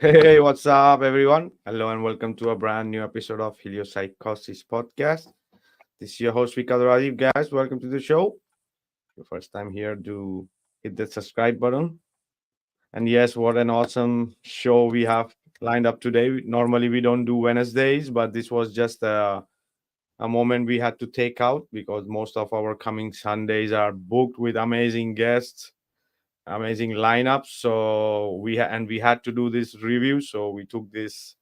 Hey, what's up, everyone? Hello, and welcome to a brand new episode of Heliopsychosis podcast. This is your host, Vikka Debatism. Guys, welcome to the show. Your first time here, do hit the subscribe button. And yes, what an awesome show we have lined up today. Normally, we don't do Wednesdays, but this was just a moment we had to take out because most of our coming Sundays are booked with amazing guests, amazing lineups. So we had to do this review. So we took this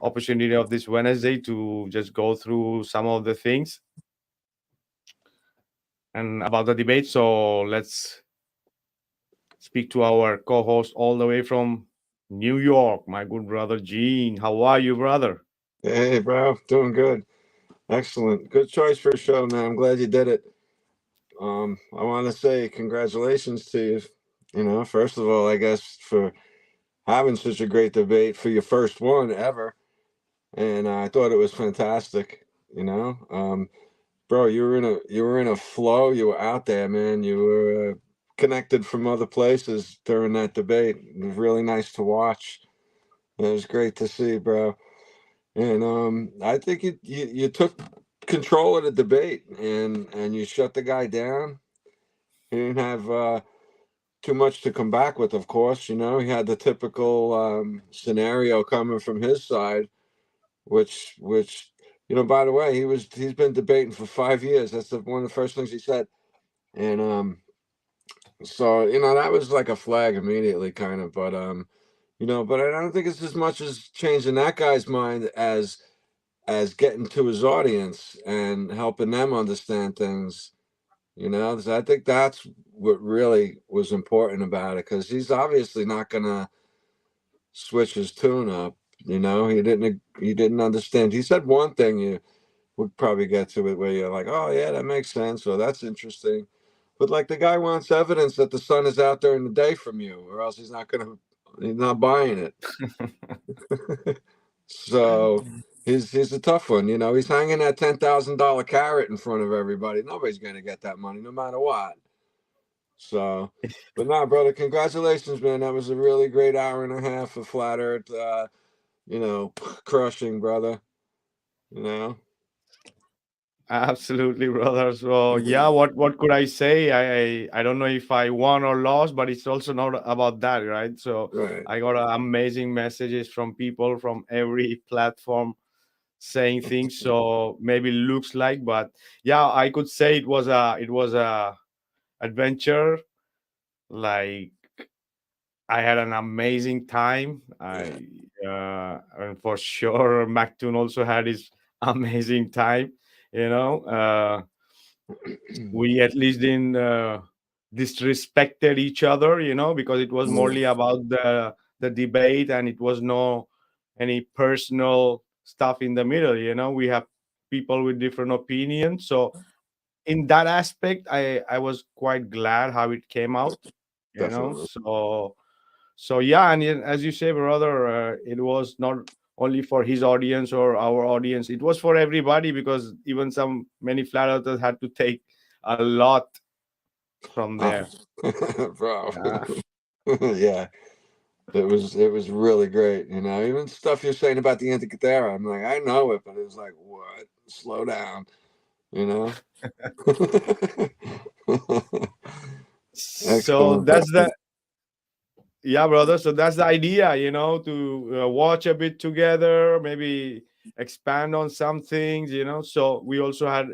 opportunity of this Wednesday to just go through some of the things and about the debate. So let's speak to our co-host all the way from New York, my good brother Gene. How are you, brother? Hey, bro, doing good. Excellent. Good choice for a show, man. I'm glad you did it. I want to say congratulations to you. First of all, I guess for having such a great debate for your first one ever, and I thought it was fantastic. Bro, you were in a flow. You were out there, man. You were connected from other places during that debate. It was really nice to watch. It was great to see, bro. And I think you took control of the debate and you shut the guy down. He didn't have too much to come back with, of course. He had the typical scenario coming from his side, which by the way, he's been debating for 5 years. That's one of the first things he said. And so that was like a flag immediately, kind of. But I don't think it's as much as changing that guy's mind as getting to his audience and helping them understand things. 'Cause I think that's what really was important about it, because he's obviously not gonna switch his tune up. He didn't understand. He said one thing you would probably get to it where you're like, oh yeah, that makes sense, or that's interesting. But like, the guy wants evidence that the sun is out during the day from you, or else he's not buying it. So he's a tough one. He's hanging that $10,000 carrot in front of everybody. Nobody's gonna get that money, no matter what. So, but nah, brother, congratulations, man. That was a really great hour and a half of flat Earth. Crushing, brother. You know. Absolutely, brother. So yeah, what could I say? I don't know if I won or lost, but it's also not about that, right? So Right. I got amazing messages from people from every platform saying things. So maybe looks like, but yeah, I could say it was a adventure. Like, I had an amazing time. Yeah. And for sure, Mctoon also had his amazing time. You know, we at least didn't disrespected each other. Because it was Yeah. morely about the debate, and it was no any personal stuff in the middle. We have people with different opinions. So in that aspect, I was quite glad how it came out. Definitely. So yeah, and as you say, brother, it was not only for his audience or our audience; it was for everybody, because even some many flat earthers had to take a lot from Uh, there. bro. Yeah. Yeah. It was really great. Even stuff you're saying about the Antikythera. I'm like, I know it, but it was like, what? Slow down. You know. So Excellent. that's the Yeah, brother. So that's the idea, to watch a bit together, maybe expand on some things. So we also had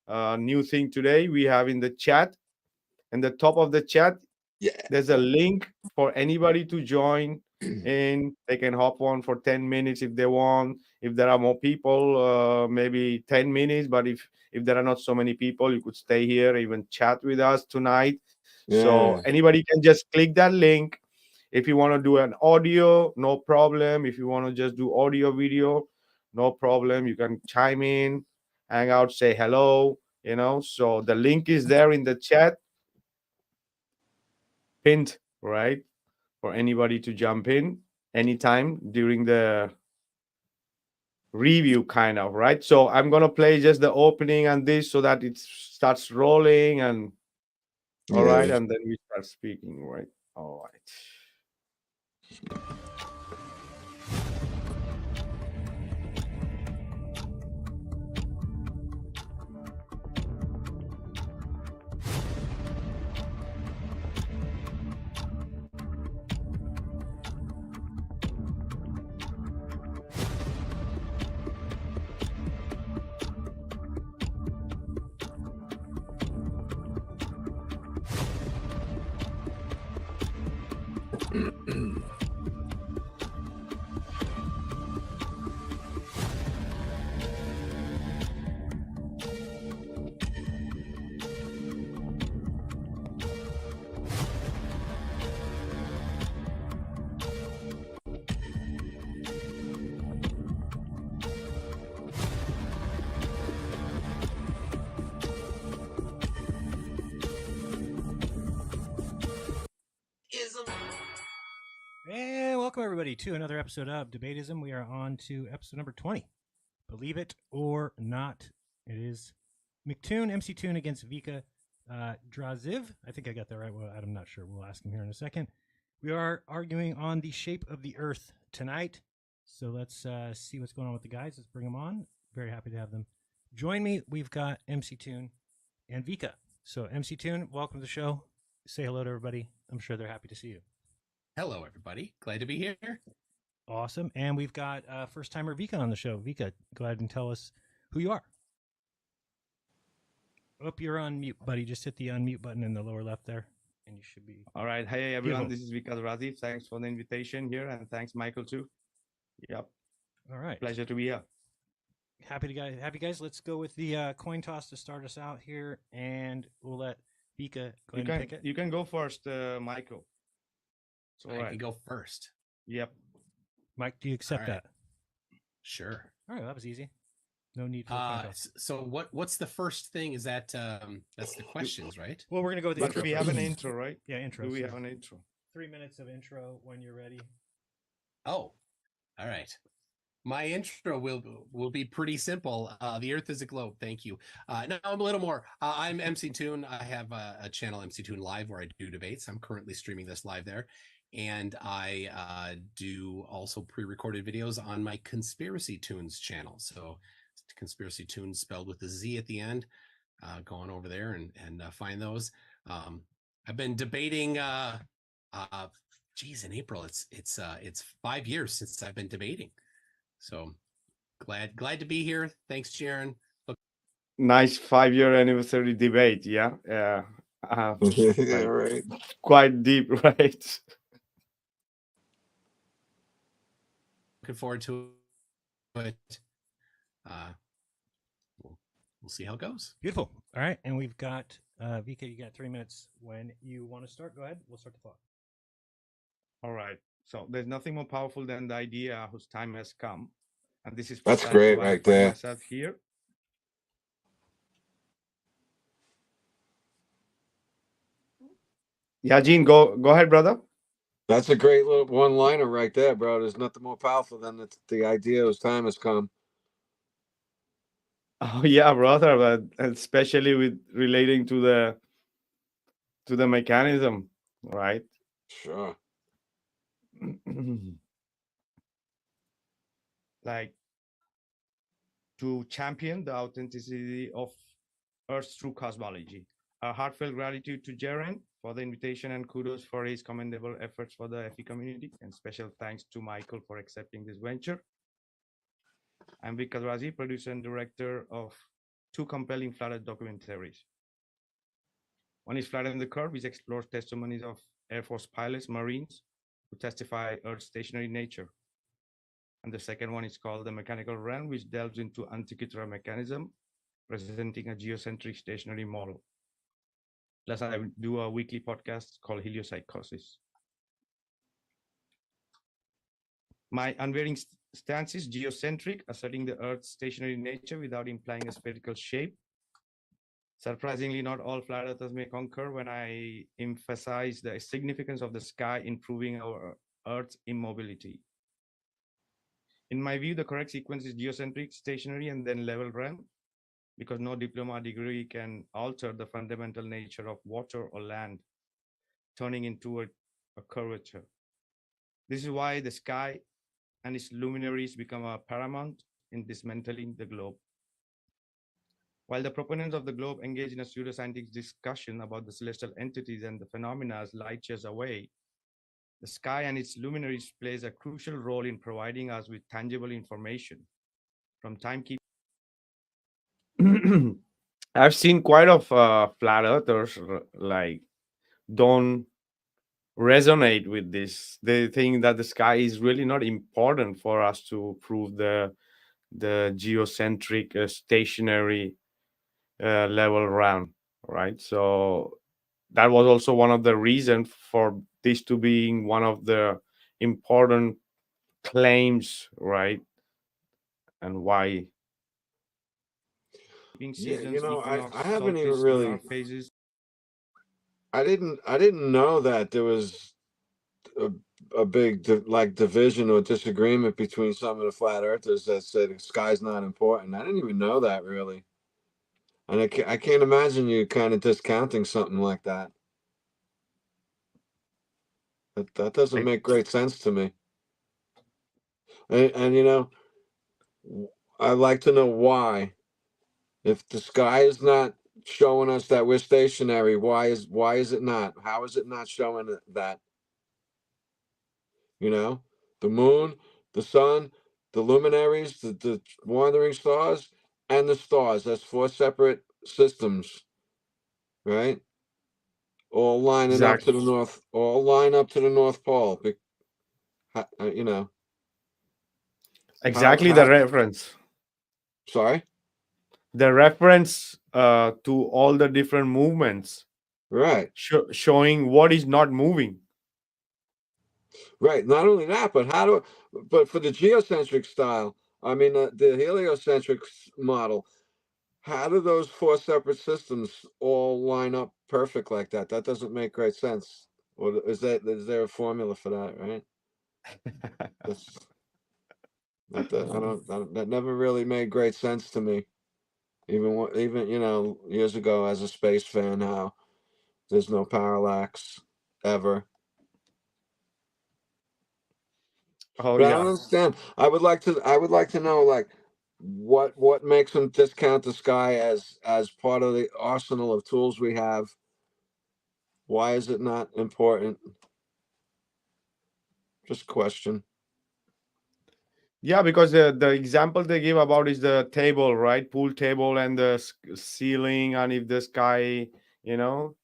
a new thing today. We have in the chat, in the top of the chat, Yeah. there's a link for anybody to join in. They can hop on for 10 minutes if they want. If there are more people, maybe 10 minutes. But if there are not so many people, you could stay here, even chat with us tonight. So Yeah. anybody can just click that link. If you want to do an audio, no problem. If you want to just do audio video, no problem. You can chime in, hang out, say hello. So the link is there in the chat, pinned, right? For anybody to jump in anytime during the review, kind of, right? So I'm gonna play just the opening and this so that it starts rolling, and all right, Yeah. and then we start speaking, right? All right. And welcome everybody to another episode of Debatism. We are on to episode number 20. Believe it or not, it is Mctoon, MC Toon against Vikka Debatism. I think I got that right. Well, I'm not sure. We'll ask him here in a second. We are arguing on the shape of the Earth tonight. So let's see what's going on with the guys. Let's bring them on. Very happy to have them join me. We've got MC Toon and Vikka. So MC Toon, welcome to the show. Say hello to everybody. I'm sure they're happy to see you. Hello, everybody. Glad to be here. Awesome. And we've got first-timer Vikka on the show. Vikka, go ahead and tell us who you are. Oh, you're on mute, buddy. Just hit the unmute button in the lower left there, and you should be... All right. Hey, everyone. Beautiful. This is Vikka Debatism. Thanks for the invitation here, and thanks, Michael, too. Yep. All right. Pleasure to be here. Happy guys. Let's go with the coin toss to start us out here, and we'll let Vikka go ahead and pick it. You can go first, Michael. So I can go first. Yep. Mike, do you accept All right. that? Sure. All right, that was easy. No need for a coin toss. So what's the first thing? Is that that's the questions, right? Well, we're gonna go with the But intro. we have an intro, right? Yeah, intro. Do we So have an intro? 3 minutes of intro when you're ready. Oh, all right. My intro will be pretty simple. The Earth is a globe. Thank you. Now I'm a little more. I'm MC Toon. I have a channel, MC Toon Live, where I do debates. I'm currently streaming this live there. And I do also pre-recorded videos on my Conspiracy Tunes channel. So Conspiracy Tunes spelled with a Z at the end. Go on over there and find those. I've been debating. In April, it's 5 years since I've been debating. So glad to be here. Thanks, Sharon. Nice 5-year anniversary debate. Yeah. Yeah, Like, right. quite deep, right? Looking forward to it. We'll see how it goes. Beautiful. All right, and we've got Vikka. You got 3 minutes when you want to start. Go ahead. We'll start the clock. All right. So there's nothing more powerful than the idea whose time has come. And this is That's precisely great why I right find there. myself here. Yeah, Gene, go ahead, brother. That's a great little one-liner right there, bro. There's nothing more powerful than the idea whose time has come. Oh yeah, brother, but especially with relating to the mechanism, right? Sure. Like to champion the authenticity of Earth's true cosmology. A heartfelt gratitude to Jaren for the invitation and kudos for his commendable efforts for the FE community, and special thanks to Michael for accepting this venture. I'm Vikka Debatism, producer and director of 2 compelling Flat Earth documentaries. One is Flatten the Curve, which explores testimonies of Air Force pilots, Marines, who testify Earth's stationary nature. And the second one is called The Mechanical Realm, which delves into Antikythera mechanism, presenting a geocentric stationary model. Plus, I do a weekly podcast called Heliopsychosis. My unwavering stance is geocentric, asserting the Earth's stationary nature without implying a spherical shape. Surprisingly, not all flat earthers may concur when I emphasize the significance of the sky in proving our Earth's immobility. In my view, the correct sequence is geocentric, stationary, and then level realm, because no diploma degree can alter the fundamental nature of water or land, turning into a curvature. This is why the sky and its luminaries become a paramount in dismantling the globe. While the proponents of the globe engage in a pseudoscientific discussion about the celestial entities and the phenomena light years away, the sky and its luminaries plays a crucial role in providing us with tangible information. From Timekeeping, I've seen quite of flat earthers like don't resonate with this. They think that the sky is really not important for us to prove the geocentric stationary level round, right? So that was also one of the reasons for this to being one of the important claims, right? And why keeping Yeah, seasons, I equinox, haven't even solstice, lunar really. phases. I didn't know that there was a, a big division or disagreement between some of the flat earthers that said the sky's not important. I didn't even know that really, and I can't imagine you kind of discounting something like that. That doesn't Like, make great sense to me. And I'd like to know why. If the sky is not showing us that we're stationary, why is it not? How is it not showing that? You know, the moon, the sun, the luminaries, the wandering stars, and the stars. That's four separate systems, right? All lining up to exactly, the north. All line up to the North Pole. You know how exactly the how. reference. Sorry. The reference to all the different movements, Right. showing what is not moving. Right. Not only that, but but for the geocentric style, I mean, the heliocentric model, how do those four separate systems all line up perfect like that? That doesn't make great sense. Or is there a formula for that, right? That's that never really made great sense to me. Even years ago as a space fan, how there's no parallax ever. Oh But I don't yeah. understand. I would like to know, like, what makes them discount the sky as part of the arsenal of tools we have. Why is it not important? Just question. Yeah, because the example they give about is the table, right? Pool table and the ceiling, and if the sky, you know,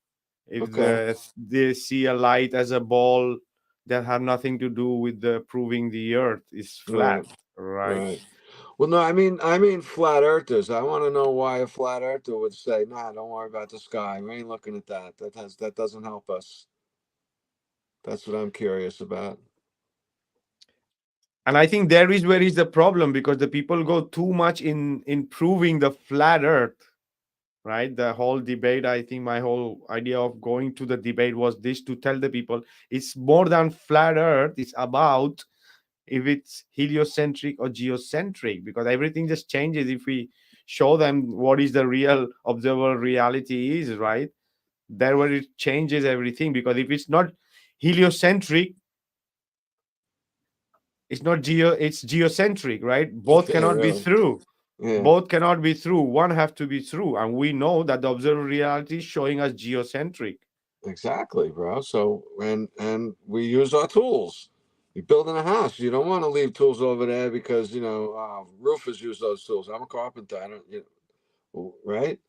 if Okay. they see a light as a ball, that had nothing to do with the proving the Earth is flat, Right. right? Right. Well, no, I mean flat earthers. I want to know why a flat earther would say, "Nah, don't worry about the sky. We ain't looking at that. That doesn't help us." That's what I'm curious about. And I think there is where is the problem, because the people go too much in proving the flat Earth, right? The whole debate, I think my whole idea of going to the debate was this: to tell the people it's more than flat Earth. It's about if it's heliocentric or geocentric, because everything just changes if we show them what is the real observable reality is, right? There where it changes everything, because if it's not heliocentric, it's not it's geocentric, right? Both Yeah, cannot be really. true. Yeah. Both cannot be true. One have to be true, and we know that the observable reality is showing us geocentric. Exactly, bro. So and we use our tools. You're building a house. You don't want to leave tools over there because roofers use those tools. I'm a carpenter. I don't, right?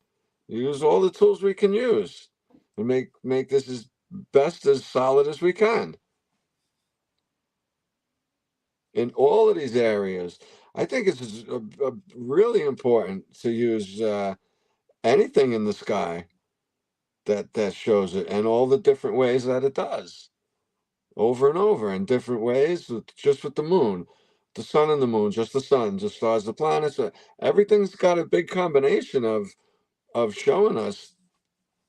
You use all the tools we can use and make this as best as solid as we can in all of these areas. I think it's really important to use anything in the sky that shows it and all the different ways that it does. Over and over in different ways, just with the moon, the sun and the moon, just the sun, just stars, the planets. Everything's got a big combination of showing us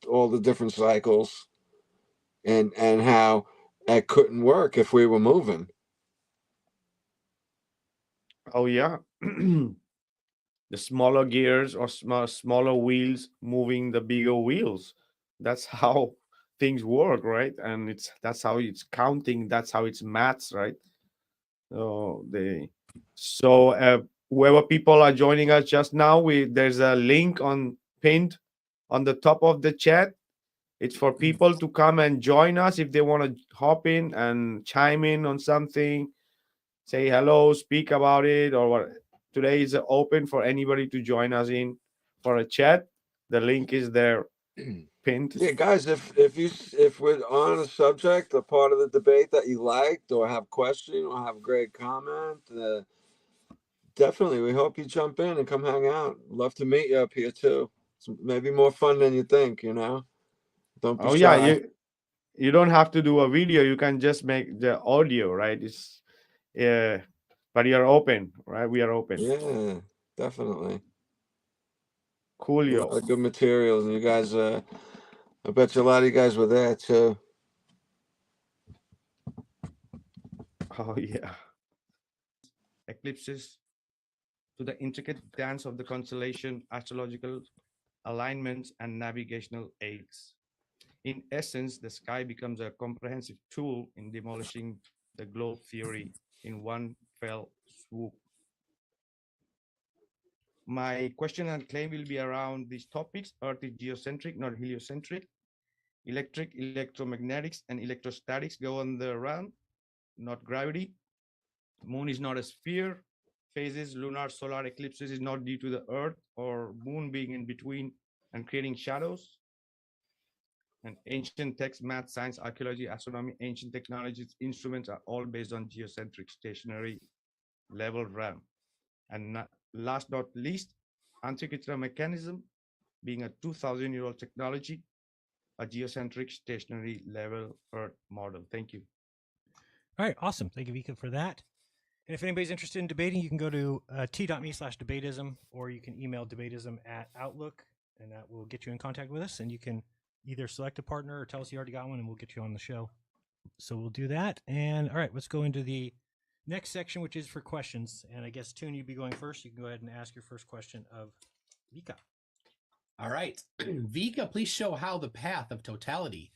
all the different cycles and how it couldn't work if we were moving. Oh yeah. The smaller gears or smaller wheels moving the bigger wheels. That's how things work, right? And that's how it's counting. That's how it's maths, right? So whoever people are joining us just now, we there's a link on pinned on the top of the chat. It's for people to come and join us if they want to hop in and chime in on something, say hello, speak about it, or what. Today is open for anybody to join us in for a chat. The link is there pinned. Yeah, guys, if we're on a subject, a part of the debate that you liked, or have question, or have a great comment, definitely we hope you jump in and come hang out. Love to meet you up here too. It's maybe more fun than you think, you know. Don't be Oh yeah, shy. you don't have to do a video. You can just make the audio, right? It's but you're open, right? We are open. Yeah, definitely. A lot Coolio. of good materials, and you guys. I bet you a lot of you guys were there too. Oh yeah. Eclipses to the intricate dance of the constellation, astrological alignments, and navigational aids. In essence, the sky becomes a comprehensive tool in demolishing the globe theory in one fell swoop. My question and claim will be around these topics. Earth is geocentric, not heliocentric. Electromagnetics, and electrostatics go on the run, not gravity. Moon is not a sphere. Phases, lunar, solar eclipses is not due to the Earth or Moon being in between and creating shadows. And ancient text, math, science, archaeology, astronomy, ancient technologies, instruments are all based on geocentric stationary level realm. And last not least, Antikythera mechanism being a 2,000-year-old technology, a geocentric stationary level Earth model. Thank you. All right, awesome. Thank you, Vika, for that. And if anybody's interested in debating, you can go to t.me/debatism, or you can email debatism@outlook, and that will get you in contact with us. And you can either select a partner or tell us you already got one, and we'll get you on the show. So we'll do that. And all right, let's go into the next section, which is for questions. And I guess, Toon, you'd be going first. You can go ahead and ask your first question of Vika. All right. Vika, please show how the path of totality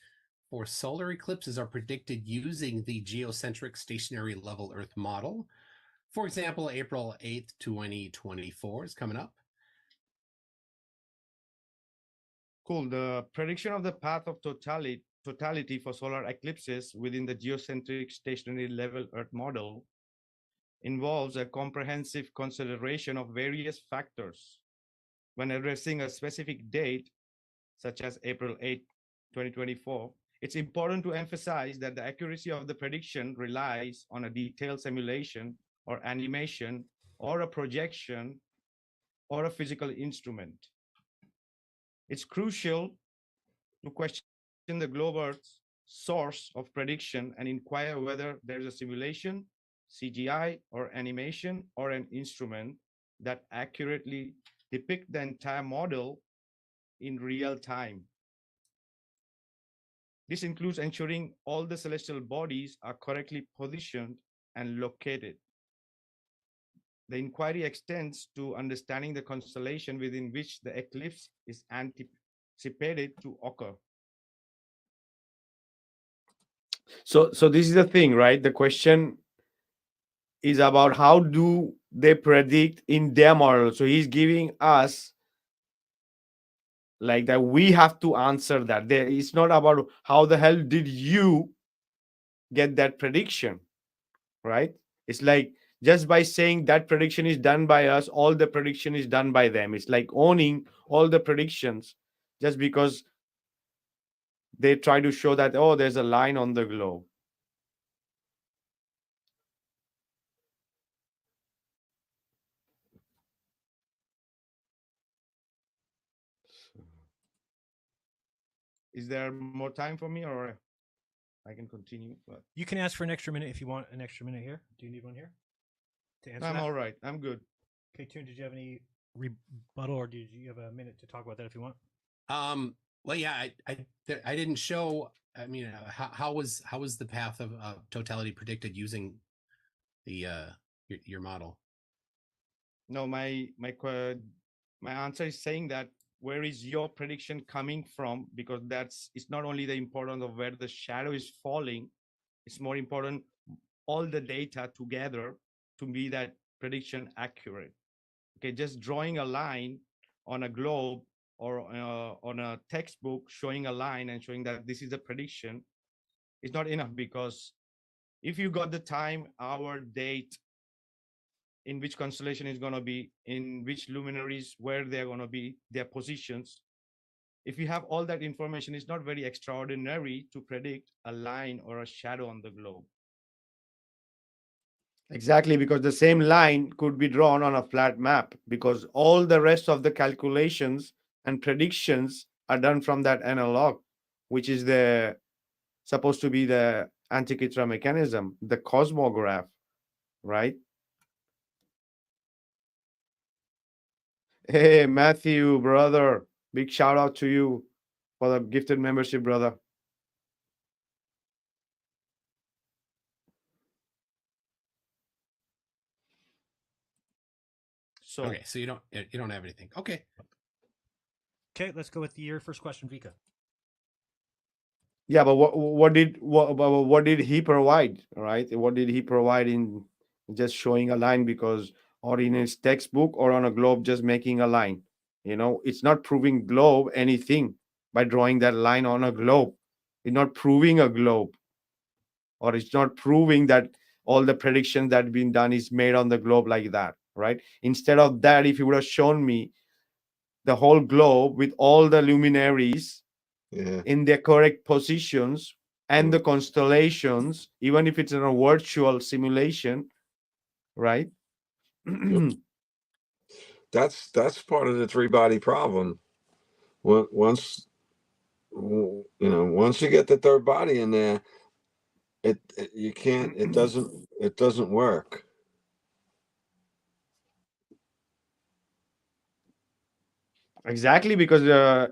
for solar eclipses are predicted using the geocentric stationary level Earth model. For example, April 8th, 2024 is coming up. Cool. The prediction of the path of totality for solar eclipses within the geocentric stationary level Earth model involves a comprehensive consideration of various factors. When addressing a specific date, such as April 8, 2024, it's important to emphasize that the accuracy of the prediction relies on a detailed simulation or animation or a projection or a physical instrument. It's crucial to question the globe Earth's source of prediction and inquire whether there's a simulation, CGI, or animation, or an instrument that accurately depict the entire model in real time. This includes ensuring all the celestial bodies are correctly positioned and located. The inquiry extends to understanding the constellation within which the eclipse is anticipated to occur. So this is the thing, right? The question is about how do they predict in their model. So he's giving us like that we have to answer that. It's not about how the hell did you get that prediction, right? It's like just by saying that prediction is done by us, all the prediction is done by them. It's like owning all the predictions just because they try to show that, oh, there's a line on the globe. Is there more time for me, or I can continue? But You can ask for an extra minute if you want an extra minute here. Do you need one here to answer I'm that? all right. I'm good. Okay, Toon, did you have any rebuttal, or did you have a minute to talk about that if you want? Well, yeah, I didn't show. I mean, how was the path of totality predicted using the your model? No, my answer is saying that where is your prediction coming from? Because it's not only the importance of where the shadow is falling, it's more important all the data together to be that prediction accurate. Okay, just drawing a line on a globe or on a textbook showing a line and showing that this is a prediction is not enough, because if you got the time, hour, date, in which constellation is going to be, in which luminaries, where they're going to be, their positions, if you have all that information, it's not very extraordinary to predict a line or a shadow on the globe. Exactly, because the same line could be drawn on a flat map, because all the rest of the calculations and predictions are done from that analog, which is the supposed to be the Antikythera mechanism, the cosmograph, right? Hey, Matthew, brother, big shout out to you for the gifted membership, brother. So Okay, so you don't have anything. Okay. Okay, let's go with your first question, Vika. yeah, but what did he provide, right? What did he provide in just showing a line, because or in his textbook or on a globe just making a line? It's not proving globe anything by drawing that line on a globe. It's not proving a globe, or it's not proving that all the predictions that have been done is made on the globe like that, right? Instead of that, if you would have shown me the whole globe with all the luminaries Yeah. in their correct positions and Mm. the constellations, even if it's in a virtual simulation, right? That's part of the three-body problem. Once once you get the third body in there, you can't. It doesn't work. Exactly, because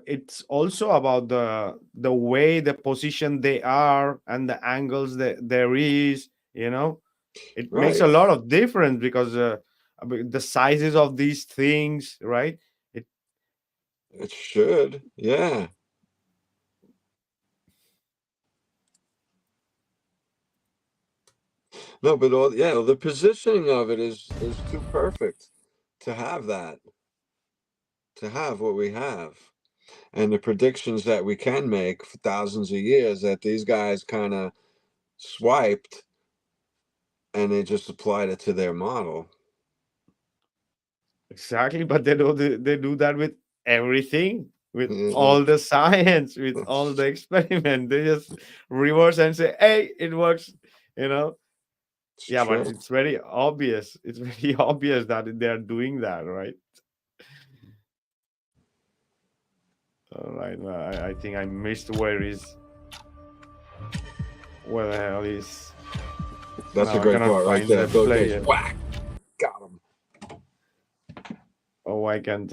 it's also about the way the position they are and the angles that there is. It makes Right. a lot of difference, because the sizes of these things, right? It should. Yeah. No, but the positioning of it is too perfect to have that, to have what we have. And the predictions that we can make for thousands of years that these guys kind of swiped and they just applied it to their model. Exactly, but they do that with everything, with Yeah, all the science, with all the experiment. They just reverse and say, "Hey, it works." You know. it's Yeah, but true. it's very obvious. It's very obvious that they are doing that, right? All right. Well, I think I missed where the hell is. That's a Now I great cannot part right find there. the Bill Gates, player. whack, got him. Oh, I can't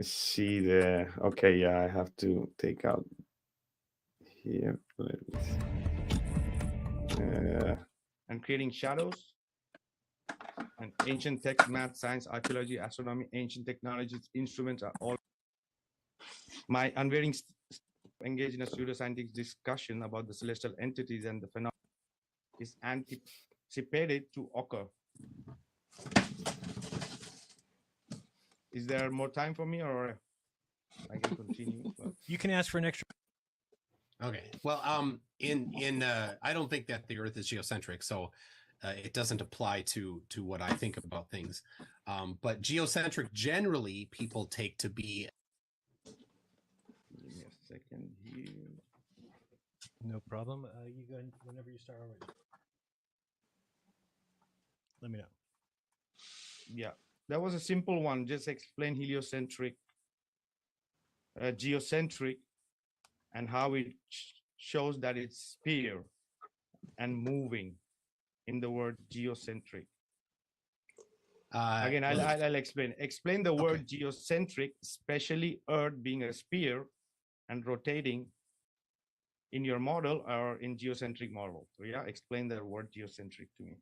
see the. Okay, yeah, I have to take out here. Let me see. And creating shadows and ancient text, math, science, archaeology, astronomy, ancient technologies, instruments are all. My unwavering engage in a pseudoscientific discussion about the celestial entities and the phenomena is anticipated to occur. Is there more time for me, or I can continue? But... You can ask for an extra. Okay. Well, I don't think that the Earth is geocentric, so it doesn't apply to what I think about things. But geocentric generally people take to be. Give me a second here. No problem. You go whenever you start already. Let me know. Yeah, that was a simple one. Just explain heliocentric, geocentric, and how it shows that it's sphere and moving in the word geocentric. Again, I'll explain. Explain the word geocentric, especially Earth being a sphere and rotating in your model or in geocentric model. So yeah, explain the word geocentric to me.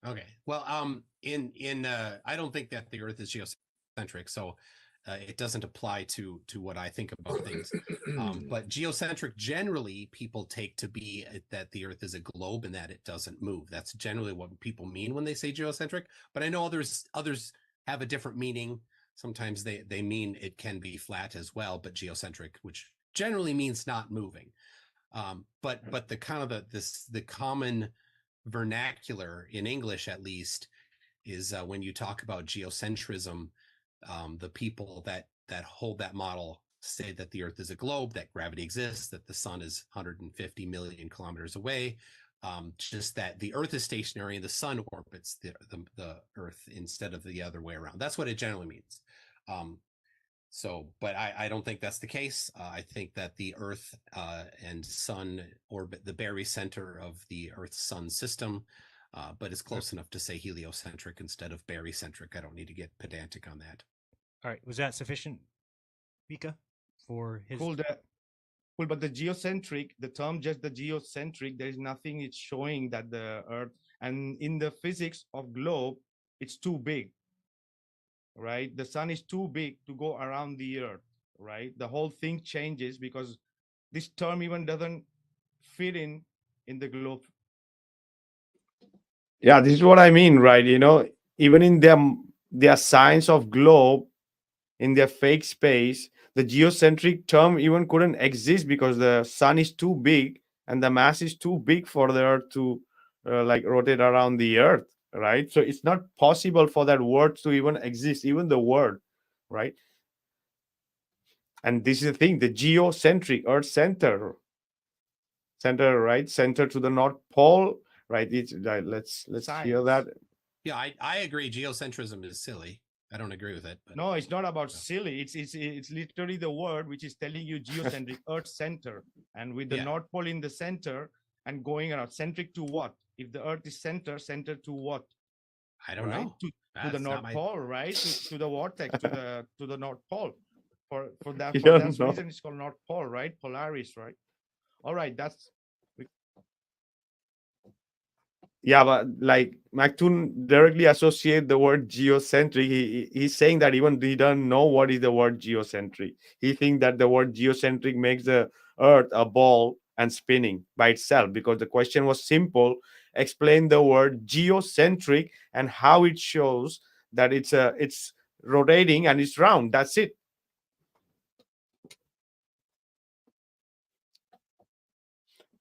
Okay. Well, I don't think that the Earth is geocentric, so it doesn't apply to what I think about things. But geocentric generally people take to be that the Earth is a globe and that it doesn't move. That's generally what people mean when they say geocentric. But I know others have a different meaning. Sometimes they mean it can be flat as well, but geocentric, which generally means not moving. But the kind of the common vernacular in English, at least, is when you talk about geocentrism, the people that hold that model say that the Earth is a globe, that gravity exists, that the sun is 150 million kilometers away. Just that the Earth is stationary and the sun orbits the Earth instead of the other way around. That's what it generally means. But I don't think that's the case. I think that the Earth and sun orbit the barycenter of the Earth-Sun system, but it's close enough to say heliocentric instead of barycentric. I don't need to get pedantic on that. All right, was that sufficient, Vika, for his? Cool. Cool, but the geocentric, the term just the geocentric, there is nothing it's showing that the Earth, and in the physics of globe, it's too big, right? The sun is too big to go around the Earth, right? The whole thing changes because this term even doesn't fit in the globe. Yeah, this is what I mean, right? Even in their science of globe, in their fake space, the geocentric term even couldn't exist because the sun is too big and the mass is too big for the Earth to like rotate around the Earth, right? So it's not possible for that word to even exist, even the word, right? And this is the thing, the geocentric, Earth center, right? Center to the North Pole, right? It's let's hear that. Yeah, I agree. Geocentrism is silly. I don't agree with it. But no, it's not about silly. It's literally the word which is telling you geocentric, Earth center, and with the North Pole in the center and going around. Centric to what? If the Earth is center to what? I don't know. To the North Pole, right? To the vortex, to the North Pole. For that reason, it's called North Pole, right? Polaris, right? All right, that's. Yeah, but like Mctoon directly associate the word geocentric. He's saying that even he doesn't know what is the word geocentric. He thinks that the word geocentric makes the Earth a ball and spinning by itself, because the question was simple. Explain the word geocentric and how it shows that it's rotating and it's round. That's it.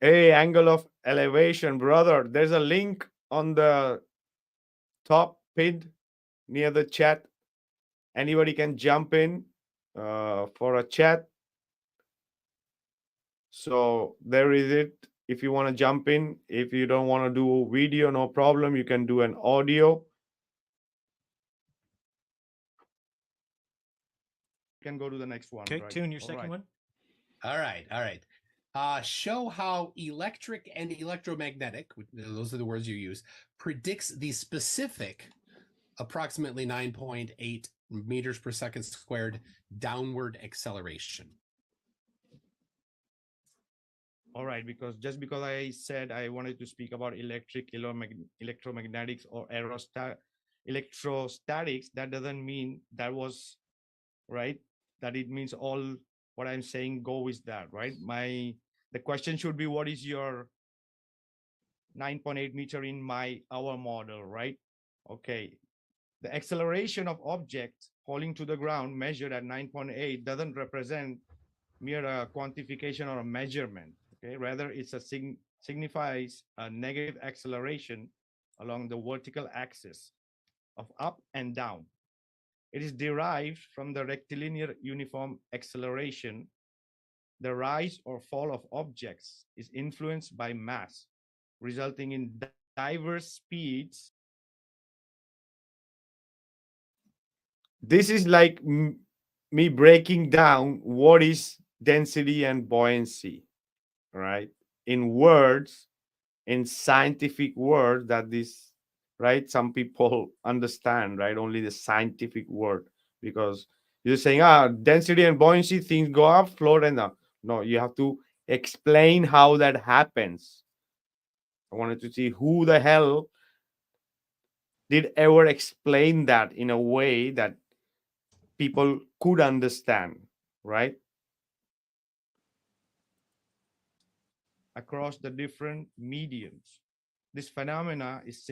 Hey, angle of elevation, brother. There's a link on the top pinned near the chat. Anybody can jump in for a chat. So there is it. If you want to jump in, if you don't want to do video, no problem. You can do an audio. You can go to the next one. Okay, right? Tune, your second one. All right. Show how electric and electromagnetic, those are the words you use, predicts the specific approximately 9.8 meters per second squared downward acceleration. All right, because I said I wanted to speak about electromagnetics or electrostatics, that doesn't mean that was right, that it means all what I'm saying go with that, right? The question should be, what is your 9.8 meter in our model, right? Okay, the acceleration of objects falling to the ground measured at 9.8 doesn't represent mere quantification or a measurement. Okay, rather it's a signifies a negative acceleration along the vertical axis of up and down. It is derived from the rectilinear uniform acceleration. The rise or fall of objects is influenced by mass, resulting in diverse speeds. This is like me breaking down what is density and buoyancy, right? In words, in scientific words, that this, right? Some people understand, right? Only the scientific word, because you're saying, density and buoyancy, things go up, float, and up. No, you have to explain how that happens. I wanted to see who the hell did ever explain that in a way that people could understand, right? Across the different mediums. This phenomena is,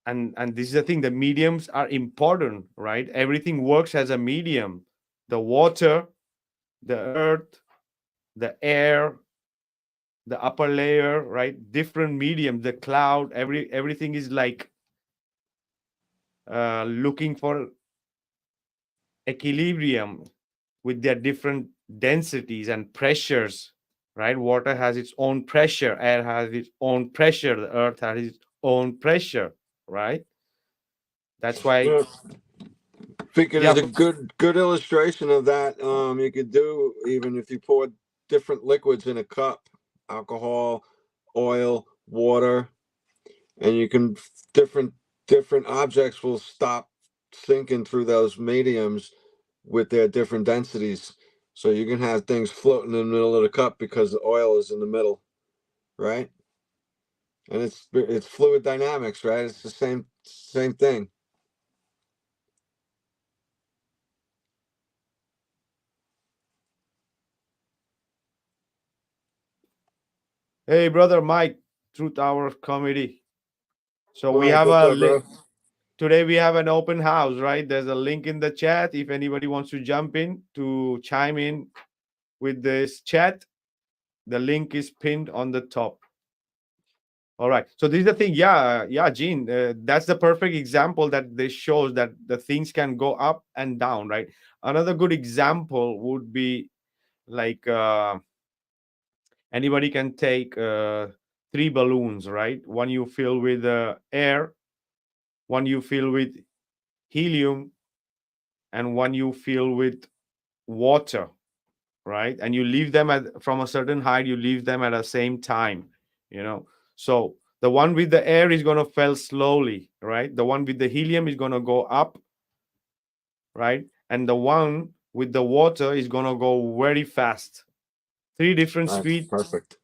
and this is the thing, the mediums are important, right? Everything works as a medium. The water, the earth, the air, the upper layer, right? Different medium, the cloud, everything is like looking for equilibrium, with their different densities and pressures, right? Water has its own pressure, air has its own pressure, the earth has its own pressure, right? That's why, Yeah. Thinking yeah. is a good illustration of that. You could do even if you pour different liquids in a cup, alcohol, oil, water, and you can different different objects will stop sinking through those mediums with their different densities. So you can have things floating in the middle of the cup because the oil is in the middle, right? And it's fluid dynamics, right? It's the same thing. Hey, brother Mike, Truth Hour Comedy. So we Mike, have what's a up, bro? today we have an open house, right? There's a link in the chat if anybody wants to jump in to chime in with this chat. The link is pinned on the top. All right. So this is the thing. Yeah, Gene. That's the perfect example that this shows that the things can go up and down, right? Another good example would be like anybody can take three balloons, right? One you fill with air, one you fill with helium, and one you fill with water, right? And you leave them at from a certain height, you leave them at the same time, you know. So the one with the air is going to fall slowly, right? The one with the helium is going to go up, right? And the one with the water is going to go very fast. Three different That's speeds, perfect.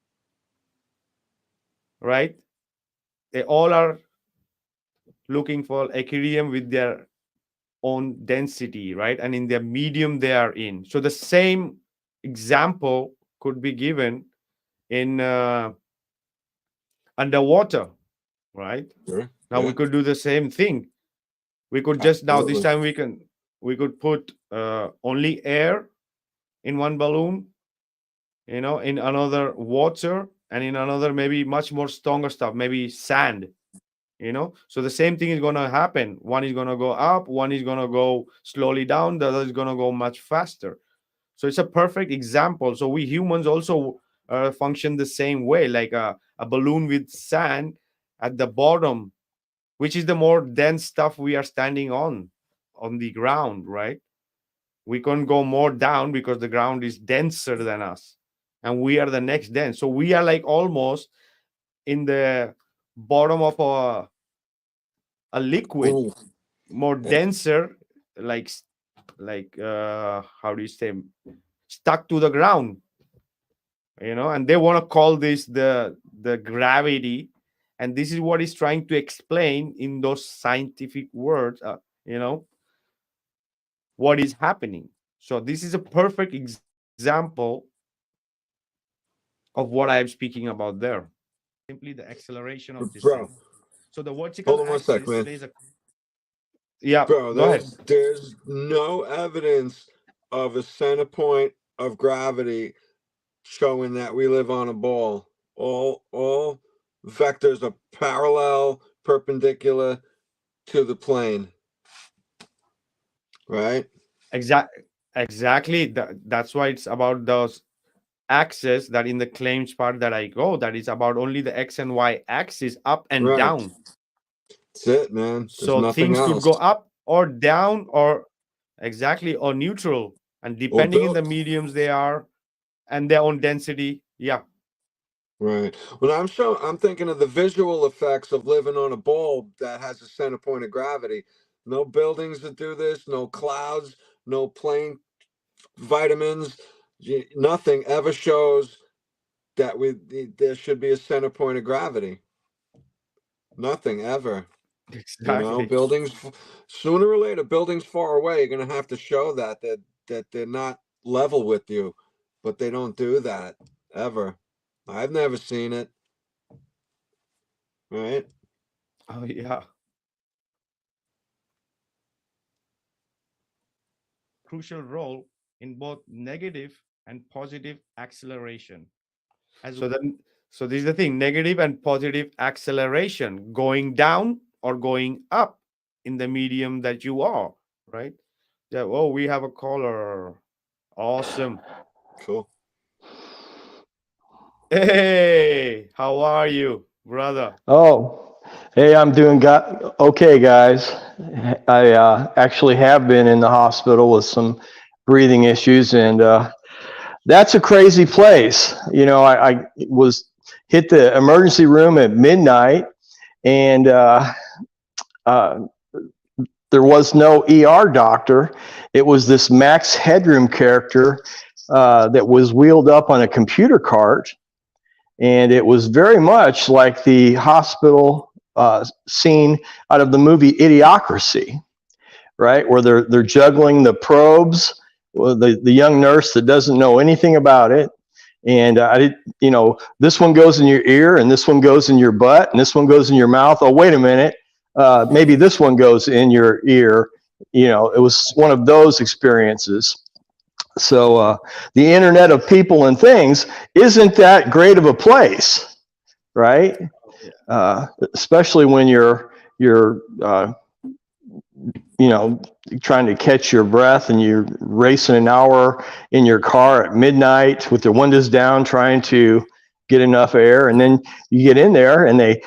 right? They all are looking for equilibrium with their own density, right? And in their medium they are in. So the same example could be given in underwater, right? Sure. Now we Yeah, could do the same thing. We could just now this absolutely. time we could put only air in one balloon, in another water, and in another maybe much more stronger stuff, maybe sand. So the same thing is going to happen. One is going to go up, one is going to go slowly down, the other is going to go much faster. So it's a perfect example. So we humans also function the same way, like a balloon with sand at the bottom, which is the more dense stuff we are standing on the ground, right? We can't go more down because the ground is denser than us, and we are the next dense. So we are like almost in the bottom of a liquid, Ooh, more eh, denser, like how do you say, stuck to the ground, and they want to call this the gravity, and this is what is trying to explain in those scientific words, what is happening. So this is a perfect example of what I am speaking about there. Simply the acceleration of this thing. bro. So the vertical Hold on one sec, axis man. plays a, yeah, Bro, go ahead. there's no evidence of a center point of gravity showing that we live on a ball. All vectors are parallel, perpendicular to the plane, right? Exactly, that's why it's about those axes, that in the claims part that I go, that is about only the x and y axis, up and Right. down. That's it, man. There's So nothing things could else. go up or down, or exactly, or neutral, and Or depending in built. the mediums they are and their own density. Yeah, Right. Well, I'm thinking of the visual effects of living on a ball that has a center point of gravity. No buildings that do this, no clouds, no plane vitamins, nothing ever shows that there should be a center point of gravity. Nothing ever. exactly. Buildings sooner or later, buildings far away are going to have to show that they're not level with you, but they don't do that ever. I've never seen it. Right. Oh yeah, crucial role in both negative and positive acceleration. So then, so this is the thing: negative and positive acceleration, going down or going up in the medium that you are, right? Yeah. Oh, we have a caller. Awesome. Cool. Hey, how are you, brother? Oh, hey, I'm doing okay, guys. I actually have been in the hospital with some breathing issues, and that's a crazy place. You know, I was hit the emergency room at midnight, and there was no ER doctor. It was this Max Headroom character that was wheeled up on a computer cart. And it was very much like the hospital scene out of the movie Idiocracy, right? Where they're juggling the probes, the young nurse that doesn't know anything about it. And this one goes in your ear, and this one goes in your butt, and this one goes in your mouth. Oh, wait a minute. Maybe this one goes in your ear. You know, it was one of those experiences. So the Internet of People and Things isn't that great of a place, right? Especially when you're trying to catch your breath and you're racing an hour in your car at midnight with the windows down, trying to get enough air, and then you get in there and they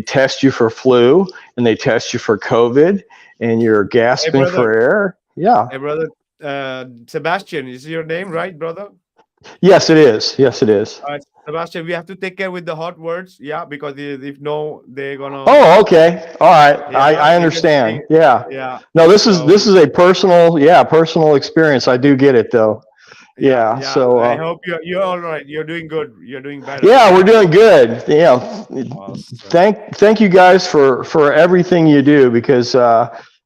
test you for flu and they test you for COVID, and you're gasping for air. Yeah. Hey, brother. Sebastian, is your name right, brother? Yes, it is. Yes, it is. Sebastian, we have to take care with the hot words, yeah, because if no, they're gonna. Oh, okay. All right. Yeah, I understand. Yeah. Yeah. No, this is a personal experience. I do get it though. Yeah. So I hope you're all right. You're doing good. You're doing better. Yeah, we're doing good. Yeah. Awesome. Thank you guys for everything you do, because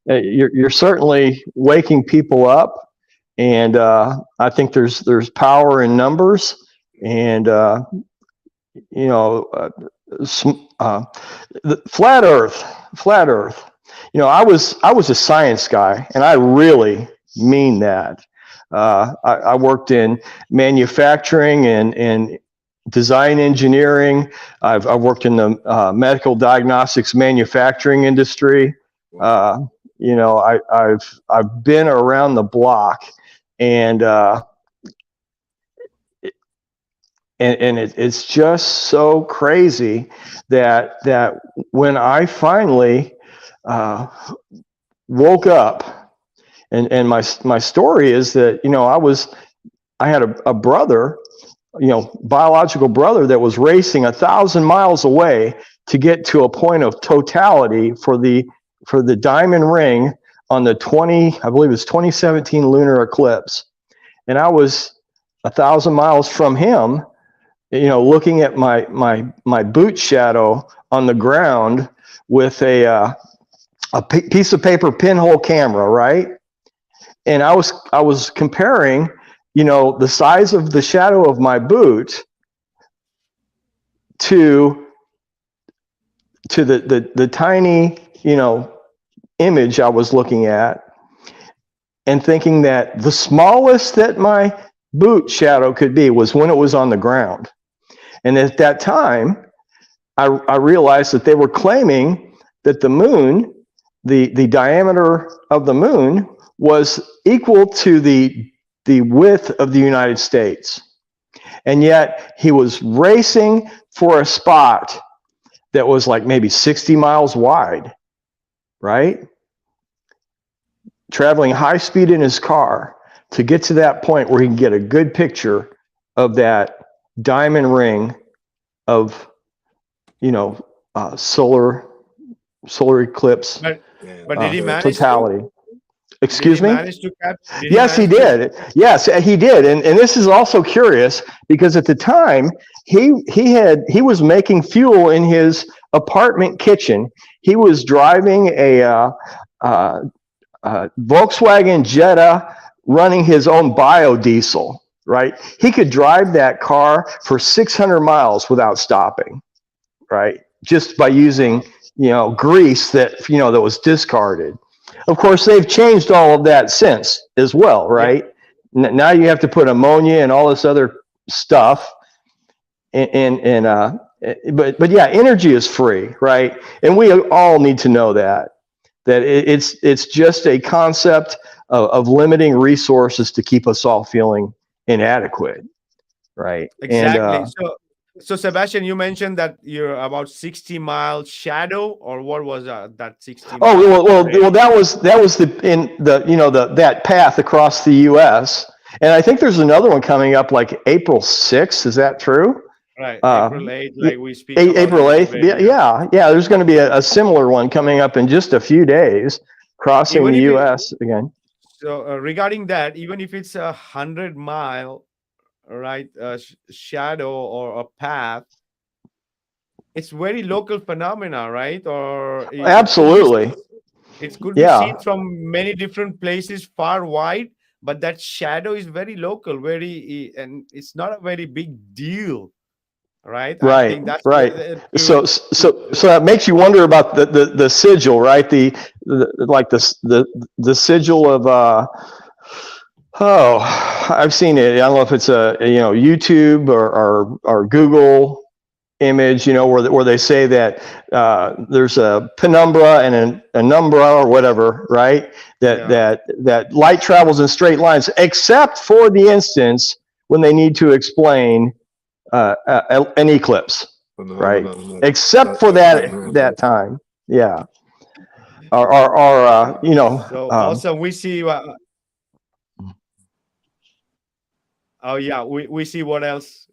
you're certainly waking people up. And I think there's power in numbers, and the flat Earth. You know, I was a science guy, and I really mean that. I worked in manufacturing and design engineering. I've worked in the medical diagnostics manufacturing industry. I've been around the block. And it's just so crazy that when I finally woke up, and my story is that I had a brother, biological brother, that was racing 1,000 miles away to get to a point of totality for the diamond ring on the 2017 lunar eclipse. And I was 1,000 miles from him, looking at my boot shadow on the ground with a piece of paper pinhole camera, right? And I was comparing, the size of the shadow of my boot to the tiny, image I was looking at, and thinking that the smallest that my boot shadow could be was when it was on the ground. And at that time, I realized that they were claiming that the moon, the diameter of the moon, was equal to the width of the United States. And yet he was racing for a spot that was like maybe 60 miles wide, right? Traveling high speed in his car to get to that point where he can get a good picture of that diamond ring of, solar eclipse But did he manage totality. to? Excuse me? Yes, he did. Yes, he did. And this is also curious, because at the time he was making fuel in his apartment kitchen. He was driving a Volkswagen Jetta, running his own biodiesel, right? He could drive that car for 600 miles without stopping, right? Just by using, grease that was discarded. Of course, they've changed all of that since as well, right? Yeah. Now you have to put ammonia and all this other stuff. But yeah, energy is free, right? And we all need to know that it's just a concept of limiting resources to keep us all feeling inadequate, right? Exactly. And So Sebastian, you mentioned that you're about 60 miles shadow, or what was that 60 oh mile well, radius? that was the in the that path across the U.S. And I think there's another one coming up like April 6th. Is that true? Right, Uh, April 8th, like we speak about April in the 8th. radio. Yeah. There's going to be a similar one coming up in just a few days, crossing Even the if it, U.S. again. so regarding that, even if it's 100 mile, right, shadow or a path, it's very local phenomena, right? Or it could be Absolutely. it could be Yeah. seen from many different places far wide, but that shadow is very local, and it's not a very big deal, right? I Right. think that's Right. to So that makes you wonder about the sigil, right? The like the sigil of oh, I've seen it. I don't know if it's a YouTube or Google image, where they say that there's a penumbra and a umbra or whatever, right? yeah. That light travels in straight lines, except for the instance when they need to explain an eclipse, right? Phenomenon Except for that doesn't that happen. time, yeah. Or So awesome. We see. Oh yeah, we see what else.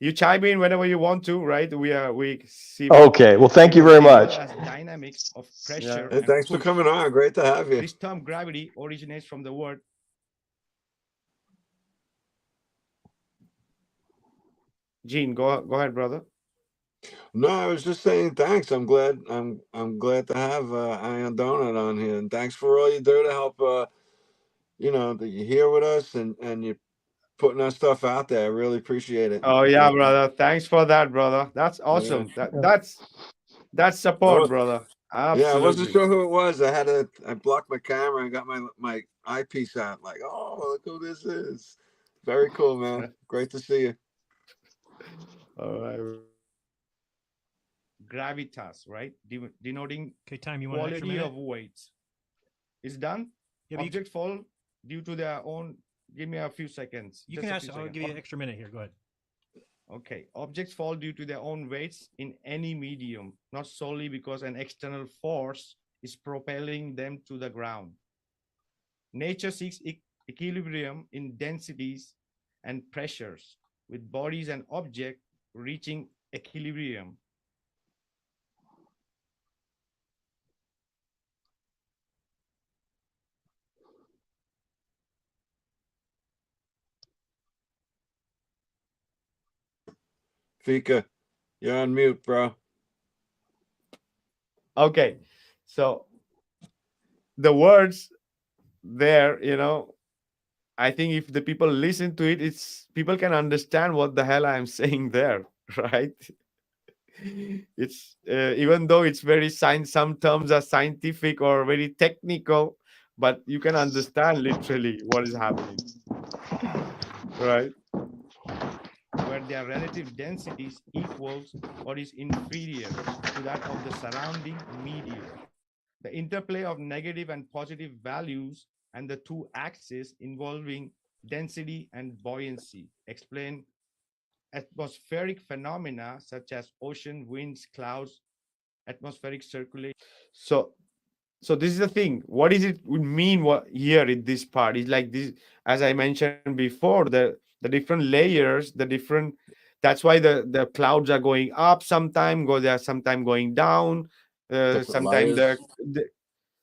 You chime in whenever you want to, right? We see what okay. Well, thank you people very see much. as dynamics of Yeah. pressure Hey, and thanks for push. coming on. Great to have you. This term gravity originates from the word. Gene, go ahead, brother. No, I was just saying thanks. I'm glad to have Ion Donut on here, and thanks for all you do to help. That you're here with us and you're putting our stuff out there. I really appreciate it. Oh yeah, brother. Thanks for that, brother. That's Yeah. awesome. Yeah. That's I support, wa- brother. yeah, I wasn't Absolutely. sure who it was. I blocked my camera and got my eyepiece out. Like, oh, look who this is. Very cool, man. Great to see you. All right. Gravitas, right? Denoting Okay, time. You want an extra quality minute? of weight. It's done. Yeah, but Objects fall due to their own. Give me a few seconds. you Just can a ask. few I'll seconds. give you an extra minute here. Go ahead. Okay. Objects fall due to their own weights in any medium, not solely because an external force is propelling them to the ground. Nature seeks equilibrium in densities and pressures, with bodies and objects reaching equilibrium. Fika, you're on mute, bro. Okay. So the words there, I think if the people listen to it, it's people can understand what the hell I'm saying there, right? It's even though it's very science, some terms are scientific or very technical, but you can understand literally what is happening, right? Where their relative densities equals or is inferior to that of the surrounding medium. The interplay of negative and positive values and the two axes involving density and buoyancy explain atmospheric phenomena such as ocean, winds, clouds, atmospheric circulation. So this is the thing. What does it would mean what here in this part? Is like this, as I mentioned before, the different layers, the different that's why the clouds are going up sometime, they are sometime going down. Different Sometimes layers.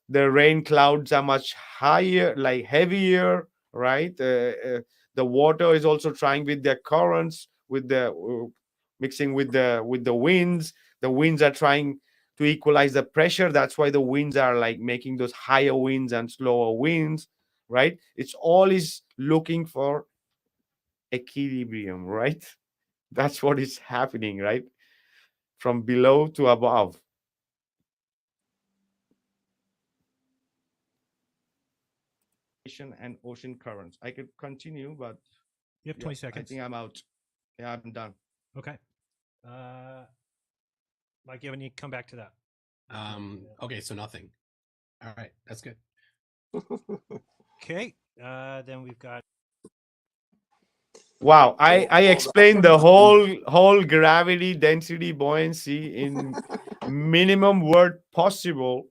the rain clouds are much higher, like heavier, right? The water is also trying with their currents, with the mixing with the winds. The winds are trying to equalize the pressure. That's why the winds are like making those higher winds and slower winds, right? It's all is looking for equilibrium, right? That's what is happening, right? From below to above. And ocean currents. I could continue, but You have yeah, 20 I seconds. think I'm out. Yeah, I'm done. Okay. Mike, you have any come back to that? Okay, so nothing. All right, that's good. Okay. Then we've got. Wow, I Hold on. explained the whole gravity, density, buoyancy in minimum word possible,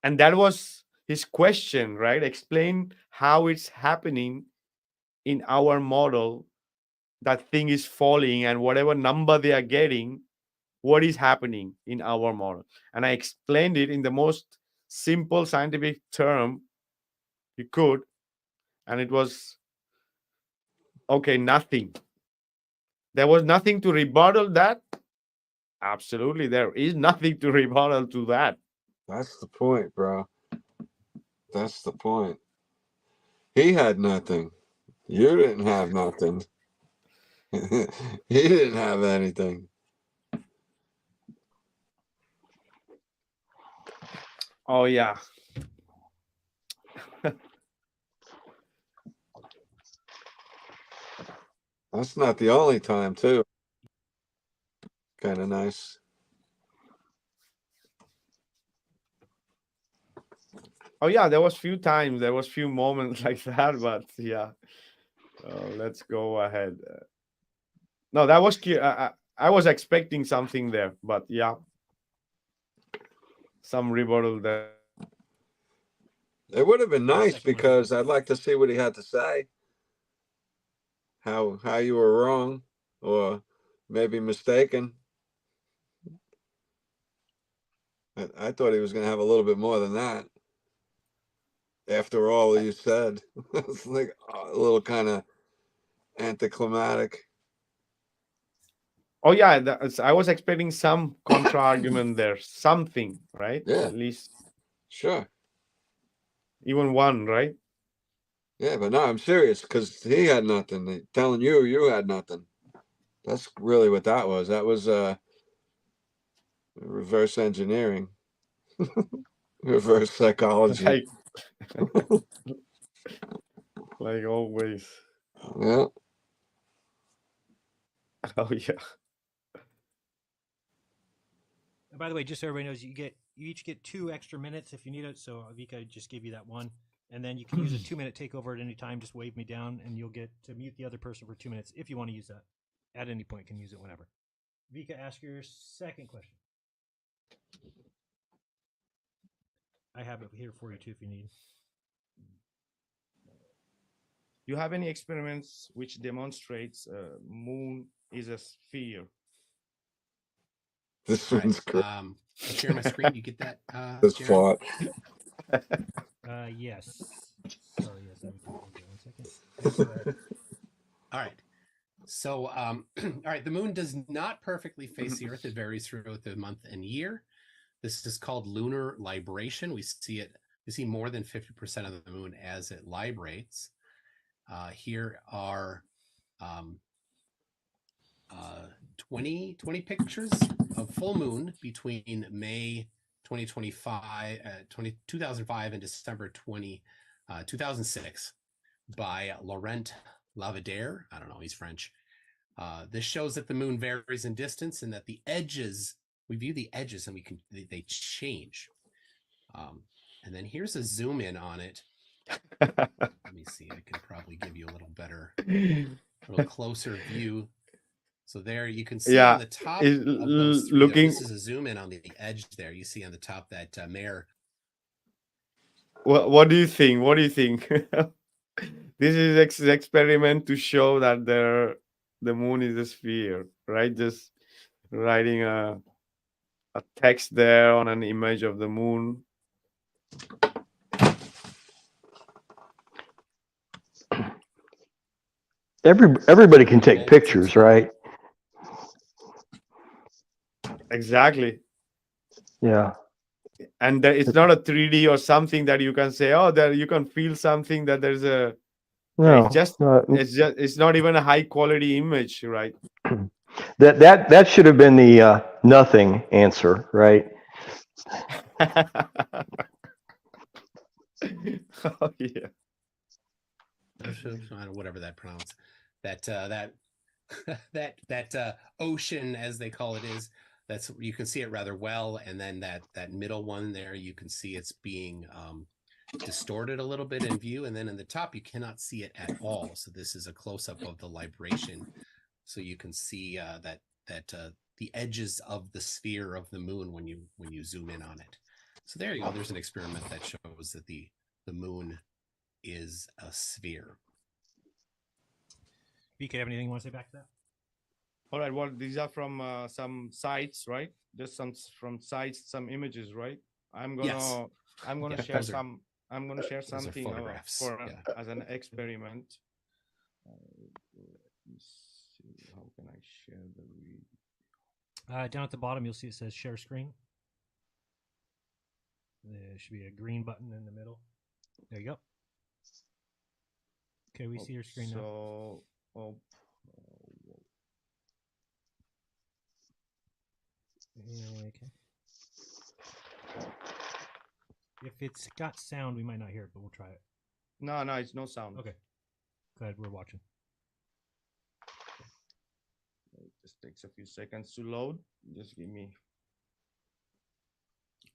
and that was his question, right? Explain how it's happening in our model. That thing is falling, and whatever number they are getting, what is happening in our model. And I explained it in the most simple scientific term you could, and it was okay, nothing. There was nothing to rebuttal that. Absolutely, there is nothing to rebuttal to that. That's the point, bro. That's the point. He had nothing. You didn't have nothing. He didn't have anything. Oh yeah. That's not the only time, too. Kind of nice. Oh yeah, there was few times, there was few moments like that, but yeah. Let's go ahead. No, that was I was expecting something there, but yeah, some rebuttal there. It would have been nice Second one. because I'd like to see what he had to say. How you were wrong or maybe mistaken. I thought he was going to have a little bit more than that. After all you said, it's like a little kind of anticlimactic. Oh yeah, I was expecting some contra argument there, something, right? Yeah. At least Sure. even one, right? Yeah, but no, I'm serious because he had nothing. Telling you had nothing. That's really what that was. That was reverse engineering, reverse psychology. Like always. Yeah. Oh yeah. And by the way, just so everybody knows, you each get 2 extra minutes if you need it. So Vika just gave you that one, and then you can use a 2-minute takeover at any time. Just wave me down, and you'll get to mute the other person for 2 minutes if you want to use that. At any point, can use it whenever. Vika, ask your second question. I have it here for you too if you need. You have any experiments which demonstrates moon is a sphere? This All one's great. I'm sharing my screen. You get that? This Jared? plot. Yes. Sorry, yes. Let me hold it 1 second. Yes, go ahead. All right. So, all right, the moon does not perfectly face the Earth. It varies throughout the month and year. This is called lunar libration. We see more than 50% of the moon as it librates. Here are 20 pictures of full moon between May 2005 and December 2006 by Laurent Lavadère. I don't know, he's French. This shows that the moon varies in distance and that the edges, we view the edges and they change. And then here's a zoom in on it. Let me see, I can probably give you a little closer view. So there you can see on the top of those 3, this is a zoom in on the edge there. You see on the top that mare. What do you think? What do you think? This is an experiment to show that the moon is a sphere, right? Just writing a text there on an image of the moon. Everybody can take pictures, right? Exactly. Yeah. And it's not a 3D or something that you can say, oh, there you can feel something that there's a. No, it's not even a high quality image, right? that should have been the nothing answer, right? Oh yeah. Whatever that pronounce, that ocean, as they call it, is. That's, you can see it rather well, and then that middle one there, you can see it's being distorted a little bit in view, and then in the top you cannot see it at all. So this is a close-up of the libration, so you can see that the edges of the sphere of the moon when you zoom in on it. So there you go. There's an experiment that shows that the moon is a sphere. Vika, have anything you want to say back to that? All right. Well, these are from some sites, right? Just from sites, some images, right? I'm gonna Yes. share those are- some. I'm gonna share those are something photographs, as an experiment. Let me see. How can I share the video? Down at the bottom, you'll see it says share screen. There should be a green button in the middle. There you go. Okay, we see your screen now. So, Okay. If it's got sound, we might not hear it, but we'll try it. no, it's no sound. Okay. Go ahead, we're watching. It just takes a few seconds to load. Just give me.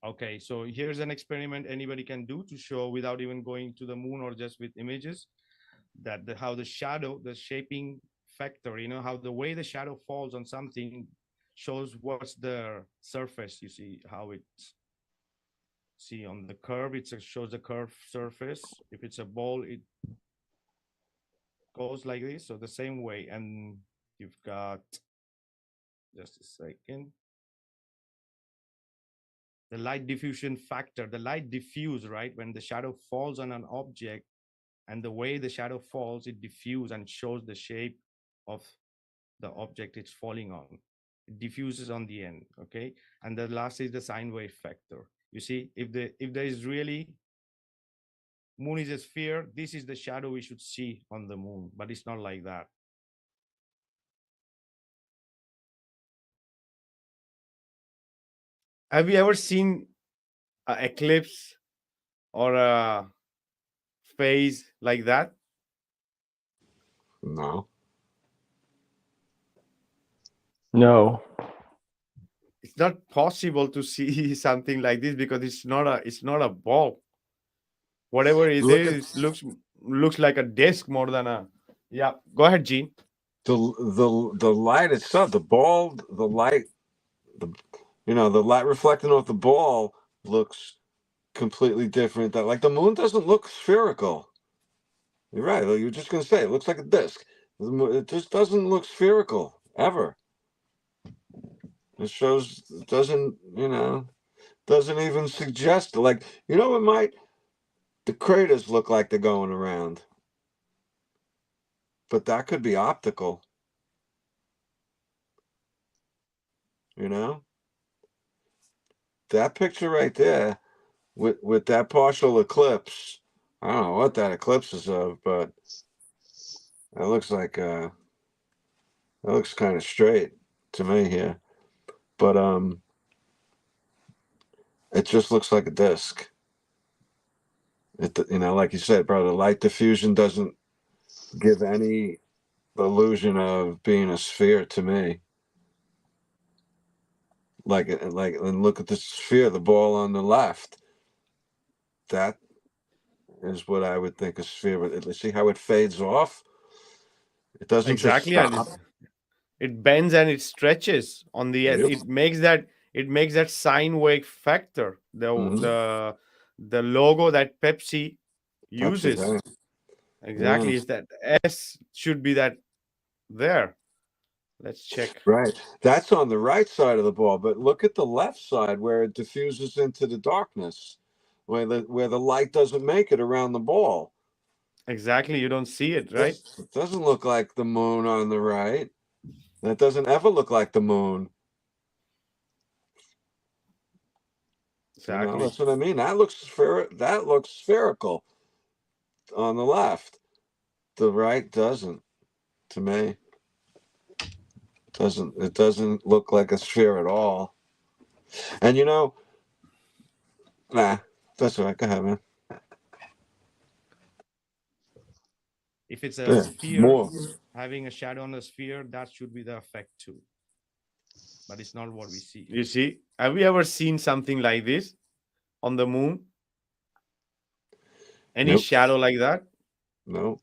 Okay, so here's an experiment anybody can do to show without even going to the moon or just with images that how the shadow, the shaping factor, how the way the shadow falls on something shows what's the surface. You see how it's on the curve, it shows the curved surface. If it's a ball, it goes like this. So the same way, and you've got just a second. The light diffusion factor, the light diffuse, right? When the shadow falls on an object and the way the shadow falls, it diffuses and shows the shape of the object it's falling on. It diffuses on the end, okay? And the last is the sine wave factor. You see, if there is really, moon is a sphere, this is the shadow we should see on the moon, but it's not like that. Have you ever seen an eclipse or a phase like that? No. No. It's not possible to see something like this because it's not a ball. Whatever it Look is, looks like a disc more than a. Yeah, go ahead, Gene. the light itself, the ball, the light, the light reflecting off the ball looks completely different. That, like, the moon doesn't look spherical. You're right. You were just gonna say it looks like a disc. It just doesn't look spherical ever. It shows, it doesn't even suggest, like, it might, the craters look like they're going around, but that could be optical. That picture right there with that partial eclipse, I don't know what that eclipse is of, but that looks like that looks kind of straight to me here. But it just looks like a disc. It, like you said, bro, the light diffusion doesn't give any illusion of being a sphere to me. And look at the sphere, the ball on the left. That is what I would think a sphere. But see how it fades off? It doesn't Exactly, just and stop. it bends and it stretches on the end. Yep. It makes that sine wave factor. Mhm. The logo that Pepsi uses. Pepsi, right? Exactly, Yeah. is that S should be that there. Let's check. Right. That's on the right side of the ball, but look at the left side where it diffuses into the darkness, where the light doesn't make it around the ball. Exactly, you don't see it, right? It doesn't look like the moon on the right. That doesn't ever look like the moon. Exactly. That's what I mean. That looks spherical on the left. The right doesn't, to me. It doesn't look like a sphere at all. And that's all right. Go ahead, man. If it's a Yeah, sphere more. having a shadow on a sphere, that should be the effect too. But it's not what we see. You see, have you ever seen something like this on the moon? Any Nope. shadow like that? No.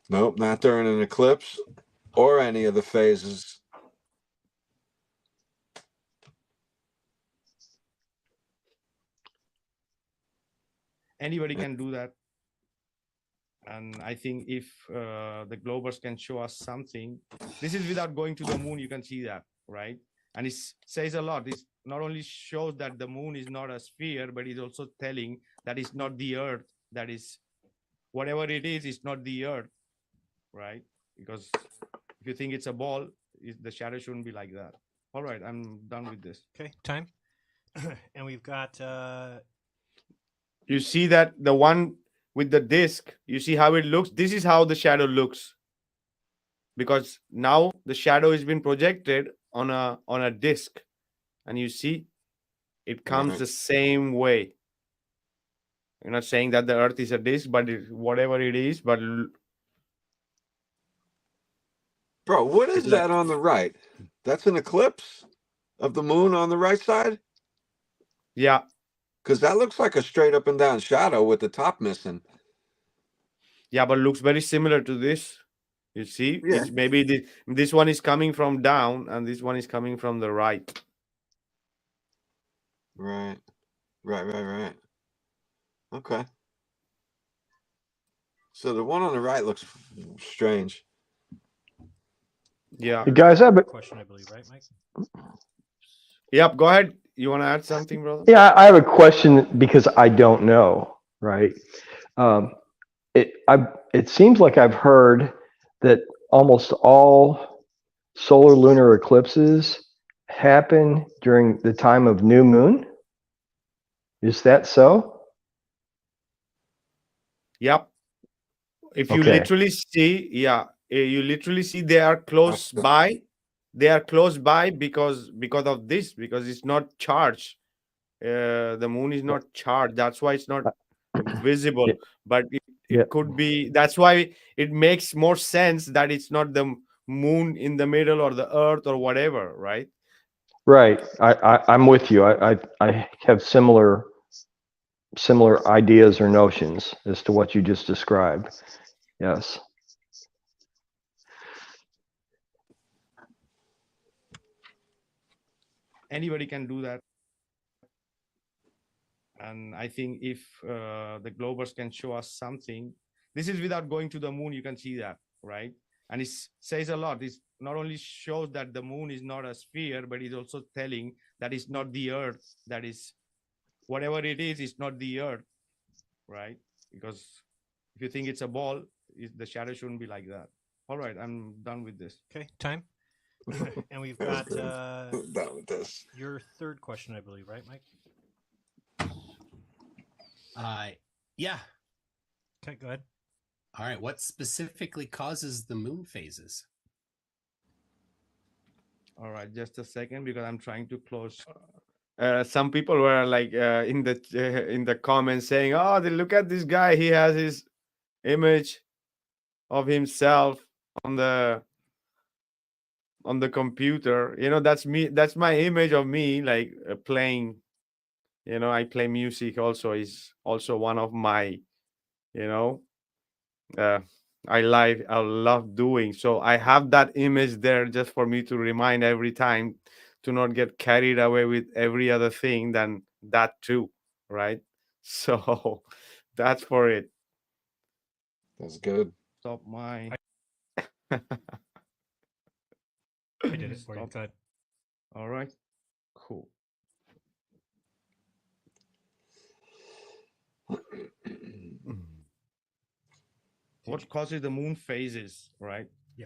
Nope, not during an eclipse or any of the phases. Anybody can do that. And I think if the globers can show us something, this is without going to the moon, you can see that, right? And it says a lot. It not only shows that the moon is not a sphere, but it's also telling that it's not the earth, that is, whatever it is, it's not the earth, right? Because if you think it's a ball, the shadow shouldn't be like that. All right, I'm done with this. Okay, time. And we've got You see that the one with the disc, you see how it looks? This is how the shadow looks. Because now the shadow has been projected on a disc, and you see it comes Right. the same way. You're not saying that the earth is a disc, but whatever it is, but Bro, what is it's like, that on the right? That's an eclipse of the moon on the right side? yeah, Because that looks like a straight up and down shadow with the top missing. yeah, but looks very similar to this. You see, Yeah. it's maybe this one is coming from down and this one is coming from the right. Right. Right. Okay. So the one on the right looks strange. Yeah. You guys have it. question, I believe, right, Mike? Yep, go ahead. You want to add something, brother? Yeah, I have a question because I don't know, right? Um, it seems like I've heard that almost all solar lunar eclipses happen during the time of new moon. Is that so? Yep. If you Okay. literally see, you literally see they are close by. They are close by because of this, because it's not charged. The moon is not charged. That's why it's not visible. Yeah. But Yeah. it could be. That's why it makes more sense that it's not the moon in the middle or the earth or whatever, right? Right. I'm with you. I have similar ideas or notions as to what you just described. Yes. Anybody can do that. And I think if the globers can show us something, this is without going to the moon, you can see that, right? And it says a lot. It not only shows that the moon is not a sphere, but it's also telling that it's not the earth, that is, whatever it is, it's not the earth, right? Because if you think it's a ball, the shadow shouldn't be like that. All right, I'm done with this. Okay, time. And we've got Done with this. your third question, I believe, right, Mike? Yeah. Okay, go ahead. All right. What specifically causes the moon phases? All right, just a second, because I'm trying to close. Some people were like in the comments saying, "Oh, look at this guy. He has his image of himself on the computer. That's me. That's my image of me, like playing. I play music. Also, is also one of my, you know, uh, I love doing. So I have that image there just for me to remind every time to not get carried away with every other thing than that too, right? So that's for it. That's good. Stop my. I did it for you. Stop. Go ahead. All right. Cool. What causes the moon phases, right? Yeah.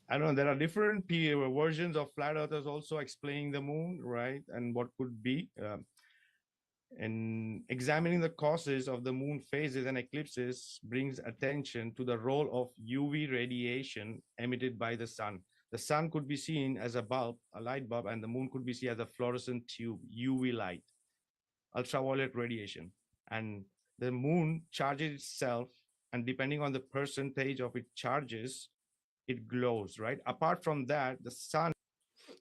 I don't know. There are different versions of flat earthers also explaining the moon, right? And what could be. And examining the causes of the moon phases and eclipses brings attention to the role of UV radiation emitted by the sun. The sun could be seen as a bulb, a light bulb, and the moon could be seen as a fluorescent tube, UV light, ultraviolet radiation. And the moon charges itself, and depending on the percentage of its charges, it glows, right? Apart from that, the sun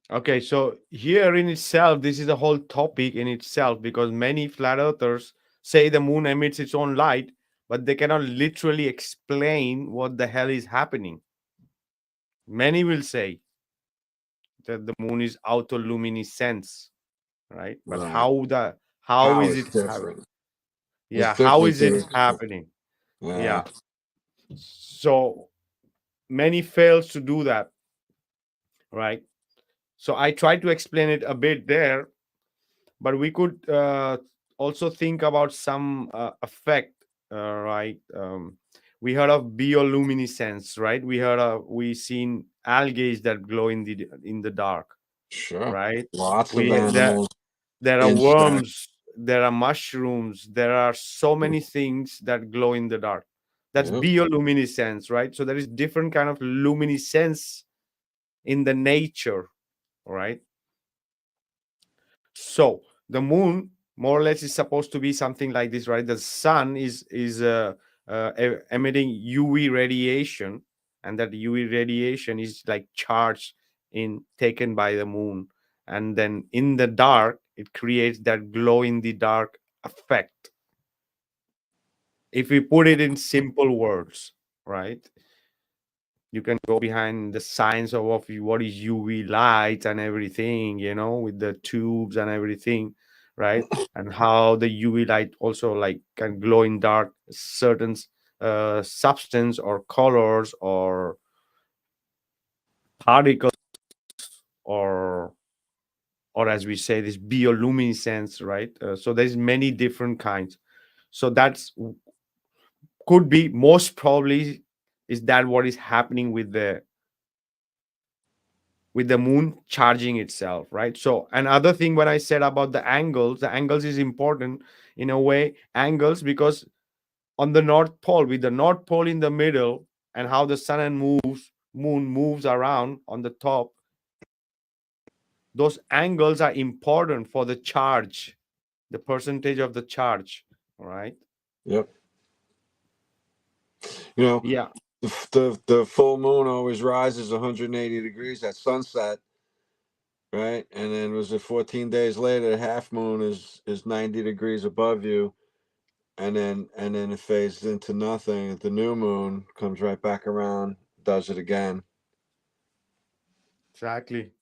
Okay, so here in itself, this is a whole topic in itself because many flat earthers say the moon emits its own light, but they cannot literally explain what the hell is happening. Many will say that the moon is autoluminescence, right? But Right. how How is is it different. It's yeah, how different is it than happening? yeah. Yeah. So many fails to do that, right? So I tried to explain it a bit there, but we could also think about some effect, right? We heard of bioluminescence, right? We seen algae that glow in the dark, Sure. right? Lots of We animals, there are insects. worms, there are mushrooms, there are so many things that glow in the dark. That's Yep. bioluminescence, right? So there is different kind of luminescence in the nature, right? So the moon, more or less, is supposed to be something like this, right? The sun is emitting UV radiation, and that UV radiation is like charged in taken by the moon, and then in the dark, it creates that glow in the dark effect. If we put it in simple words, right? You can go behind the science of what is UV light and everything, with the tubes and everything, right? And how the UV light also like can glow in dark certain substance or colors or particles or as we say this bioluminescence, right? So there's many different kinds. So that's could be most probably is that what is happening with the moon charging itself, right? So another thing when I said about the angles is important in a way, angles, because on the north pole, with the north pole in the middle and how the sun and moon moves around on the top, those angles are important for the charge, the percentage of the charge, right? Yep. You know, Yeah, the full moon always rises 180 degrees at sunset, right? And then was it 14 days later, the half moon is 90 degrees above you, and then it fades into nothing. The new moon comes right back around, does it again, exactly.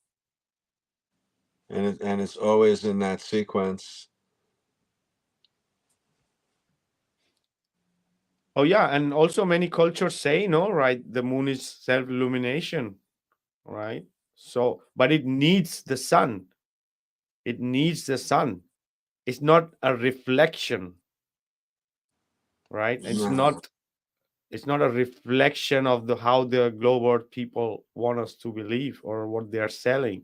and it's always in that sequence. Oh yeah, and also many cultures say, no, right, the moon is self-illumination, right? So but it needs the sun. It needs the sun. It's not a reflection, right? No, It's not a reflection of the how the global people want us to believe or what they are selling,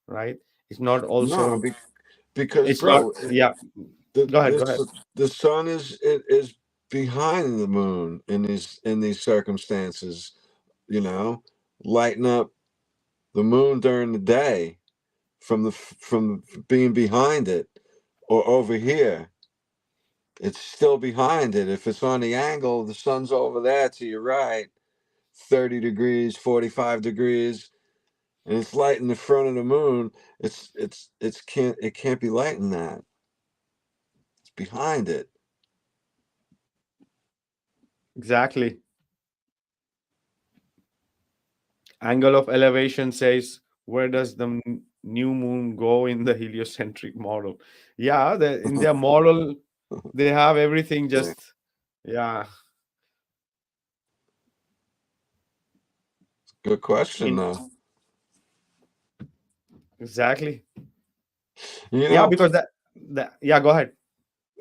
right? It's not no, also because it's not bro, yeah. the Go ahead, go ahead. this the sun is behind the moon in these circumstances. You know, lighten up the moon during the day from being behind it, or over here it's still behind it. If it's on the angle, the sun's over there to your right, 30 degrees, 45 degrees, and it's lighting the front of the moon. It can't be lighting that. It's behind it. Exactly. Angle of elevation says where does the new moon go in the heliocentric model? Yeah, in their model they have everything just yeah Good question in though. exactly. You Yeah, know, because that yeah, go ahead.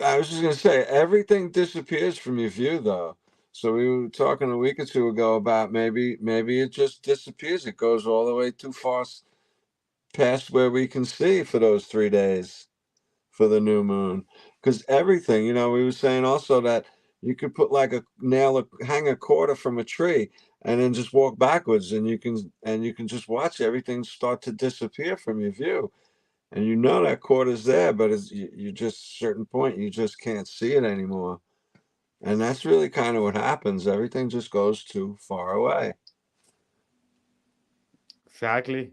I was just gonna say everything disappears from your view though. So we were talking a week or two ago about maybe it just disappears. It goes all the way too far past where we can see for those 3 days for the new moon. Because everything, we were saying also that you could put like hang a quarter from a tree and then just walk backwards, and you can just watch everything start to disappear from your view. And that quarter's there, but you just certain point you just can't see it anymore. And that's really kind of what happens. Everything just goes too far away. Exactly.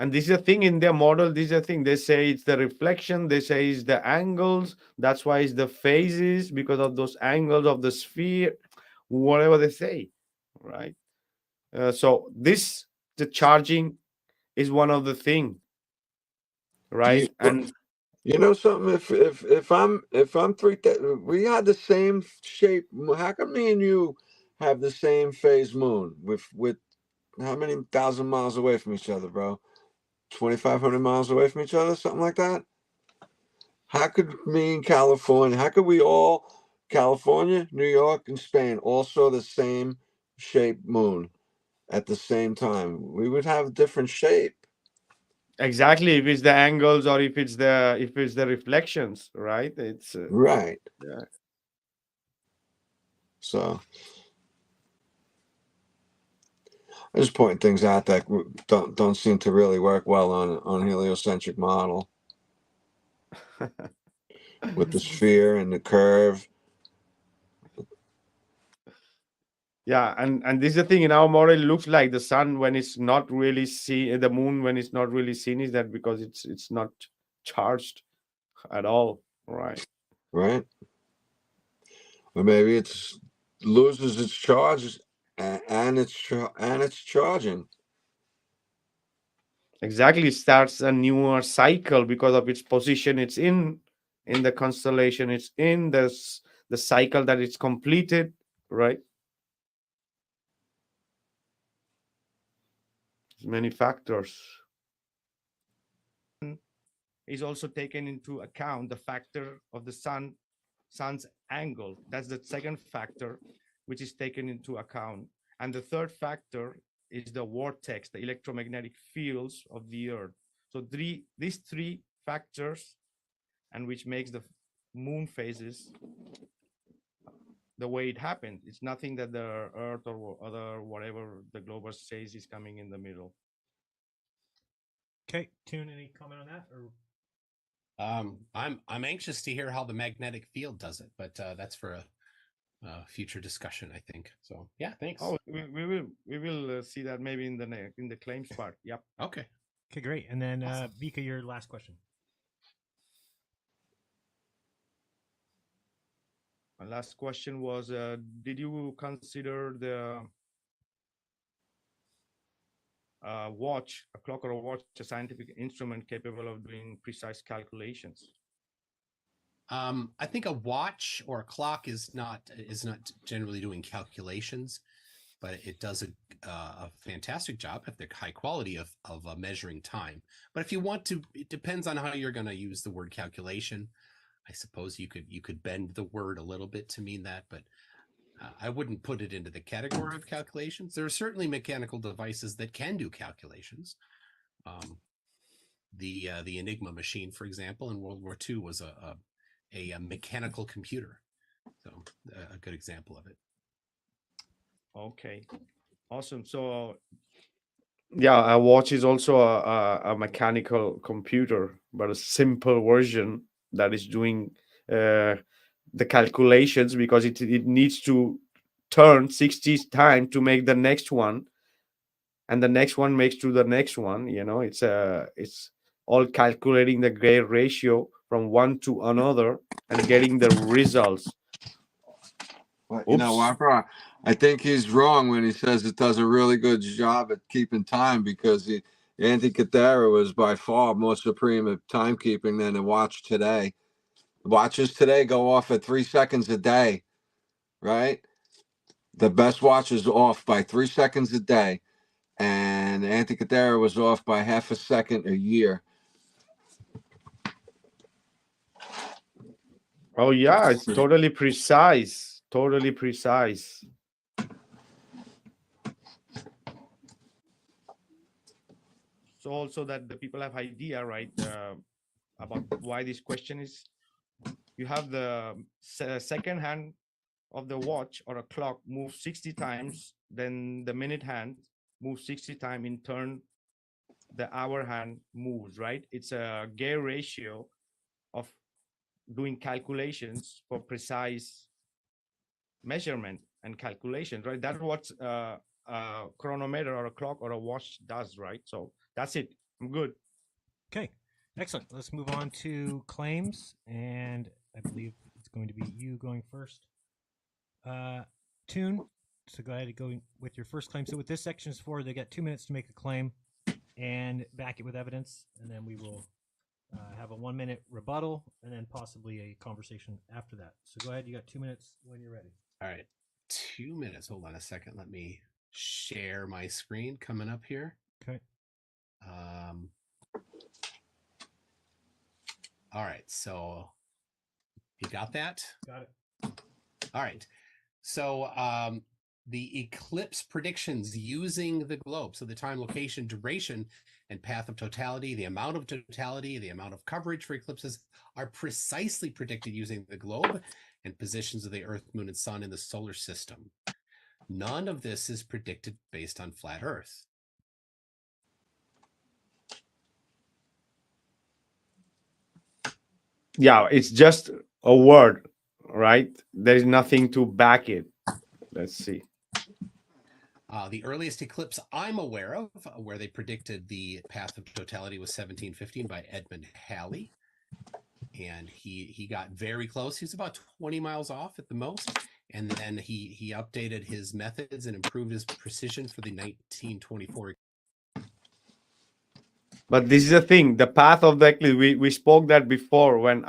And this is a thing in their model. This is a thing. They say it's the reflection. They say it's the angles. That's why it's the phases, because of those angles of the sphere, whatever they say, right? So this, the charging is one of the thing, Do right? And you know something? If I'm we had the same shape. How come me and you have the same phase moon with how many thousand miles away from each other, bro? 2,500 miles away from each other, something like that. How could me in California? How could we all, California, New York, and Spain, all saw the same shape moon at the same time? We would have different shape. exactly, if it's the angles or if it's the reflections, right? It's Right. yeah. So I'm just pointing things out that don't seem to really work well on heliocentric model with the sphere and the curve. Yeah, and this is the thing, in our model. It looks like the sun when it's not really seen, the moon when it's not really seen, is that because it's not charged at all, right? Right. Or maybe it's loses its charge and it's charging. Exactly, starts a newer cycle because of its position. It's in the constellation. It's in the cycle that it's completed, right? There's many factors. Is also taken into account the factor of the sun's angle. That's the second factor which is taken into account. And the third factor is the vortex, the electromagnetic fields of the earth. So these three factors, and which makes the moon phases the way it happened. It's nothing that the earth or other whatever the globus says is coming in the middle. Okay, Tune, any comment on that? Or I'm anxious to hear how the magnetic field does it, but that's for a future discussion, I think. So yeah, thanks. Oh, we will see that maybe in the claims part. Yep. Okay. okay, great. And then Awesome. Vika, your last question. My last question was: did you consider the watch, a clock or a watch, a scientific instrument capable of doing precise calculations? I think a watch or a clock is not generally doing calculations, but it does a fantastic job at the high quality of measuring time. But if you want to, it depends on how you're going to use the word calculation. I suppose you could bend the word a little bit to mean that, but I wouldn't put it into the category of calculations. There are certainly mechanical devices that can do calculations. The Enigma machine, for example, in World War II was a mechanical computer. So a good example of it. Okay, awesome. So yeah, a watch is also a mechanical computer, but a simple version that is doing the calculations, because it needs to turn 60 times to make the next one, and the next one makes to the next one. It's all calculating the gray ratio from one to another and getting the results. But you know Oops. what, bro? I think he's wrong when he says it does a really good job at keeping time, because the Antikythera was by far more supreme at timekeeping than a watch today. Watches today go off at 3 seconds a day, right? The best watch is off by 3 seconds a day, and Antikythera was off by half a second a year. Oh yeah, it's totally precise. Totally precise. So also that the people have idea, right, about why this question is. You have the second hand of the watch or a clock move 60 times, then the minute hand moves 60 times in turn, the hour hand moves, right? It's a gay ratio of doing calculations for precise measurement and calculations, right? That's what a chronometer or a clock or a watch does, right? So that's it. I'm good. Okay, excellent. Let's move on to claims, and I believe it's going to be you going first. Tune. So go ahead and go with your first claim. So what this section is for, they got 2 minutes to make a claim and back it with evidence, and then we will have a 1 minute rebuttal and then possibly a conversation after that. So go ahead. You got 2 minutes when you're ready. All right. 2 minutes. Hold on a second. Let me share my screen coming up here. Okay. All right. So you got that? Got it. All right. So the eclipse predictions using the globe. So the time, location, duration, and path of totality, the amount of totality, the amount of coverage for eclipses are precisely predicted using the globe and positions of the Earth, Moon, and Sun in the solar system. None of this is predicted based on flat Earth. Yeah, it's just a word, right? There's nothing to back it. Let's see. The earliest eclipse I'm aware of where they predicted the path of totality was 1715 by Edmund Halley. And he got very close. He was about 20 miles off at the most. And then he updated his methods and improved his precision for the 1924. But this is the thing, the path of the eclipse. We spoke that before when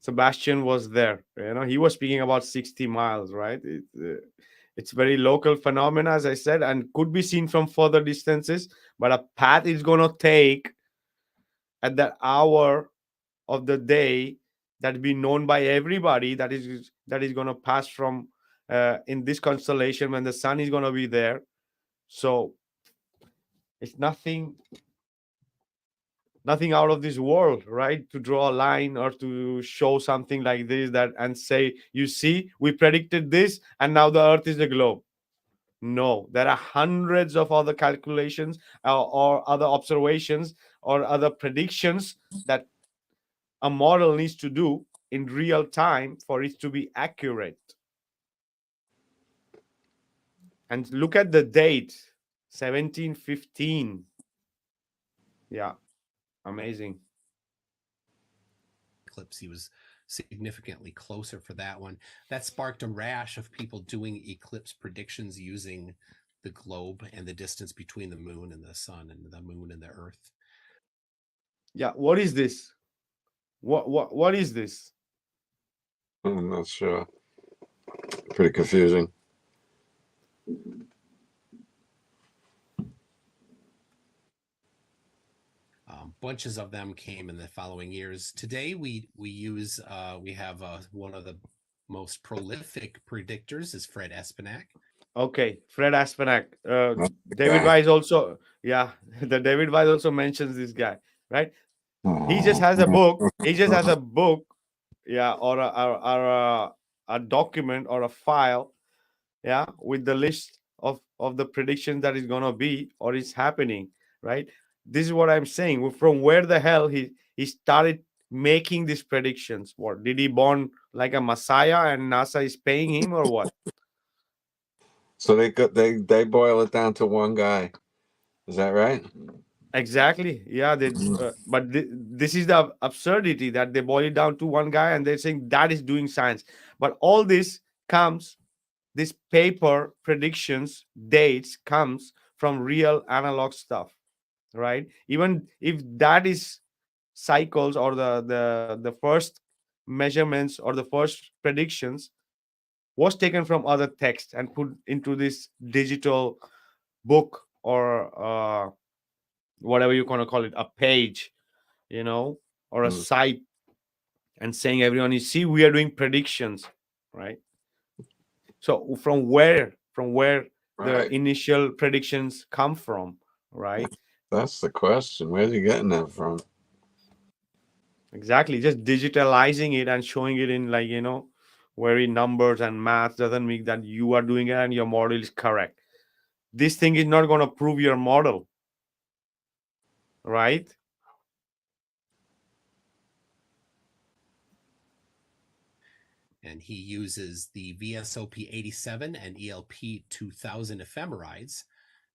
Sebastian was there. You know, he was speaking about 60 miles, right? It's very local phenomena, as I said, and could be seen from further distances. But a path is going to take at that hour of the day that be known by everybody, that is going to pass from in this constellation when the sun is going to be there. So it's nothing out of this world, right? To draw a line or to show something like this, that and say, you see, we predicted this and now the earth is a globe. No, there are hundreds of other calculations or other observations or other predictions that a model needs to do in real time for it to be accurate. And look at the date, 1715. Yeah, amazing. Eclipse, he was significantly closer for that one. That sparked a rash of people doing eclipse predictions using the globe and the distance between the moon and the sun and the moon and the earth. Yeah, what is this? What is this? I'm not sure. Pretty confusing. Bunches of them came in the following years. Today, we have one of the most prolific predictors is Fred Espenak. Okay, Fred Aspanak. David Weiss also, yeah, the David Weiss also mentions this guy, right? He just has a book. Yeah, or a document or a file, yeah, with the list of the prediction that is gonna be or is happening, right? This is what I'm saying. From where the hell he started making these predictions? What did he born like a messiah and NASA is paying him or what? So they boil it down to one guy. Is that right? Exactly. Yeah. But this is the absurdity that they boil it down to one guy and they're saying that is doing science. But all this comes, this paper predictions, dates comes from real analog stuff, right? Even if that is cycles or the first measurements or the first predictions was taken from other text and put into this digital book or whatever you want to call it, a page, or a site, and saying everyone, you see, we are doing predictions, right? So from where Right. the initial predictions come from, right? That's the question. Where's he getting that from? Exactly. Just digitalizing it and showing it in, like, very numbers and math doesn't mean that you are doing it and your model is correct. This thing is not going to prove your model, right? And he uses the VSOP 87 and ELP 2000 ephemerides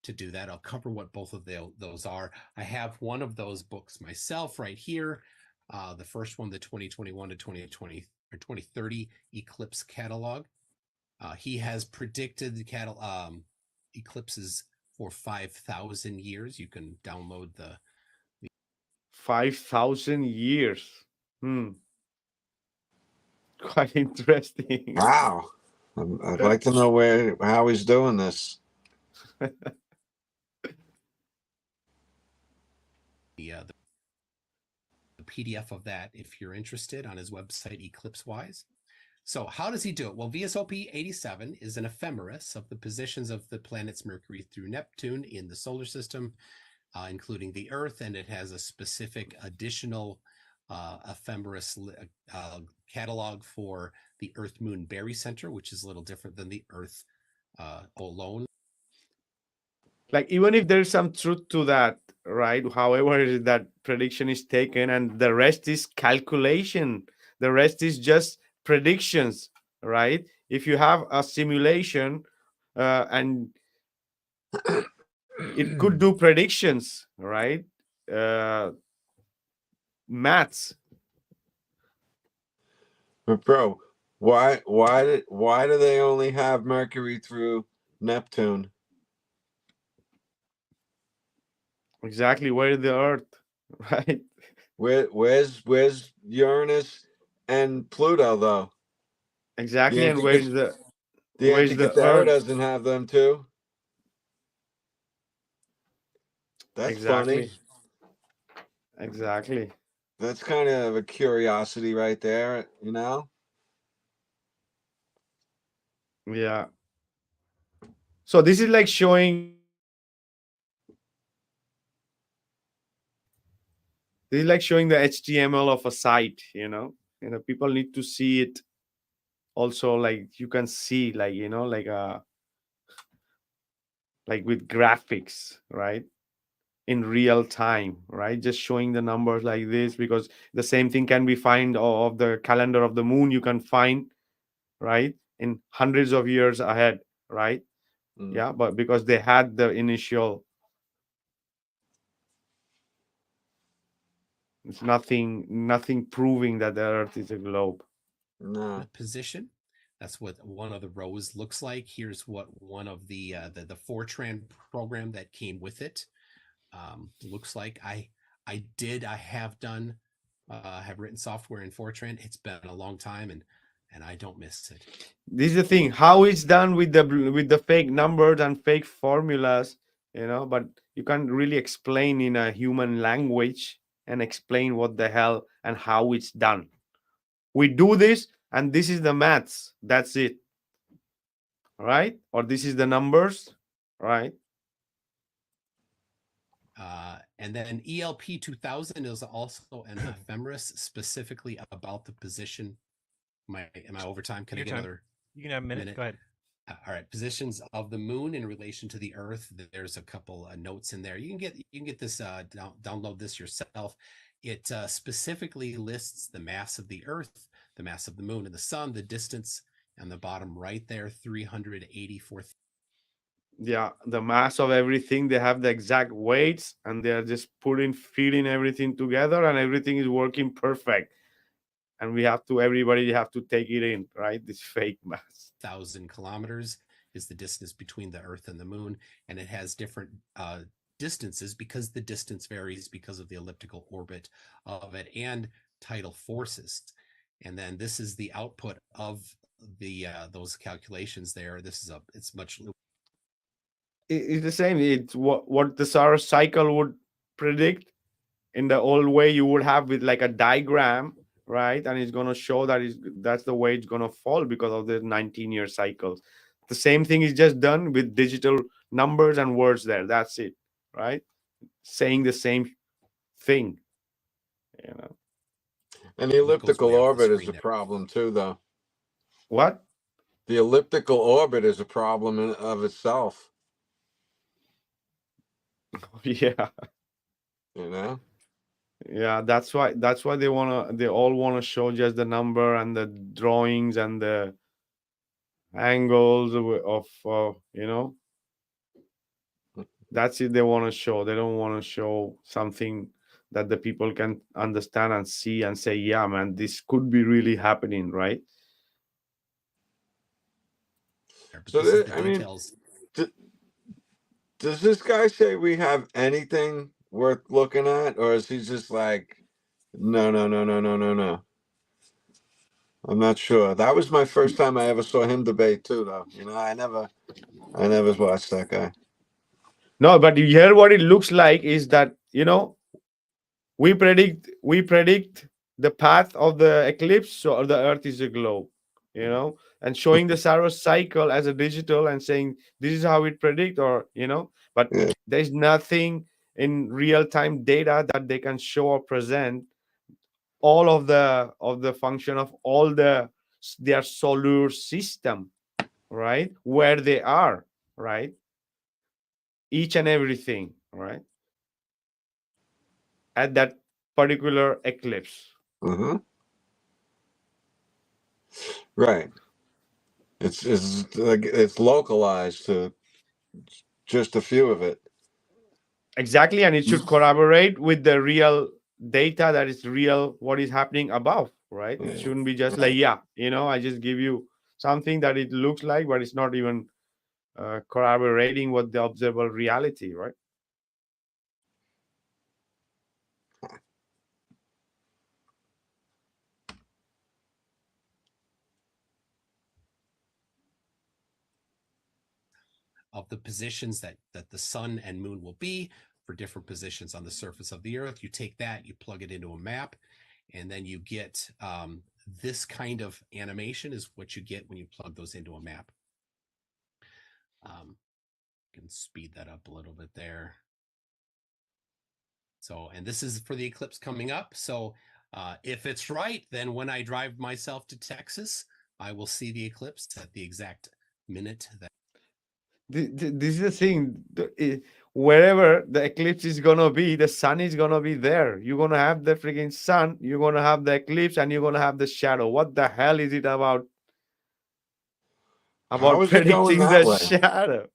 to do that. I'll cover what both of those are. I have one of those books myself right here. The first one, the 2021 to 2020 or 2030 Eclipse catalog. He has predicted the eclipses for 5,000 years. You can download the 5,000 years. Quite interesting. Wow. I'd like to know how he's doing this. the PDF of that if you're interested on his website, Eclipse-wise. So how does he do it? Well, VSOP 87 is an ephemeris of the positions of the planets Mercury through Neptune in the solar system, including the Earth, and it has a specific additional ephemeris catalog for the Earth-Moon barycenter, which is a little different than the Earth alone. Like, even if there's some truth to that, right? However, that prediction is taken and the rest is calculation, the rest is just predictions, right? If you have a simulation and it could do predictions, right? Maths. But bro, why do they only have Mercury through Neptune? Exactly. Where is the Earth, right? Where's Uranus and Pluto though? Exactly. The And where's the Antikythera Earth? doesn't have them too. That's Exactly. funny. Exactly. That's kind of a curiosity right there, you know? Yeah. So this is like showing. This is like showing the HTML of a site. People need to see it. Also, like, you can see, like, like with graphics, right? In real time, right? Just showing the numbers like this, because the same thing can be find of the calendar of the moon. You can find, right, in hundreds of years ahead, right? Yeah, but because they had the initial, it's nothing proving that the Earth is a globe. No. Position. That's what one of the rows looks like. Here's what one of the Fortran program that came with it looks like. I have written software in Fortran. It's been a long time, and I don't miss it. This is the thing, how it's done with the fake numbers and fake formulas, but you can't really explain in a human language and explain what the hell and how it's done. We do this, and this is the maths. That's it. Right? Or this is the numbers, right? And then ELP 2000 is also an ephemeris specifically about the position. Am I over time? Can I get another? You can have a minute. Go ahead. All right, positions of the moon in relation to the Earth. There's a couple notes in there. You can get this download this yourself. It specifically lists the mass of the Earth, the mass of the moon and the sun, the distance on the bottom right there, 384. Yeah, the mass of everything. They have the exact weights, and they're just feeding everything together, and everything is working perfect. And everybody have to take it in, right? This fake mass. 1,000 kilometers is the distance between the Earth and the moon, and it has different distances because the distance varies because of the elliptical orbit of it and tidal forces. And then this is the output of the those calculations there. It's much. It's the same. It's what the solar cycle would predict. In the old way, you would have with like a diagram, right? And it's going to show that's the way it's going to fall because of the 19-year cycles. The same thing is just done with digital numbers and words there. That's it, right? Saying the same thing, And the elliptical orbit is a problem too, though. What? The elliptical orbit is a problem in of itself. Yeah. Yeah, that's why they all wanna show just the number and the drawings and the angles of That's it they want to show. They don't want to show something that the people can understand and see and say, yeah, man, this could be really happening, right? But So this is the I mean, details. does this guy say we have anything worth looking at, or is he just like, no, no, no, no, no, no, no? I'm not sure. That was my first time I ever saw him debate too, though. I never watched that guy. No, but you hear what it looks like is that, we predict the path of the eclipse, so the earth is a globe, and showing the Saros cycle as a digital and saying this is how it predict, but Yeah. there's nothing in real time data that they can show or present all of the function of all their solar system, right, where they are, right, each and everything, right, at that particular eclipse. Mm-hmm. Right. It's like it's localized to just a few of it. Exactly, and it should corroborate with the real data that is real, what is happening above, right? It Yeah. shouldn't be just like, yeah, I just give you something that it looks like, but it's not even corroborating what the observable reality, right? Of the positions that the sun and moon will be for different positions on the surface of the earth. You take that, you plug it into a map, and then you get this kind of animation is what you get when you plug those into a map. Can speed that up a little bit there. So, and this is for the eclipse coming up. So if it's right, then when I drive myself to Texas, I will see the eclipse at the exact minute that. This is the thing. Wherever the eclipse is gonna be, the sun is gonna be there. You're gonna have the freaking sun. You're gonna have the eclipse, and you're gonna have the shadow. What the hell is it about How is it going predicting that the way? shadow?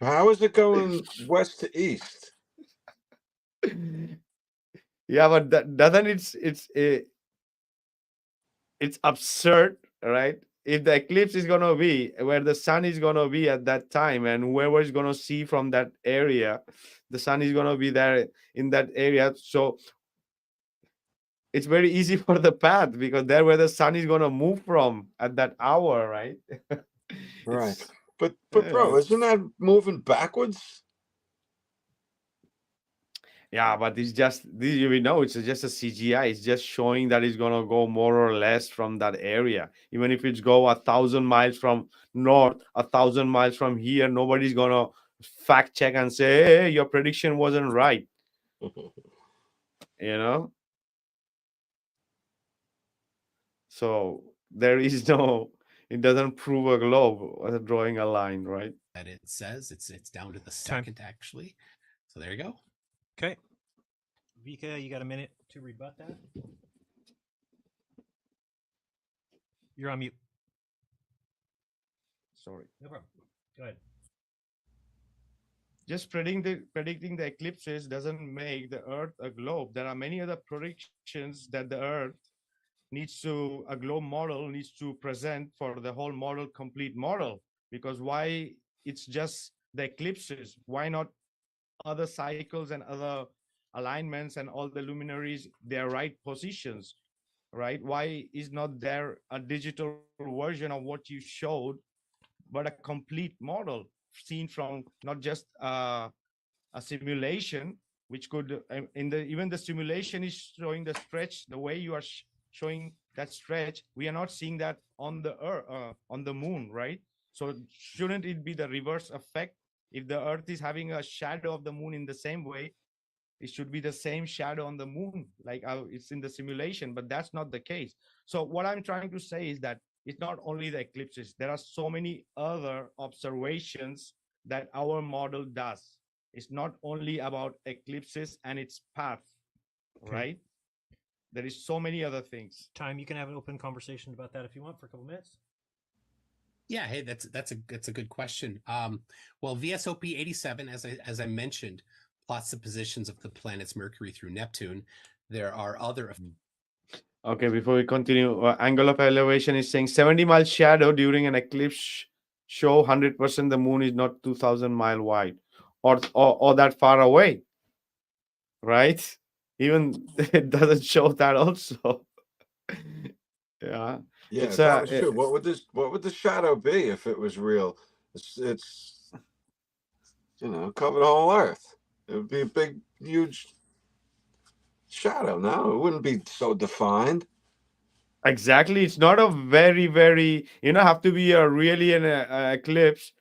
How is it going west to east? Yeah, but that doesn't it's absurd, right? If the eclipse is gonna be where the sun is gonna be at that time, and whoever is gonna see from that area, the sun is gonna be there in that area. So it's very easy for the path because there where the sun is gonna move from at that hour, right? Right. It's But bro, it's isn't that moving backwards? Yeah, but it's just this. We know it's just a CGI. It's just showing that it's gonna go more or less from that area. Even if it's go 1,000 miles from north, 1,000 miles from here, nobody's gonna fact check and say, "Hey, your prediction wasn't right." You know. So there is no. It doesn't prove a globe drawing a line, right? That it says it's down to the second actually. So there you go. Okay. Vika, you got a minute to rebut that? You're on mute. Sorry. No problem. Go ahead. Just predicting the eclipses doesn't make the Earth a globe. There are many other predictions that the Earth a globe model needs to present for the whole model, complete model. Because why it's just the eclipses? Why not other cycles and other alignments and all the luminaries, their right positions, right? Why is not there a digital version of what you showed, but a complete model seen from not just a simulation, which could in the even the simulation is showing the stretch the way you are showing that stretch. We are not seeing that on the earth, on the moon, right? So shouldn't it be the reverse effect? If the earth is having a shadow of the moon in the same way, it should be the same shadow on the moon, like it's in the simulation, but that's not the case. So what I'm trying to say is that it's not only the eclipses. There are so many other observations that our model does. It's not only about eclipses and its path, right? There is so many other things. Time, you can have an open conversation about that if you want for a couple minutes. Yeah, hey, that's a good question. Well, VSOP 87, as I mentioned, plots the positions of the planets Mercury through Neptune. There are other Okay, before we continue, angle of elevation is saying 70-mile shadow during an eclipse show 100% the moon is not 2,000-mile wide or that far away, right? Even it doesn't show that also. Yeah, Yeah, it's if that a was true, what would the shadow be if it was real? It's cover the whole Earth. It would be a big, huge shadow. No, it wouldn't be so defined. exactly. It's not a very have to be a really an eclipse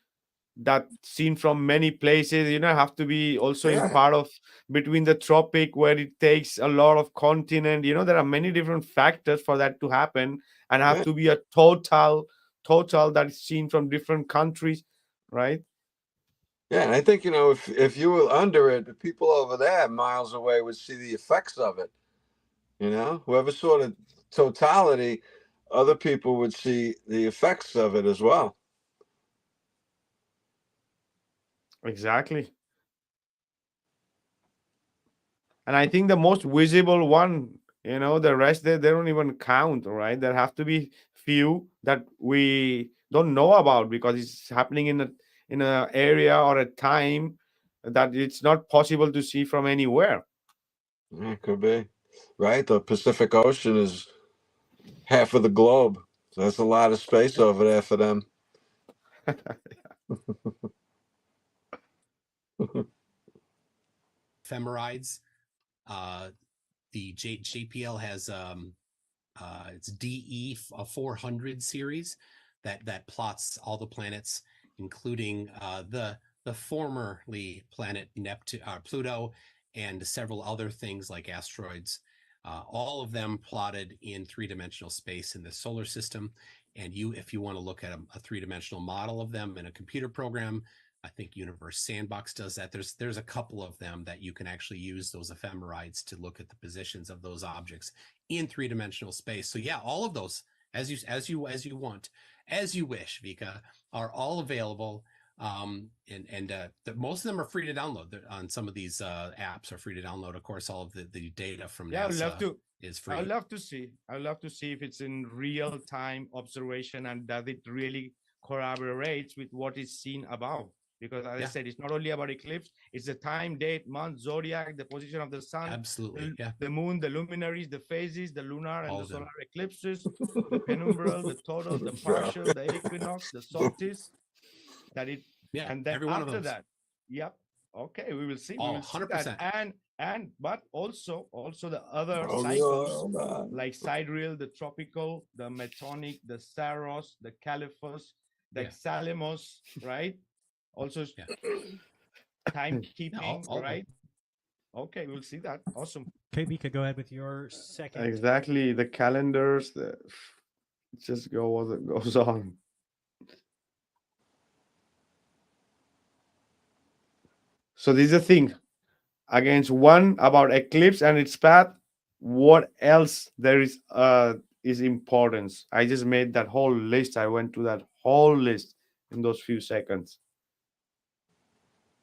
that seen from many places, have to be also in Yeah, part of between the tropic where it takes a lot of continent. There are many different factors for that to happen, and have yeah, to be a total that is seen from different countries, right? yeah. And I think if you were under it, the people over there miles away would see the effects of it. Whoever saw the totality, other people would see the effects of it as well. Exactly. And I think the most visible one, the rest they don't even count, right? There have to be few that we don't know about because it's happening in a area or a time that it's not possible to see from anywhere. Yeah, it could be. Right? The Pacific Ocean is half of the globe. So that's a lot of space over there for them. ephemerides. The JPL has it's DE 400 series that plots all the planets, including the formerly planet Neptune, Pluto, and several other things like asteroids. All of them plotted in three-dimensional space in the solar system. And if you want to look at a three-dimensional model of them in a computer program, I think Universe Sandbox does that. There's a couple of them that you can actually use those ephemerides to look at the positions of those objects in three-dimensional space. So yeah, all of those as you want, as you wish, Vika, are all available. Most of them are free to download on some of these apps are free to download. Of course, all of the data from Yeah, NASA is free. I'd love to see. I'd love to see if it's in real time observation and does it really corroborates with what is seen above. Because as I Yeah. said, it's not only about eclipse, it's the time, date, month, zodiac, the position of the sun, Absolutely. Yeah. the moon, the luminaries, the phases, the lunar and All the of them. solar eclipses, the penumbral, the total, the partial, the equinox, the solstice, that it Yeah. and then Every one of after those. that, yep, okay, we will see All that. 100%. And but also the other Oh, cycles God. like sidereal, the tropical, the metonic, the saros, the caliphos, the Yeah. exalemos, right? Also Yeah. timekeeping, All of them. right? Okay, we'll see that. Awesome. Okay, Vika, go ahead with your second. Exactly, the calendars, just go as it goes on. So this is the thing. Against one about eclipse and its path, what else there is importance? I just made that whole list. I went to that whole list in those few seconds.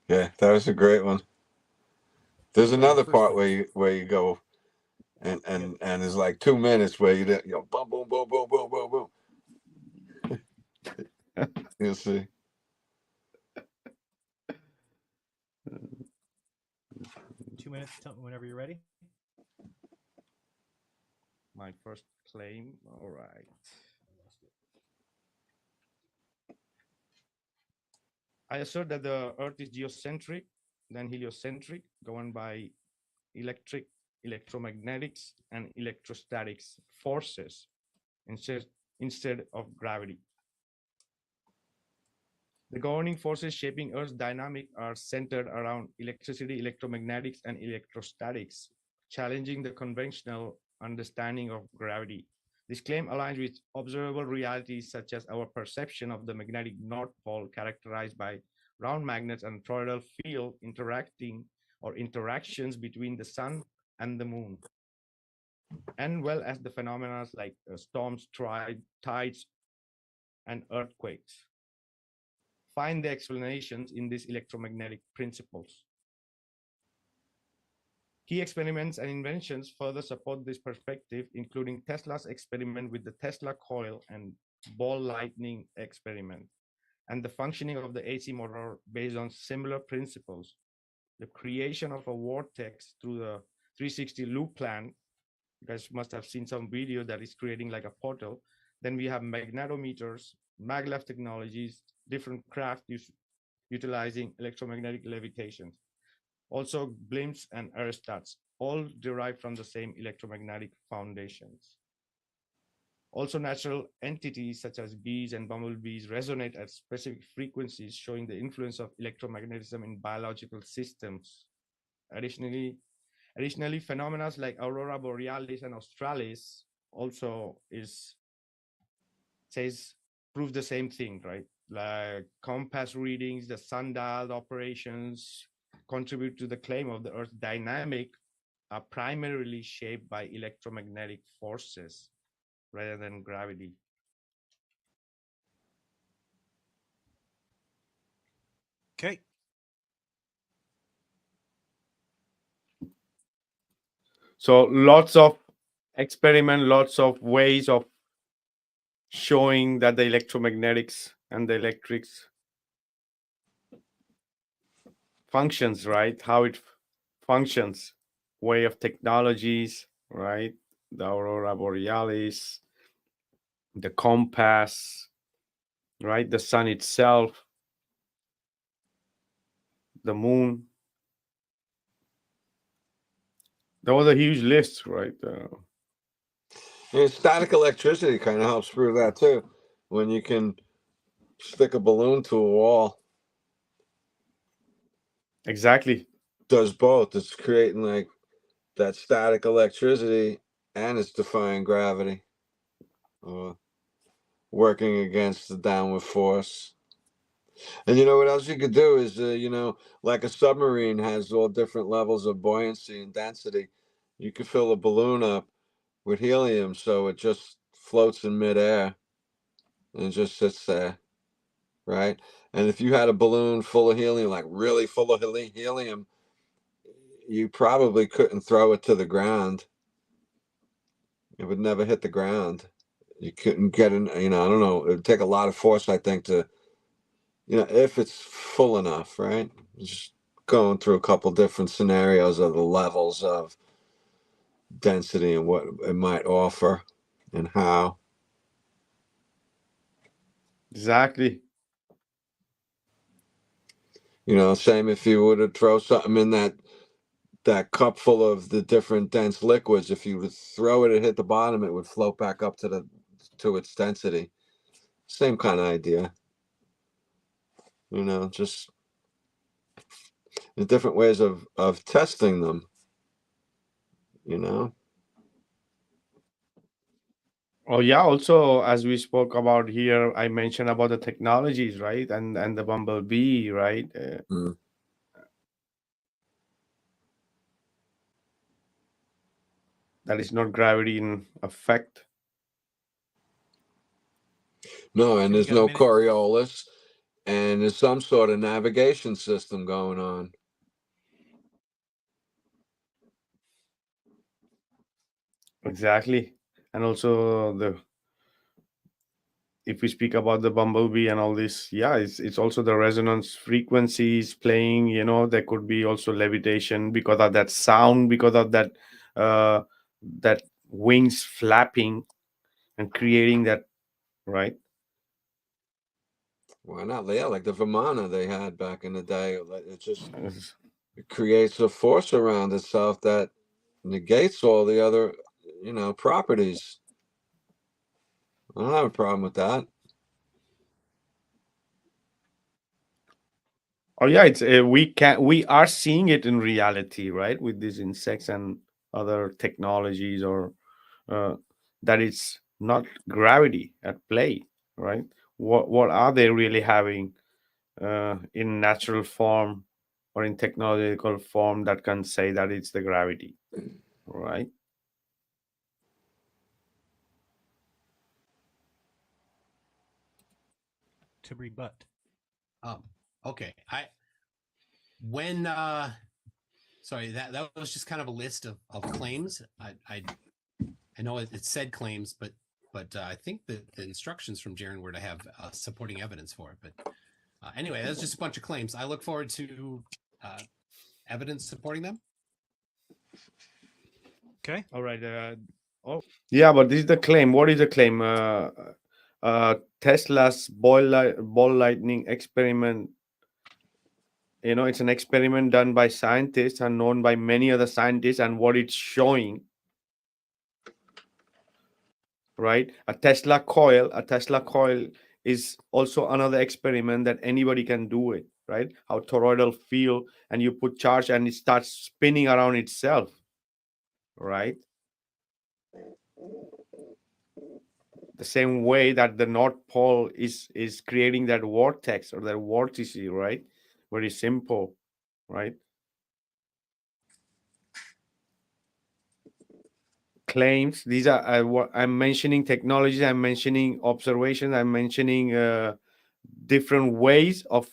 Yeah, that was a great one. There's Well, another first part one. where you go and there's like 2 minutes where you boom boom boom boom boom boom boom. You'll see. 2 minutes. Tell me whenever you're ready. My first claim. All right. I assert that the Earth is geocentric, then heliocentric, governed by electromagnetics, and electrostatics forces instead of gravity. The governing forces shaping Earth's dynamic are centered around electricity, electromagnetics, and electrostatics, challenging the conventional understanding of gravity. This claim aligns with observable realities such as our perception of the magnetic North Pole, characterized by round magnets and toroidal field interactions between the sun and the moon, and well as the phenomena like storms, tides, and earthquakes. Find the explanations in these electromagnetic principles. Key experiments and inventions further support this perspective, including Tesla's experiment with the Tesla coil and ball lightning experiment, and the functioning of the AC motor based on similar principles. The creation of a vortex through the 360 loop plan. You guys must have seen some video that is creating like a portal. Then we have magnetometers, maglev technologies, different craft utilizing electromagnetic levitation. Also, blimps and aerostats, all derived from the same electromagnetic foundations. Also, natural entities such as bees and bumblebees resonate at specific frequencies, showing the influence of electromagnetism in biological systems. Additionally, phenomena like aurora borealis and australis also prove the same thing, right? Like compass readings, the sundial operations contribute to the claim of the Earth's dynamic are primarily shaped by electromagnetic forces rather than gravity. Okay. So lots of experiment, lots of ways of showing that the electromagnetics and the electrics functions, right? How it functions, way of technologies, right? The aurora borealis, the compass, right? The sun itself, the moon. That was a huge list, right? And static electricity kind of helps prove that too. When you can stick a balloon to a wall, Exactly. does both. It's creating like that static electricity and it's defying gravity, working against the downward force. And you know what else you could do is, like a submarine has all different levels of buoyancy and density. You could fill a balloon up with helium so it just floats in midair and just sits there, right? And if you had a balloon full of helium, like really full of helium, you probably couldn't throw it to the ground. It would never hit the ground. You couldn't get in, I don't know. It would take a lot of force, I think, to, if it's full enough, right? Just going through a couple different scenarios of the levels of density and what it might offer and how. Exactly. Same if you were to throw something in that cup full of the different dense liquids. If you would throw it and hit the bottom, it would float back up to its density. Same kind of idea. Just the different ways of testing them. Oh yeah. Also, as we spoke about here, I mentioned about the technologies, right? And the bumblebee, right? Mm. That is not gravity in effect. No, and We there's got a no minute. Coriolis, and there's some sort of navigation system going on. Exactly. And also if we speak about the bumblebee and all this, yeah, it's also the resonance frequencies playing. There could be also levitation because of that sound, because of uh that wings flapping and creating that, right? Why not? Yeah, like the Vimana they had back in the day. It creates a force around itself that negates all the other, properties. I don't have a problem with that. Oh yeah, it's we are seeing it in reality, right, with these insects and other technologies, or uh, that it's not gravity at play, right? What are they really having in natural form or in technological form that can say that it's the gravity, right? to rebut. Okay. Sorry, that was just kind of a list of claims. I know it said claims, but I think the instructions from Jaron were to have supporting evidence for it. But anyway, that's just a bunch of claims. I look forward to evidence supporting them. Okay. All right. Yeah, but this is the claim. What is the claim? Tesla's ball lightning experiment. It's an experiment done by scientists and known by many other scientists, and what it's showing, right? A Tesla coil is also another experiment that anybody can do it, right? How toroidal field, and you put charge and it starts spinning around itself, right? The same way that the North Pole is creating that vortex or that vortice, right? Very simple, right? Claims. These are what I'm mentioning technologies, I'm mentioning observations, I'm mentioning different ways of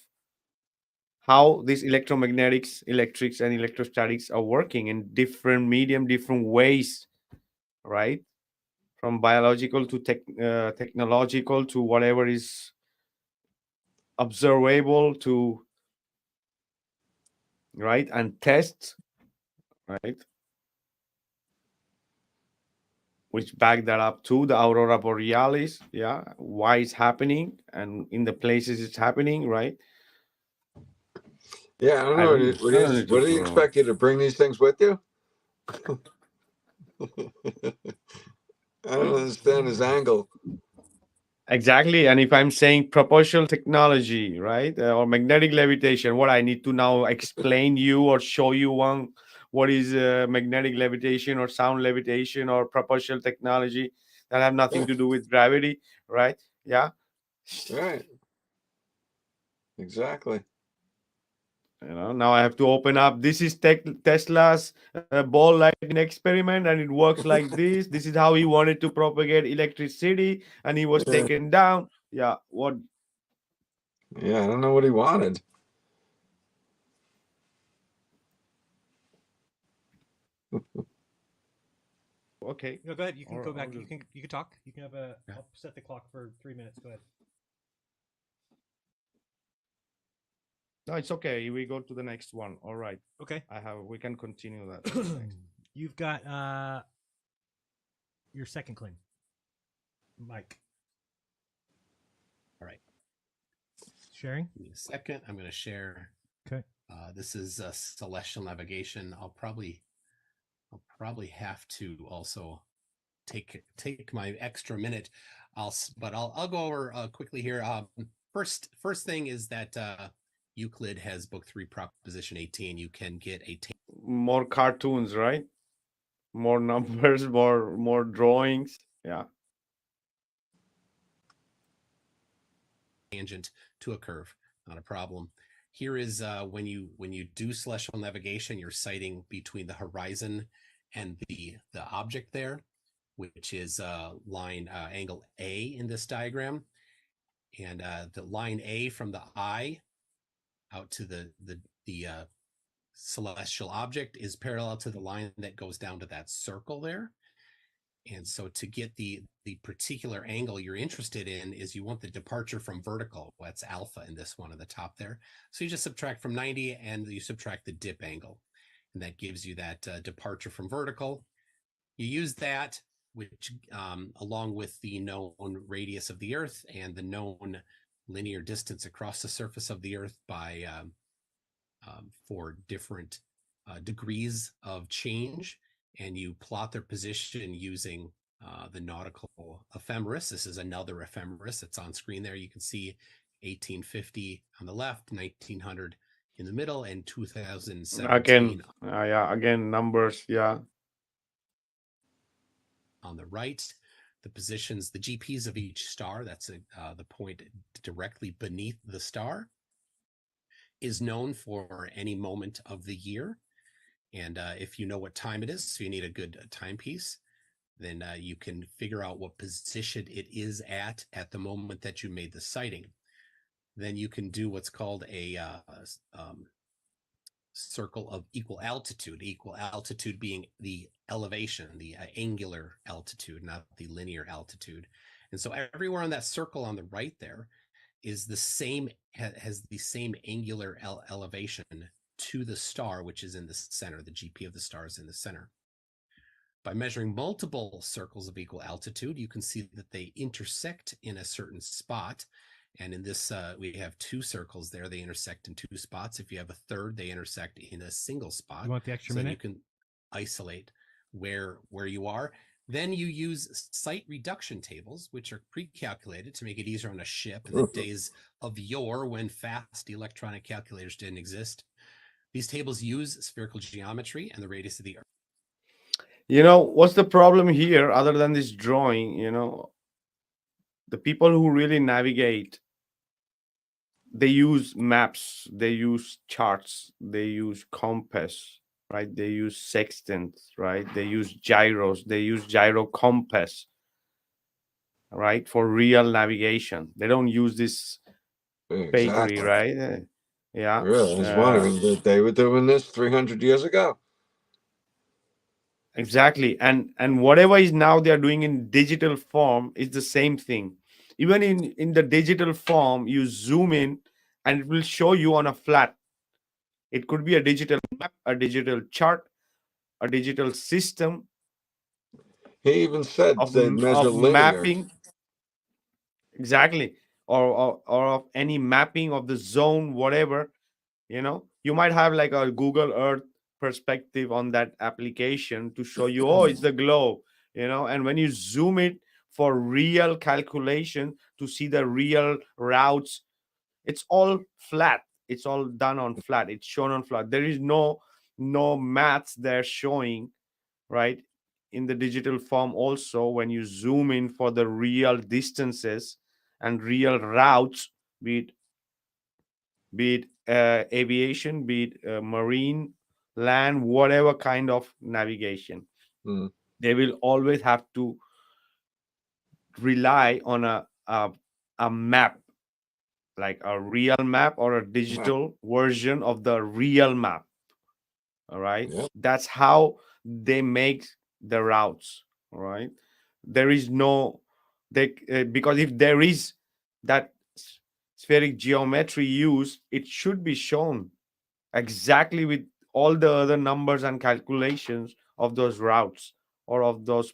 how these electromagnetics, electrics, and electrostatics are working in different medium, different ways, right? From biological to technological to whatever is observable to, right, and tests, right, which back that up to the aurora borealis, yeah, why it's happening and in the places it's happening, right? Yeah, I don't I know. don't What I do don't you, need what to do you know. expect you to bring these things with you? I don't understand his angle. Exactly. And if I'm saying proportional technology, right, or magnetic levitation, what I need to now explain you or show you what is magnetic levitation or sound levitation or proportional technology that have nothing to do with gravity, right? Yeah. Right. Exactly. Now I have to open up. This is Tesla's ball lightning experiment, and it works like this. This is how he wanted to propagate electricity, and he was Yeah. taken down. Yeah. What? Yeah, I don't know what he wanted. Okay. No, go ahead. You can All go right, back. I'll You can talk. You can have a. I'll set the clock for 3 minutes. Go ahead. No, it's okay. We go to the next one. All right. Okay. We can continue that. Next. You've got your second claim, Mike. All right. Sharing. Give me a second. I'm going to share. Okay. This is celestial navigation. I'll probably have to also take my extra minute. I'll go over quickly here. First thing is that Euclid has book 3 proposition 18. You can get a More cartoons, right? More numbers, more drawings. Yeah. tangent to a curve, not a problem. Here is when you do celestial navigation, you're sighting between the horizon and the object there, which is line angle A in this diagram, and the line A from the eye out to the celestial object is parallel to the line that goes down to that circle there. And so to get the particular angle you're interested in is you want the departure from vertical. That's alpha in this one at the top there. So you just subtract from 90 and you subtract the dip angle. And that gives you that departure from vertical. You use that, which along with the known radius of the Earth and the known linear distance across the surface of the Earth by for different degrees of change, and you plot their position using the nautical ephemeris. This is another ephemeris that's on screen there. You can see 1850 on the left, 1900 in the middle, and 2017 again numbers. Yeah. on the right. The positions, the GPs of each star, that's the point directly beneath the star, is known for any moment of the year. And if you know what time it is, so you need a good timepiece, then you can figure out what position it is at the moment that you made the sighting. then you can do what's called a circle of equal altitude being the elevation, the angular altitude, not the linear altitude. And so everywhere on that circle on the right there is the same, has the same angular elevation to the star, which is in the center. The GP of the star is in the center. By measuring multiple circles of equal altitude, you can see that they intersect in a certain spot. And in this, we have two circles there. They intersect in two spots. If you have a third, they intersect in a single spot. You want the extra so minute? you can isolate where you are. Then you use site reduction tables, which are pre-calculated to make it easier on a ship in the days of yore when fast electronic calculators didn't exist. These tables use spherical geometry and the radius of the Earth. You know, what's the problem here other than this drawing? You know, the people who really navigate, they use maps, they use charts, they use compass, right? They use sextant, right? They use gyros, they use gyro compass, right? For real navigation. They don't use this bakery, Exactly. right? Yeah. Really, I was wondering that they were doing this 300 years ago. Exactly. And whatever is now they are doing in digital form is the same thing. Even in the digital form, you zoom in and it will show you on a flat. It could be a digital map, a digital chart, a digital system He even said of they measure of linear. mapping. Exactly. Or of any mapping of the zone, whatever. You know, you might have like a Google Earth perspective on that application to show you, oh, it's the globe, you know. And when you zoom it for real calculation to see the real routes, it's all flat. It's all done on flat. It's shown on flat. There is no maths they're showing, right? In the digital form also, when you zoom in for the real distances and real routes, be it aviation, be it marine, land, whatever kind of navigation, they will always have to rely on a map, like a real map or a digital version of the real map. All right. Yep. That's how they make the routes. All right. There is no, they because if there is that spheric geometry used, it should be shown exactly with all the other numbers and calculations of those routes or of those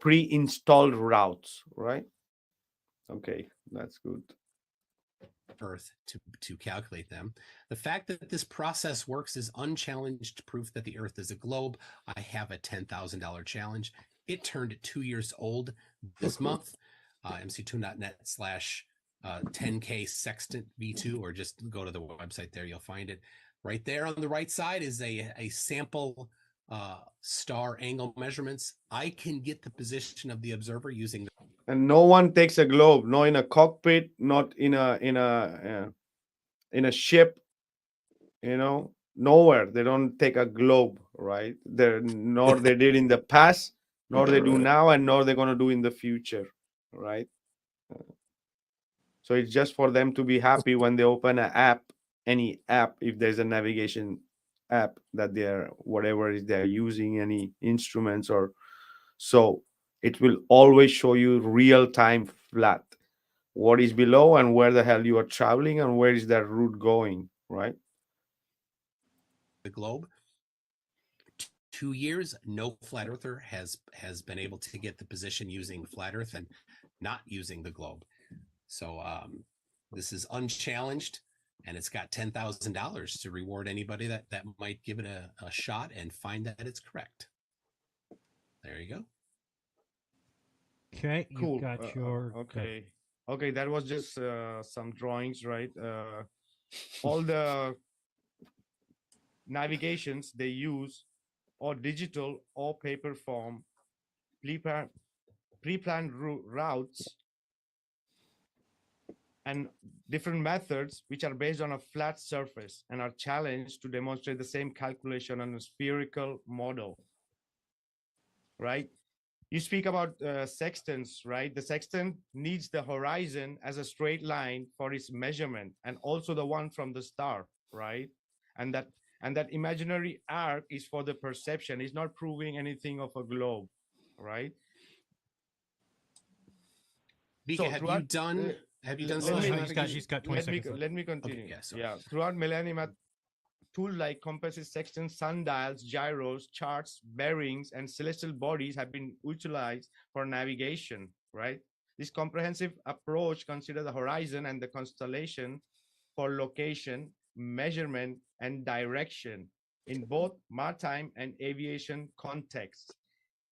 pre-installed routes, right? Okay, that's good. Earth to calculate them. The fact that this process works is unchallenged proof that the Earth is a globe. I have a $10,000 challenge. It turned 2 years old this month. mc2.net/10K sextant V2, or just go to the website there. You'll find it. Right there on the right side is a sample star angle measurements. I can get the position of the observer using the And no one takes a globe, no in a cockpit, not in a ship, you know, nowhere. They don't take a globe, right? They're nor they did in the past, nor they do now, and nor they're going to do in the future, right? So it's just for them to be happy when they open an app, any app, if there's a navigation app that they're whatever is they're using, any instruments or so, it will always show you real time flat what is below and where the hell you are traveling and where is that route going, right? globe. 2 years, no flat earther has been able to get the position using flat Earth and not using the globe. So this is unchallenged, and it's got $10,000 to reward anybody that might give it a shot and find that it's correct. There you go. Okay, you've Cool. got your Okay, that was just some drawings, right? All the navigations they use, or digital or paper form, pre-planned routes, and different methods which are based on a flat surface and are challenged to demonstrate the same calculation on a spherical model, right? You speak about sextants, right? The sextant needs the horizon as a straight line for its measurement, and also the one from the star, right? And that imaginary arc is for the perception. It's not proving anything of a globe, right? Vika, So throughout, have you done let Hold on, celestial me he's navigation? got 20 seconds left. let me Okay, continue. yeah, sorry. Yeah, throughout millennium, tools like compasses, sextants, sundials, gyros, charts, bearings, and celestial bodies have been utilized for navigation, right? This comprehensive approach considers the horizon and the constellation for location, measurement, and direction in both maritime and aviation contexts.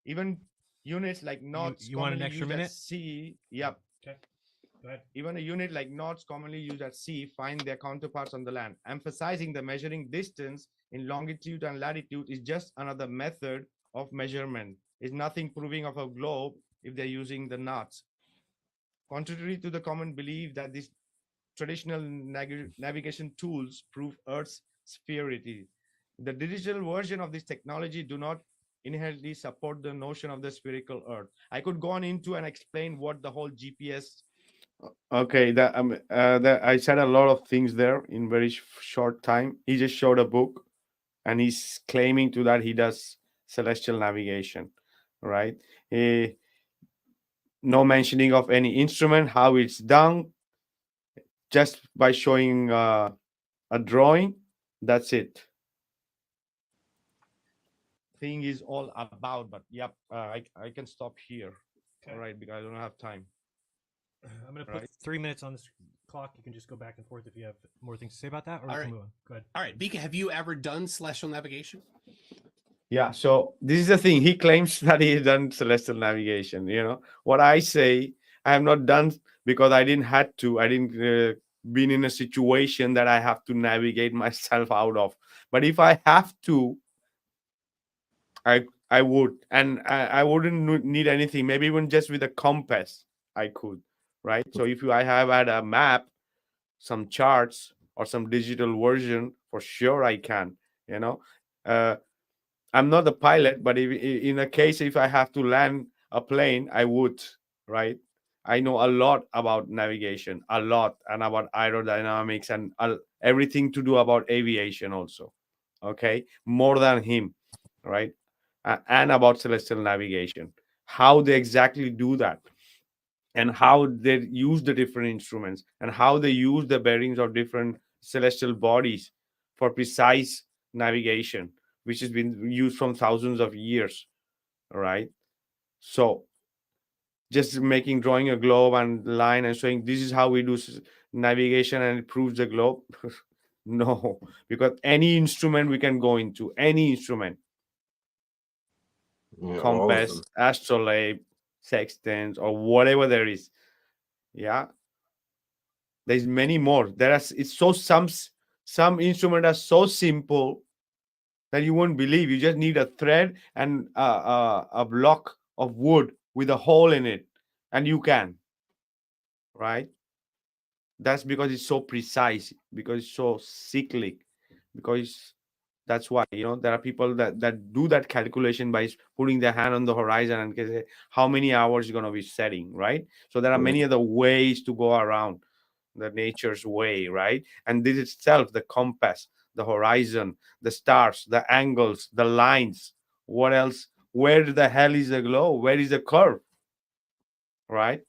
Even units like knots You want an commonly extra used at minute? sea, yep, Okay, go ahead. even a unit like knots commonly used at sea find their counterparts on the land. Emphasizing the measuring distance in longitude and latitude is just another method of measurement. It's nothing proving of a globe if they're using the knots. Contrary to the common belief that these traditional navigation tools prove Earth's sphericity, the digital version of this technology do not inherently support the notion of the spherical Earth. I could go on into and explain what the whole GPS. Okay, that I said a lot of things there in very short time. He just showed a book, and he's claiming to that he does celestial navigation, right? Eh, no mentioning of any instrument, how it's done, just by showing a drawing. That's it. Thing is all about, but yep, I can stop here. Okay. All right, because I don't have time. I'm going to put Right. 3 minutes on this clock. You can just go back and forth if you have more things to say about that, or we All can right. move on. Go ahead. All right, Vika, have you ever done celestial navigation? Yeah, so this is the thing. He claims that he has done celestial navigation. What I say, I have not done because I didn't had to. I didn't been in a situation that I have to navigate myself out of. But if I have to, I would, and I wouldn't need anything. Maybe even just with a compass, I could, right? So if I have had a map, some charts, or some digital version, for sure I can. You know, uh, I'm not a pilot, but if in a case if I have to land a plane, I would, right? I know a lot about navigation, a lot, and about aerodynamics and everything to do about aviation also. Okay, more than him, right? And about celestial navigation, how they exactly do that, and how they use the different instruments, and how they use the bearings of different celestial bodies for precise navigation, which has been used from thousands of years. All right. So just making drawing a globe and line and showing this is how we do navigation and it proves the globe. No, because any instrument we can go into, any instrument, Yeah, all of compass, them. astrolabe, sextants, or whatever there is. Yeah, there's many more. It's so some instruments are so simple that you won't believe. You just need a thread and a block of wood with a hole in it, and you can, right? That's because it's so precise, because it's so cyclic, because that's why there are people that do that calculation by putting their hand on the horizon and can say how many hours you're going to be setting, right? So there are Yeah. many other ways to go around the nature's way, right? And this itself, the compass, the horizon, the stars, the angles, the lines. What else? Where the hell is the globe? Where is the curve? Right?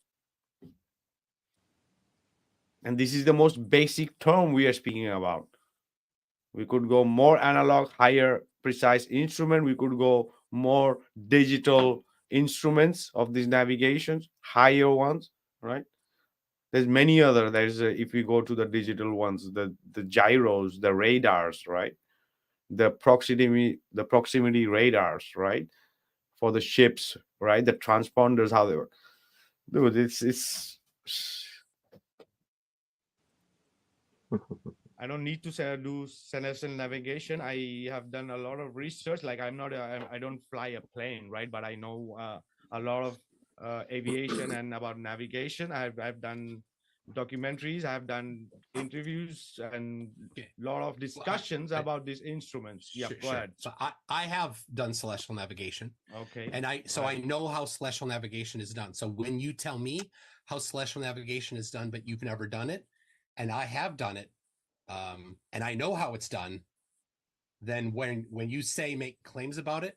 And this is the most basic term we are speaking about. We could go more analog, higher precise instrument. We could go more digital instruments of these navigations, higher ones, right? There's many other. If we go to the digital ones, the gyros, the radars, right? The proximity radars, right? For the ships, right? The transponders, how they work. Dude, it's I don't need to do celestial navigation. I have done a lot of research. Like I don't fly a plane, right? But I know a lot of aviation and about navigation. I've done documentaries. I have done interviews and Okay. a lot of discussions about these instruments. Yeah, go ahead. So I have done celestial navigation. Okay. And I know how celestial navigation is done. So when you tell me how celestial navigation is done, but you've never done it, and I have done it, and I know how it's done, then when you say make claims about it,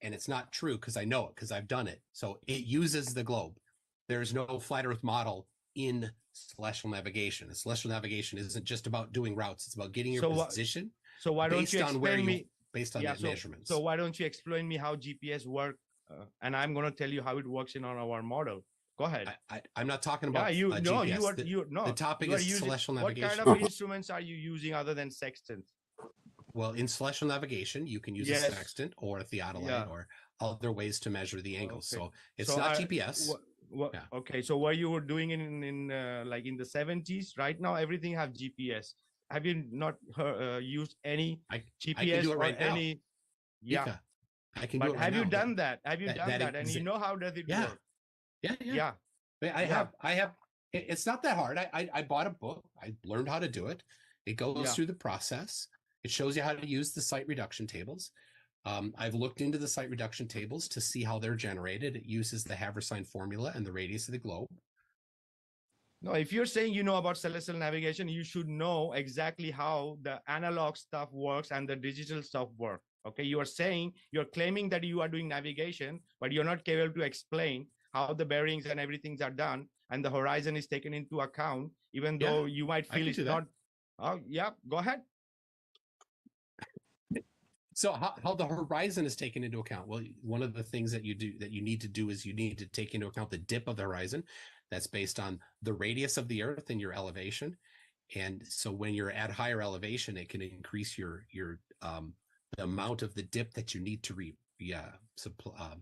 and it's not true because I know it because I've done it. So it uses the globe. There's no flat Earth model in celestial navigation. Celestial navigation isn't just about doing routes; it's about getting your position. So why don't you explain me? Based on measurements. So why don't you explain me how GPS work? And I'm going to tell you how it works in our model. Go ahead. I'm not talking about GPS. The topic is celestial navigation. What kind of instruments are you using other than sextant? Well, in celestial navigation, you can use a sextant or a theodolite or other ways to measure the angles. Okay. So it's not GPS. Okay, so what you were doing in like in the 70s, right now everything have GPS. Have you not used any GPS I can do it right or any? Now. Yeah, I can do it right have now. you done that? Have you done that? And you know how does it work? Yeah. I have. It's not that hard. I bought a book. I learned how to do it. It goes through the process. It shows you how to use the site reduction tables. I've looked into the site reduction tables to see how they're generated. It uses the Haversine formula and the radius of the globe. No, if you're saying you know about celestial navigation, you should know exactly how the analog stuff works and the digital stuff work. Okay, you're claiming that you are doing navigation, but you're not capable to explain how the bearings and everything are done and the horizon is taken into account, even though you might feel it's not. Oh, yeah, go ahead. So how the horizon is taken into account? Well, one of the things that you need to do is you need to take into account the dip of the horizon. That's based on the radius of the Earth and your elevation. And so when you're at higher elevation, it can increase your the amount of the dip that you need to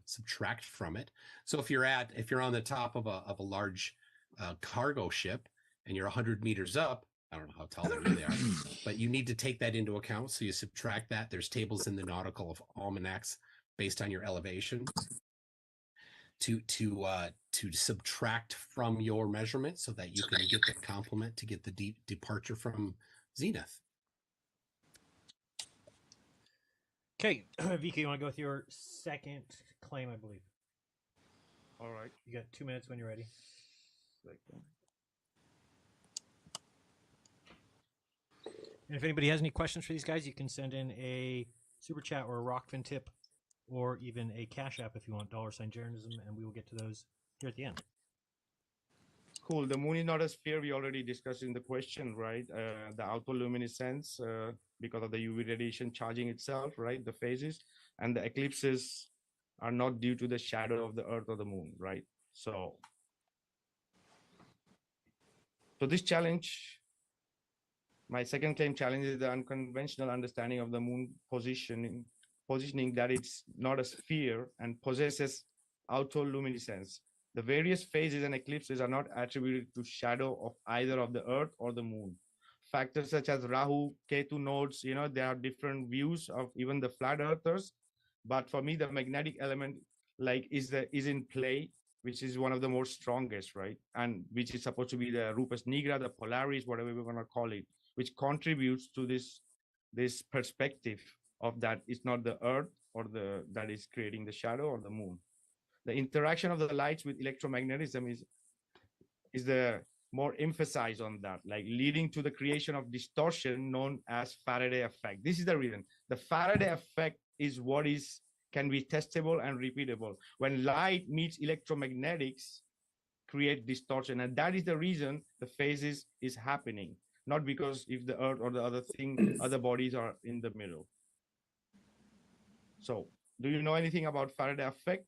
subtract from it. So if you're on the top of a large cargo ship and you're 100 meters up, I don't know how tall they really are, but you need to take that into account. So you subtract that. There's tables in the nautical almanacs based on your elevation to subtract from your measurement so that you can get the complement to get the departure from zenith. Okay, Vikka, you want to go with your second claim, I believe. All right. You got 2 minutes when you're ready. And if anybody has any questions for these guys, you can send in a super chat or a Rockfin tip or even a Cash App if you want, $Geocentism, and we will get to those here at the end. Cool. The moon is not a sphere. We already discussed in the question, right? The autoluminescence because of the UV radiation charging itself, right? The phases and the eclipses are not due to the shadow of the Earth or the moon, right? So this challenge, my second claim challenges the unconventional understanding of the moon positioning that it's not a sphere and possesses autoluminescence. The various phases and eclipses are not attributed to shadow of either of the Earth or the moon. Factors such as Rahu, Ketu nodes, there are different views of even the flat earthers. But for me, the magnetic element is in play, which is one of the more strongest, right? And which is supposed to be the Rupes Nigra, the Polaris, whatever we're going to call it, which contributes to this perspective of that it's not the Earth or that is creating the shadow or the moon. The interaction of the lights with electromagnetism is the more emphasized on that, leading to the creation of distortion known as Faraday effect. This is the reason. The Faraday effect is what can be testable and repeatable. When light meets electromagnetics, create distortion, and that is the reason the phases is happening. Not because if the Earth or the other bodies are in the middle. So, do you know anything about Faraday effect?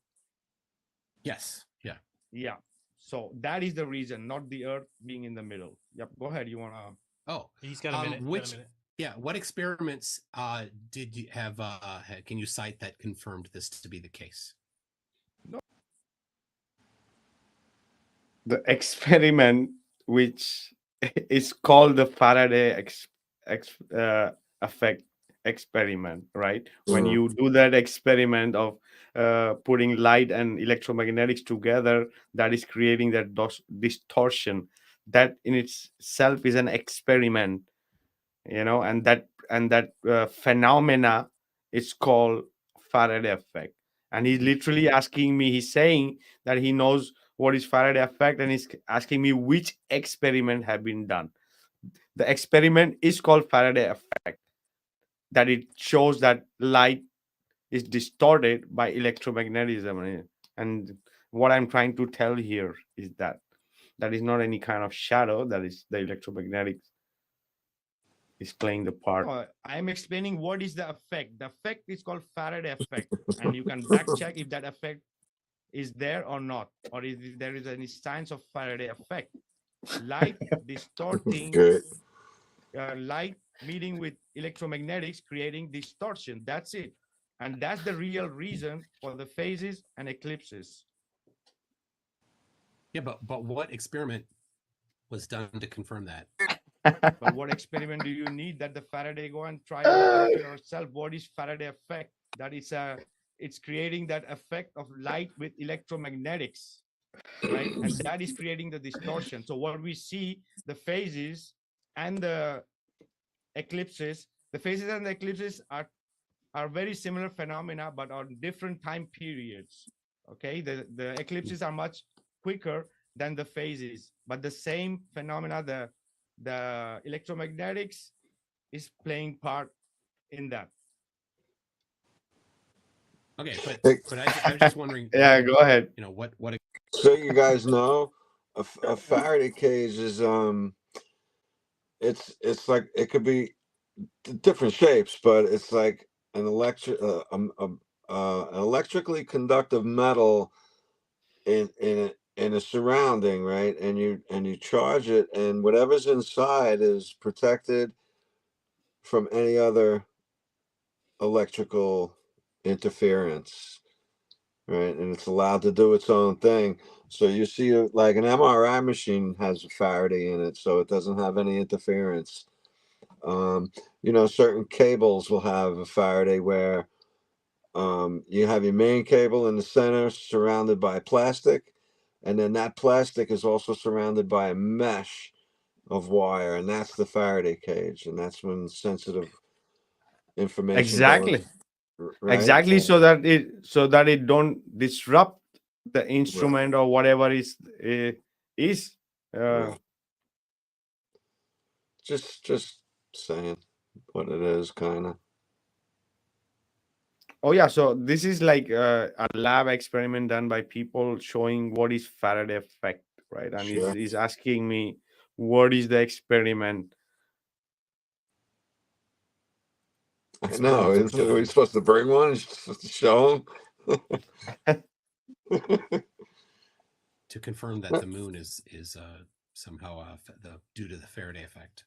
Yes. Yeah. Yeah. So that is the reason, not the Earth being in the middle. Yep. Go ahead. You want to? Oh, he's got a minute. Yeah. What experiments did you have? Can you cite that confirmed this to be the case? No. The experiment, which is called the Faraday effect experiment, right? When you do that experiment of putting light and electromagnetics together, that is creating that distortion. that in itself is an experiment, and that phenomena is called Faraday effect. And he's literally asking me, he's saying that he knows what is Faraday effect, and he's asking me which experiment have been done. The experiment is called Faraday effect, that it shows that light is distorted by electromagnetism. And what I'm trying to tell here is that that is not any kind of shadow, that is the electromagnetic is playing the part. I'm explaining what is the effect. The effect is called Faraday effect, and you can back check if that effect is there or not, or if there is any signs of Faraday effect. Light distorting, Great. light meeting with electromagnetics, creating distortion. That's it, and that's the real reason for the phases and eclipses. Yeah, but what experiment was done to confirm that? But what experiment do you need that the Faraday go and try out yourself? What is Faraday effect? That is it's creating that effect of light with electromagnetics, right? And that is creating the distortion. So what we see, the phases and the eclipses, the phases and the eclipses are very similar phenomena, but on different time periods. Okay, the eclipses are much quicker than the phases, but the same phenomena, the electromagnetics is playing part in that. Okay, Hey. but I was just wondering. Yeah, go ahead. What So you guys know a Faraday cage is it's like it could be different shapes, but it's like an electrically conductive metal in a surrounding, right? And you charge it, and whatever's inside is protected from any other electrical interference, right? And it's allowed to do its own thing. So you see, like an MRI machine has a Faraday in it, so it doesn't have any interference. Certain cables will have a Faraday where you have your main cable in the center surrounded by plastic, and then that plastic is also surrounded by a mesh of wire, and that's the Faraday cage, and that's when sensitive information Exactly. right? Exactly, so that it don't disrupt the instrument or whatever is Right. Just saying what it is, kind of. Oh yeah, so this is like a lab experiment done by people showing what is Faraday effect, right? And Sure. he's asking me what is the experiment. I know. Are we supposed to bring one? Are supposed to show them? to confirm that the moon is somehow due to the Faraday effect?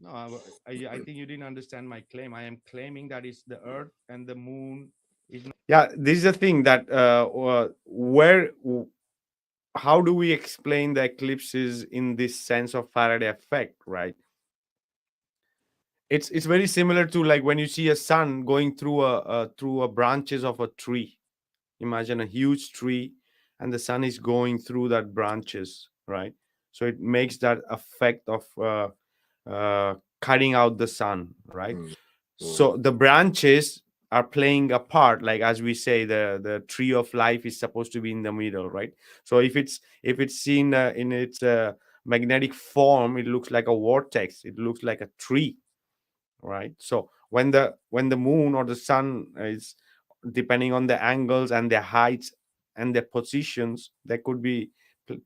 No, I think you didn't understand my claim. I am claiming that it's the Earth and the moon is not. Yeah, this is the thing that how do we explain the eclipses in this sense of Faraday effect, right? It's very similar to like when you see a sun going through a branches of a tree. Imagine a huge tree, and the sun is going through that branches, right? So it makes that effect of cutting out the sun, right? So the branches are playing a part, like as we say, the tree of life is supposed to be in the middle, right? So if it's seen in its magnetic form, it looks like a vortex, it looks like a tree, right? So when the moon or the sun is, depending on the angles and the heights and the positions, there could be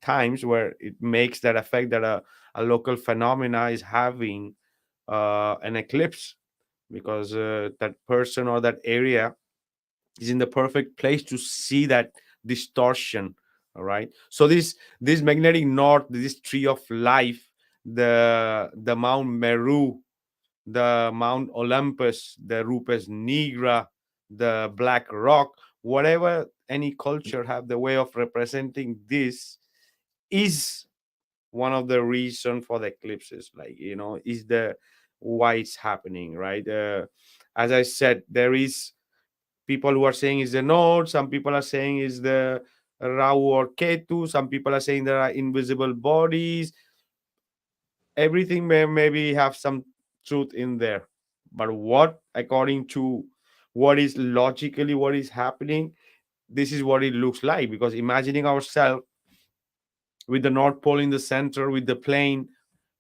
times where it makes that effect that a local phenomena is having an eclipse, because that person or that area is in the perfect place to see that distortion. All right, so this magnetic north, this tree of life, the Mount Meru, the Mount Olympus, the Rupes Nigra, the Black Rock, whatever any culture have the way of representing this, is one of the reason for the eclipses. Like, is the why it's happening, right? As I said, there is people who are saying is the node, some people are saying is the Rahu or Ketu, some people are saying there are invisible bodies, everything may maybe have some truth in there, but what, according to what is logically what is happening, this is what it looks like. Because imagining ourselves with the North Pole in the center, with the plane,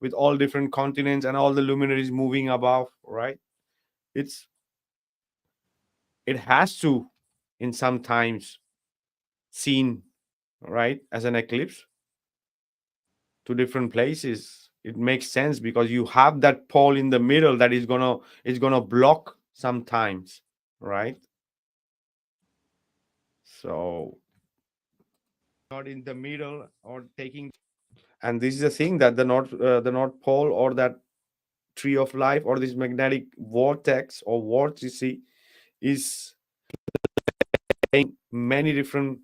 with all different continents and all the luminaries moving above, right? It's it has to, in some times, seen, right, as an eclipse to different places. It makes sense because you have that pole in the middle that is gonna block sometimes, right? So not in the middle or taking. And this is the thing that the North Pole, or that tree of life, or this magnetic vortex or vortice, is in many different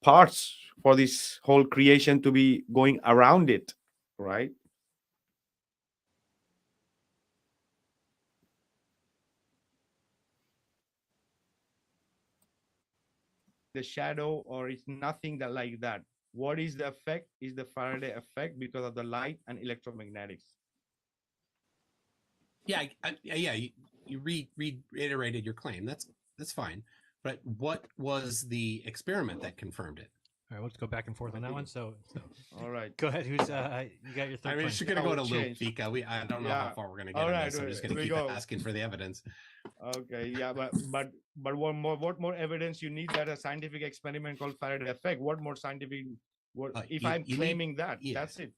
parts for this whole creation to be going around it, right? The shadow, or it's nothing that like that. What is the effect? Is the Faraday effect because of the light and electromagnetics. Yeah, yeah. You reiterated your claim. That's fine. But what was the experiment that confirmed it? All right, let's go back and forth on that one. So All right. go ahead. Who's you got your third I mean, claim? it's gonna Yeah, go we'll to loop, change. Vika. I don't know Yeah. how far we're gonna get All on right, this. I'm just gonna we keep go. asking for the evidence. Okay, yeah, but what more evidence you need that a scientific experiment called Faraday effect? What more scientific? What if I'm You claiming need, that? yeah. That's it.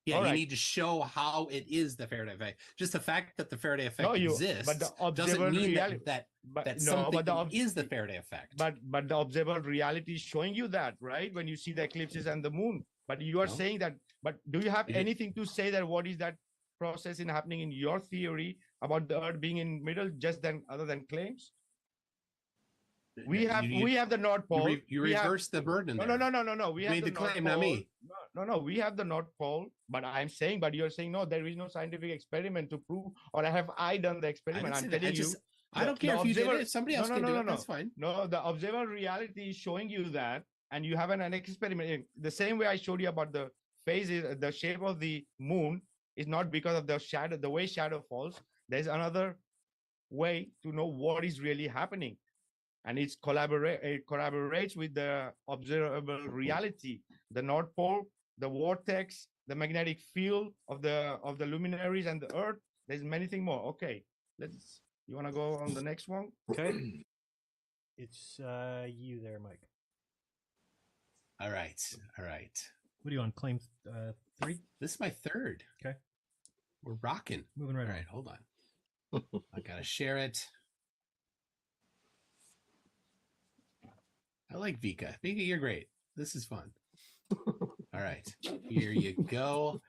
Yeah, All you right. need to show how it is the Faraday effect. Just the fact that the Faraday effect No, but exists the doesn't observable mean reality. that But no, something but the is the Faraday effect. but the observable reality is showing you that, right? When you see the eclipses and the moon. But you are No. saying that. But do you have It- anything to say that what is that process in happening in your theory about the Earth being in middle, just than other than claims? We have the North Pole. You we have, reverse the burden no, there. no, no, no, no, no. We You have made the the North claim, Pole. not me. No. We have the North Pole, but I'm saying, but you're saying no. There is no scientific experiment to prove, or have I done the I experiment? didn't I'm say that. telling you. I don't care if you did it. If somebody else can do it, that's fine. No, the observable reality is showing you that, and you have an experiment. The same way I showed you about the phases, the shape of the moon is not because of the shadow, the way shadow falls. There's another way to know what is really happening, and it collaborates with the observable reality, the North Pole, the vortex, the magnetic field of the luminaries and the Earth. There's many things more. Okay, you want to go on the next one? Okay. It's you there, Mike. All right. What are you on? Claim 3? This is my third. Okay. We're rocking. Moving right All on. right, hold on. I gotta share it. I like Vika. Vika, you're great. This is fun. All right, here you go.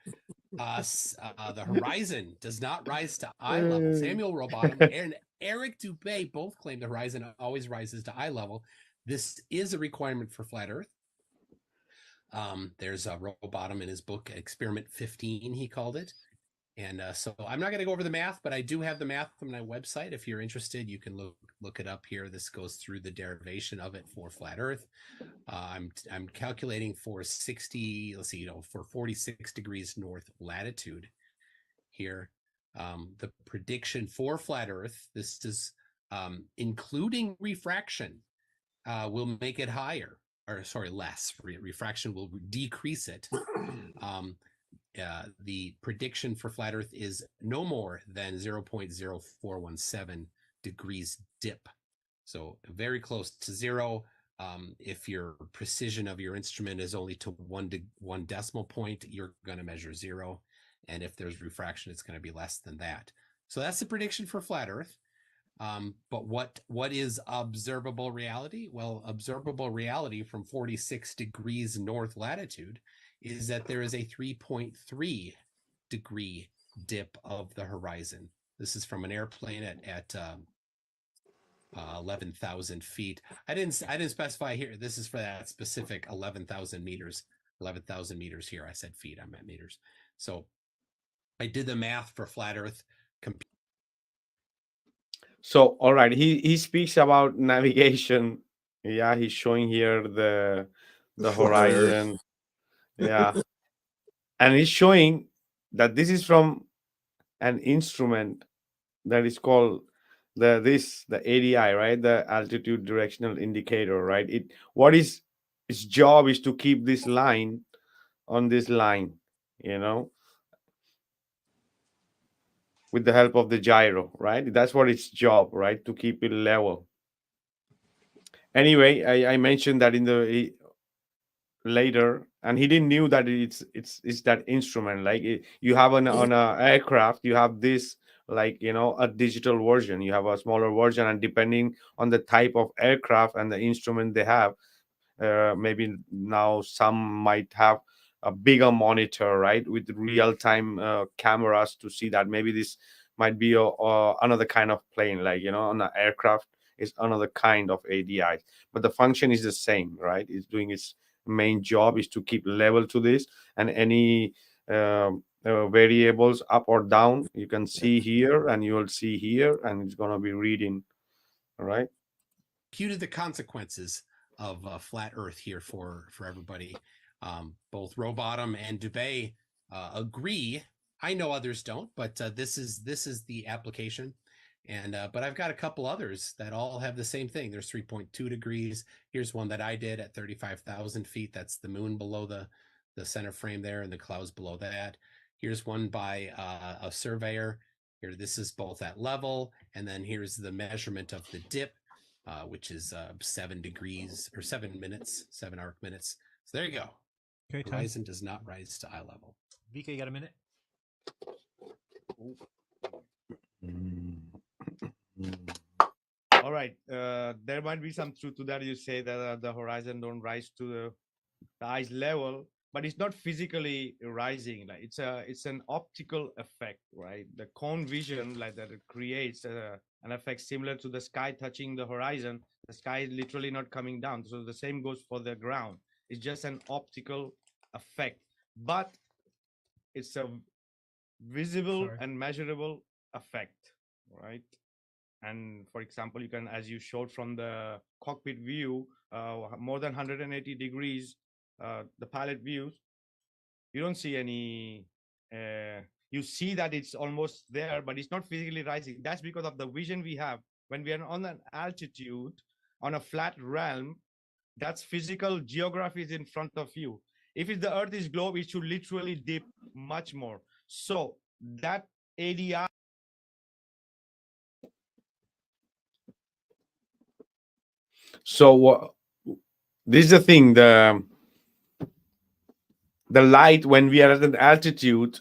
The horizon does not rise to eye level. Samuel Rowbottom and Eric Dubé both claim the horizon always rises to eye level. This is a requirement for flat Earth. There's a Rowbottom in his book, Experiment 15, he called it. And so I'm not going to go over the math, but I do have the math on my website. If you're interested, you can look it up here. This goes through the derivation of it for flat Earth. I'm calculating for 46 degrees north latitude here. The prediction for flat Earth, this is including refraction, will make it higher, or sorry, less. Refraction will decrease it. The prediction for flat Earth is no more than 0.0417 degrees dip. So very close to zero. If your precision of your instrument is only to one decimal point, you're going to measure zero. And if there's refraction, it's going to be less than that. So that's the prediction for flat Earth. But what is observable reality? Well, observable reality from 46 degrees north latitude is that there is a 3.3 degree dip of the horizon. This is from an airplane at 11,000 feet. I didn't specify here. This is for that specific 11,000 meters. 11,000 meters here. I said feet. I meant meters. So I did the math for flat Earth. So, all right, he speaks about navigation. Yeah, he's showing here the Flat Earth. horizon. Yeah, and he's showing that this is from an instrument that is called the ADI, right? The altitude directional indicator, right? What is its job is to keep this line on this line, you know, with the help of the gyro, right? That's what its job, right? To keep it level. Anyway, I mentioned that in the later, and he didn't knew that it's that instrument. Like you have on a aircraft, you have this, like, you know, a digital version. You have a smaller version, and depending on the type of aircraft and the instrument they have, maybe now some might have a bigger monitor, right, with real time cameras to see that. Maybe this might be another kind of plane, like, you know, on an aircraft is another kind of ADI, but the function is the same, right? It's doing its main job is to keep level to this, and any variables up or down you can see here, and you will see here, and it's going to be reading, all right? Computed the consequences of flat Earth here for everybody. Both Rowbottom and Dubé agree. I know others don't, but this is the application. And but I've got a couple others that all have the same thing. There's 3.2 degrees. Here's one that I did at 35,000 feet. That's the moon below the center frame there, and the clouds below that. Here's one by a surveyor. Here, this is both at level, and then here's the measurement of the dip, which is 7 degrees or 7 minutes, 7 arc minutes. So there you go. Okay, time. Horizon does not rise to eye level. Vika, you got a minute? All right. There might be some truth to that. You say that the horizon don't rise to the eyes level, but it's not physically rising. Like it's an optical effect, right? The cone vision, like that, it creates an effect similar to the sky touching the horizon. The sky is literally not coming down. So the same goes for the ground. It's just an optical effect, but it's a visible and measurable effect, right? And for example, you can, as you showed from the cockpit view, more than 180 degrees, the pilot views, you don't see any, you see that it's almost there, but it's not physically rising. That's because of the vision we have. When we are on an altitude, on a flat realm, that's physical geography is in front of you. If it's the Earth is globe, it should literally dip much more. So that ADI. So this is the thing, the light, when we are at an altitude,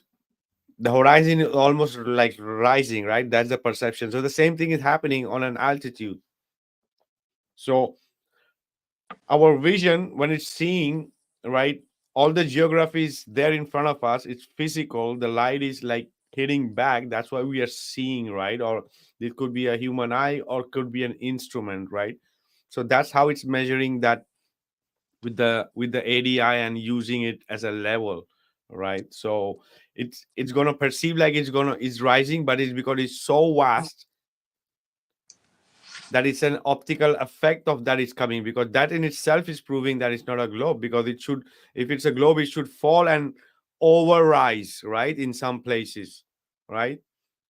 the horizon is almost like rising, right? That's the perception. So the same thing is happening on an altitude. So our vision, when it's seeing, right, all the geography is there in front of us, it's physical, the light is like hitting back, that's why we are seeing, right? Or it could be a human eye, or could be an instrument, right? So that's how it's measuring that with the ADI and using it as a level, right? So it's gonna perceive like it's rising, but it's because it's so vast that it's an optical effect of that is coming, because that in itself is proving that it's not a globe, because it should, if it's a globe, it should fall and overrise, right, in some places, right,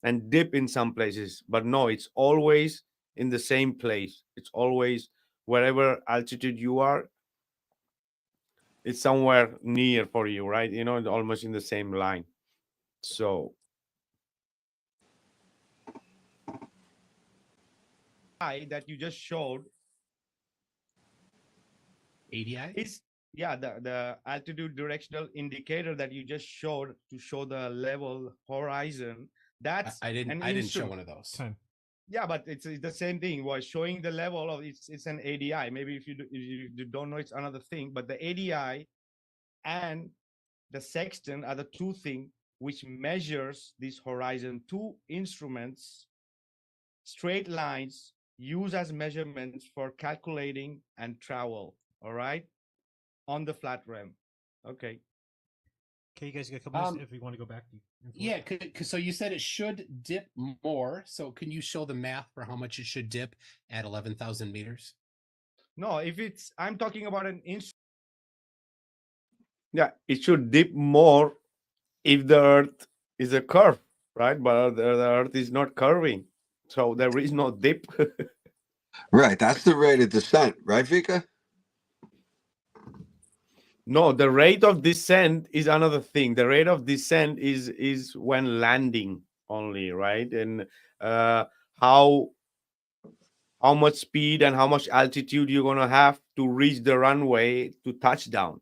and dip in some places. But no, it's always in the same place. It's always wherever altitude you are, it's somewhere near for you, right? You know, almost in the same line. So that you just showed ADI? is, yeah, the altitude directional indicator that you just showed to show the level horizon. That's I didn't show one of those. Time. Yeah, but it's the same thing. It was showing the level of it's an ADI. Maybe if you don't know, it's another thing. But the ADI and the sextant are the two things which measures this horizon. Two instruments, straight lines, used as measurements for calculating and travel. All right, on the flat realm. Okay. Okay, you guys got a couple minutes if we want to go back. Yeah, so you said it should dip more. So can you show the math for how much it should dip at 11,000 meters? No, if it's, I'm talking about an instrument. Yeah, it should dip more if the Earth is a curve, right? But the Earth is not curving, so there is no dip. Right. That's the rate of descent, right, Vika? No, the rate of descent is another thing. The rate of descent is when landing only, right? And uh, how how much speed and how much altitude you're gonna have to reach the runway to touchdown.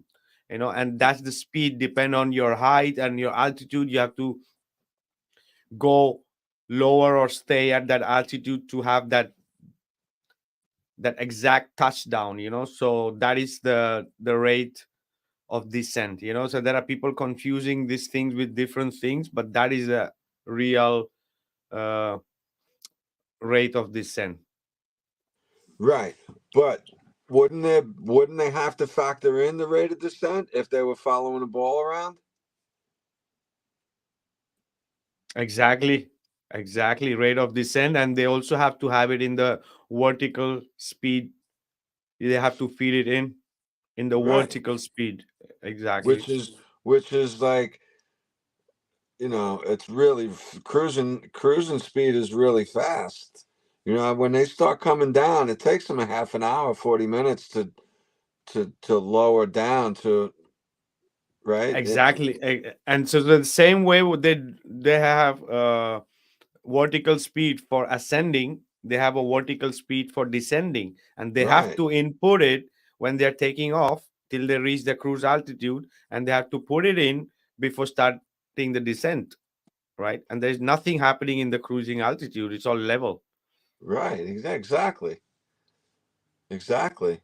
And that's the speed depend on your height and your altitude. You have to go lower or stay at that altitude to have that exact touchdown. So that is the rate of descent. So there are people confusing these things with different things, but that is a real uh, rate of descent. Right. But wouldn't they have to factor in the rate of descent if they were following a ball around? Exactly, rate of descent, and they also have to have it in the vertical speed. They have to feed it in the Right. vertical speed. Exactly. Which is like, it's really cruising speed is really fast. When they start coming down, it takes them a half an hour, 40 minutes to lower down to, right? And so the same way they have vertical speed for ascending, they have a vertical speed for descending, and they have Right. to input it when they're taking off till they reach the cruise altitude, and they have to put it in before starting the descent, right? And there's nothing happening in the cruising altitude, it's all level. Right. Exactly.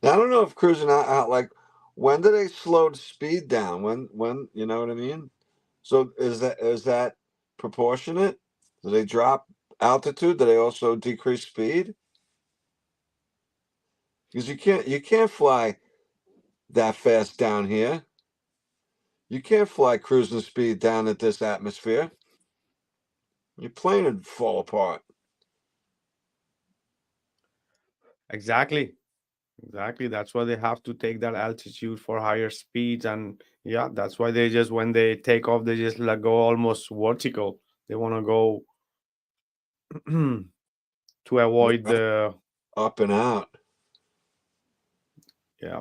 Now, I don't know if cruising out like, when do they slow the speed down? When you know what I mean? So is that proportionate? Do they drop altitude? Do they also decrease speed? Because you can't fly that fast down here. You can't fly cruising speed down at this atmosphere. Your plane would fall apart. Exactly, that's why they have to take that altitude for higher speeds. And yeah, that's why they just, when they take off, they just like go almost vertical. They want to go to avoid Right. the, Up and out. yeah.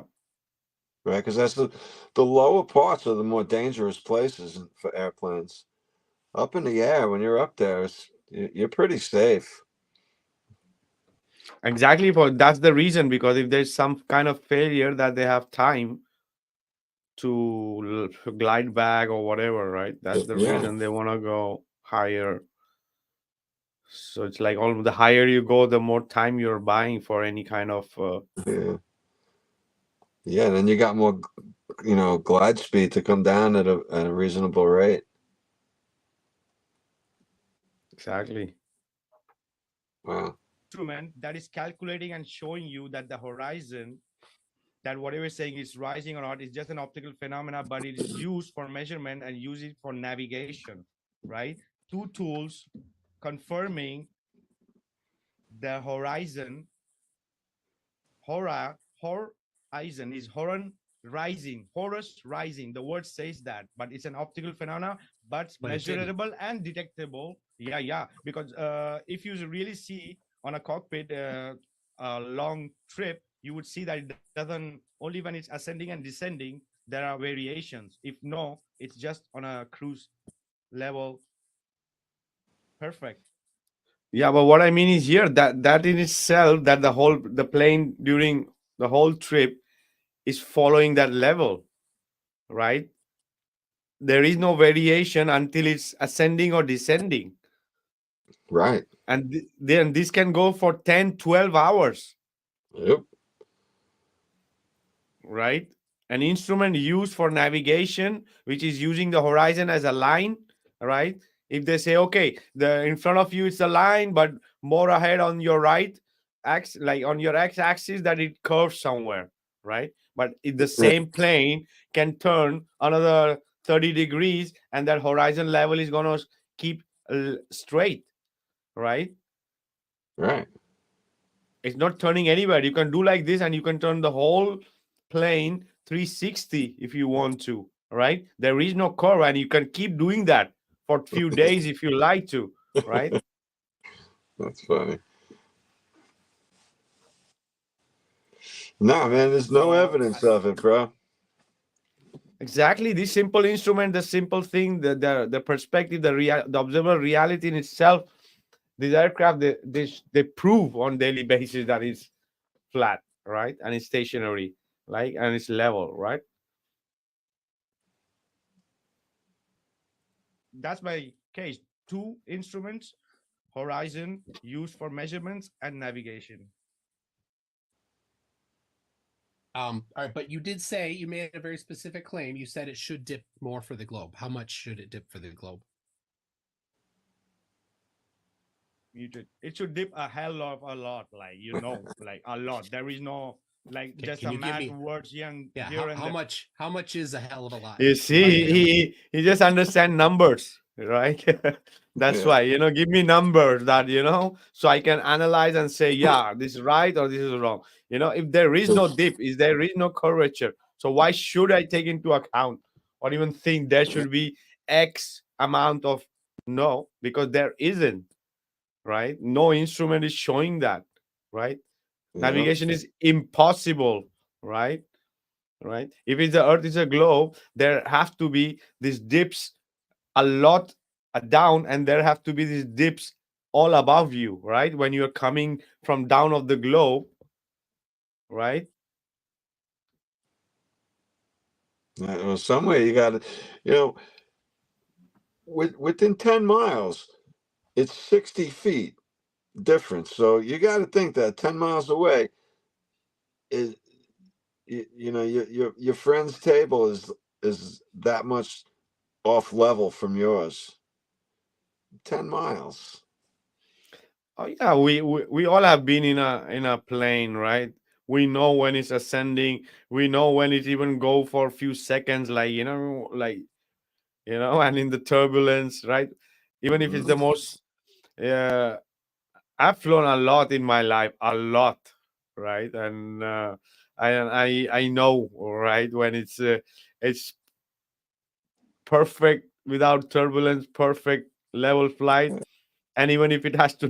Right, because that's the lower parts are the more dangerous places for airplanes. Up in the air, when you're up there, you're pretty safe. Exactly, for that's the reason, because if there's some kind of failure, that they have time to glide back or whatever, right? That's the Yeah, reason they want to go higher. So it's like, all the higher you go, the more time you're buying for any kind of yeah, yeah. Then you got more, glide speed to come down at a reasonable rate. exactly. Wow. Instrument that is calculating and showing you that the horizon, that whatever is saying is rising or not, is just an optical phenomena, but it is used for measurement and use it for navigation, right? Two tools confirming the horizon. Horizon is Horus rising. The word says that, but it's an optical phenomena, but But it didn't. measurable and detectable. Yeah, because if you really see on a cockpit a long trip, you would see that it doesn't, only when it's ascending and descending there are variations. If no, it's just on a cruise level, perfect. Yeah, but what I mean is here that in itself, that the plane during the whole trip is following that level, right? There is no variation until it's ascending or descending. Right. And then this can go for 10, 12 hours, Yep. right? An instrument used for navigation, which is using the horizon as a line, right? If they say, okay, the in front of you it's a line, but more ahead on your right like on your x-axis, that it curves somewhere, right? But if the Right. same plane can turn another 30 degrees, and that horizon level is gonna keep straight, right? Right. It's not turning anywhere. You can do like this, and you can turn the whole plane 360 if you want to, right? There is no curve, and you can keep doing that for a few days if you like to, right? That's funny. No, man, there's no evidence of it, bro. Exactly. This simple instrument, the simple thing, the perspective, the observable reality in itself. These aircraft, they prove on daily basis that it's flat, right, and it's stationary, like, and it's level, right. That's my case. Two instruments, horizon used for measurements and navigation. All right, but you did say you made a very specific claim. You said it should dip more for the globe. How much should it dip for the globe? It should dip a hell of a lot, like, like a lot. There is no, like, just Can a you give mad me? words here Yeah, here and how there. much? How much is a hell of a lot? You see, he just understand numbers, right? That's Yeah. why, give me numbers that, so I can analyze and say, yeah, this is right or this is wrong. If there is no dip, is there is no curvature. So why should I take into account or even think there should be X amount of, no, because there isn't, right? No instrument is showing that, right? Yeah. Navigation is impossible, right? Right, if it's the earth is a globe, there have to be these dips a lot down, and there have to be these dips all above you, right, when you're coming from down of the globe, right. Well, somewhere you got to, you know, within 10 miles, it's 60 feet difference. So you got to think that 10 miles away is, your friend's table is that much off level from yours. 10 miles. Oh yeah, we all have been in a plane, right. We know when it's ascending, we know when it even go for a few seconds, like, and in the turbulence, right. Even if it's the most, uh, I've flown a lot in my life, a lot, right? And I know, right, when it's perfect without turbulence, perfect level flight, and even if it has to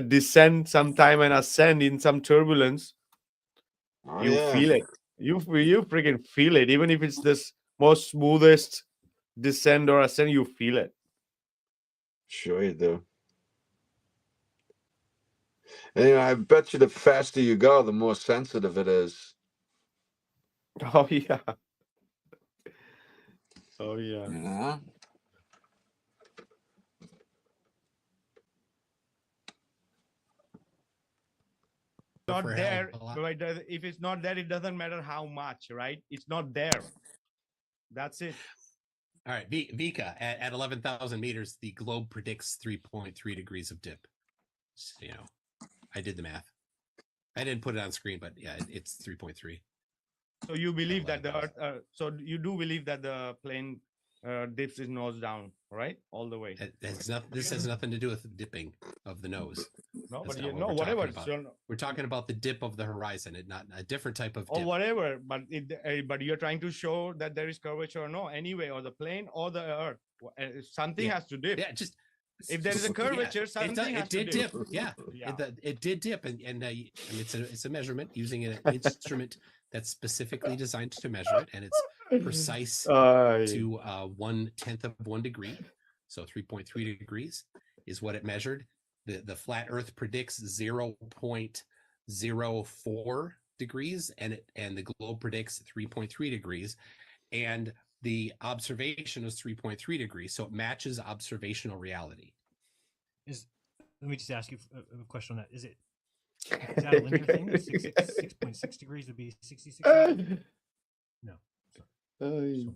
descend sometime and ascend in some turbulence, Oh, you yeah. feel it. You freaking feel it, even if it's this most smoothest descend or ascend, you feel it. Sure you do. And I bet you the faster you go, the more sensitive it is. Oh yeah. Oh yeah. You know? Not For a hell there, of a lot. but if it's not there, it doesn't matter how much, right? It's not there. That's it. All right, Vika, at 11,000 meters, the globe predicts 3.3 degrees of dip. So, I did the math. I didn't put it on screen, but yeah, it's 3.3. So you believe that the 11,000. Earth? So you do believe that the plane dips its nose down, right, all the way? This has nothing to do with dipping of the nose. No, That's but not what no, we're whatever. talking about. We're talking about the dip of the horizon, and not a different type of Or dip. whatever. But you're trying to show that there is curvature or no, anyway, or the plane or the Earth. Something has to dip. Yeah, just If there is a curvature, something has to did dip. Yeah, Yeah. it did dip, and it's a measurement using an instrument that's specifically designed to measure it, and it's precise to 1/10 of 1 degree, so 3.3 degrees is what it measured. The flat Earth predicts 0.04 degrees, and the globe predicts 3.3 degrees, and the observation was 3.3 degrees, so it matches observational reality. Let me just ask you a question on that. Is that a linear thing? 6.6 degrees would be 66 degrees? No. Sorry.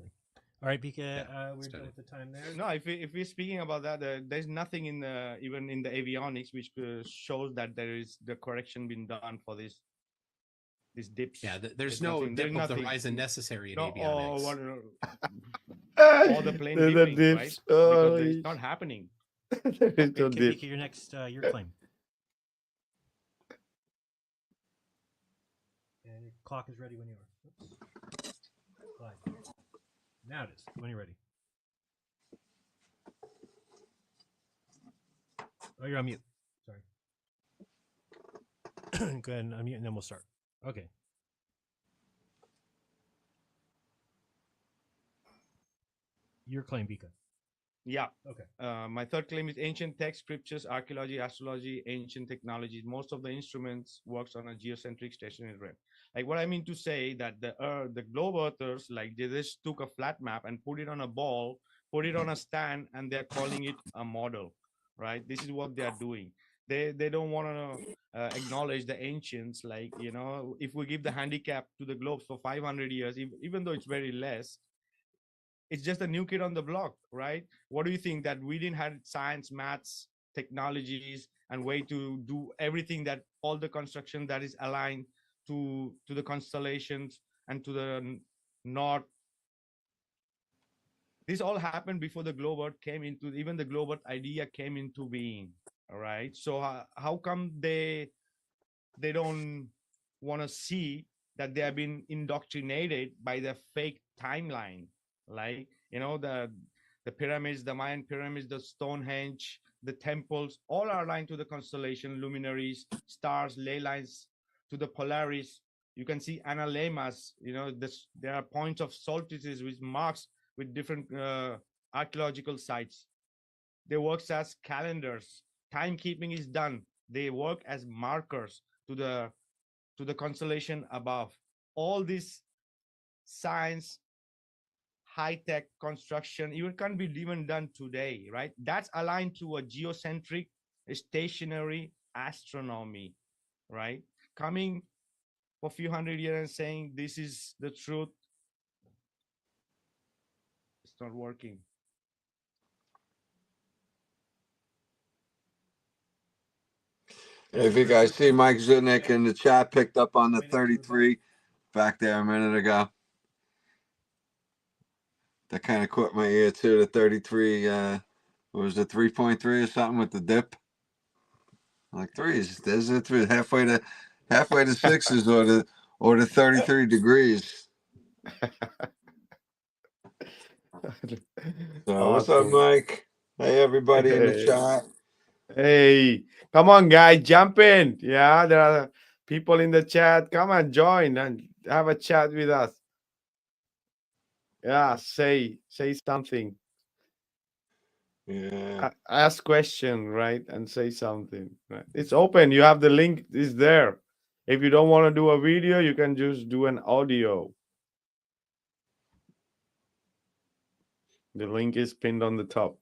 All right, Vika, we're done with the time there. No, if we're speaking about that, there's nothing in even in the avionics which shows that there is the correction being done for these dips. Yeah, there's no dip of the horizon necessary in avionics. Or the plane dipping, right? Because it's not happening. There is no dip. Vika, your next your claim. And your clock is ready when you are. Oops. Now it is. When you're ready. Oh, you're on mute. Sorry. Go ahead and unmute, and then we'll start. Okay. Your claim, Vika. Yeah. Okay. My third claim is ancient text, scriptures, archaeology, astrology, ancient technologies. Most of the instruments works on a geocentric stationary realm. Like what I mean to say that the globe earthers, like they just took a flat map and put it on a ball, put it on a stand, and they're calling it a model, right? This is what they are doing. They don't want to acknowledge the ancients. Like, you know, if we give the handicap to the globes for 500 years, even though it's very less, it's just a new kid on the block, right? What do you think, that we didn't have science, maths, technologies, and way to do everything, that all the construction that is aligned to the constellations and to the north? This all happened before the globe earth came into, even the globe earth idea came into being. All right, so how come they don't want to see that they have been indoctrinated by the fake timeline? Like, you know, the pyramids, the Mayan pyramids, the Stonehenge, the temples, all are aligned to the constellation, luminaries, stars, ley lines, to the Polaris. You can see analemas, you know, there are points of solstices with marks with different archaeological sites. They work as calendars. Timekeeping is done. They work as markers to the constellation above. All this science, high-tech construction, even can't be even done today, right? That's aligned to a geocentric stationary astronomy, right? Coming for a few hundred years and saying this is the truth, it's not working. Hey, Vic, I see Mike Zudnik in the chat picked up on the 33 back there a minute ago. That kind of caught my ear too. The 33, what was it, 3.3 or something with the dip? Like threes. There's a three halfway to sixes or the 33 degrees. So what's up, Awesome. Mike? Hey, everybody in the chat. Hey, come on, guys, jump in. Yeah, there are people in the chat. Come and join and have a chat with us. Yeah, say something. Yeah. Ask question, right, and say something. Right? It's open. You have the link. Is there. If you don't want to do a video, you can just do an audio. The link is pinned on the top.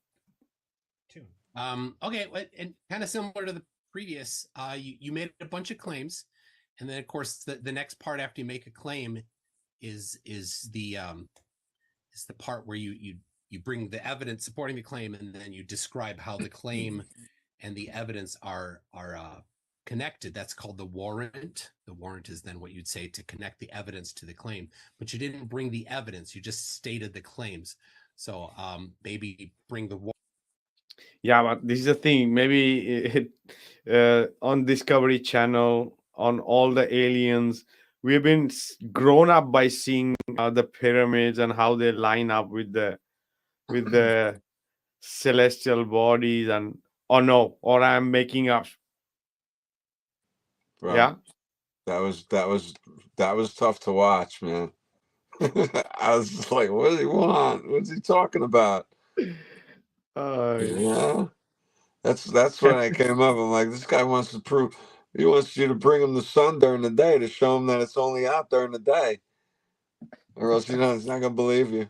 Okay, and kind of similar to the previous, you made a bunch of claims, and then of course the next part after you make a claim is the part where you bring the evidence supporting the claim, and then you describe how the claim and the evidence are connected. That's called the warrant. The warrant is then what you'd say to connect the evidence to the claim, but you didn't bring the evidence, you just stated the claims. So maybe bring the warrant. Yeah, but this is the thing. Maybe on Discovery Channel, on all the aliens, we've been grown up by seeing the pyramids and how they line up with the celestial bodies, and oh no, or I'm making up. Bro, yeah, that was tough to watch, man. I was just like, what does he want? What's he talking about? Yeah. That's when I came up. I'm like, this guy wants to prove, he wants you to bring him the sun during the day to show him that it's only out during the day, or else he's not gonna believe you.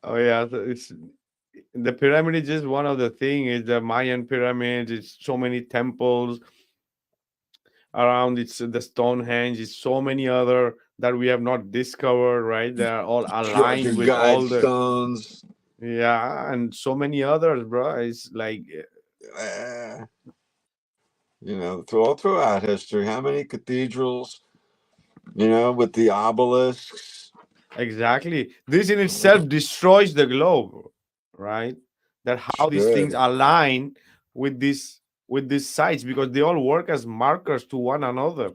Oh yeah, it's the pyramid is just one of the thing. Is the Mayan pyramids? It's so many temples around. It's the Stonehenge. It's so many other that we have not discovered. Right? They are all aligned with all the stones. Yeah, and so many others, bro. It's like you know, all throughout history, how many cathedrals, you know, with the obelisks. Exactly. This in itself destroys the globe, right? That how these things align with these sites, because they all work as markers to one another,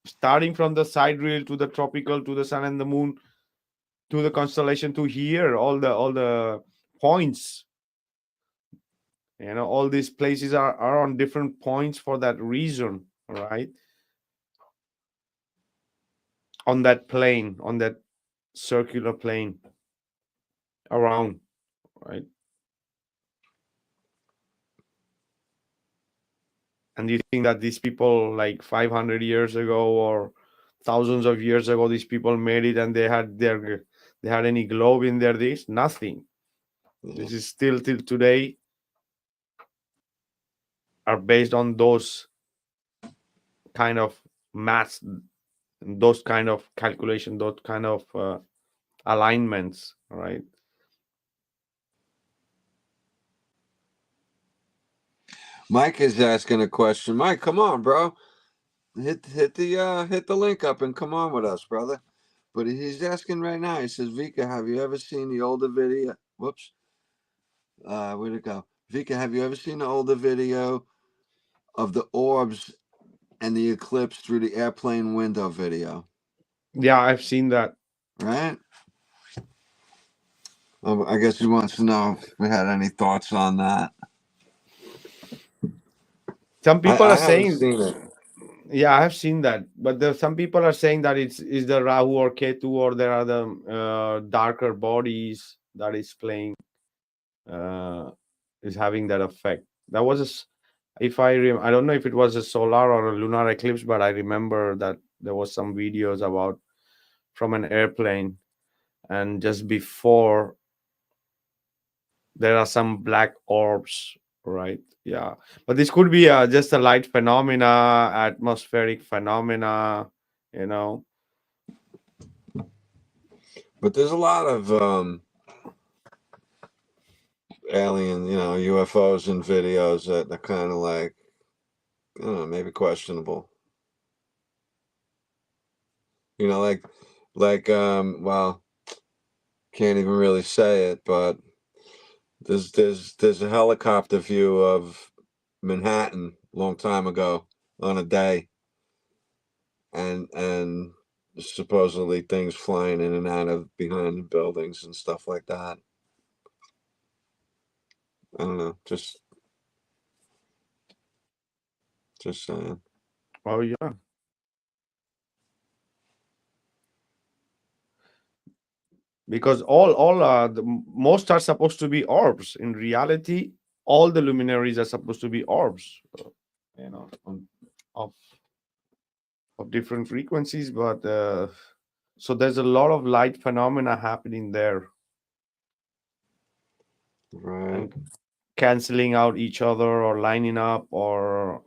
starting from the sidereal to the tropical to the sun and the moon to the constellation to here, all the points All these places are on different points for that reason, right? On that plane, on that circular plane around, right? And you think that these people, like 500 years ago or thousands of years ago, these people made it and they had any globe in their dish? Nothing. This is still till today are based on those kind of maths, those kind of calculation, those kind of alignments, right? Mike is asking a question. Mike, come on, bro. Hit the link up and come on with us, brother. But he's asking right now. He says, Vika, have you ever seen the older video? Whoops. Where'd it go? Vika, have you ever seen the older video of the orbs and the eclipse through the airplane window video? Yeah, I've seen that. Right? I guess he wants to know if we had any thoughts on that. Some people I are haven't saying, seen it. yeah, I have seen that, but some people are saying that it's is the Rahu or Ketu, or there are the darker bodies that is playing, is having that effect. That was if I don't know if it was a solar or a lunar eclipse, but I remember that there was some videos about from an airplane, and just before there are some black orbs, right? Yeah, but this could be just a light phenomena, atmospheric phenomena, you know. But there's a lot of alien, UFOs and videos that are kind of like, I don't know, maybe questionable. Well, can't even really say it, but there's a helicopter view of Manhattan a long time ago on a day, and supposedly things flying in and out of behind the buildings and stuff like that. I don't know, just saying. Oh yeah, because most are supposed to be orbs. In reality, all the luminaries are supposed to be orbs, of different frequencies. But so there's a lot of light phenomena happening there, Right. and canceling out each other or lining up, or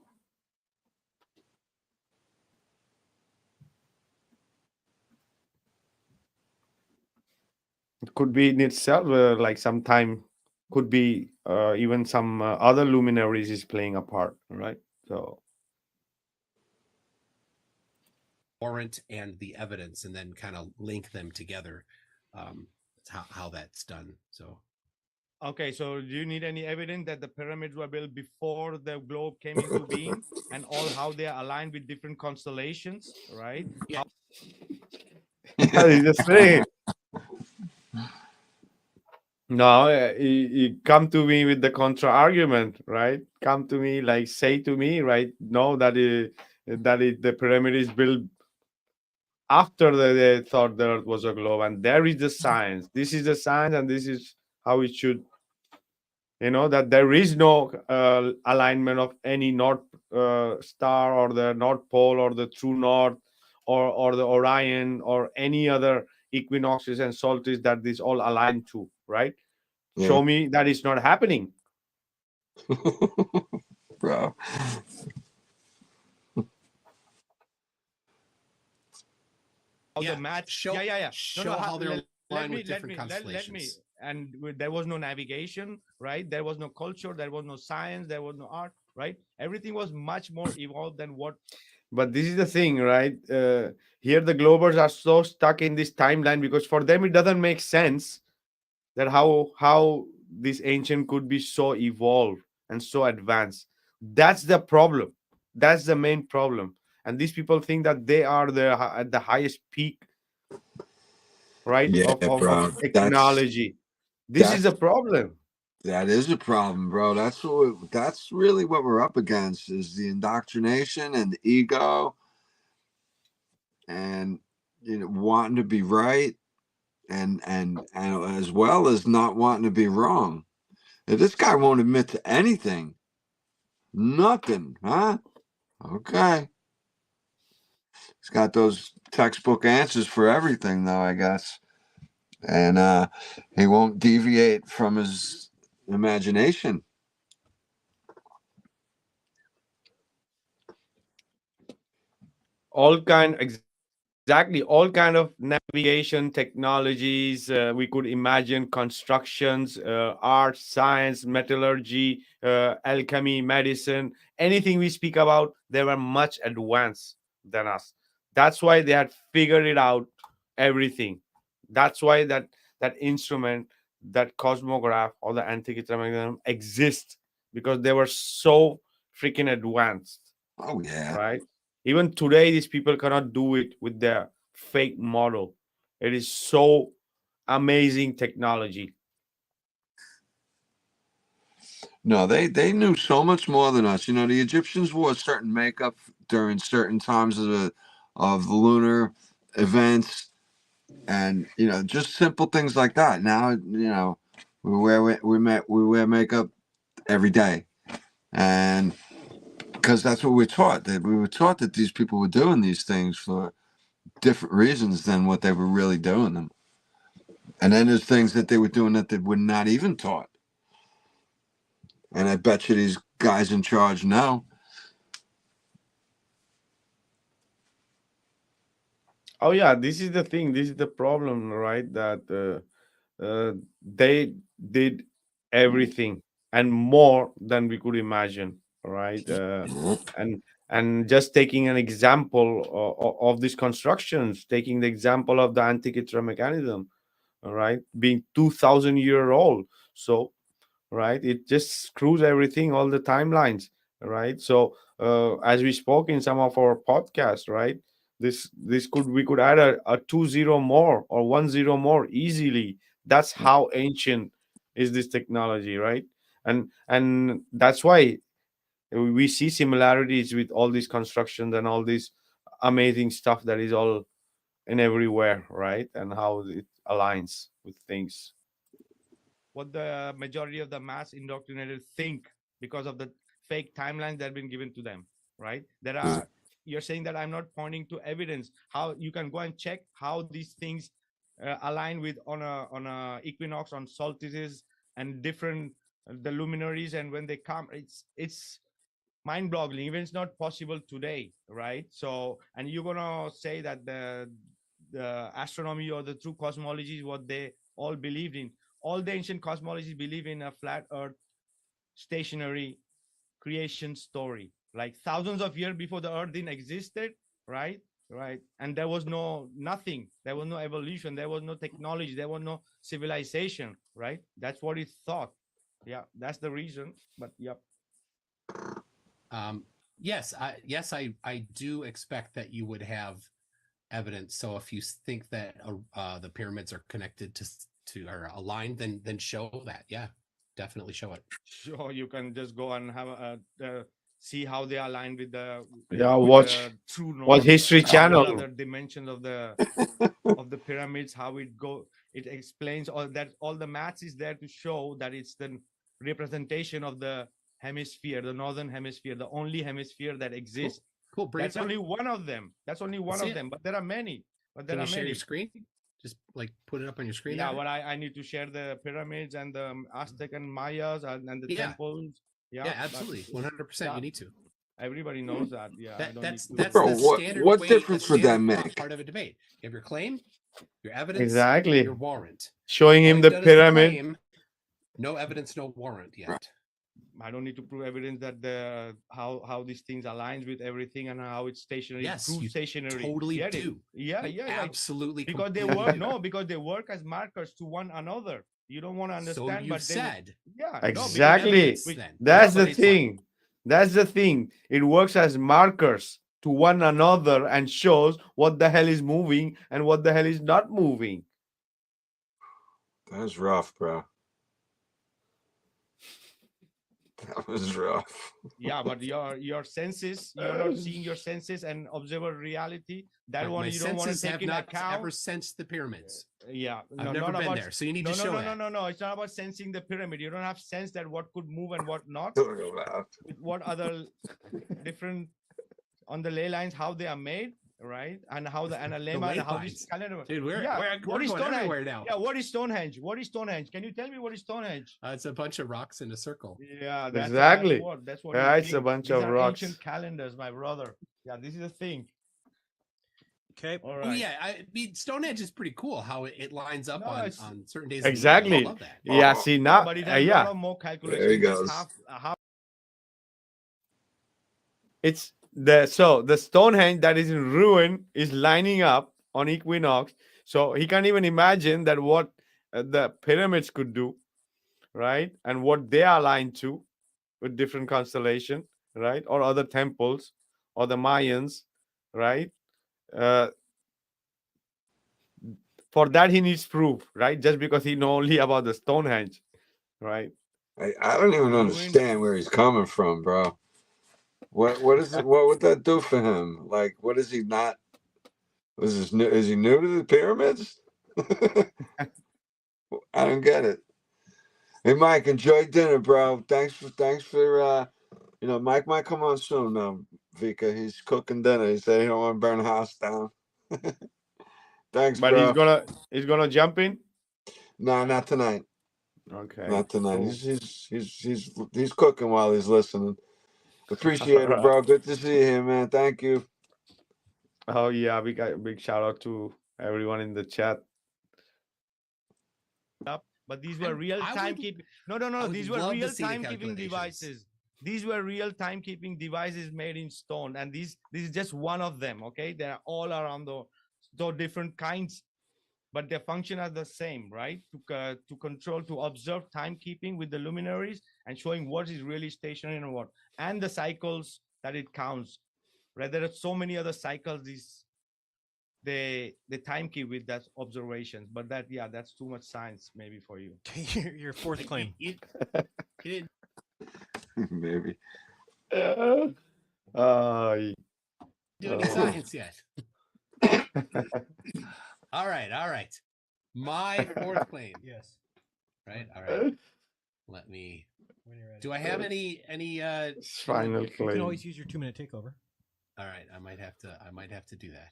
it could be in itself like sometime could be even some other luminaries is playing a part, right? So Warrant and the evidence, and then kind of link them together. That's how that's done. So okay, so do you need any evidence that the pyramids were built before the globe came into being, and all how they are aligned with different constellations, right? Yeah. That is the thing. No, you come to me with the contra argument, right? Come to me, like say to me, right? No, the pyramid is built after they thought the Earth was a globe, and there is the science. This is the science, and this is how it should. That there is no alignment of any north star, or the North Pole, or the true north, or the Orion, or any other equinoxes and solstices that this all aligned to, right? Yeah. Show me that it's not happening, Bro. the math. Show, Yeah. Show how they're aligned with different constellations. And there was no navigation, right? There was no culture, there was no science, there was no art, right? Everything was much more evolved than what. But this is the thing, right? Here the globers are so stuck in this timeline, because for them it doesn't make sense that how this ancient could be so evolved and so advanced. That's the problem. That's the main problem. And these people think that they are at the highest peak, right? Yeah, of bro. technology. This is a problem. That is a problem, bro. That's really what we're up against is the indoctrination and the ego and wanting to be right and as well as not wanting to be wrong. If this guy won't admit to anything, nothing, huh? Okay. He's got those textbook answers for everything though, I guess. And he won't deviate from his imagination. Exactly, all kind of navigation technologies, we could imagine constructions, art, science, metallurgy, alchemy, medicine, anything we speak about, they were much advanced than us. That's why they had figured it out, everything. That's why that instrument, that cosmograph or the Antikythera exists, because they were so freaking advanced, Oh yeah. right? Even today, these people cannot do it with their fake model. It is so amazing technology. No, they knew so much more than us. The Egyptians wore certain makeup during certain times of the lunar events, and just simple things like that. Now, we wear makeup every day, and because that's what we're taught. That we were taught that these people were doing these things for different reasons than what they were really doing them. And then there's things that they were doing that they were not even taught. And I bet you these guys in charge know. Oh yeah, this is the thing. This is the problem, right? That they did everything and more than we could imagine, right? And just taking an example of these constructions, taking the example of the Antikythera mechanism, all right, being 2,000 year old. So right, it just screws everything, all the timelines, right? So as we spoke in some of our podcasts, right, this could we could add a 2 0 more or 1 0 more easily. That's how ancient is this technology, right? And that's why we see similarities with all these constructions and all this amazing stuff that is all in everywhere, right? And how it aligns with things, what the majority of the mass indoctrinated think, because of the fake timelines that have been given to them, right? There are, you're saying that I'm not pointing to evidence. How you can go and check how these things align with on a equinox, on solstices, and different the luminaries, and when they come, it's mind-boggling. Even it's not possible today, right? So, and you're gonna say that the astronomy or the true cosmology is what they all believed in. All the ancient cosmologies believe in a flat earth, stationary creation story, like thousands of years before the earth didn't existed, right, and there was nothing, there was no evolution, there was no technology, there was no civilization, right? That's what it thought. Yeah, that's the reason. But yep. Yes, I do expect that you would have evidence. So if you think that the pyramids are connected to or aligned, then show that. Yeah, definitely show it. Sure, you can just go and have see how they align with the Yeah, the true north, History and what Channel. are the dimensions of the pyramids, how it go. It explains all that. All the maths is there to show that it's the representation of the hemisphere, the northern hemisphere, the only hemisphere that exists. Cool. Bring That's it up. only one of them. That's only one See of it. them. But there are many. But there Can you are share many. your screen? Just like put it up on your screen. Yeah, there. well, I need to share the pyramids and the Aztec and Mayas and the temples. Yeah, absolutely, 100%. You need to. Everybody knows that. Yeah, I don't That's need to. that's Bro, the standard what way. difference would that make? Part of a debate. You have your claim, your evidence, Exactly. your warrant. Showing him All the you've done is pyramid. claim, no evidence, no warrant yet. I don't need to prove evidence that the how these things aligns with everything and how it's stationary. Yes, Prove you stationary. totally Get do. It? Yeah, You yeah, absolutely. because they completely work. do. No, because they work as markers to one another. You don't want to understand, So you but said. yeah, Exactly. That's the thing. That's the thing. It works as markers to one another and shows what the hell is moving and what the hell is not moving. That's rough, bro. That was rough. Yeah, but your senses, you're not seeing your senses and observer reality. That one My you don't want to senses take have in not account. ever sensed the pyramids. Yeah, I've no, never not been about there, so you need no, to no, show no, that. no. It's not about sensing the pyramid. You don't have sense that what could move and what not. Talk about. With what other different on the ley lines, how they are made, right? And how the The analemma ley and how this lines. calendar. Dude, we're What is going Stonehenge? everywhere now. Yeah, what is Stonehenge? What is Stonehenge? Can you tell me what is Stonehenge? It's a bunch of rocks in a circle. Yeah, Exactly. Oh, That's what Yeah, you it's a think. bunch These of are rocks. ancient calendars, my brother. Yeah, this is the thing. Okay. All Oh right. yeah, I mean Stonehenge is pretty cool how it lines up No, on it's- certain days. Exactly. Of the year. I love that. Yeah, Oh, see yeah, now, but it has a yeah, lot of more calculation. There he Just goes. half. it's the Stonehenge that is in ruin is lining up on equinox. So he can't even imagine that what the pyramids could do, right? And what they are aligned to with different constellation, right? Or other temples or the Mayans, right? Uh, for that he needs proof, right? Just because he know only about the Stonehenge, right? I don't even Ruined. understand where he's coming from, bro. What is it? What would that do for him? Like, what is he not? Was this new? Is he new to the pyramids? I don't get it. Hey, Mike, enjoy dinner, bro. Thanks for Mike might come on soon. Vika, he's cooking dinner. He said he don't want to burn the house down. Thanks, But bro. he's gonna jump in. No, not tonight. Okay. Not tonight. Cool. He's cooking while he's listening. Appreciate it, bro. Good to see you here, man. Thank you. Oh yeah, we got a big shout out to everyone in the chat. But these were real I would- timekeeping. No. I would These were love to real see the timekeeping calculations. devices. These were real timekeeping devices made in stone, and this is just one of them. Okay, they're all around the different kinds, but their function are the same, right? To control, to observe timekeeping with the luminaries and showing what is really stationary and what, and the cycles that it counts. Right, there are so many other cycles. They time keep with that observations, but that's too much science maybe for you. Your fourth claim. You didn't Maybe. Uh, do any science yet. All right. My fourth claim. Yes. Right. All right. Let me. When you're ready. Do I have any? final You claim. can always use your 2-minute takeover. All right. I might have to do that.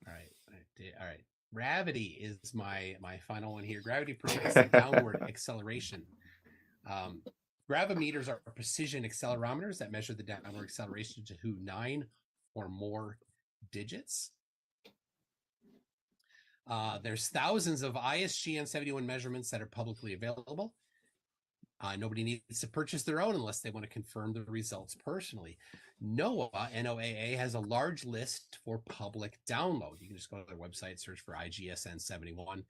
All right. Gravity is my final one here. Gravity predicts the downward acceleration. Gravimeters are precision accelerometers that measure the downward acceleration to 9 or more digits. There's thousands of ISGN 71 measurements that are publicly available. Nobody needs to purchase their own unless they want to confirm the results personally. NOAA has a large list for public download. You can just go to their website, search for IGSN 71.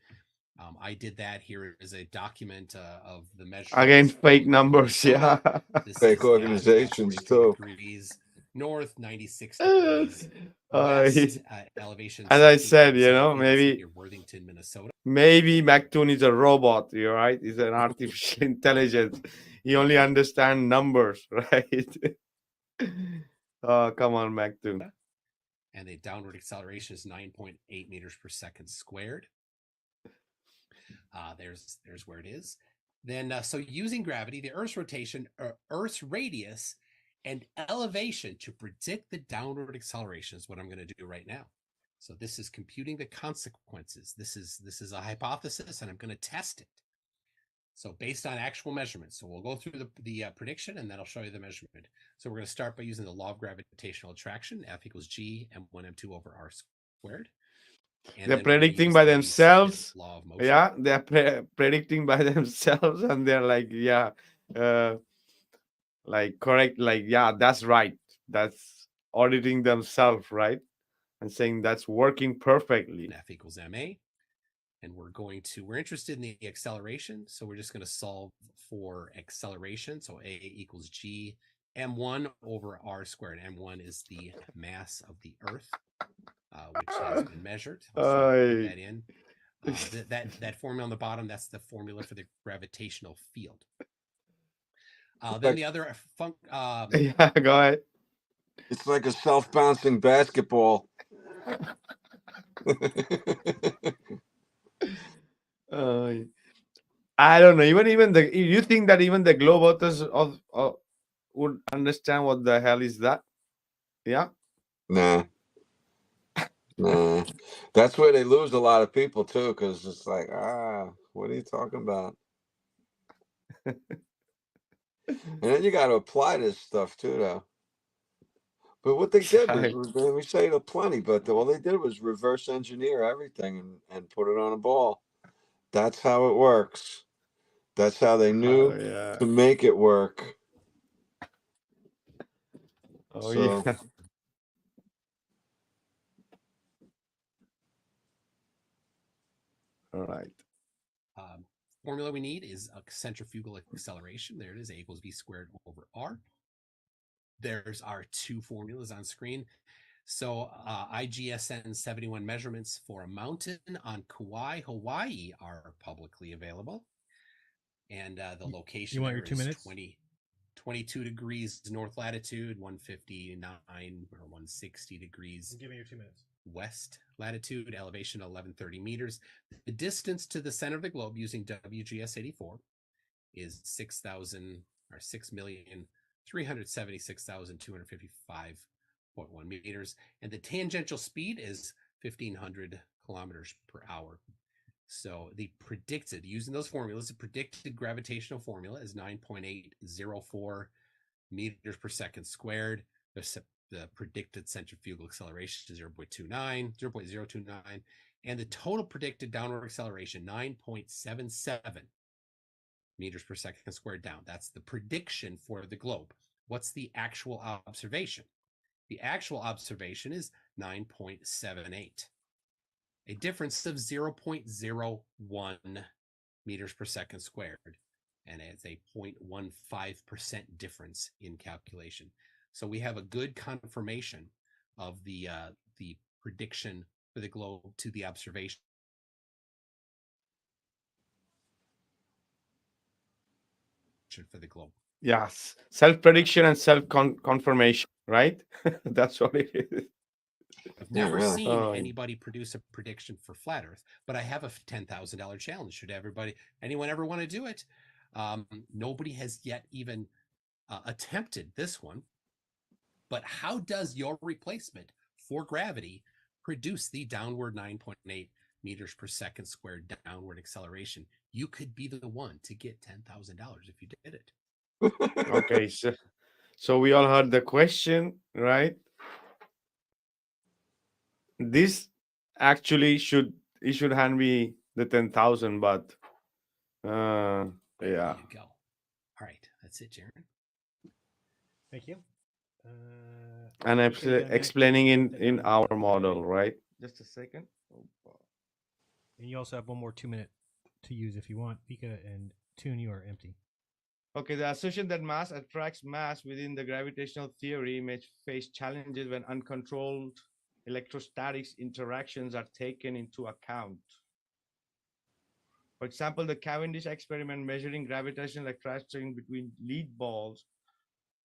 I did that. Here is a document of the measurements. Again, fake numbers. Yeah. This Fake is, organizations, 43 too. degrees north, 96 degrees Uh, west, elevation. as I said, 16,000 feet, maybe- city of Worthington, Minnesota. Maybe Mctoon is a robot. You're right. He's an artificial intelligence. He only understands numbers, right? Oh, come on, Mctoon. And the downward acceleration is 9.8 meters per second squared. There's where it is. Then, so using gravity, the Earth's rotation, Earth's radius, and elevation to predict the downward acceleration is what I'm going to do right now. So this is computing the consequences. This is a hypothesis, and I'm going to test it. So based on actual measurements. So we'll go through the prediction, and then I'll show you the measurement. So we're going to start by using the law of gravitational attraction, F equals G M1 M2 over R squared. And They're then we're gonna predicting use by the themselves. second law of motion. Yeah, they're predicting by themselves, and they're like, like correct, like that's right. That's auditing themselves, right, and saying that's working perfectly. F equals MA. And we're interested in the acceleration. So we're just going to solve for acceleration. So A equals G M1 over R squared. M1 is the mass of the Earth, which has been measured. So put that in. That formula on the bottom, that's the formula for the gravitational field. Then the other Yeah, go ahead. It's like a self-bouncing basketball. Uh, I don't know. Even the you think that even the globe authors of would understand what the hell is that? Yeah. Nah. That's where they lose a lot of people too, because it's like, what are you talking about? And then you got to apply this stuff too, though. But what they did was we say it plenty, but all they did was reverse engineer everything and put it on a ball. That's how it works. That's how they knew yeah. to make it work. Oh So, yeah. All right. formula we need is a centrifugal acceleration. There it is, A equals V squared over R. There's our two formulas on screen. So IGSN 71 measurements for a mountain on Kauai, Hawaii are publicly available. And the location You want your there 2 is minutes? 22 degrees north latitude, 159 or 160 degrees Give me your 2 minutes. west latitude, elevation 1130 meters. The distance to the center of the globe using WGS 84 is 6,376,255.1 meters, and the tangential speed is 1,500 kilometers per hour. So the predicted, using those formulas, the predicted gravitational formula is 9.804 meters per second squared. The predicted centrifugal acceleration is 0.29, and the total predicted downward acceleration, 9.77 meters per second squared down. That's the prediction for the globe. What's the actual observation? The actual observation is 9.78, a difference of 0.01 meters per second squared, and it's a 0.15% difference in calculation. So we have a good confirmation of the prediction for the globe to the observation for the globe. Yes. Self prediction and self confirmation, right? That's what it is. I've Yeah, never really. seen anybody produce a prediction for flat Earth, but I have a $10,000 challenge. Should anyone ever want to do it? Nobody has yet even attempted this one. But how does your replacement for gravity produce the downward 9.8 meters per second squared downward acceleration? You could be the one to get $10,000 if you did it. Okay. So we all heard the question, right? This actually should hand me the 10,000, but yeah. There you go. All right, that's it, Jaron. Thank you. And I'm okay, you got a minute explaining to in get that done. our model, right? Just a second. And you also have one more 2 minute to use if you want. Vika and Toon, you are empty. Okay, the assertion that mass attracts mass within the gravitational theory may face challenges when uncontrolled electrostatics interactions are taken into account. For example, the Cavendish experiment measuring gravitational attraction between lead balls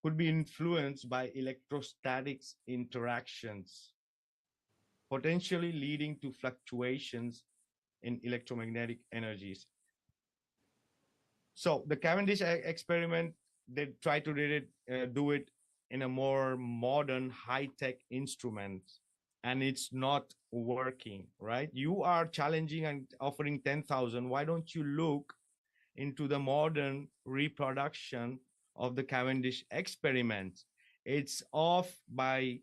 could be influenced by electrostatics interactions, potentially leading to fluctuations in electromagnetic energies. So the Cavendish experiment, they try to do it in a more modern, high-tech instrument, and it's not working, right? You are challenging and offering 10,000. Why don't you look into the modern reproduction of the Cavendish experiment? It's off by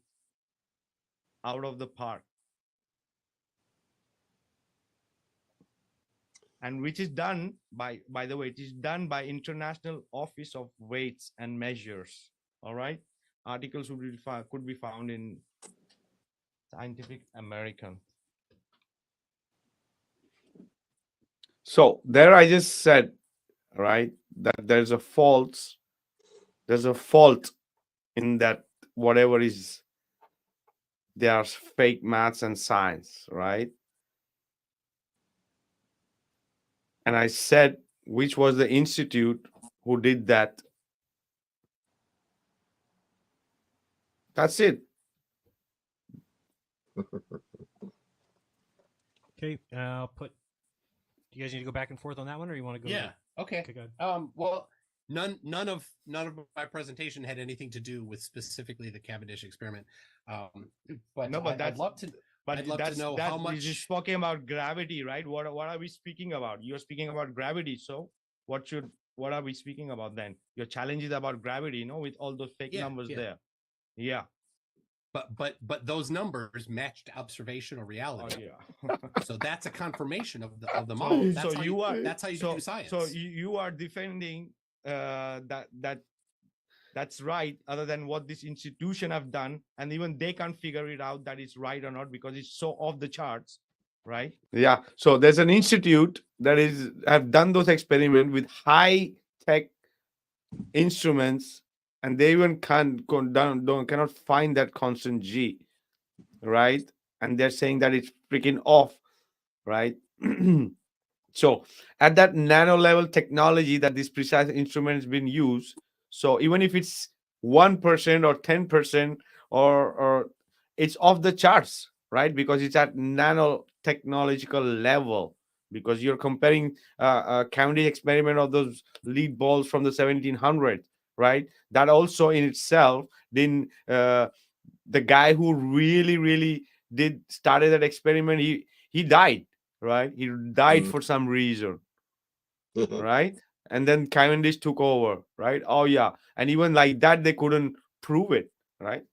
out of the park. And which is done by the way, it is done by International Office of Weights and Measures. All right. Articles could be found in Scientific American. So there I just said, right, that there's a fault in that whatever is there's fake maths and science, right? And I said which was the institute who did that That's it. Okay, I'll put. Do you guys need to go back and forth on that one, or you want to go? Yeah. Okay. Okay, go ahead. Well, none of my presentation had anything to do with specifically the Cavendish experiment. But No, but I'd love to. But I'd love to know how much. You're speaking about gravity, right? What are we speaking about? You're speaking about gravity. So what are we speaking about then? Your challenge is about gravity, you know, with all those fake numbers there. Yeah. But those numbers matched observational reality. Oh, yeah. So that's a confirmation of the model. That's how you do science. So you are defending that's right, other than what this institution have done, and even they can't figure it out that it's right or not because it's so off the charts, right? Yeah. So there's an institute that have done those experiments with high tech instruments, and they even cannot find that constant G, right? And they're saying that it's freaking off, right? So at that nano level technology that this precise instrument has been used, so even if it's 1% or 10% or it's off the charts, right? Because it's at nanotechnological level, because you're comparing a Cavendish experiment of those lead balls from the 1700s, right? That also in itself, then the guy who really started that experiment, he died, right? He died for some reason, right? And then Cavendish took over, right? Oh yeah, and even like that, they couldn't prove it, right?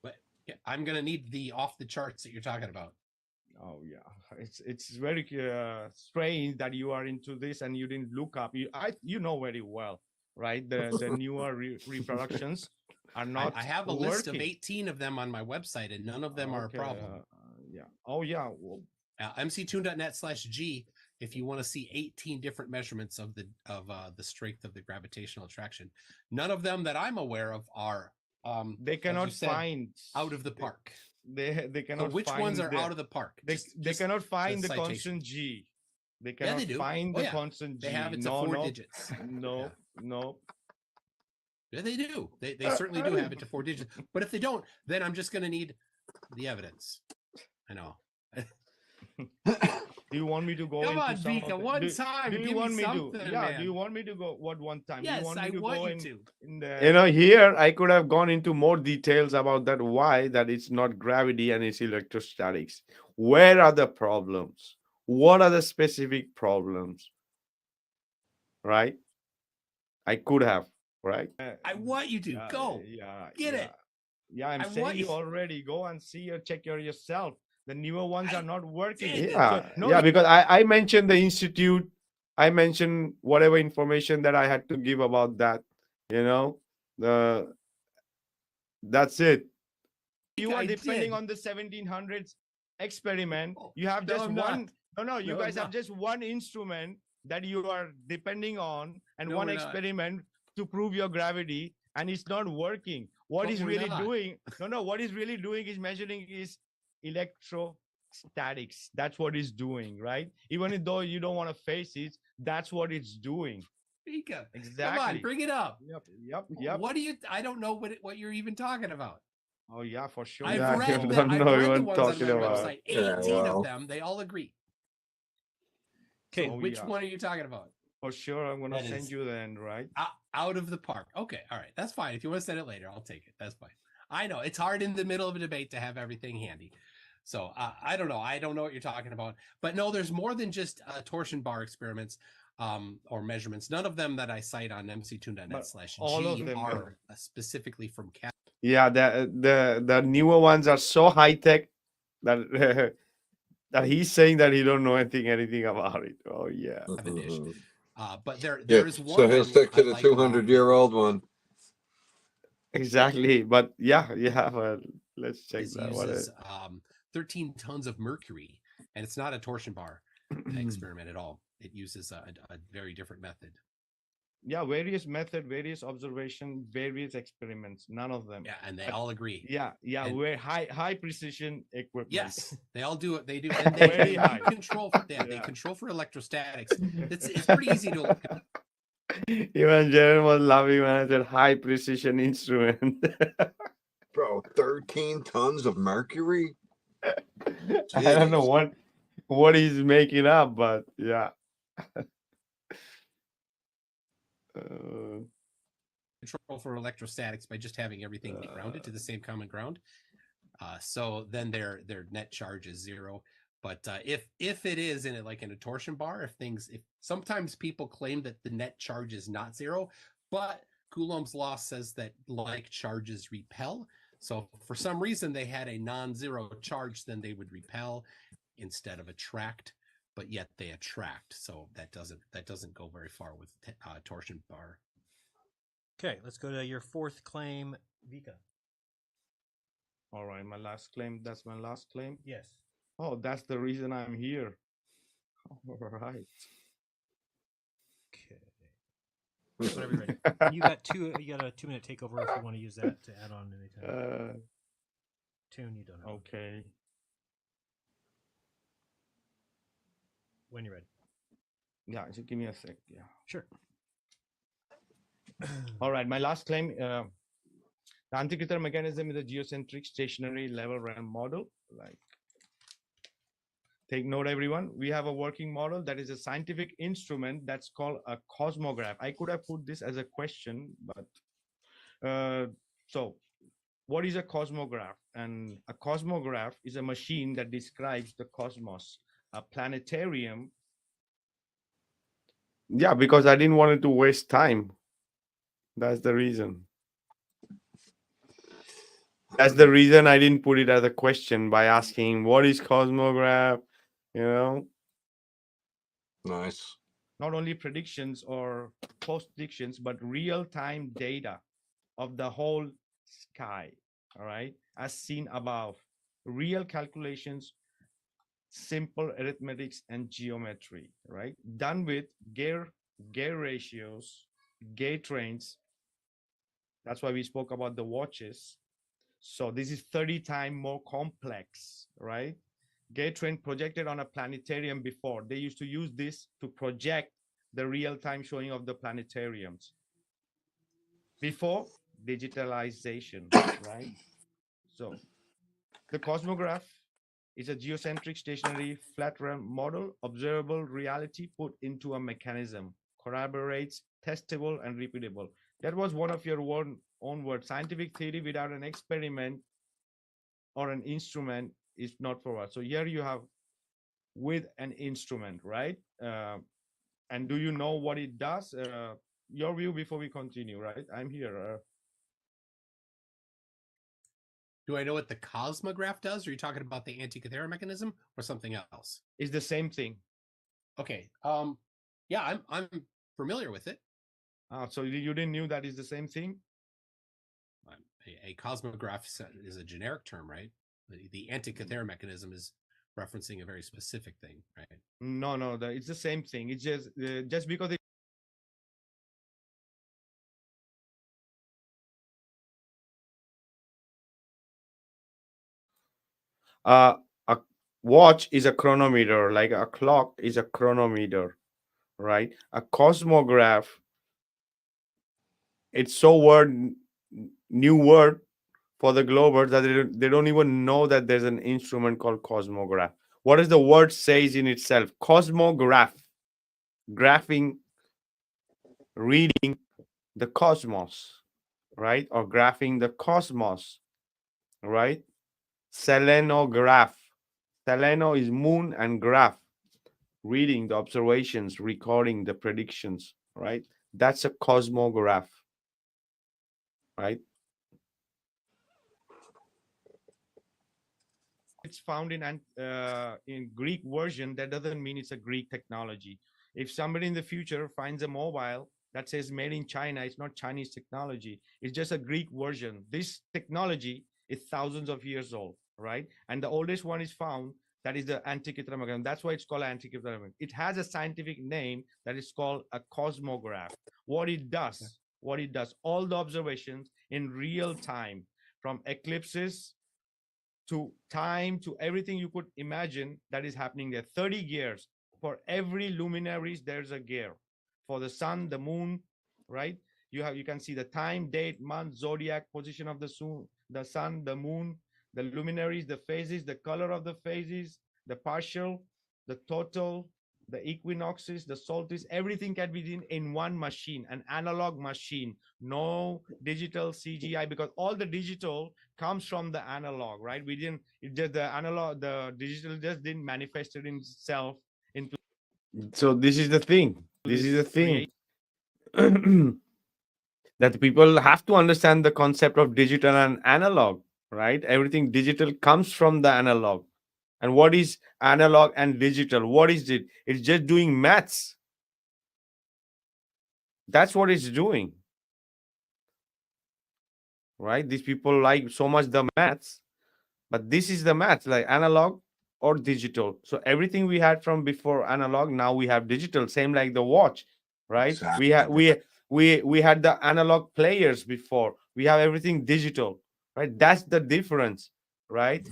But yeah, I'm gonna need the off the charts that you're talking about. Oh yeah, it's very strange that you are into this and you didn't look up. You know very well, right? The newer reproductions are not. I have a list of 18 of them on my website, and none of them are a problem. Yeah. Oh yeah. Well, mctoon.net/G. If you want to see 18 different measurements of the strength of the gravitational attraction, none of them that I'm aware of are they cannot find out of the park. They cannot. But which find ones are out of the park? They cannot find the constant G. They cannot find the constant G. They have it to 4 digits. No. Yeah, they do. They certainly do have it to 4 digits. But if they don't, then I'm just going to need the evidence. I know. Do you want me to go? Come on, Vikka, one time. Do you want me to? Yeah. Do you want me to go? What one time? Yes, I want you to. You know, here I could have gone into more details about that. Why that it's not gravity and it's electrostatics. Where are the problems? What are the specific problems? Right? I could have. Right? I want you to go. Get it. Yeah, I'm saying you already go and see or check yourself. The newer ones are not working. Yeah, so, because I mentioned the institute. I mentioned whatever information that I had to give about that. You know, that's it. You are depending on the 1700s experiment. You have just one. No, you guys have just one instrument that you are depending on, and one experiment to prove your gravity, and it's not working. What is really doing? What is really doing is measuring is electrostatics. That's what it's doing, right? Even though you don't want to face it, that's what it's doing. Vikka, exactly. Come on, bring it up. Yep. What do you? I don't know what you're even talking about. Oh yeah, for sure. I've read the ones on my website. 18 of them. They all agree. Okay, which one are you talking about? For sure, I'm gonna send you then, right? Out of the park. Okay, all right, that's fine. If you want to send it later, I'll take it. That's fine. I know it's hard in the middle of a debate to have everything handy. So I don't know. I don't know what you're talking about. But no, there's more than just torsion bar experiments or measurements. None of them that I cite on mctoon.net/G all of them are specifically from CAP. Yeah, the newer ones are so high tech that that he's saying that he don't know anything about it. Oh yeah. But there is one. So he'll stick to the 200-year-old one. Exactly, but yeah. Well, let's check that. Uses 13 tons of mercury, and it's not a torsion bar experiment at all. It uses a very different method. Yeah, various method, various observation, various experiments. None of them. Yeah, and they all agree. Yeah, and very high precision equipment. Yes, they all do it. They do, and they control for that. They control for electrostatics. It's pretty easy to look at. Even Jared was laughing when I said high precision instrument. Bro, 13 tons of mercury? I don't know Jeez. what he's making up, but yeah. Uh, Control for electrostatics by just having everything grounded to the same common ground. So then their net charge is zero. But if it is in it like in a torsion bar, if sometimes people claim that the net charge is not zero, but Coulomb's law says that like charges repel. So for some reason they had a non-zero charge, then they would repel instead of attract, but yet they attract. So that doesn't go very far with torsion bar. Okay, let's go to your fourth claim, Vika. all right, my last claim. That's my last claim. Yes. Oh, that's the reason I'm here. All right. Okay. Whenever you're ready. You got a 2-minute takeover if you want to use that to add on anytime. Tune, you don't have. Okay. When you're ready. Yeah, just give me a sec. Yeah. Sure. All right, my last claim. The Antikythera mechanism is a geocentric stationary level realm model. Like, take note, everyone. We have a working model that is a scientific instrument that's called a cosmograph. I could have put this as a question, but so what is a cosmograph? And a cosmograph is a machine that describes the cosmos. A planetarium. Yeah, because I didn't want it to waste time. That's the reason. That's the reason I didn't put it as a question by asking what is cosmograph, you know? Nice. Not only predictions or post predictions, but real-time data of the whole sky, all right, as seen above. Real calculations, simple arithmetics and geometry, right? Done with gear ratios, gate trains. That's why we spoke about the watches. So this is 30 times more complex, right? Gate train projected on a planetarium before. They used to use this to project the real-time showing of the planetariums. Before digitalization, right? So the cosmograph is a geocentric stationary flat realm model, observable reality put into a mechanism, corroborates, testable, and repeatable. That was one of your own words. Scientific theory without an experiment or an instrument is not for us. So here you have with an instrument, right? And do you know what it does? Your view before we continue, right? I'm here. Do I know what the cosmograph does? Or are you talking about the Antikythera mechanism or something else? It's the same thing. Okay. Yeah, I'm familiar with it. So you didn't knew that is the same thing? A cosmograph is a generic term, right? The Antikythera mechanism is referencing a very specific thing, right? No, it's the same thing. It's just because it a watch is a chronometer, like a clock is a chronometer, right? A cosmograph, it's so new word for the Globers that they don't even know that there's an instrument called cosmograph. What does the word says in itself? Cosmograph, graphing, reading the cosmos, right? Or graphing the cosmos, right? Selenograph. Seleno is moon and graph, reading the observations, recording the predictions, right? That's a cosmograph, right? It's found in Greek version. That doesn't mean it's a Greek technology. If somebody in the future finds a mobile that says made in China, it's not Chinese technology. It's just a Greek version. This technology is thousands of years old, right? And the oldest one is found, that is the Antikythera mechanism. That's why it's called Antikythera. It has a scientific name that is called a cosmograph. What it does, all the observations in real time, from eclipses to time to everything you could imagine that is happening there. 30 gears for every luminaries. There's a gear. for the sun, the moon, right? You can see the time, date, month, zodiac, position of the sun, the moon, the luminaries, the phases, the color of the phases, the partial, the total, the equinoxes, the solstice, everything can be done in one machine, an analog machine, no digital CGI, because all the digital comes from the analog, right? We didn't, it just the analog, the digital just didn't manifest it in itself into. So this is the thing. This is the thing. That people have to understand the concept of digital and analog, right? Everything digital comes from the analog. And what is analog and digital? What is it? It's just doing maths. That's what it's doing, right? These people like so much the maths, but this is the maths, like analog or digital. So everything we had from before analog, now we have digital. Same like the watch, right? Exactly. We had the analog players before. We have everything digital, right? That's the difference, right?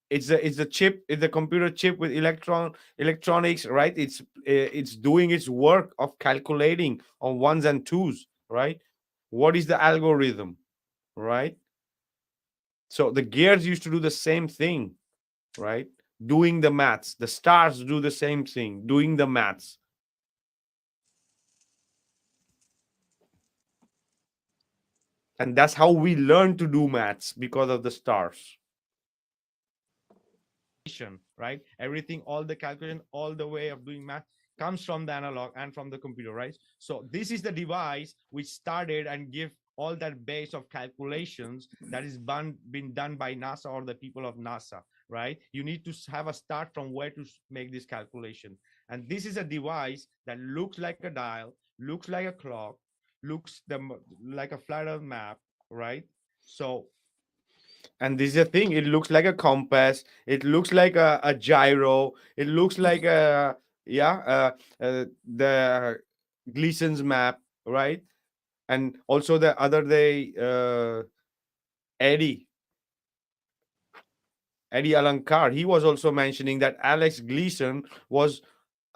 It's a chip, it's a computer chip with electronics, right? It's doing its work of calculating on ones and twos, right? What is the algorithm, right? So the gears used to do the same thing, right? Doing the maths. The stars do the same thing, doing the maths. And that's how we learn to do maths, because of the stars. Right? Everything, all the calculation, all the way of doing math comes from the analog and from the computer, right? So this is the device which started and give all that base of calculations that is been done by NASA or the people of NASA, right? You need to have a start from where to make this calculation. And this is a device that looks like a dial, looks like a clock, looks like a flat earth map, right? So, and this is a thing, it looks like a compass, it looks like a gyro, it looks like a, yeah, the Gleason's map, right? And also the other day, eddie Alankar, he was also mentioning that Alex Gleason was,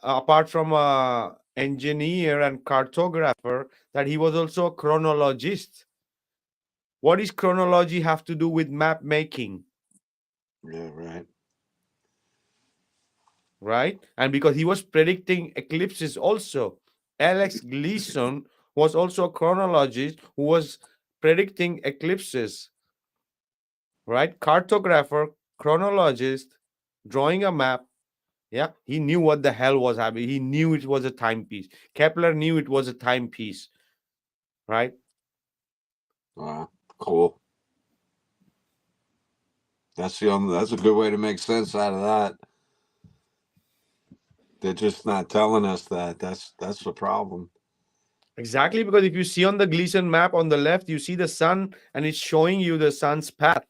apart from a engineer and cartographer, that he was also a chronologist. What does chronology have to do with map making? Yeah, right. Right? And because he was predicting eclipses also. Alex Gleason was also a chronologist who was predicting eclipses. Right? Cartographer, chronologist, drawing a map. Yeah, he knew what the hell was happening. He knew it was a timepiece. Kepler knew it was a timepiece. Right? Wow, cool. That's a good way to make sense out of that. They're just not telling us that. That's the problem. Exactly, because if you see on the Gleason map on the left, you see the sun and it's showing you the sun's path,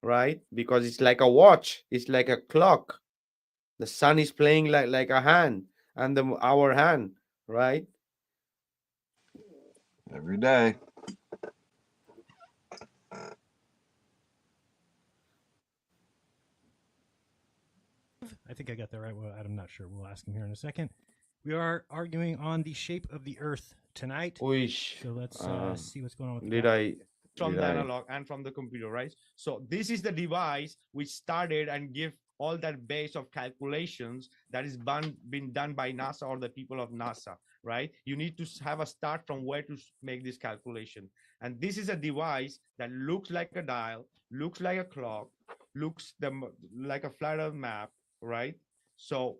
right? Because it's like a watch, it's like a clock. The sun is playing like a hand, and our hand, right? Every day. I think I got that right. Well, I'm not sure. We'll ask him here in a second. We are arguing on the shape of the Earth tonight. Wish. So let's see what's going on with the Did guy. I from the analog and from the computer, right? So this is the device which started and give all that base of calculations that is been done by NASA or the people of NASA, right? You need to have a start from where to make this calculation. And this is a device that looks like a dial, looks like a clock, looks like a flat earth map, right? So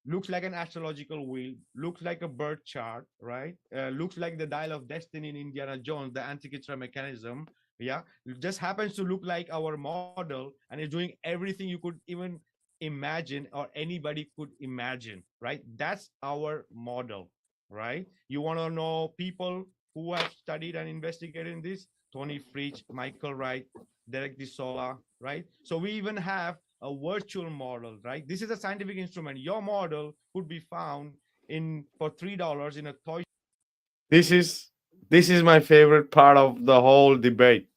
looks like an astrological wheel, looks like a birth chart, right? Looks like the dial of destiny in Indiana Jones, the Antikythera mechanism. Yeah, it just happens to look like our model, and it's doing everything you could even imagine or anybody could imagine, right? That's our model, right? You want to know people who have studied and investigated in this? Tony Fritsch, Michael Wright, Derek DiSola, right? So we even have a virtual model, right? This is a scientific instrument. Your model could be found in for $3 in a toy. This is my favorite part of the whole debate.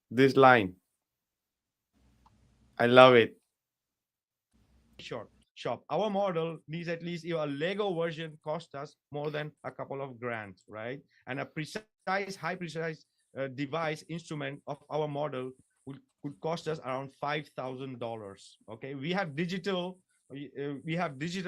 This line, I love it. Sure. shop. Our model needs at least a Lego version cost us more than a couple of grand, right? And a precise, high precise device instrument of our model could cost us around $5,000. Okay, we have digital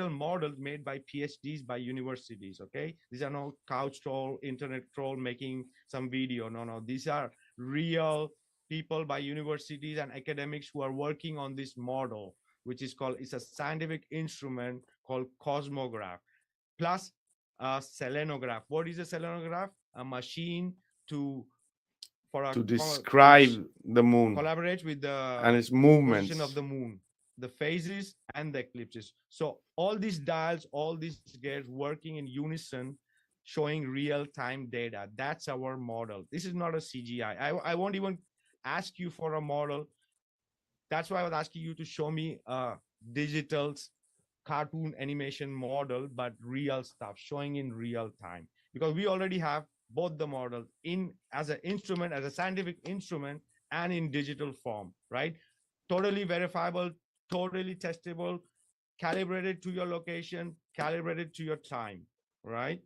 models made by PhDs by universities. Okay, these are no couch troll, internet troll making some video. No, these are real people by universities and academics who are working on this model, which is called, it's a scientific instrument called cosmograph, plus a selenograph. What is a selenograph? A machine to to describe the moon collaborate with the and its position movements. of the moon, the phases and the eclipses. So all these dials, all these gears working in unison, showing real-time data. That's our model. This is not a CGI. I won't even ask you for a model. That's why I was asking you to show me a digital cartoon animation model, but real stuff showing in real time, because we already have both the models in as an instrument, as a scientific instrument, and in digital form, right? Totally verifiable, totally testable, calibrated to your location, calibrated to your time, right?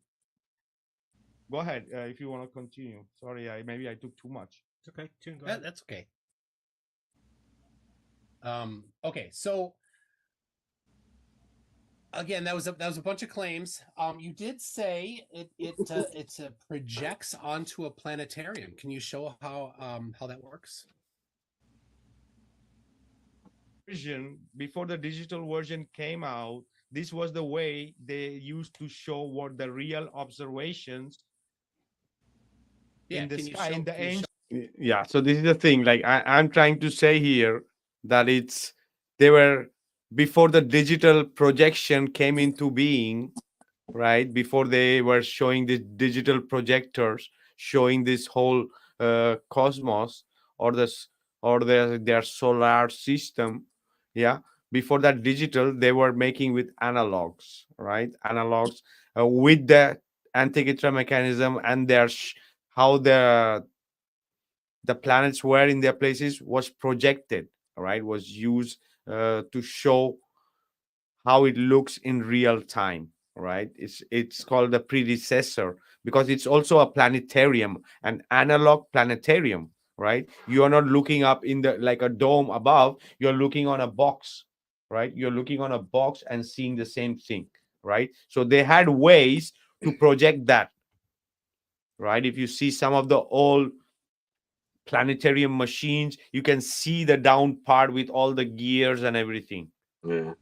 Go ahead if you want to continue. Sorry, maybe I took too much. It's okay. Tune, go ahead. That's okay. Okay, so again, that was a bunch of claims. You did say it projects onto a planetarium. Can you show how that works? Version, before the digital version came out, this was the way they used to show what the real observations in the sky in the ancient. Yeah, so this is the thing. Like I'm trying to say here that they were before the digital projection came into being, right? Before they were showing the digital projectors showing this whole cosmos or this or their solar system. Yeah, before that digital they were making with analogs, right? Analogs with the Antikythera mechanism and how the planets were in their places was projected, right? Was used to show how it looks in real time, right? It's called the predecessor because it's also a planetarium, an analog planetarium, right? You are not looking up in the like a dome above, you're looking on a box, right? You're looking on a box and seeing the same thing, right? So they had ways to project that, right? If you see some of the old planetarium machines, you can see the down part with all the gears and everything. Yeah.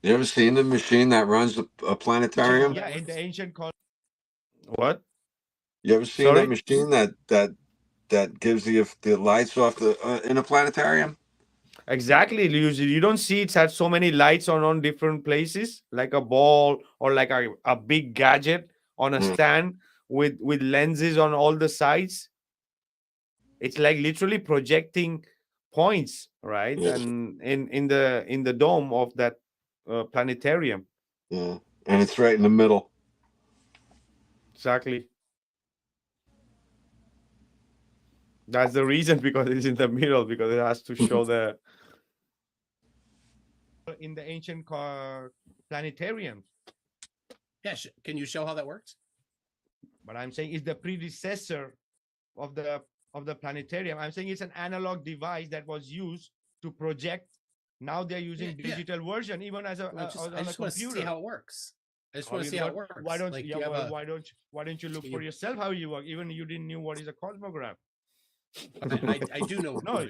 You ever seen the machine that runs a planetarium? Yeah, in the ancient What? You ever seen Sorry? that machine that gives the lights off the in a planetarium? Exactly. You don't see it's had so many lights on different places, like a ball or like a big gadget on a Mm. stand with lenses on all the sides. It's like literally projecting points, right? Yeah. And in the dome of that planetarium. Yeah, and it's right in the middle. Exactly. That's the reason because it's in the middle because it has to show the in the ancient planetariums. Yeah, can you show how that works? But I'm saying it's the predecessor of the planetarium. I'm saying it's an analog device that was used to project. Now they're using digital version, even as a I just want to see how it works. I just want to see how it works. Why don't like, you? Why don't you look for yourself how you work? Even you didn't know what is a cosmograph. I do know. No.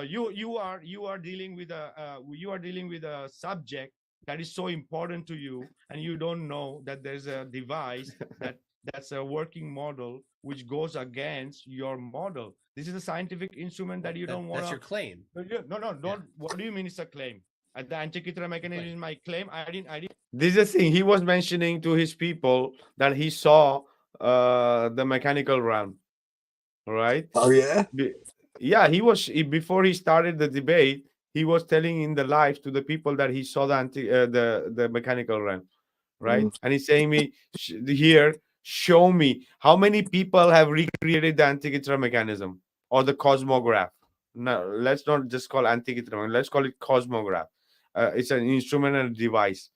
You are dealing with a subject that is so important to you, and you don't know that there's a device that's a working model which goes against your model. This is a scientific instrument that you don't want. That's your claim. No, don't. Yeah. What do you mean it's a claim? The Antikythera mechanism is my claim. I didn't. This is the thing. He was mentioning to his people that he saw the mechanical realm, right? Oh yeah. Yeah, before he started the debate. He was telling in the live to the people that he saw the mechanical realm, right? Mm. And he's saying me here, show me how many people have recreated the Antikythera mechanism or the cosmograph. No, let's not just call Antikythera. Let's call it cosmograph. It's an instrument and a device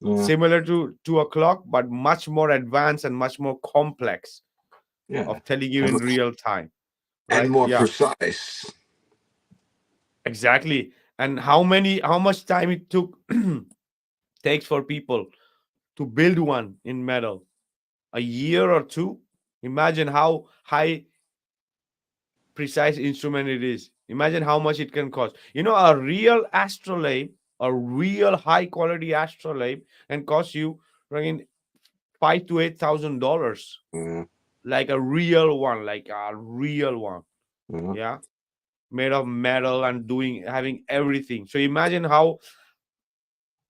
Yeah. similar to a clock, but much more advanced and much more complex Yeah. of telling you in real time. Right? And more Yeah, precise. exactly. And how much time it takes for people to build one in metal? A year or two? Imagine how high precise instrument it is. Imagine how much it can cost. A real astrolabe, a real high quality astrolabe, can cost you around $5,000 to $8,000. Yeah. Like a real one, like a real one. Yeah. Yeah, made of metal and having everything. So imagine how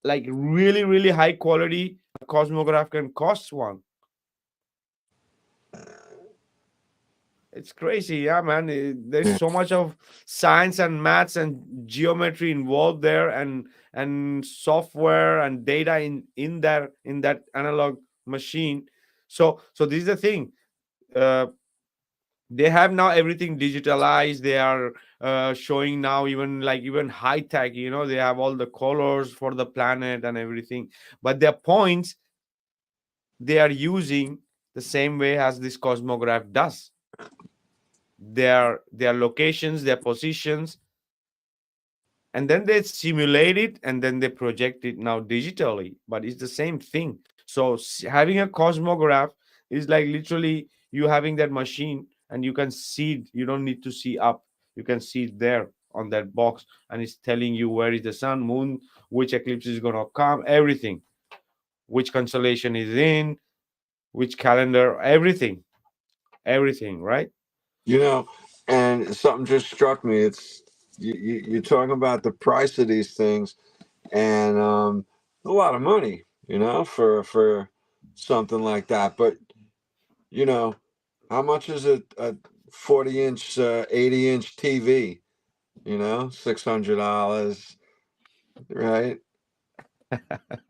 like really really high quality a cosmograph can cost one. It's crazy, yeah, man. There's Yeah. so much of science and maths and geometry involved there, and software and data in that analog machine. So this is the thing. Uh, they have now everything digitalized. They are showing now even high tech. They have all the colors for the planet and everything. But their points they are using the same way as this cosmograph does. Their locations, their positions, and then they simulate it and then they project it now digitally, but it's the same thing. So having a cosmograph is like literally you having that machine and you can see it. You don't need to see up, you can see it there on that box, and it's telling you where is the sun, moon, which eclipse is going to come, everything, which constellation is in which calendar, everything, right? And something just struck me. It's you're talking about the price of these things, and a lot of money, for something like that. But how much is a 40-inch, 80-inch TV? $600, right?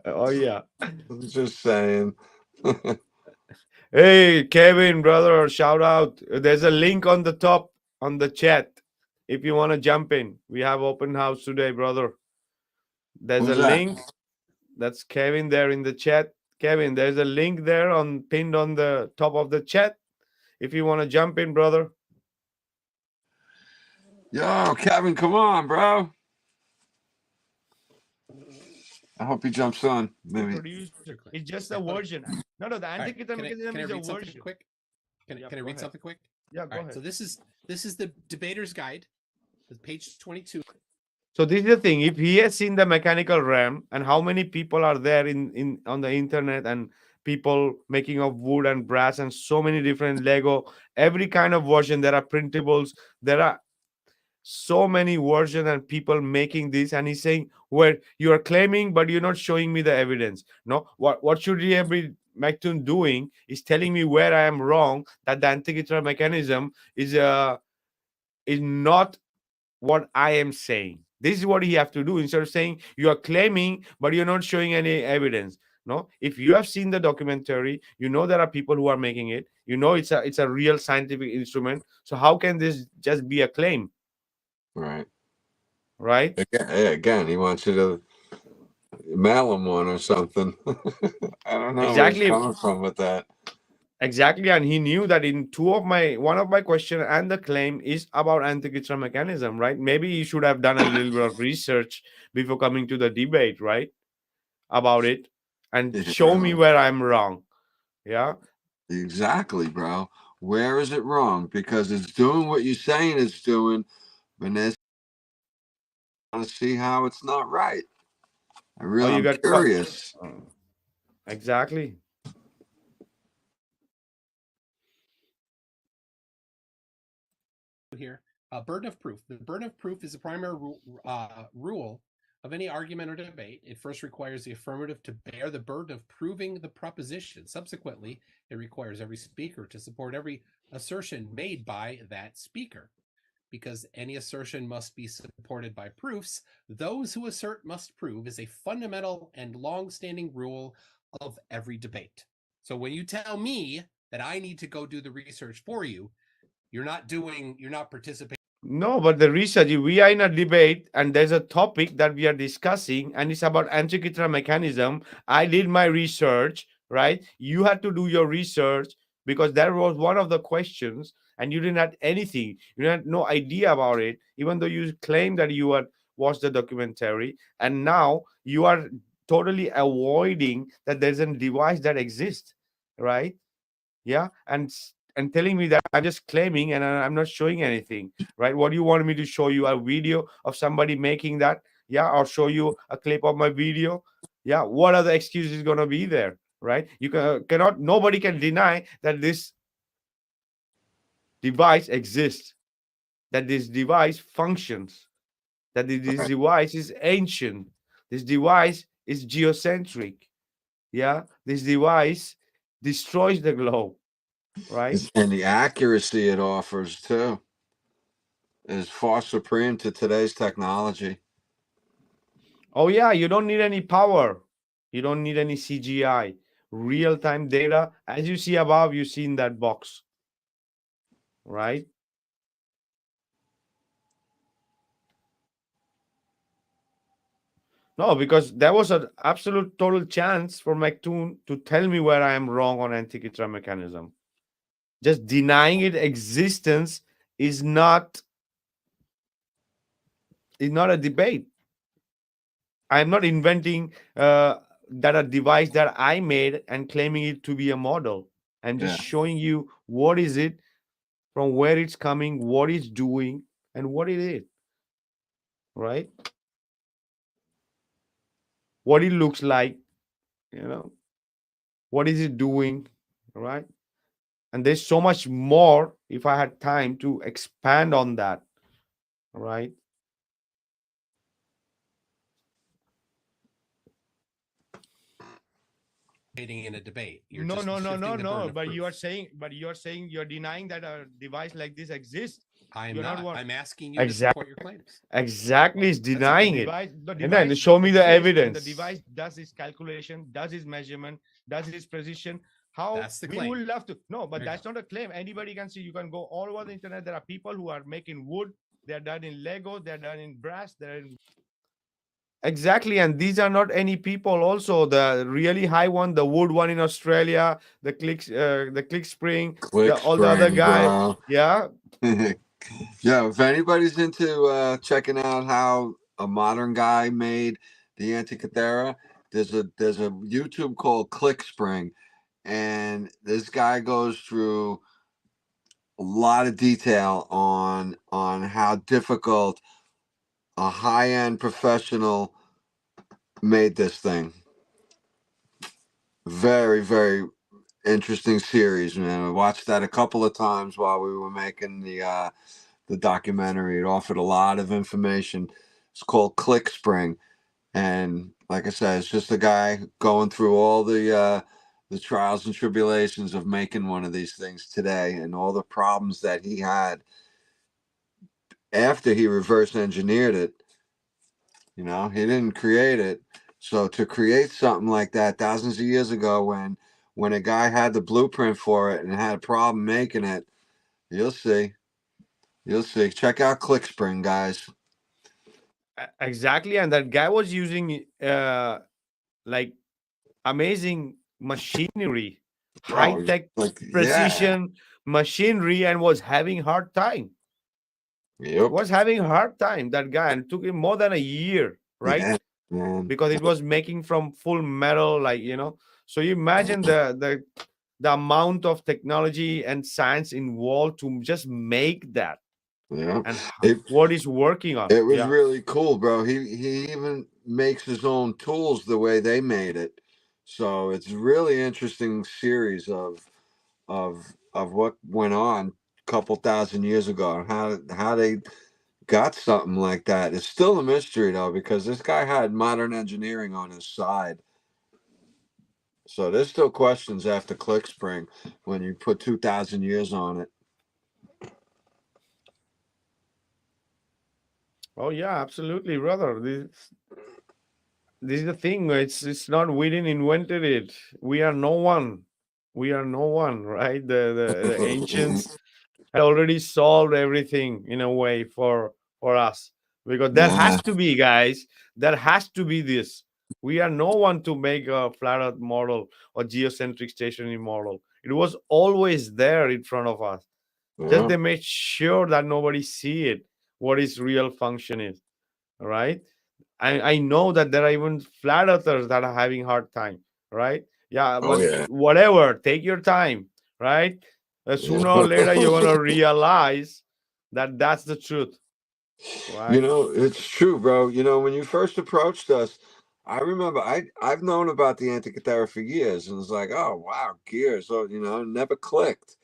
Oh yeah. Just saying. Hey, Kevin, brother, shout out. There's a link on the top on the chat. If you want to jump in, we have open house today, brother. There's a Who's that? link. That's Kevin there in the chat. Kevin, there's a link there pinned on the top of the chat. If you want to jump in, brother. Yo, Kevin, come on, bro. I hope he jumps on. The Maybe. producer. It's just a version. No, the All right, Antikythera mechanism can I is a read something version. quick? Can Yeah, I go read ahead. something quick? Yeah, All go right. ahead. So this is the debater's guide, page 22. So this is the thing. If he has seen the mechanical realm and how many people are there in on the internet, and people making of wood and brass and so many different Lego, every kind of version. There are printables. There are so many versions and people making this. And he's saying, "Well, you are claiming, but you're not showing me the evidence." No, what should he be Mctoon doing? Is telling me where I am wrong. That the Antikythera mechanism is not what I am saying. This is what you have to do instead of saying you are claiming, but you're not showing any evidence. No, if you have seen the documentary, there are people who are making it. It's a real scientific instrument. So how can this just be a claim, Right. right? Again, he wants you to mail him one or something. I don't know where he's Exactly, coming from with that. exactly. And he knew that in one of my question and the claim is about Antikythera mechanism, right? Maybe he should have done a little bit of research before coming to the debate, right? About it and show me Yeah, where I'm wrong. Yeah, exactly, bro. Where is it wrong? Because it's doing what you're saying it's doing, but there's want to see how it's not right. oh, you I'm got cut. curious. Exactly. Here, burden of proof. The burden of proof is the primary rule of any argument or debate. It first requires the affirmative to bear the burden of proving the proposition. Subsequently, it requires every speaker to support every assertion made by that speaker. Because any assertion must be supported by proofs, those who assert must prove is a fundamental and long-standing rule of every debate. So when you tell me that I need to go do the research for you, you're not participating No, but the research, we are in a debate and there's a topic that we are discussing, and it's about Antikythera mechanism. I did my research, right? You had to do your research because that was one of the questions, and you didn't have anything. You had no idea about it, even though you claim that you had watched the documentary, and now you are totally avoiding that there's a device that exists, right? Yeah, and telling me that I'm just claiming and I'm not showing anything, right? What do you want me to show you? A video of somebody making that? Yeah, I'll show you a clip of my video. Yeah, what other excuses going to be there, right? You cannot, nobody can deny that this device exists, that this device functions, that this Right. device is ancient, this device is geocentric. Yeah, this device destroys the globe, right? And the accuracy it offers too is far supreme to today's technology. Oh, yeah, you don't need any power. You don't need any CGI. Real time data, as you see above, you see in that box, right? No, because there was an absolute total chance for Mctoon to tell me where I am wrong on Antikythera mechanism. Just denying its existence is not a debate. I am not inventing that a device that I made and claiming it to be a model. I'm just Yeah. showing you what is it, from where it's coming, what it's doing, and what it is, right? What it looks like, you know, what is it doing, right? And there's so much more if I had time to expand on that, right? In a debate. You're No, just no, no, no, shifting the burden no. of But proof. you're saying you're denying that a device like this exists. I am You're not not. one. I'm asking you to Exactly. support your claims. Exactly, is That's it. denying it. The And then device show me the exists, and the evidence. device does its calculation, does its measurement, does its precision. How That's the we claim. would love to. No, but There you that's not a claim. Anybody can see. You can go all over the internet. There are people who are making wood. They're done in Lego. They're done in brass. They're in Exactly, and these are not any people. Also, the really high one, the wood one in Australia, the click spring, Click all the other spring, guy. bro. Yeah, Yeah, if anybody's into checking out how a modern guy made the Antikythera, there's a YouTube called Click Spring, and this guy goes through a lot of detail on how difficult a high-end professional made this thing. Very, very interesting series, man. I watched that a couple of times while we were making the documentary. It offered a lot of information. It's called Click Spring, and like I said, it's just a guy going through all the trials and tribulations of making one of these things today, and all the problems that he had after he reverse engineered it. You know, he didn't create it. So to create something like that thousands of years ago, when a guy had the blueprint for it and had a problem making it, you'll see. You'll see. Check out ClickSpring, guys. exactly. And that guy was using like amazing machinery, high Bro, tech like, yeah. precision machinery, and was having hard time. Yep. Was having hard time, that guy, and it took him more than a year, right? Yeah, man. Because it was making from full metal, like, so you imagine the amount of technology and science involved to just make that, Yeah. and It what is working on. it was Yeah. really cool, bro. He even makes his own tools the way they made it. So it's really interesting series of what went on a couple thousand years ago and how they got something like that. It's still a mystery though, because this guy had modern engineering on his side. So there's still questions after ClickSpring when you put 2,000 years on it. Oh, yeah, absolutely, brother. This is the thing. It's not we didn't invented it. We are no one. We are no one, right? The ancients had already solved everything in a way for us, because there Yeah. has to be, guys, there has to be this. We are no one to make a flat earth model or geocentric stationary model. It was always there in front of us. Just Yeah. they made sure that nobody see it, what its real function is. All right. I know that there are even flat earthers that are having hard time, right? Yeah, Oh but yeah. whatever, take your time, right? Yeah. Sooner or later, you're gonna realize that that's the truth, You right? know, it's true, bro. You know, when you first approached us, I remember I've known about the Antikythera for years, and it's like, oh wow, gears. So it never clicked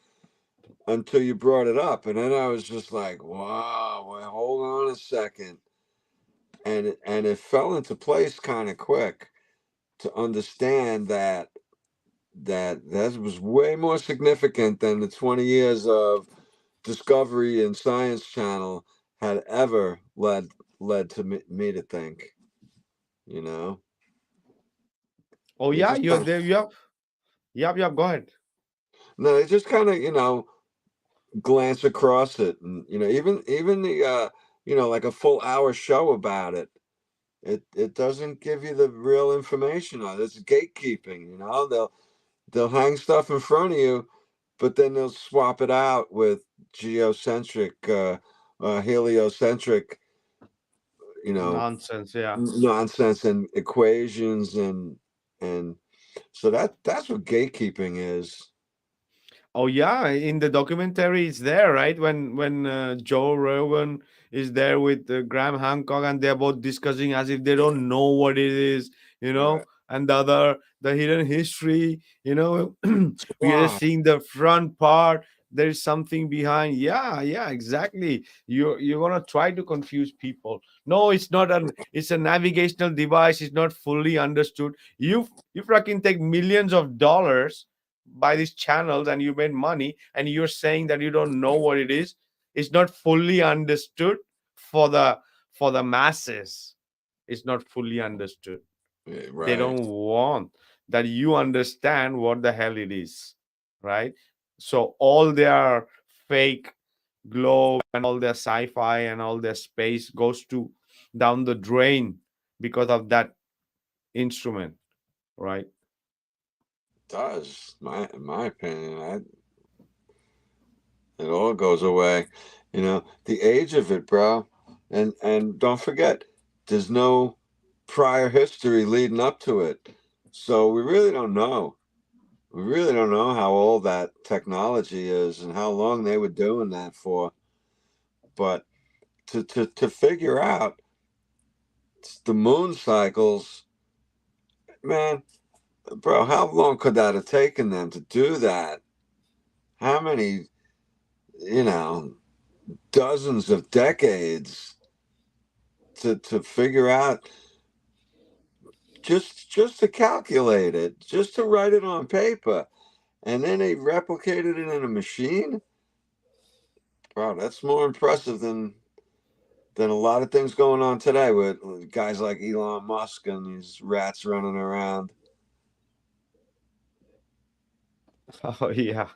until you brought it up, and then I was just like, wow, wait, hold on a second, and it fell into place kind of quick to understand that was way more significant than the 20 years of Discovery and Science Channel had ever led to me to think. You know, Oh they yeah, just you're kind of, there. Yep, yep, yep. Go ahead. no, they just kind of glance across it, and even the like a full hour show about it. It doesn't give you the real information on it. It's gatekeeping. They'll hang stuff in front of you, but then they'll swap it out with geocentric, heliocentric, you know, Nonsense. Yeah. nonsense and equations and so that's what gatekeeping is. Oh yeah, in the documentary it's there, right? When Joe Rogan is there with Graham Hancock, and they're both discussing as if they don't know what it is, Right. and the other, the hidden history, we are just Wow. seeing the front part. There is something behind. Yeah, yeah, exactly. You're gonna try to confuse people. No, it's not an. It's a navigational device. It's not fully understood. You fucking take millions of dollars by these channels and you made money, and you're saying that you don't know what it is. It's not fully understood for the masses. It's not fully understood. Yeah, They right. don't want that you understand what the hell it is, right? So all their fake globe and all their sci-fi and all their space goes to down the drain because of that instrument, right? Does in my opinion, it all goes away. The age of it, bro. And don't forget, there's no prior history leading up to it. So we really don't know. We really don't know how old that technology is and how long they were doing that for. But to figure out the moon cycles, man, bro, how long could that have taken them to do that? How many, you know, dozens of decades to figure out just to calculate it, just to write it on paper, and then they replicated it in a machine. Bro, that's more impressive than a lot of things going on today with guys like Elon Musk and these rats running around, Oh yeah.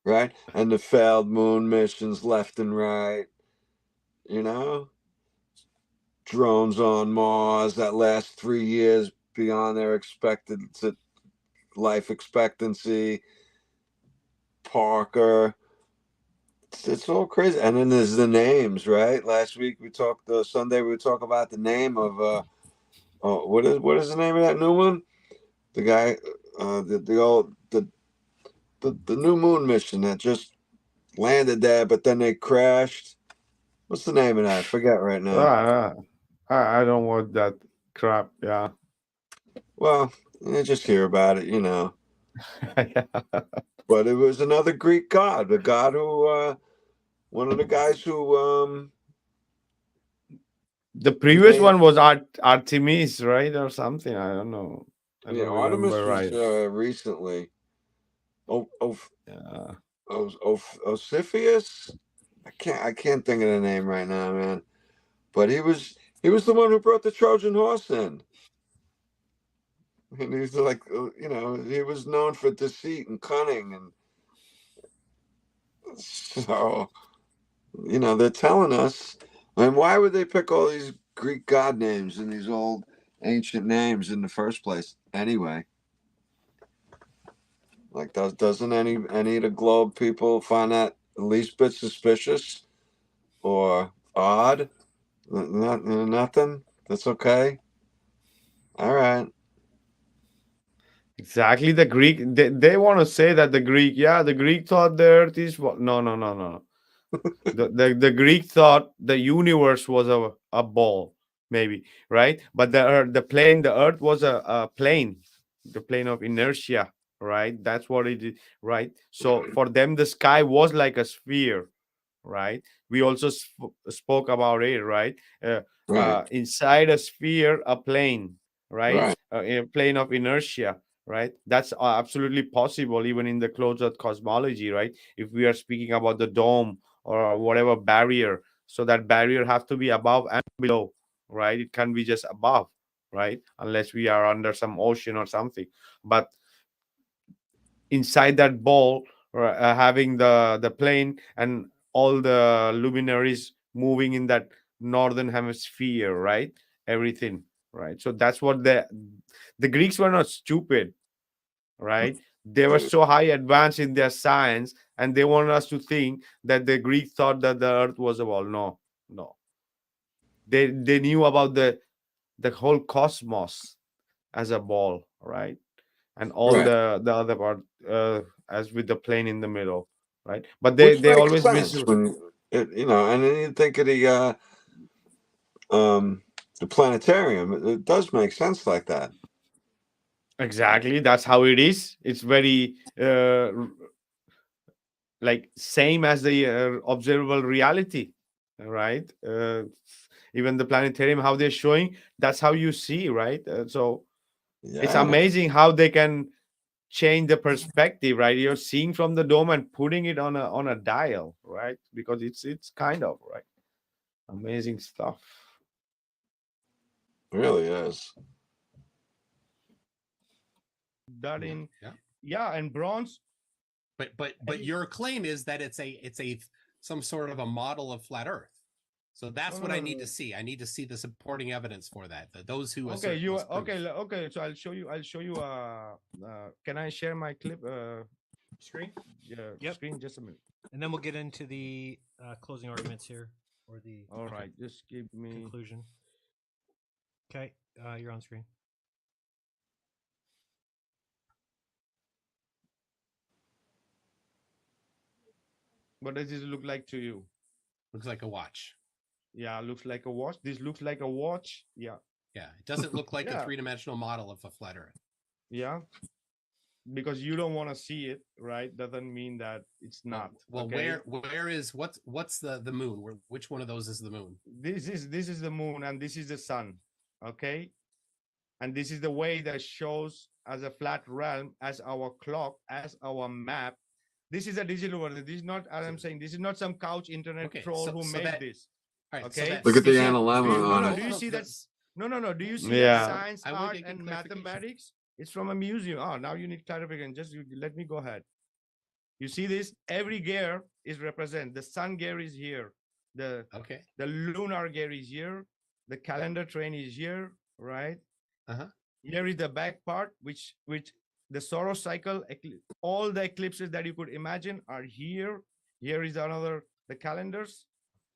right? And the failed moon missions left and right, you know? Drones on Mars that last 3 years beyond their expected life expectancy. Parker. It's all crazy. And then there's the names, right? Last week we talked, Sunday we talk about the name of what is the name of that new one? The guy, the old the new moon mission that just landed there, but then they crashed. What's the name of that? I forget right now. Ah, I don't want that crap. Yeah. Well, you just hear about it. Yeah. But it was another Greek god, the god who, one of the guys who, The previous made, one was Artemis, right, or something. I don't know. I yeah, don't Artemis remember was right. recently. Oh, oh, Yeah. Osiphus. I can't think of the name right now, man. But he was the one who brought the Trojan horse in. And he's like, he was known for deceit and cunning, and So, they're telling us. And why would they pick all these Greek god names and these old ancient names in the first place anyway? Like, doesn't any of the globe people find that at least bit suspicious or odd? Nothing. That's okay. All right. Exactly. The Greek, they want to say that the Greek thought the earth is what? No, no, no, no, no. The Greek thought the universe was a ball, maybe, right? But the earth was a plane, the plane of inertia, right? That's what it is, right? So for them, the sky was like a sphere, right? We also spoke about it, right? Right. Inside a sphere, a plane, right? Right. A plane of inertia, right? That's absolutely possible even in the closed earth cosmology, right? If we are speaking about the dome or whatever barrier, so that barrier has to be above and below, right? It can be just above, right? Unless we are under some ocean or something. But inside that ball, having the plane and all the luminaries moving in that northern hemisphere, right? Everything, right? So that's what the Greeks were not stupid, right? They were so high advanced in their science, and they wanted us to think that the Greek thought that the earth was a ball. No, no. They knew about the whole cosmos as a ball, right? And all Right. the other part, as with the plane in the middle, right? But Which they makes always miss. sense when and then you think of um the planetarium. It does make sense like that. Exactly, that's how it is. It's very like same as the observable reality, right? Even the planetarium, how they're showing, that's how you see, right? So it's Yeah. amazing how they can change the perspective, right? You're seeing from the dome and putting it on a dial, right? Because it's kind of right. Amazing stuff. It really is. That Yeah, in yeah. yeah, and bronze. But your claim is that it's a some sort of a model of flat Earth. So No, that's no, what I no, need to no. see. I need to see the supporting evidence for that. Those who Okay, assert you must prove. okay. So I'll show you. Can I share my clip? Screen. Yeah, Yep. screen. Just a minute. And then we'll get into the closing arguments here, or the All right, just give me. conclusion. Okay, you're on screen. What does this look like to you? Looks like a watch. Yeah, looks like a watch. This looks like a watch. Yeah, Yeah, it doesn't look like a yeah, three-dimensional model of a flat Earth. yeah. Because you don't want to see it, right? Doesn't mean that it's not. Well, Okay. where is what's the moon? Which one of those is the moon? This is the moon and this is the sun. Okay. And this is the way that shows as a flat realm, as our clock, as our map. This is a digital one. This is not, as I'm saying, this is not some couch internet Okay, troll who so made that this. all right. Okay. So that Look at the same. analemma No, on no. it. Do you see that? No, no, no. Do you see that Yeah. science, I would art, get good and clarification. mathematics? It's from a museum. Oh, now you need clarification. Just let me go ahead. You see this? Every gear is represent. The sun gear is here. Okay. The lunar gear is here. The calendar train is here, right? Uh-huh. Here is the back part, which the Soros cycle, all the eclipses that you could imagine are here. Here is another the calendars,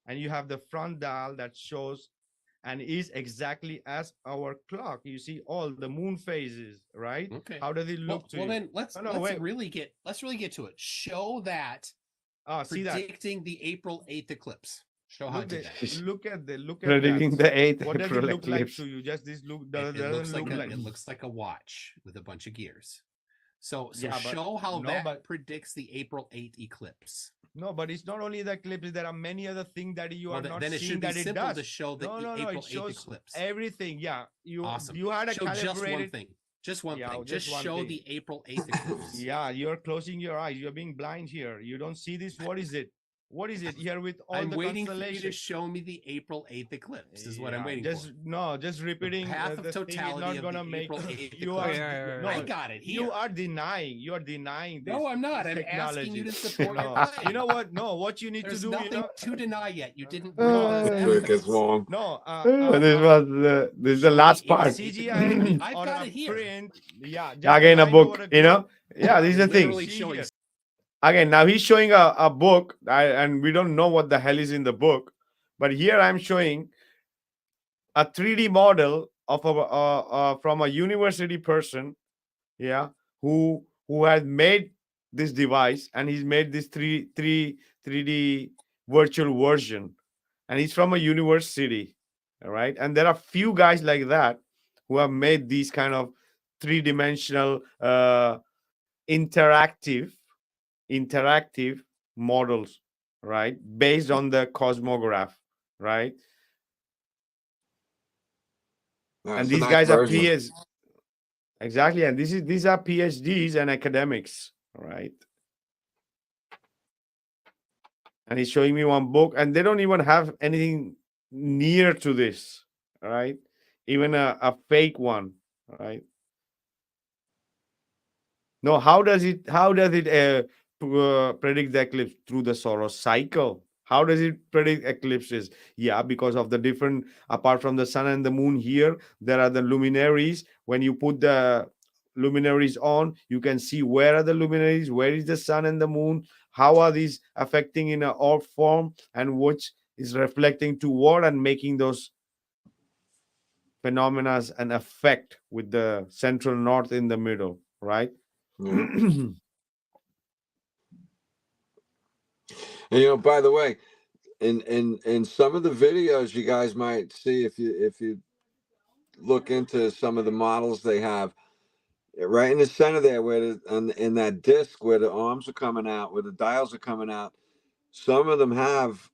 and you have the front dial that shows and is exactly as our clock. You see all the moon phases, right? Okay. How does it look to well you? then let's really get to it. Show that See that. predicting the April 8th eclipse. Show how I did that. Look at predicting that. the 8th What does it April look like eclipse. to you? Just this look It looks doesn't like look like it looks like a watch with a bunch of gears. So Yeah, but show how no, that but predicts the April 8th eclipse. no, but it's not only the eclipse. There are many other things that you are not then it seeing should be that it simple does. to show the No, April it 8th shows eclipse. everything. Yeah, Awesome. you had a Show just one calibrated. thing. Just one Yeah, thing. just Just one show thing. the April 8th eclipse. Yeah, you're closing your eyes. You're being blind here. You don't see this. What is it? What is it here with all I'm the waiting for you to constellations? show me the April 8th eclipse. Is what I'm Yeah, waiting just for. no, just The repeating path of the thing is totality not of the gonna make April 8th you eclipse. Right. no. I got it here. You are denying. You are denying this. No, I'm not. This I'm asking you technology. to support your No, claim. you know what? No, what you need There's to do. nothing to deny yet. You didn't No, bring us That's where it gets evidence. long. no. This was This is Show the me last April part. 8th CGI eclipse. I've on got a it here. print. Yeah, just Again, a aligned over book, the you know? globe. Yeah, this is the thing. Literally See showing here. Again, now he's showing a book, and we don't know what the hell is in the book. But here I'm showing a 3D model of from a university person, yeah, who has made this device, and he's made this 3D virtual version, and he's from a university, all right. And there are few guys like that who have made these kind of three-dimensional interactive interactive models, right, based on the cosmograph, right. No, And it's a these nice guys are version. PS exactly, and these are PhDs and academics, right. And he's showing me one book, and they don't even have anything near to this, right, even a fake one, right. No, how does it predict the eclipse? Through the Soros cycle. How does it predict eclipses? Yeah, because of the different, apart from the sun and the moon here, there are the luminaries. When you put the luminaries on, you can see where are the luminaries, where is the sun and the moon, how are these affecting in a orb form, and which is reflecting toward and making those phenomena an effect with the central north in the middle, right? Yeah. And by the way, in some of the videos you guys might see, if you look into some of the models they have, right in the center there, where in that disc where the arms are coming out, where the dials are coming out, some of them have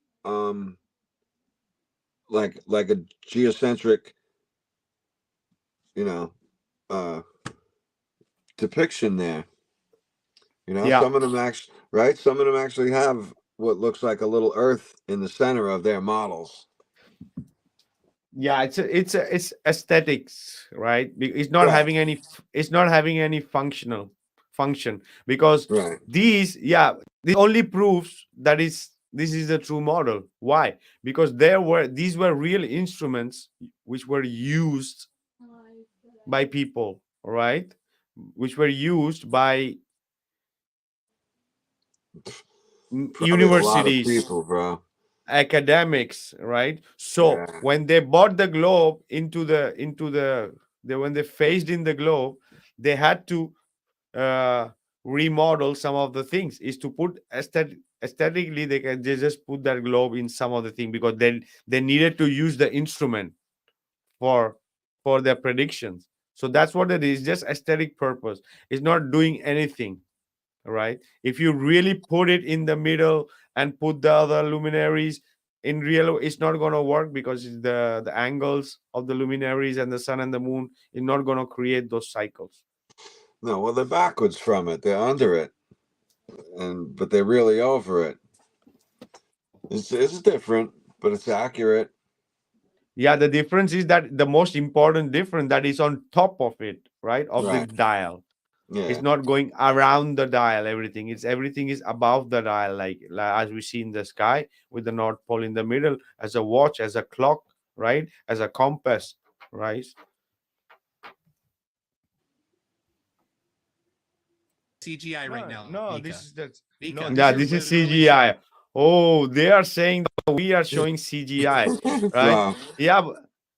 like a geocentric, you know, uh depiction there. Yeah. Some of them actually, right? Some of them actually have what looks like a little Earth in the center of their models. Yeah, it's aesthetics, right? It's not Right. having any function, because Right. this only proves that this is a true model. Why? Because these were real instruments which were used by people, right, which were used by Probably a lot of universities, people, bro. academics, right. So Yeah. when they bought the globe when they phased in the globe, they had to remodel some of the things, is to put aesthetically they just put that globe in some of the thing, because they needed to use the instrument for their predictions. So that's what it is, just aesthetic purpose. It's not doing anything, right? If you really put it in the middle and put the other luminaries in real, it's not going to work, because the angles of the luminaries and the sun and the moon is not going to create those cycles. No, well, they're backwards from it. They're under it, but they're really over it. It's different, but it's accurate. Yeah, the difference is that the most important difference that is on top of it, right, of the Right. dial. Yeah. It's not going around the dial. Everything is above the dial, like as we see in the sky, with the North Pole in the middle, as a watch, as a clock, right, as a compass, right. CGI right now. No, Vika. this is the Vika, no. this Yeah, is this is literally CGI. Oh, they are saying that we are showing CGI, right? Wow. Yeah,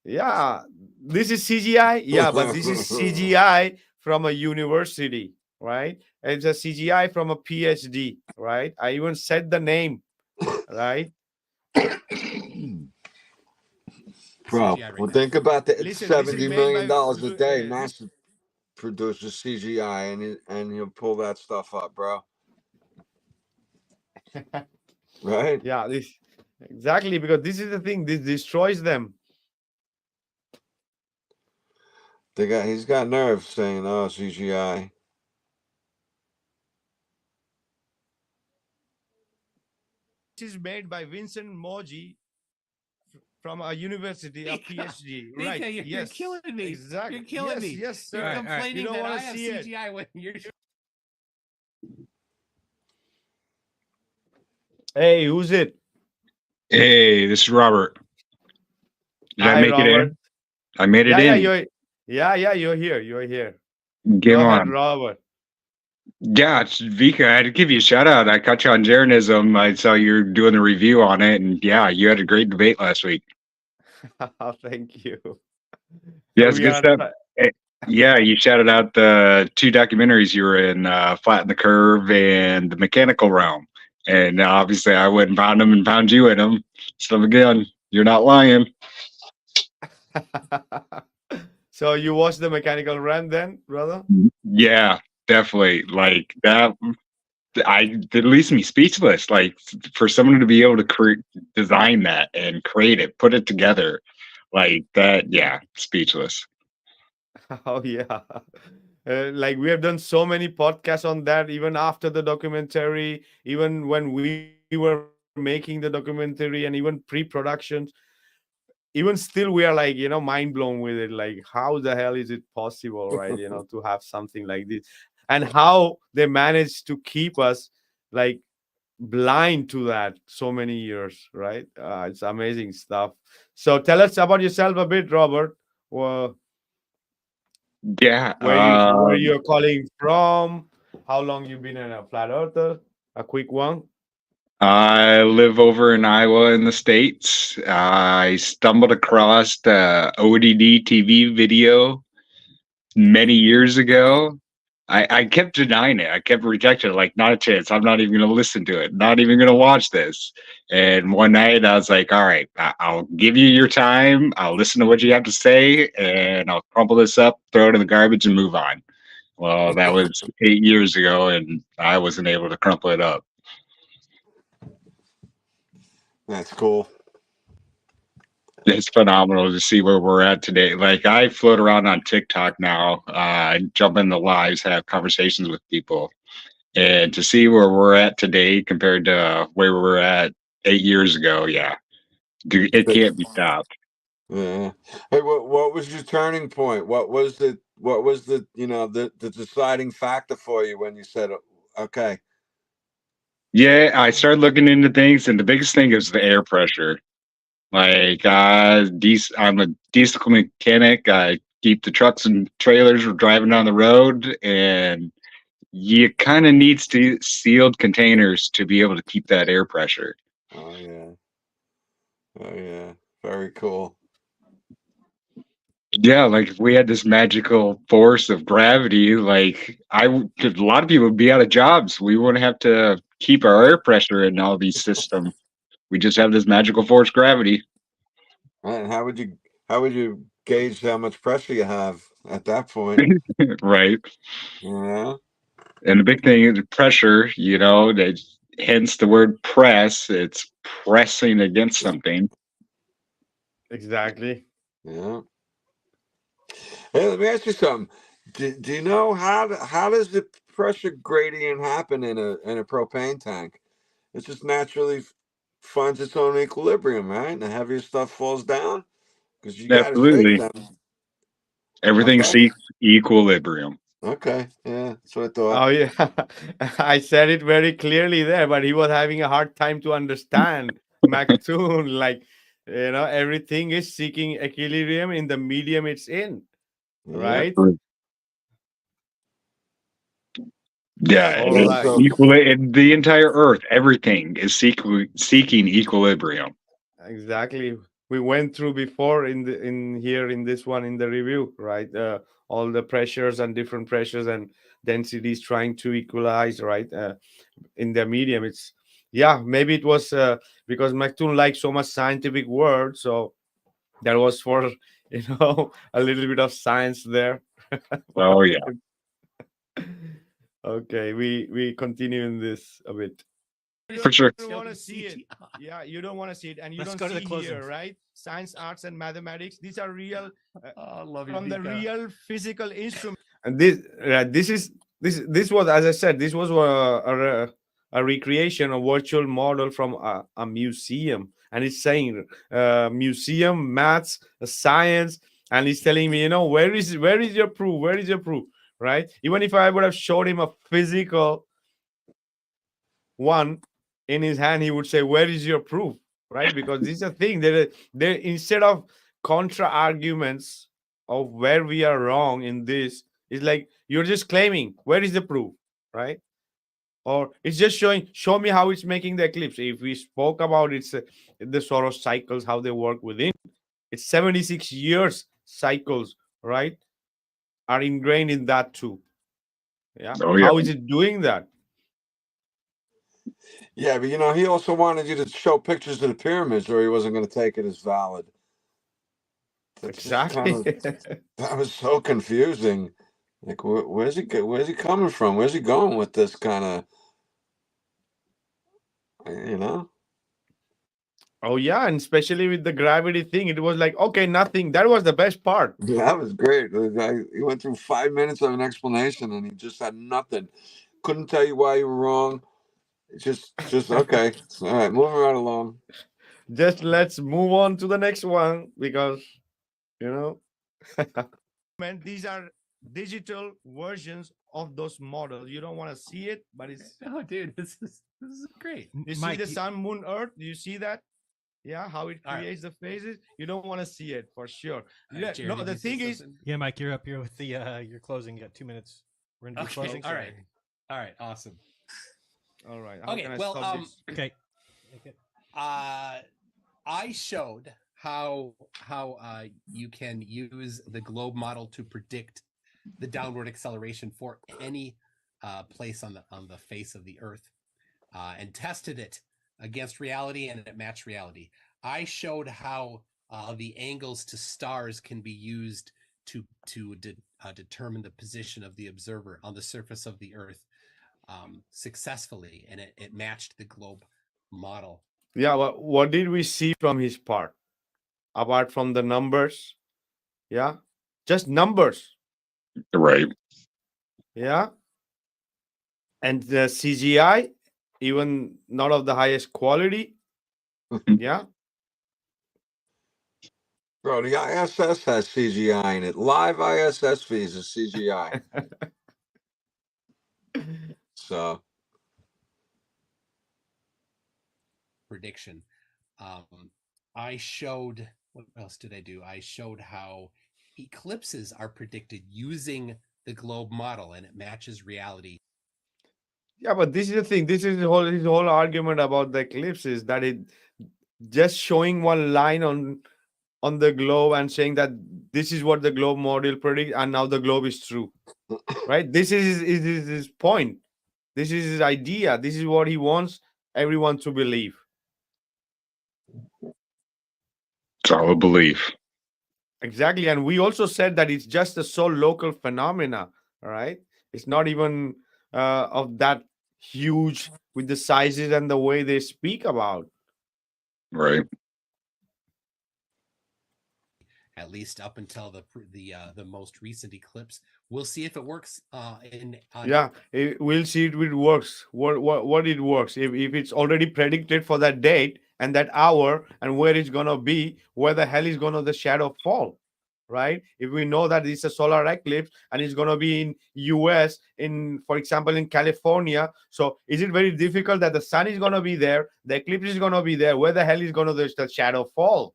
yeah. This is CGI. Yeah, but this is CGI from a university, right? It's a CGI from a PhD, right? I even said the name, right? Bro, CGI right well, now. think about the Listen, this is $70 made million by a day this. NASA produces CGI, and he'll pull that stuff up, bro. Right? Yeah, this exactly, because this is the thing. This destroys them. He's got nerve saying, "Oh, CGI." is made by Vincent Moji from a university, a Vika, PhD. Vika, Right? you're Yes, killing me. exactly. You're killing Yes, me. yes, You're sir. All right. complaining You don't that want I to have see it. CGI when you're. Hey, who's it? Hey, this is Robert. Did I Hi, make it Robert. in? I made it Yeah, in. you're here. You're here. Game Go ahead, on. Robert. Yeah, it's Vika. I had to give you a shout out. I caught you on Jeranism. I saw you doing the review on it, and yeah, you had a great debate last week. Thank you. Yeah, So it's we good are. stuff. Yeah, you shouted out the two documentaries you were in, Flatten the Curve and The Mechanical Realm. And obviously, I went and found them and found you in them. So again, you're not lying. So you watched the Mechanical Realm then, brother? Yeah, definitely. Like that. It leaves me speechless. Like for someone to be able to design that and create it, put it together, like that. Yeah, speechless. Oh yeah. Like we have done so many podcasts on that, even after the documentary, even when we were making the documentary, and even pre-productions. Even still, we are like mind blown with it. Like, how the hell is it possible, right? To have something like this, and how they managed to keep us like blind to that so many years, right? It's amazing stuff. So tell us about yourself a bit, Robert. Well, Yeah. where you're calling from, how long you've been in a flat earther, a quick one. I live over in Iowa in the States. I stumbled across the ODD TV video many years ago. I kept denying it. I kept rejecting it. Like, not a chance. I'm not even going to listen to it. Not even going to watch this. And one night I was like, all right, I'll give you your time. I'll listen to what you have to say and I'll crumple this up, throw it in the garbage and move on. Well, that was 8 years ago and I wasn't able to crumple it up. That's cool. It's phenomenal to see where we're at today. Like I float around on TikTok now, jump in the lives, have conversations with people. And to see where we're at today compared to where we were at 8 years ago, yeah, it can't be stopped. Yeah. Hey, what was your turning point? What was the the deciding factor for you when you said, okay? Yeah, I started looking into things, and the biggest thing is the air pressure. Like, I'm a diesel mechanic. I keep the trucks and trailers driving down the road, and you kind of need sealed containers to be able to keep that air pressure. Oh yeah. Oh yeah. Very cool. Yeah, like if we had this magical force of gravity, like a lot of people would be out of jobs. We wouldn't have to keep our air pressure in all these systems. We just have this magical force gravity. And how would you gauge how much pressure you have at that point? Right. Yeah. And the big thing is pressure, that hence the word press. It's pressing against something. Exactly. Yeah. Hey, let me ask you something. Do you know how does the pressure gradient happen in a propane tank? It just naturally finds its own equilibrium, right? And the heavier stuff falls down because you got to shake Absolutely. them. Everything Okay. seeks equilibrium. Okay. Yeah, that's what I thought. Oh yeah. I said it very clearly there, but he was having a hard time to understand Mctoon. Like, everything is seeking equilibrium in the medium it's in, Yeah. right? Yeah, All Yeah. right. So the entire Earth, everything is seeking equilibrium. Exactly. We went through before in here in this one in the review, right? All the pressures and different pressures and densities trying to equalize, right? In the medium, it's maybe it was because Mctoon likes so much scientific word, so there was for a little bit of science there. Oh yeah, Okay, we continue in this a bit. for sure. You don't want to see it. Yeah, you don't want to see it, and you Let's don't go to the see closing. here, right? Science, arts, and mathematics. These are real I love you, from the Vika. real physical instrument. And this was, as I said, this was a a recreation, a virtual model from a museum, and it's saying museum, maths, science, and he's telling me, where is your proof? Where is your proof? Right? Even if I would have showed him a physical one in his hand, he would say, "Where is your proof?" Right? Because this is a thing. There instead of contra arguments of where we are wrong in this, it's like you're just claiming, where is the proof? Right? Or it's just show me how it's making the eclipse. If we spoke about the Soros cycles, how they work within, it's 76 years cycles, right? Are ingrained in that too. Yeah. Oh yeah. How is it doing that? Yeah, but he also wanted you to show pictures of the pyramids, or he wasn't going to take it as valid. That's just kind Exactly. of that was so confusing. Like, where's he coming from? Where's he going with this kind of, you know? Oh yeah, and especially with the gravity thing, it was like, okay, nothing. That was the best part. Yeah, that was great. The guy, he went through 5 minutes of an explanation, and he just had nothing. Couldn't tell you why you were wrong. Just okay. All right, moving right along. Just let's move on to the next one because you know man, these are digital versions of those models. You don't want to see it, but it's Oh, dude, this is great. you see Mike, the sun, moon, earth. Do you see that? Yeah, how it All right. creates the phases. You don't want to see it for sure. Jared, No, did the you say thing is, something? yeah, Mike, you're up here with the you're closing. You got 2 minutes. We're gonna do Okay, closing. all right, awesome. all right. How Okay, can I well, stop this? Okay. I showed how you can use the globe model to predict the downward acceleration for any place on the face of the Earth, and tested it against reality, and it matched reality. I showed how the angles to stars can be used to determine the position of the observer on the surface of the Earth successfully, and it matched the globe model. Yeah, what did we see from his part apart from the numbers? Yeah, just numbers. Right. Yeah, and the CGI, even not of the highest quality. Yeah, Bro, the ISS has CGI in it. Live ISS fees is CGI. So Prediction. I showed, what else did I do? I showed how eclipses are predicted using the globe model, and it matches reality. yeah, but this is the thing. This is his whole argument about the eclipse is that it just showing one line on the globe and saying that this is what the globe model predicts, and now the globe is true, right? This is his point. This is his idea. This is what he wants everyone to believe. It's all a belief. Exactly, and we also said that it's just a so local phenomena, right? It's not even of that huge with the sizes and the way they speak about. Right. At least up until the most recent eclipse. We'll see if it works. Yeah, we'll see it works. What it works if it's already predicted for that date and that hour and where it's gonna be, where the hell is gonna the shadow fall, right? If we know that it's a solar eclipse and it's gonna be in US, for example in California, so is it very difficult that the sun is gonna be there, the eclipse is gonna be there? Where the hell is gonna the shadow fall?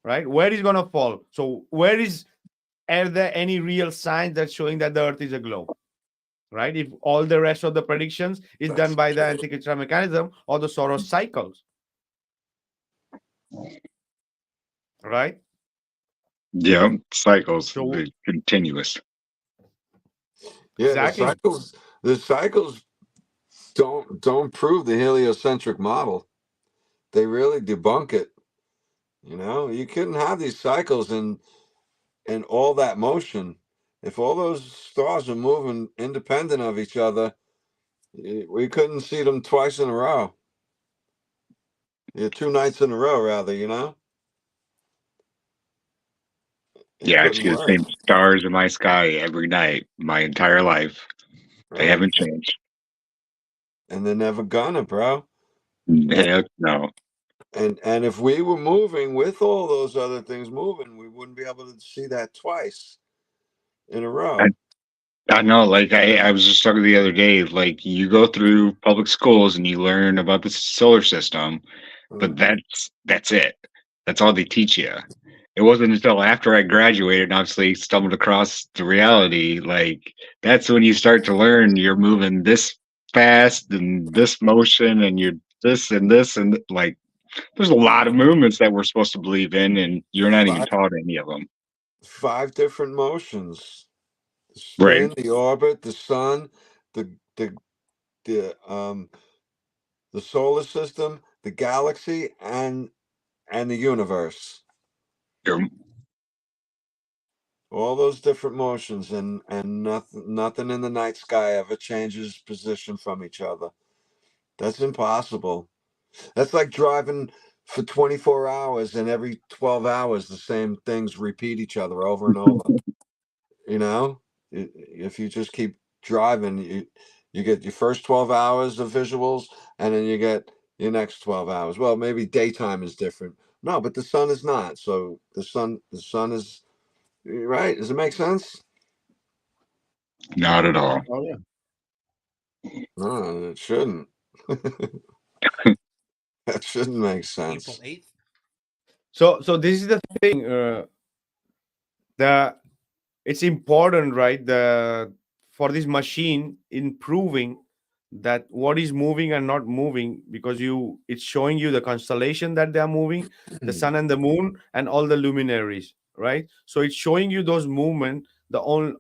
Right? Where is gonna fall? So are there any real signs that showing that the Earth is a globe? Right? If all the rest of the predictions is done by the Antikythera mechanism or the Soros cycles, right? Yeah. Cycles. So They're continuous. yeah, exactly. the cycles don't prove the heliocentric model. They really debunk it. You couldn't have these cycles and all that motion. If all those stars are moving independent of each other, we couldn't see them twice in a row. Yeah, 2 nights in a row, rather. It Yeah, I couldn't see the work. same stars in my sky every night, my entire life. They haven't changed. and they're never gonna, bro. Heck no. And if we were moving with all those other things moving, we wouldn't be able to see that twice in a row. I know, like I was just talking the other day, like you go through public schools and you learn about the solar system, but that's it. That's all they teach you. It wasn't until after I graduated and obviously stumbled across the reality, like that's when you start to learn you're moving this fast and this motion and you're this and this and like there's a lot of movements that we're supposed to believe in and you're not even Five, taught any of them. 5 different motions: the Right. spin, the orbit, the sun, the the the the solar system, the galaxy, and the universe. You're, All those different motions, and nothing in the night sky ever changes position from each other. That's impossible. That's like driving for 24 hours, and every 12 hours the same things repeat each other over and over. You know, if you just keep driving, you get your first 12 hours of visuals, and then you get your next 12 hours. Well, maybe daytime is different. No, but the sun is not. So the sun is right. Does it make sense? not at all. Oh yeah. No, it shouldn't. That shouldn't make sense. April 8th. So this is the thing. The It's important, right? For this machine in proving that what is moving and not moving, because it's showing you the constellation that they are moving, the sun and the moon and all the luminaries, right? So it's showing you those movement, the only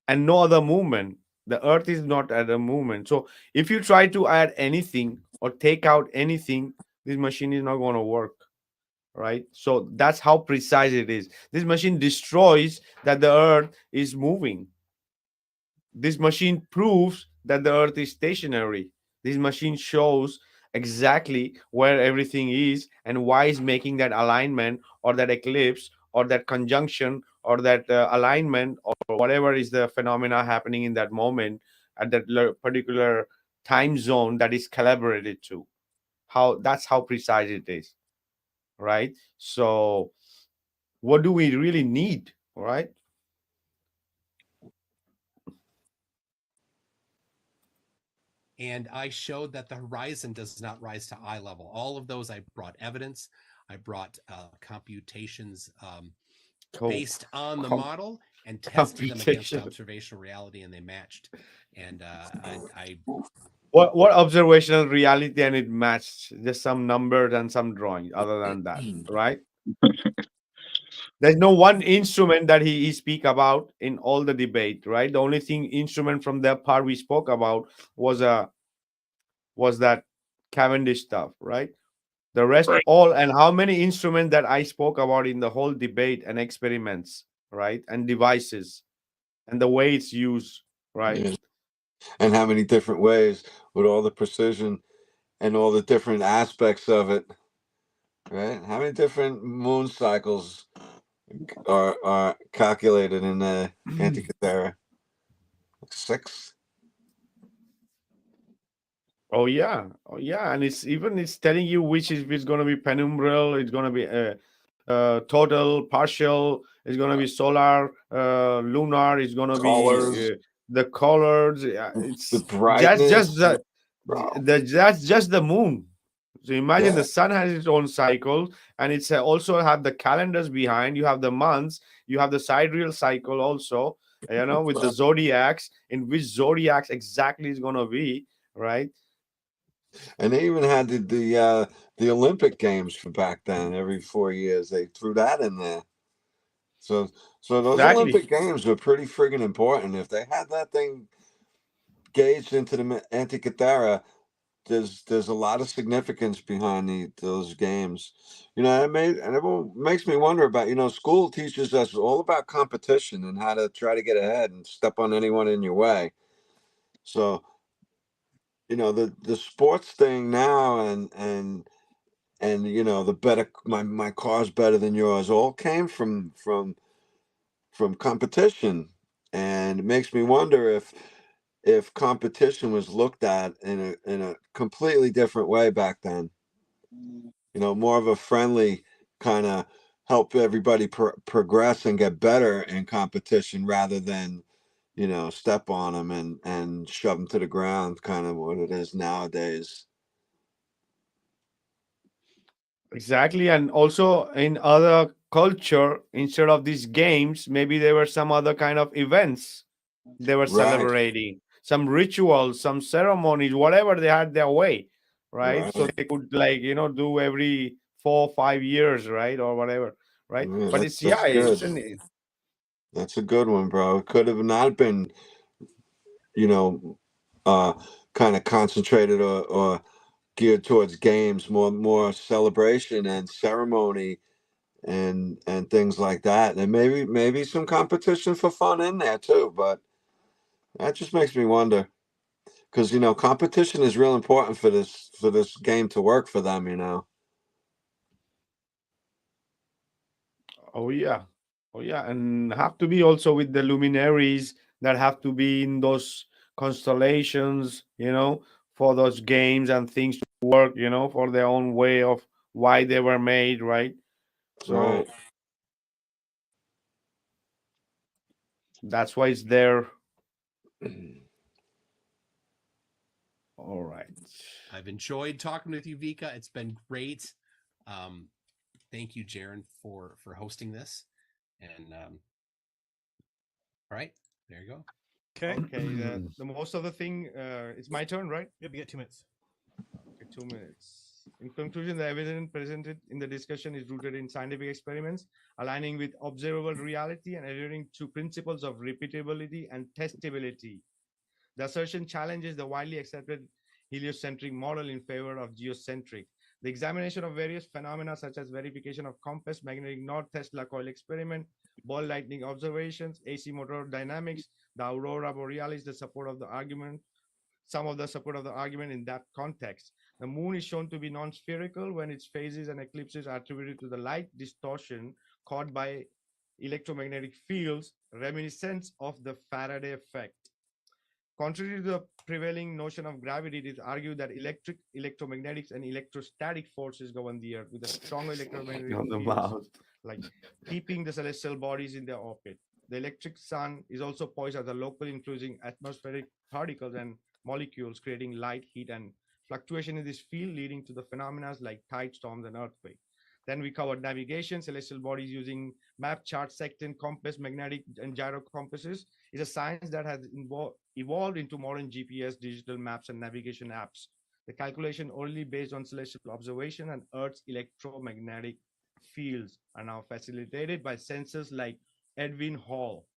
and no other movement. The earth is not at a movement. So if you try to add anything or take out anything, this machine is not going to work, right? So that's how precise it is. This machine destroys that the earth is moving. This machine proves that the earth is stationary. This machine shows exactly where everything is and why is making that alignment or that eclipse or that conjunction or that alignment or whatever is the phenomena happening in that moment at that particular time zone that is calibrated to. That's how precise it is, right? So what do we really need, right? And I showed that the horizon does not rise to eye level. All of those, I brought evidence. I brought computations based on the model and tested them against observational reality, and they matched. And I what observational reality, and it matched just some numbers and some drawings other than that, right? There's no one instrument that he speak about in all the debate, right? The only thing instrument from that part we spoke about was that Cavendish stuff, right? The rest Right. all, and how many instruments that I spoke about in the whole debate and experiments, right? And devices and the way it's used, right? Yeah. And how many different ways with all the precision and all the different aspects of it, right? How many different moon cycles are calculated in the Antikythera? 6. Oh yeah, and it's telling you which is, if it's going to be penumbral, it's going to be total, partial, it's going to be solar, lunar, it's going to be Colors, the colors. the It's just brightness, bro. that's just the moon. So imagine Yeah, the sun has its own cycle, and it's also have the calendars behind. You have the months, you have the sidereal cycle also. With the zodiacs, in which zodiacs exactly is going to be, right? and they even had the Olympic Games for back then. Every 4 years, they threw that in there. So those Exactly. Olympic Games were pretty friggin' important. If they had that thing gauged into the Antikythera, there's a lot of significance behind those games. It makes me wonder about, school teaches us all about competition and how to try to get ahead and step on anyone in your way. So, the sports thing now, and the better, my car's better than yours, all came from competition. And it makes me wonder if competition was looked at in a completely different way back then. More of a friendly kind of help everybody progress and get better in competition rather than step on them and shove them to the ground, kind of what it is nowadays. Exactly. And also in other culture, instead of these games, maybe there were some other kind of events they were Right. celebrating, some rituals, some ceremonies, whatever they had their way, right? So Right. they could do every 4 or 5 years, right? Or whatever, right? Yeah, But that's good. That's a good one, bro. It could have not been, kind of concentrated or geared towards games, more celebration and ceremony and things like that, and maybe some competition for fun in there too. But that just makes me wonder, because competition is real important for this game to work for them. Oh yeah. Oh yeah. And have to be also with the luminaries that have to be in those constellations, for those games and things to work, for their own way of why they were made, right? Right. So that's why it's there. All right. I've enjoyed talking with you, Vika. It's been great. Thank you, Jaron, for hosting this. And all right, there you go. Okay. Okay. The most of the thing, it's my turn, right? Yep, you get 2 minutes. Okay, 2 minutes. In conclusion, the evidence presented in the discussion is rooted in scientific experiments, aligning with observable reality and adhering to principles of repeatability and testability. The assertion challenges the widely accepted heliocentric model in favor of geocentric. The examination of various phenomena such as verification of compass, magnetic north Tesla coil experiment, ball lightning observations, AC motor dynamics, the aurora borealis, some of the support of the argument in that context. The moon is shown to be non-spherical when its phases and eclipses are attributed to the light distortion caused by electromagnetic fields, reminiscent of the Faraday effect. Contrary to the prevailing notion of gravity, it is argued that electromagnetics, and electrostatic forces govern the Earth with a strong electromagnetic On the fields, mouth. like keeping the celestial bodies in their orbit. The electric sun is also poised as a local influencing atmospheric particles and molecules, creating light, heat, and fluctuation in this field, leading to the phenomena like tide storms and earthquake. Then we covered navigation, celestial bodies using map, chart, sextant, compass, magnetic, and gyro compasses is a science that has evolved into modern GPS, digital maps, and navigation apps. The calculation only based on celestial observation and Earth's electromagnetic fields are now facilitated by sensors like Edwin Hall.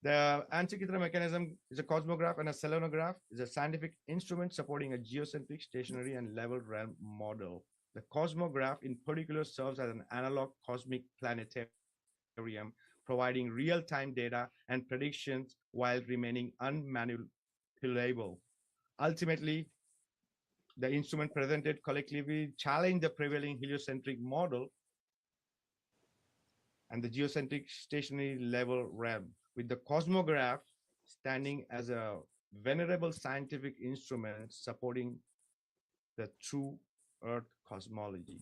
The Antikythera mechanism is a cosmograph and a selenograph is a scientific instrument supporting a geocentric, stationary, and level realm model. The cosmograph, in particular, serves as an analog cosmic planetarium, providing real-time data and predictions while remaining unmanipulable. Ultimately, the instrument presented collectively challenged the prevailing heliocentric model and the geocentric stationary level realm, with the cosmograph standing as a venerable scientific instrument supporting the true Earth cosmology.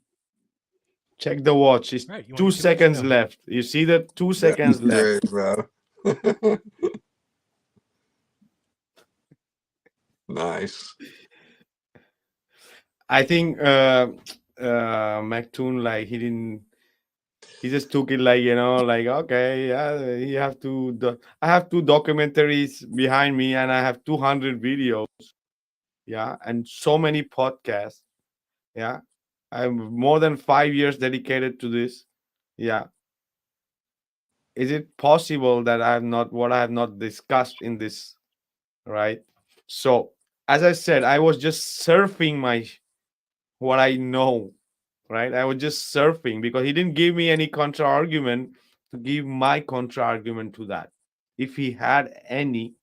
Check the watch. It's Right, you want 2 your 2 minutes to seconds go. left. You see that? 2 That's seconds left. great, bro. Nice. I think Mctoon, like, he just took it like, like, okay, yeah, I have 2 documentaries behind me and I have 200 videos, yeah, and so many podcasts, yeah. I'm more than 5 years dedicated to this, yeah. Is it possible that I have not discussed in this, right? So, as I said, I was just surfing what I know, right? I was just surfing because he didn't give me any contra argument to give my contra argument to that. If he had any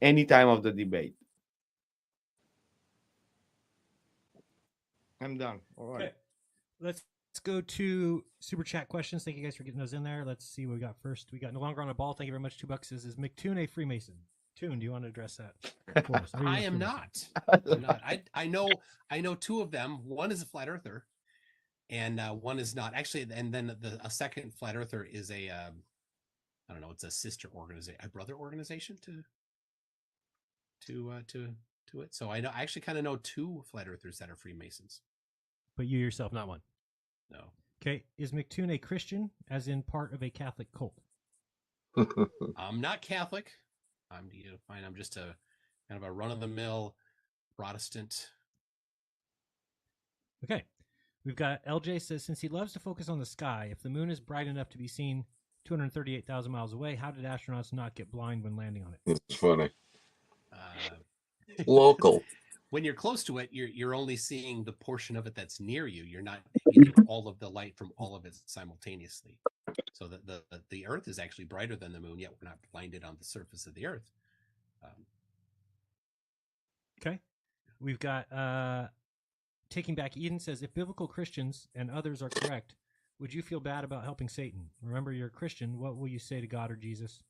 time of the debate. I'm done. All right. Okay. Let's go to super chat questions. Thank you guys for getting those in there. Let's see what we got first. We got No Longer on a Ball. Thank you very much. $2 is Mctoon a Freemason? Mctoon, do you want to address that for us? Or are you I am Freemason? not. I'm not. I know two of them. One is a flat earther, and one is not. Actually, and then a second flat earther is a I don't know. It's a sister organization, a brother organization to it. So I actually kind of know two flat earthers that are Freemasons. But you yourself, not one. No. Okay. Is Mctoon a Christian, as in part of a Catholic cult? I'm not Catholic. I'm fine. I'm just a kind of a run of the mill Protestant. Okay. We've got LJ says, since he loves to focus on the sky, if the moon is bright enough to be seen 238,000 miles away, how did astronauts not get blind when landing on it? It's funny. Uh, Local. When you're close to it, you're only seeing the portion of it that's near you. You're not getting all of the light from all of it simultaneously. So the Earth is actually brighter than the moon, yet we're not blinded on the surface of the Earth. Okay. We've got Taking Back Eden says, if biblical Christians and others are correct, would you feel bad about helping Satan? Remember, you're a Christian. What will you say to God or Jesus?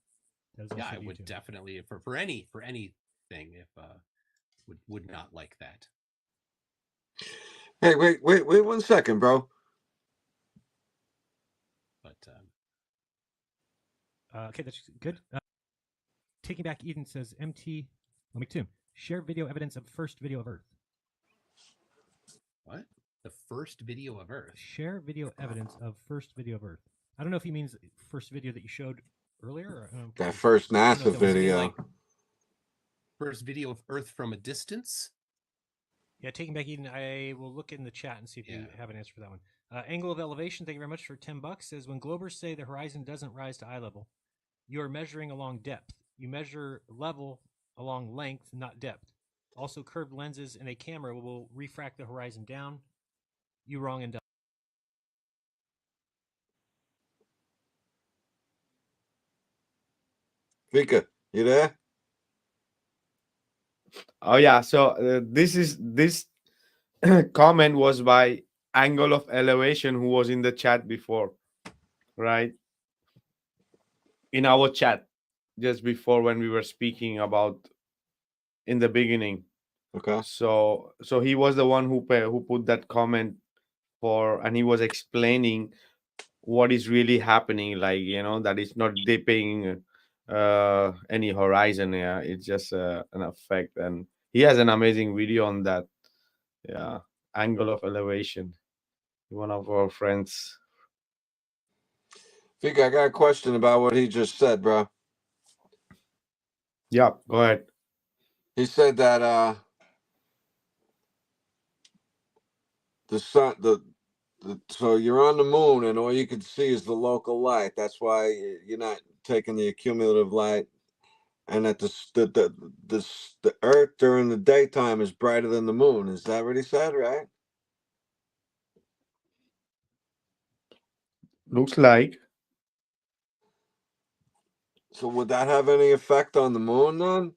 Yeah, I would definitely for anything if would not like that. Hey, wait 1 second, bro. But okay, that's good. Taking Back Eden says, Mctoon, share video evidence of first video of Earth. What? The first video of Earth? Share video evidence of first video of Earth. I don't know if he means first video that you showed earlier. Or, that first NASA that was video. Like first video of Earth from a distance? Yeah, Taking Back Eden, I will look in the chat and see if you have an answer for that one. Angle of Elevation, thank you very much for $10, says, when Globers say the horizon doesn't rise to eye level, you are measuring along depth. You measure level along length, not depth. Also, curved lenses in a camera will refract the horizon down. You wrong and dumb. Vikka, you there? Oh yeah. So this comment was by Angle of Elevation, who was in the chat before, right? In our chat just before when we were speaking about in the beginning. Okay. So he was the one who put that comment and he was explaining what is really happening, like, that it's not dipping any horizon. Yeah, it's just an effect, and he has an amazing video on that. Yeah, Angle of Elevation, one of our friends. Vikka, I got a question about what he just said, bro. Yeah, go ahead. He said that the sun, so you're on the moon and all you can see is the local light. That's why you're not taking the accumulative light, and that the Earth during the daytime is brighter than the moon. Is that what he said, right? Looks like. So would that have any effect on the moon then?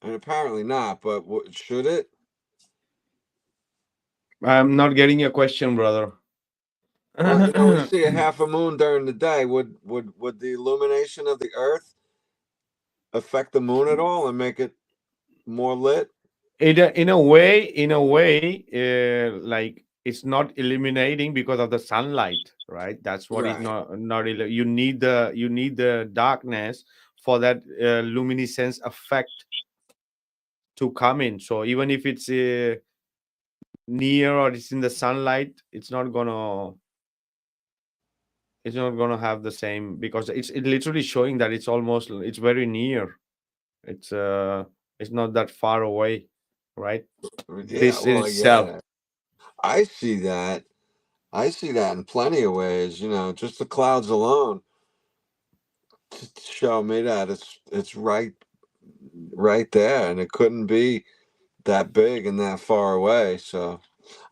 And apparently not, but should it? I'm not getting your question, brother. Well, we see a half a moon during the day. Would the illumination of the Earth affect the moon at all and make it more lit? In a way, like, it's not eliminating because of the sunlight, right? That's what is Right. not you need the darkness for that luminescence effect to come in. So even if it's near or it's in the sunlight, it's not gonna have the same, because it's literally showing that it's very near. It's not that far away, right? Yeah, This in well, itself. yeah. I see that. I see that in plenty of ways, just the clouds alone show me that it's right there, and it couldn't be that big and that far away. So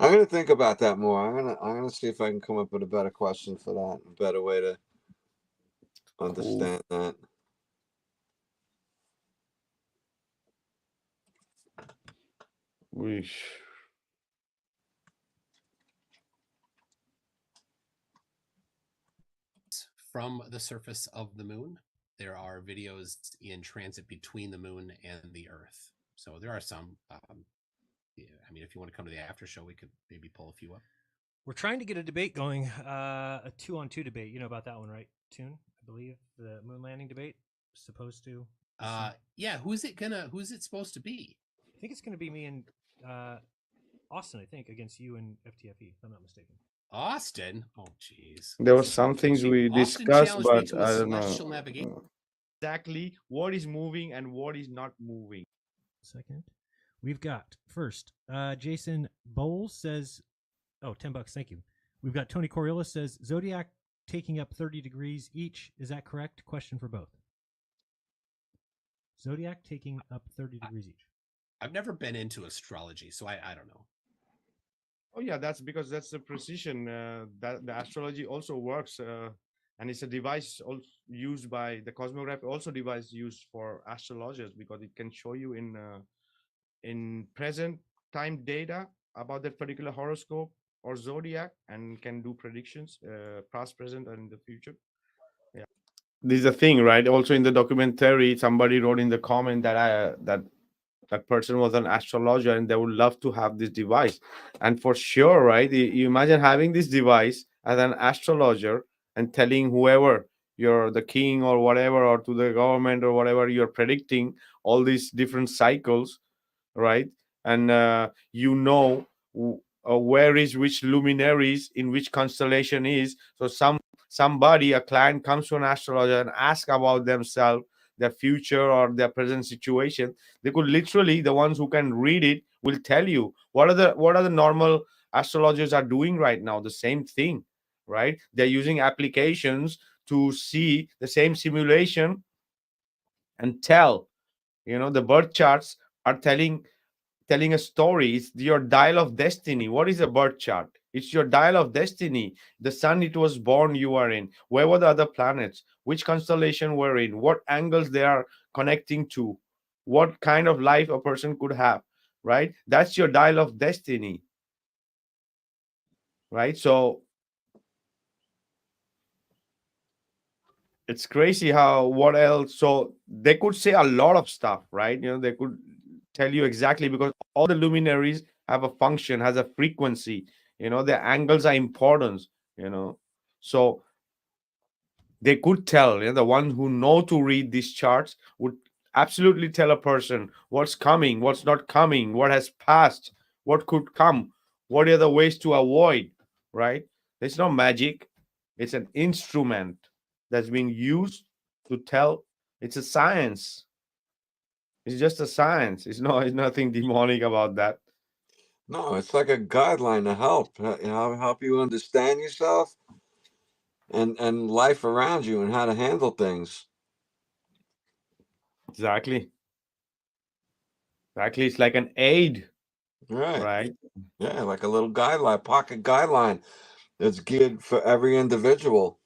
I'm gonna think about that more. I'm gonna see if I can come up with a better question for that, a better way to understand that. From the surface of the moon. there are videos in transit between the moon and the Earth. So there are some. Yeah, I mean, if you want to come to the after show, we could maybe pull a few up. We're trying to get a debate going, a 2-on-2 debate. You know about that one, right, Toon? I believe the moon landing debate. Supposed to. Yeah. Who's it supposed to be? I think it's gonna be me and Austin. I think against you and FTFE, if I'm not mistaken. Austin? Oh, jeez. There were some things we Austin discussed, challenged me but to a I don't celestial know navigation. exactly what is moving and what is not moving. Second, we've got first Jason Bowles says, "Oh, $10, thank you." We've got Tony Coriolis says Zodiac taking up 30 degrees each. Is that correct? Question for both. Zodiac taking up 30 degrees each. I've never been into astrology, so I don't know. Oh yeah, that's because that's the precision that the astrology also works, and it's a device also used by the cosmograph, also device used for astrologers because it can show you in present time data about that particular horoscope or zodiac and can do predictions, past, present, and in the future. Yeah, this is a thing, right? Also in the documentary, somebody wrote in the comment that person was an astrologer and they would love to have this device. And for sure, right? You imagine having this device as an astrologer and telling whoever you're the king or whatever, or to the government or whatever, you're predicting all these different cycles, right? And where is which luminaries in which constellation is. So somebody, a client, comes to an astrologer and ask about themselves, their future or their present situation. They could literally, the ones who can read it will tell you what are the normal astrologers are doing right now. The same thing, right? They're using applications to see the same simulation and tell, the birth charts are telling a story. It's your dial of destiny. What is a birth chart? It's your dial of destiny. The sun it was born you are in. Where were the other planets? Which constellation we're in? What angles they are connecting to? What kind of life a person could have, right? That's your dial of destiny, right? So it's crazy how what else. So they could say a lot of stuff, right? They could tell you exactly because all the luminaries have a function, has a frequency. Their angles are important. So they could tell. The one who know to read these charts would absolutely tell a person what's coming, what's not coming, what has passed, what could come, what are the ways to avoid. Right? It's not magic. It's an instrument that's being used to tell. It's a science. It's just a science. It's nothing demonic about that. No, it's like a guideline to help you understand yourself and life around you and how to handle things. Exactly. It's like an aid, Right. right? Yeah, like a little guideline, pocket guideline that's geared for every individual.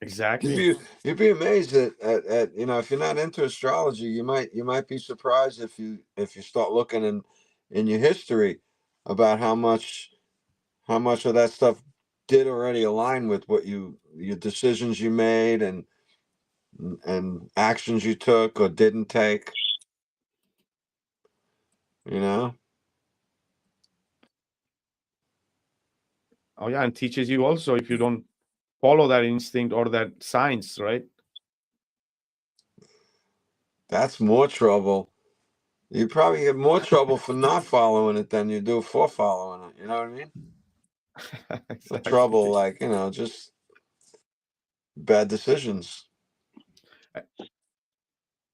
Exactly. You'd be amazed at if you're not into astrology, you might be surprised if you start looking in your history about how much of that stuff did already align with what your decisions you made and actions you took or didn't take. Oh yeah, and teaches you also if you don't follow that instinct or that science, right? That's more trouble. You probably get more trouble for not following it than you do for following it. You know what I mean? The trouble, like, just bad decisions.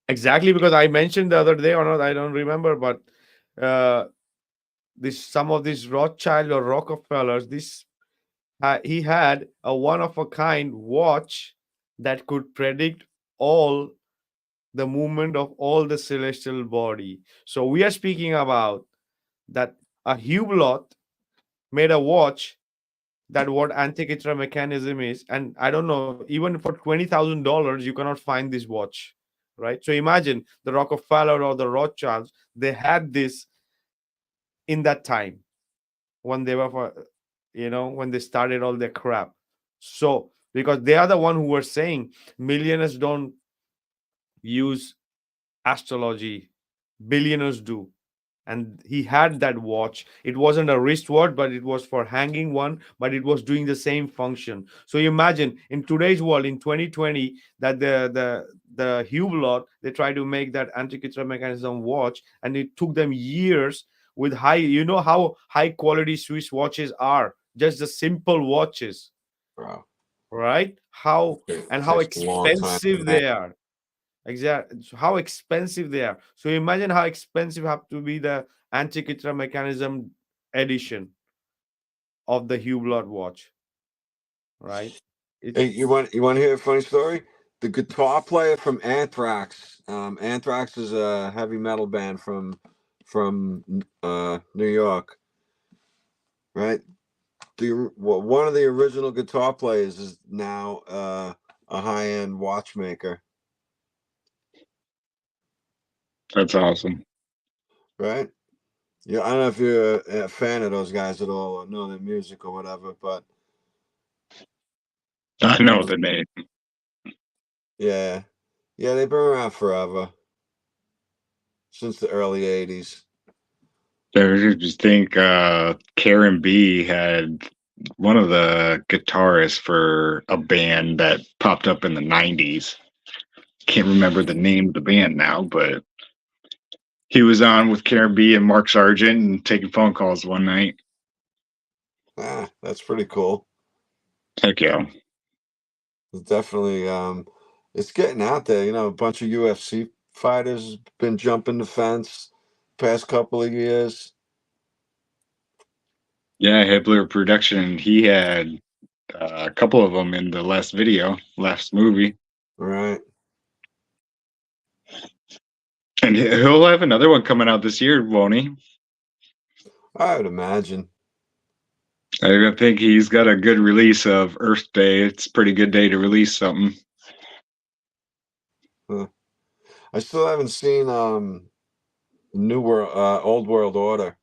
Exactly, because I mentioned the other day or not, I don't remember, but some of these Rothschild or Rockefellers, he had a one of a kind watch that could predict all the movement of all the celestial body. So we are speaking about that a Hublot made a watch that what Antikythera mechanism is, and I don't know, even for $20,000 you cannot find this watch, right? So imagine the Rockefeller or the Rothschilds, they had this in that time when they were when they started all their crap. So because they are the one who were saying millionaires don't use astrology, billionaires do. And he had that watch. It wasn't a wristwatch, but it was for hanging one, but it was doing the same function. So you imagine in today's world, in 2020, that the Hublot, they try to make that Antikythera mechanism watch, and it took them years with high, you know how high quality Swiss watches are, just the simple watches, bro. right? How and It how takes a long time to expensive make. they are. Exactly. So how expensive they are. So imagine how expensive have to be the Antikythera mechanism edition of the Hublot watch, right? Hey, It's you want to hear a funny story? The guitar player from Anthrax. Anthrax is a heavy metal band from New York, right? One of the original guitar players is now a high end watchmaker, That's awesome. right? Yeah, I don't know if you're a fan of those guys at all or know their music or whatever, but I know the name. yeah, yeah, they've been around forever, since the early '80s. I just think Karen B had one of the guitarists for a band that popped up in the 90s. Can't remember the name of the band now, but he was on with Karen B and Mark Sargent and taking phone calls one night. That's pretty cool. Heck yeah. It's definitely it's getting out there. You know, a bunch of UFC fighters been jumping the fence past couple of years. Yeah, Hitler production. He had a couple of them in the last video, last movie. Right. And he'll have another one coming out this year, won't he? I would imagine. I think he's got a good release of Earth Day. It's a pretty good day to release something. Huh. I still haven't seen New World Old World Order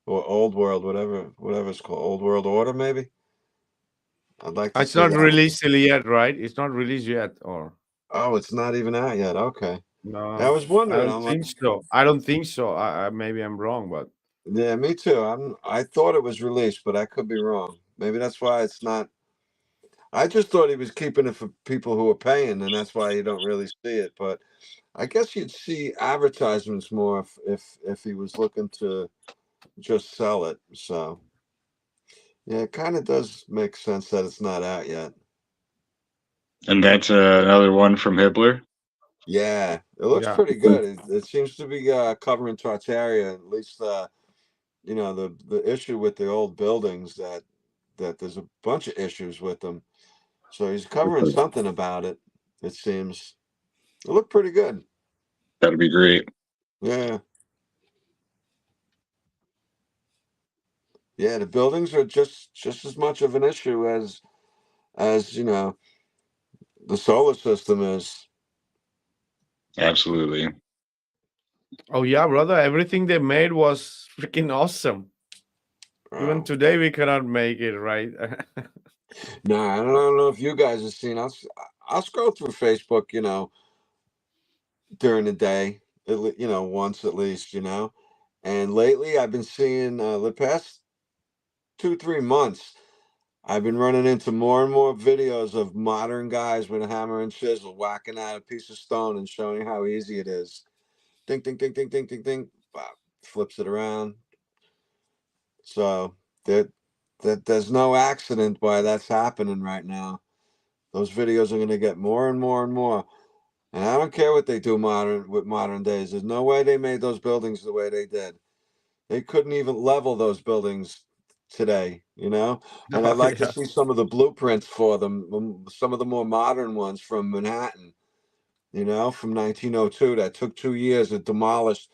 or Old World, whatever it's called. Old World Order, maybe. I'd like to it's see not that. released still yet, right? It's not released yet, or Oh, it's not even out yet. Okay. I no? was I wondering, don't I'm like, think so. I don't think so. Maybe I'm wrong, but yeah, me too. I thought it was released, but I could be wrong. Maybe that's why it's not. I just thought he was keeping it for people who are paying, and that's why you don't really see it. But I guess you'd see advertisements more if he was looking to just sell it. So yeah, it kind of does make sense that it's not out yet. And that's another one from Hitler. Yeah, it looks yeah. pretty good. It seems to be covering Tartaria, at least you know the issue with the old buildings that there's a bunch of issues with them. So he's covering something about it. It seems. It looked pretty good. That'd be great. Yeah. Yeah, the buildings are just as much of an issue as you know the solar system is. Absolutely. Oh yeah, brother. Everything they made was freaking awesome. Even Oh. today, we cannot make it, right? No, I don't know if you guys have seen. I'll scroll through Facebook, you know, during the day, you know, once at least, you know. And lately, I've been seeing the past 2 3 months. I've been running into more and more videos of modern guys with a hammer and chisel whacking out a piece of stone and showing how easy it is. Ding, ding, ding, ding, ding, ding, ding. Bop, flips it around. So that there's no accident why that's happening right now. Those videos are going to get more and more and more. And I don't care what they do modern days. There's no way they made those buildings the way they did. They couldn't even level those buildings today, you know? And Oh I'd like to yeah. see some of the blueprints for them, some of the more modern ones from Manhattan, you know, from 1902 that took 2 years and demolished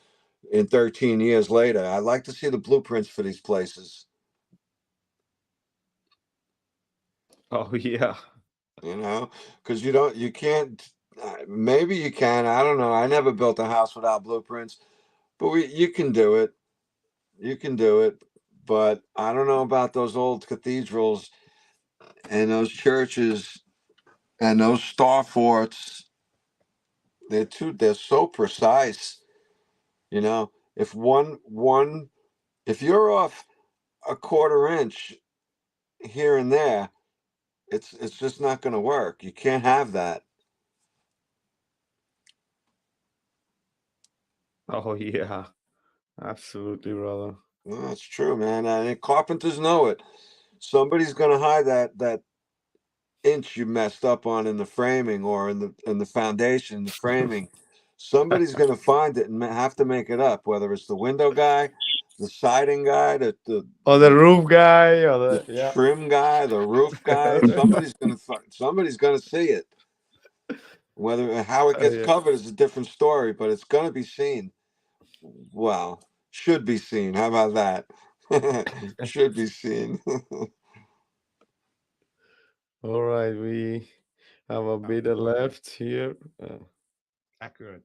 in 13 years later. I'd like to see the blueprints for these places, Oh yeah. you know, because you can't, maybe you can. I don't know. I never built a house without blueprints, but you can do it. You can do it. But I don't know about those old cathedrals and those churches. And those star forts, they're so precise. You know, if if you're off a quarter inch here and there, it's just not going to work. You can't have that. Oh yeah, absolutely, brother. Well, that's true, man. And carpenters know it. Somebody's going to hide that inch you messed up on in the framing or in the foundation, the framing. Somebody's going to find it and have to make it up. Whether it's the window guy, the siding guy, Or the roof guy, or the yeah. trim guy, the roof guy. Somebody's gonna see it. Whether how it gets Yeah. covered is a different story, but it's gonna be seen. Well, should be seen. How about that? Should be seen. All right, we have a bit left here. Accurate.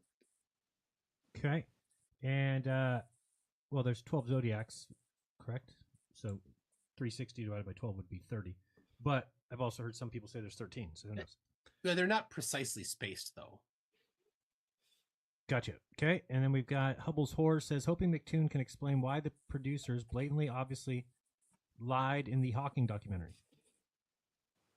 Okay. And well, there's 12 zodiacs, correct? So 360 divided by 12 would be 30. But I've also heard some people say there's 13. So who knows? They're not precisely spaced, though. Gotcha. Okay. And then we've got Hubble's Horror says, hoping Mctoon can explain why the producers blatantly, obviously lied in the Hawking documentary.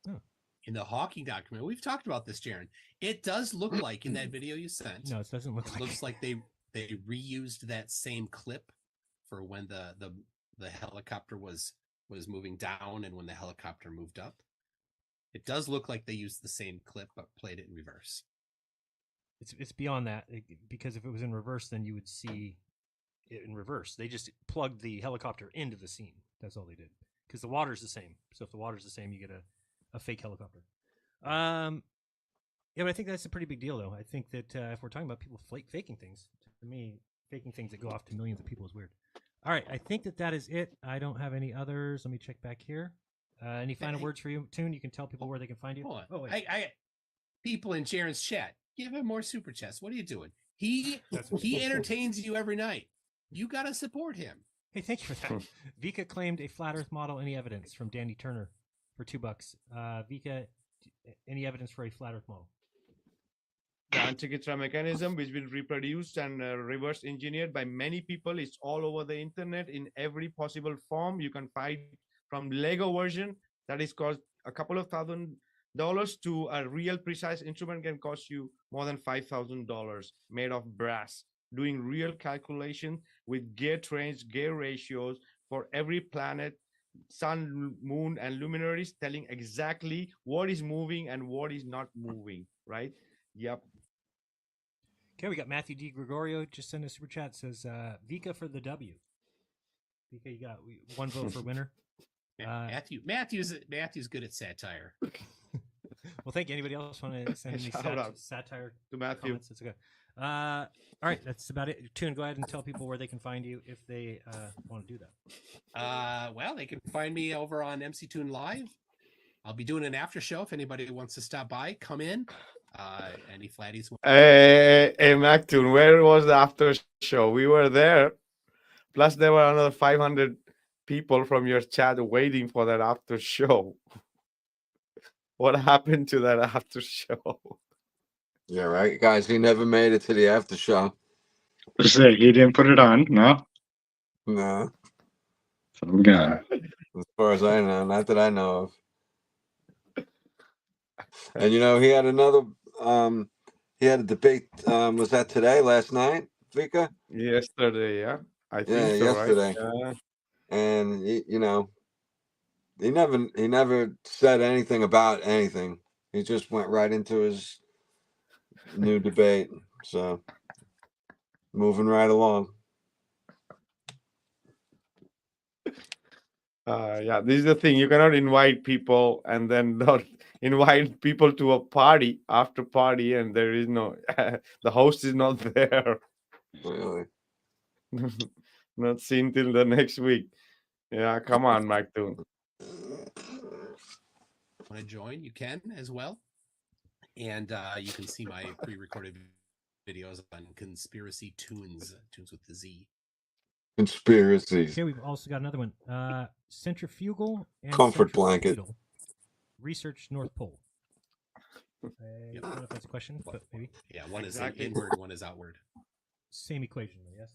Oh. In the Hawking documentary, we've talked about this, Jaron. It does look like in that video you sent. No, it doesn't look like. Looks like they reused that same clip for when the helicopter was moving down and when the helicopter moved up. It does look like they used the same clip but played it in reverse. It's beyond that, because if it was in reverse, then you would see it in reverse. They just plugged the helicopter into the scene. That's all they did. Because the water's the same. So if the water's the same, you get a fake helicopter. Yeah, but I think that's a pretty big deal, though. I think that if we're talking about people faking things, to me, faking things that go off to millions of people is weird. All right, I think that is it. I don't have any others. Let me check back here. Any final words for you, Toon? You can tell people where they can find you. Hold on. Oh, wait. I people in Jaron's chat, give him more super chats. What are you doing? He entertains you every night. You got to support him. Hey, thank you for that. Vika claimed a flat Earth model. Any evidence from Danny Turner for $2? Vika, any evidence for a flat Earth model? The Antikythera mechanism, which been reproduced and reverse engineered by many people, is all over the internet in every possible form. You can find from Lego version that is cost a couple of $1,000 to a real precise instrument can cost you more than $5,000, made of brass, doing real calculation with gear trains, gear ratios for every planet, sun, moon, and luminaries, telling exactly what is moving and what is not moving, right? Yep. Okay, we got Matthew D. Gregorio just sent a super chat. Says Vika for the W. Vika, you got one vote for winner. Matthew's good at satire. Well, thank you. Anybody else want to send any satire to Matthew? Comments? It's okay. All right, that's about it. Toon, go ahead and tell people where they can find you if they want to do that. Well, they can find me over on Mctoon Live. I'll be doing an after show if anybody wants to stop by. Come in. Any flatties? Hey, Mctoon, where was the after show? We were there. Plus, there were another 500 people from your chat waiting for that after show. What happened to that after show? Yeah, right, guys. He never made it to the after show. He didn't put it on, no? No. So I'm gone. As far as I know, not that I know of. And he had another he had a debate, was that today, last night, Vika? Yesterday, yeah. I think so, yesterday. Right? Yeah. And he never said anything about anything. He just went right into his new debate. So moving right along. Yeah, this is the thing. You cannot invite people and then not invite people to a party, after party, and there is no the host is not there. Really? Not seen till the next week. Yeah, come on, Mctoon. Want to join? You can as well. And you can see my pre-recorded videos on Conspiracy Tunes with the Z. Conspiracies. Okay, we've also got another one. Centrifugal and Comfort blanket. Research North Pole. I don't know if that's a question, but maybe. Yeah, one Exactly. is inward, one is outward. Same equation, yes.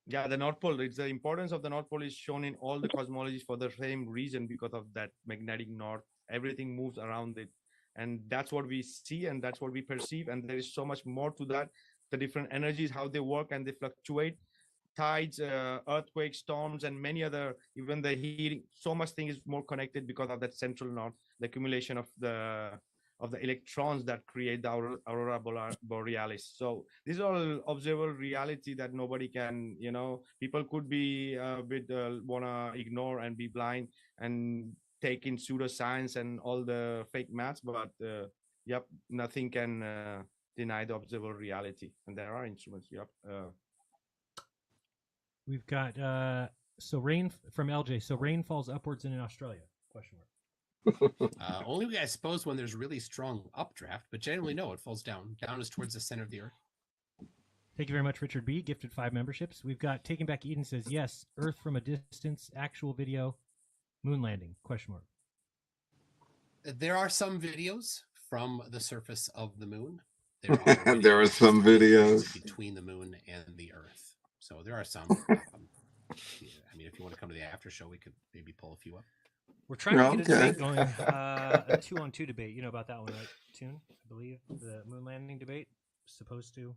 Yeah, the North Pole. It's the importance of the North Pole is shown in all the cosmologies for the same reason, because of that magnetic north. Everything moves around it, and that's what we see, and that's what we perceive. And there is so much more to that. The different energies, how they work and they fluctuate. Tides, earthquakes, storms, and many other. Even the heating. So much thing is more connected because of that central north, the accumulation of the electrons that create the aurora borealis. So these are all observable reality that nobody can, people could be a bit wanna ignore and be blind and take in pseudoscience and all the fake maths, but yep, nothing can deny the observable reality, and there are instruments. Yep. We've got so rain from LJ. So rain falls upwards in Australia? Question mark. Only I suppose when there's really strong updraft, but generally no, it falls down. Down is towards the center of the earth. Thank you very much, Richard B. Gifted 5 memberships. We've got Taking Back Eden says yes. Earth from a distance. Actual video. Moon landing? Question mark. There are some videos from the surface of the moon. There are some videos between the moon and the Earth. So there are some. I mean, if you want to come to the after show, we could maybe pull a few up. We're trying to get a Okay. debate going, a 2-on-2 debate. You know about that one, right, Toon? I believe the moon landing debate. Supposed to.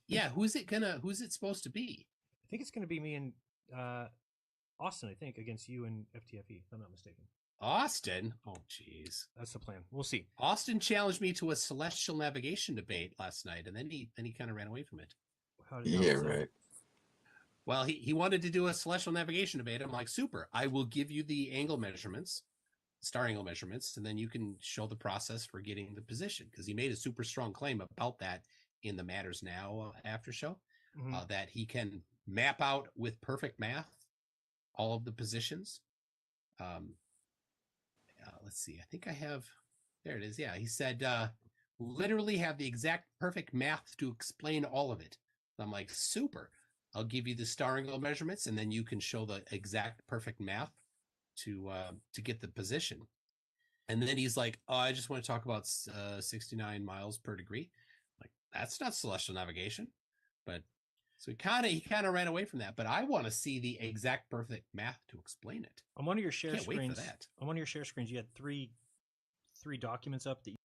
Yeah. Who's it supposed to be? I think it's going to be me and Austin. I think against you and FTFE, if I'm not mistaken. Austin? Oh, jeez. That's the plan. We'll see. Austin challenged me to a celestial navigation debate last night, and then he kind of ran away from it. Yeah, right. Well, he wanted to do a celestial navigation debate. I'm like, super. I will give you the angle measurements, star angle measurements, and then you can show the process for getting the position. Because he made a super strong claim about that in the Matters Now after show, that he can map out with perfect math all of the positions. Let's see. I think I have. There it is. Yeah, he said literally have the exact perfect math to explain all of it. I'm like, super. I'll give you the star angle measurements, and then you can show the exact perfect math to get the position. And then he's like, "Oh, I just want to talk about 69 miles per degree." I'm like, that's not celestial navigation, but so he kind of ran away from that. But I want to see the exact perfect math to explain it. On one of your share Can't wait screens, for that. on one of your share screens, you had three documents up that you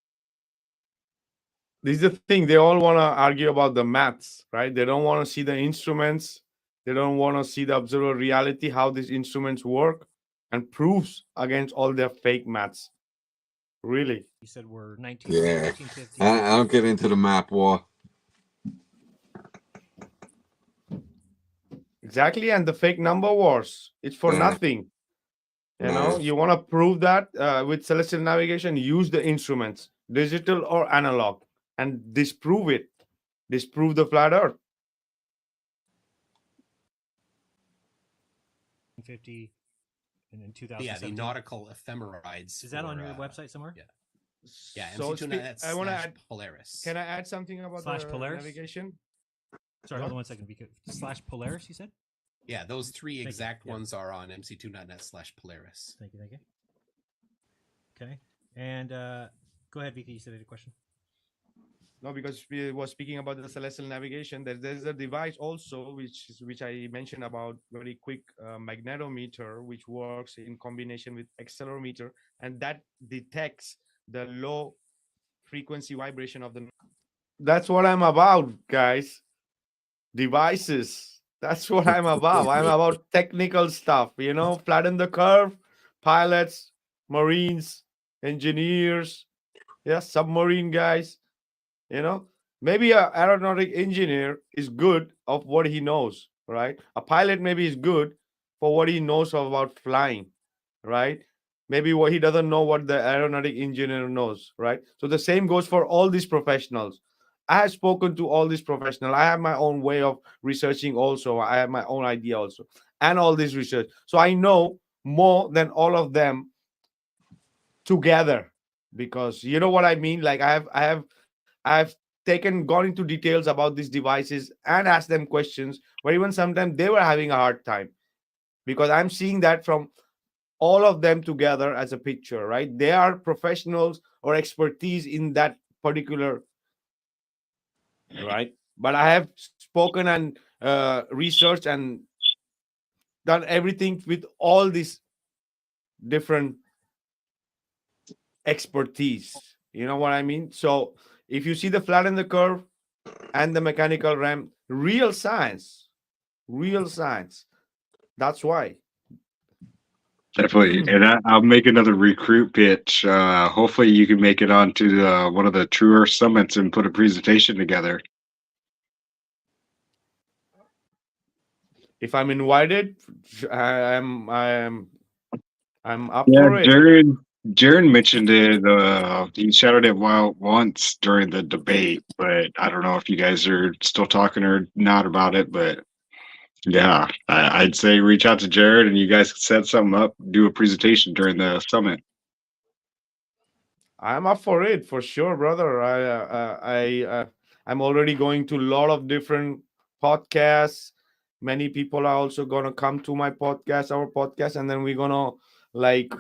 This is the thing. They all want to argue about the maths, right? They don't want to see the instruments. They don't want to see the observable reality, how these instruments work, and proofs against all their fake maths. Really. said were 1950. I don't get into the map war. Exactly. And the fake number wars. It's for nothing. You know, you want to prove that with celestial navigation, use the instruments, digital or analog, and disprove it. Disprove the flat earth. 50 and in 2000. Yeah, the nautical ephemerides. Is that on your website somewhere? Yeah. Yeah, So I want to add Polaris. Can I add something about /Polaris? navigation? Sorry, hold on 1 second. /Polaris, you said? Yeah, those three exact ones are on mc2.net/Polaris. Thank you. Okay. And go ahead, Vikki. You said you had a question. No, because we were speaking about the celestial navigation. There's a device also which I mentioned about, very quick magnetometer, which works in combination with accelerometer, and that detects the low frequency vibration of the. That's what I'm about, guys. Devices. That's what I'm about. I'm about technical stuff, flatten the curve, pilots, marines, engineers, submarine guys, maybe an aeronautic engineer is good of what he knows, right? A pilot maybe is good for what he knows about flying, right? Maybe what he doesn't know what the aeronautic engineer knows, right? So the same goes for all these professionals. I have spoken to all these professionals. I have my own way of researching also. I have my own idea also, and all this research. So I know more than all of them together, because you know what I mean? Like I've gone into details about these devices and asked them questions where even sometimes they were having a hard time, because I'm seeing that from all of them together as a picture, right? They are professionals or expertise in that particular, right? But I have spoken and researched and done everything with all these different expertise. You know what I mean? So if you see the flat in the curve and the mechanical realm, real science, real science. That's why. Definitely. And I'll make another recruit pitch. Hopefully you can make it onto one of the True Earth summits and put a presentation together. If I'm invited, I'm up Yeah, for it. Jaron mentioned it. He shouted it once during the debate, but I don't know if you guys are still talking or not about it. But yeah, I'd say reach out to Jared and you guys can set something up, do a presentation during the summit. I'm up for it for sure, brother. I'm already going to a lot of different podcasts. Many people are also gonna come to my podcast, our podcast, and then we're gonna like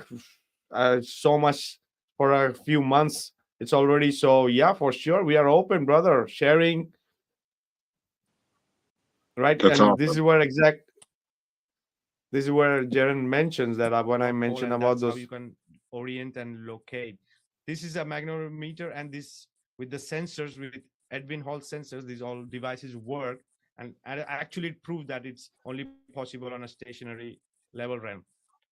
so much for a few months. It's already so yeah, for sure. We are open, brother. Sharing, right? That's And this awesome. is where Jaren mentions that when I mentioned about those, how you can orient and locate. This is a magnetometer, and this with the sensors, with Edwin Hall sensors, these all devices work, and actually it proved that it's only possible on a stationary level realm.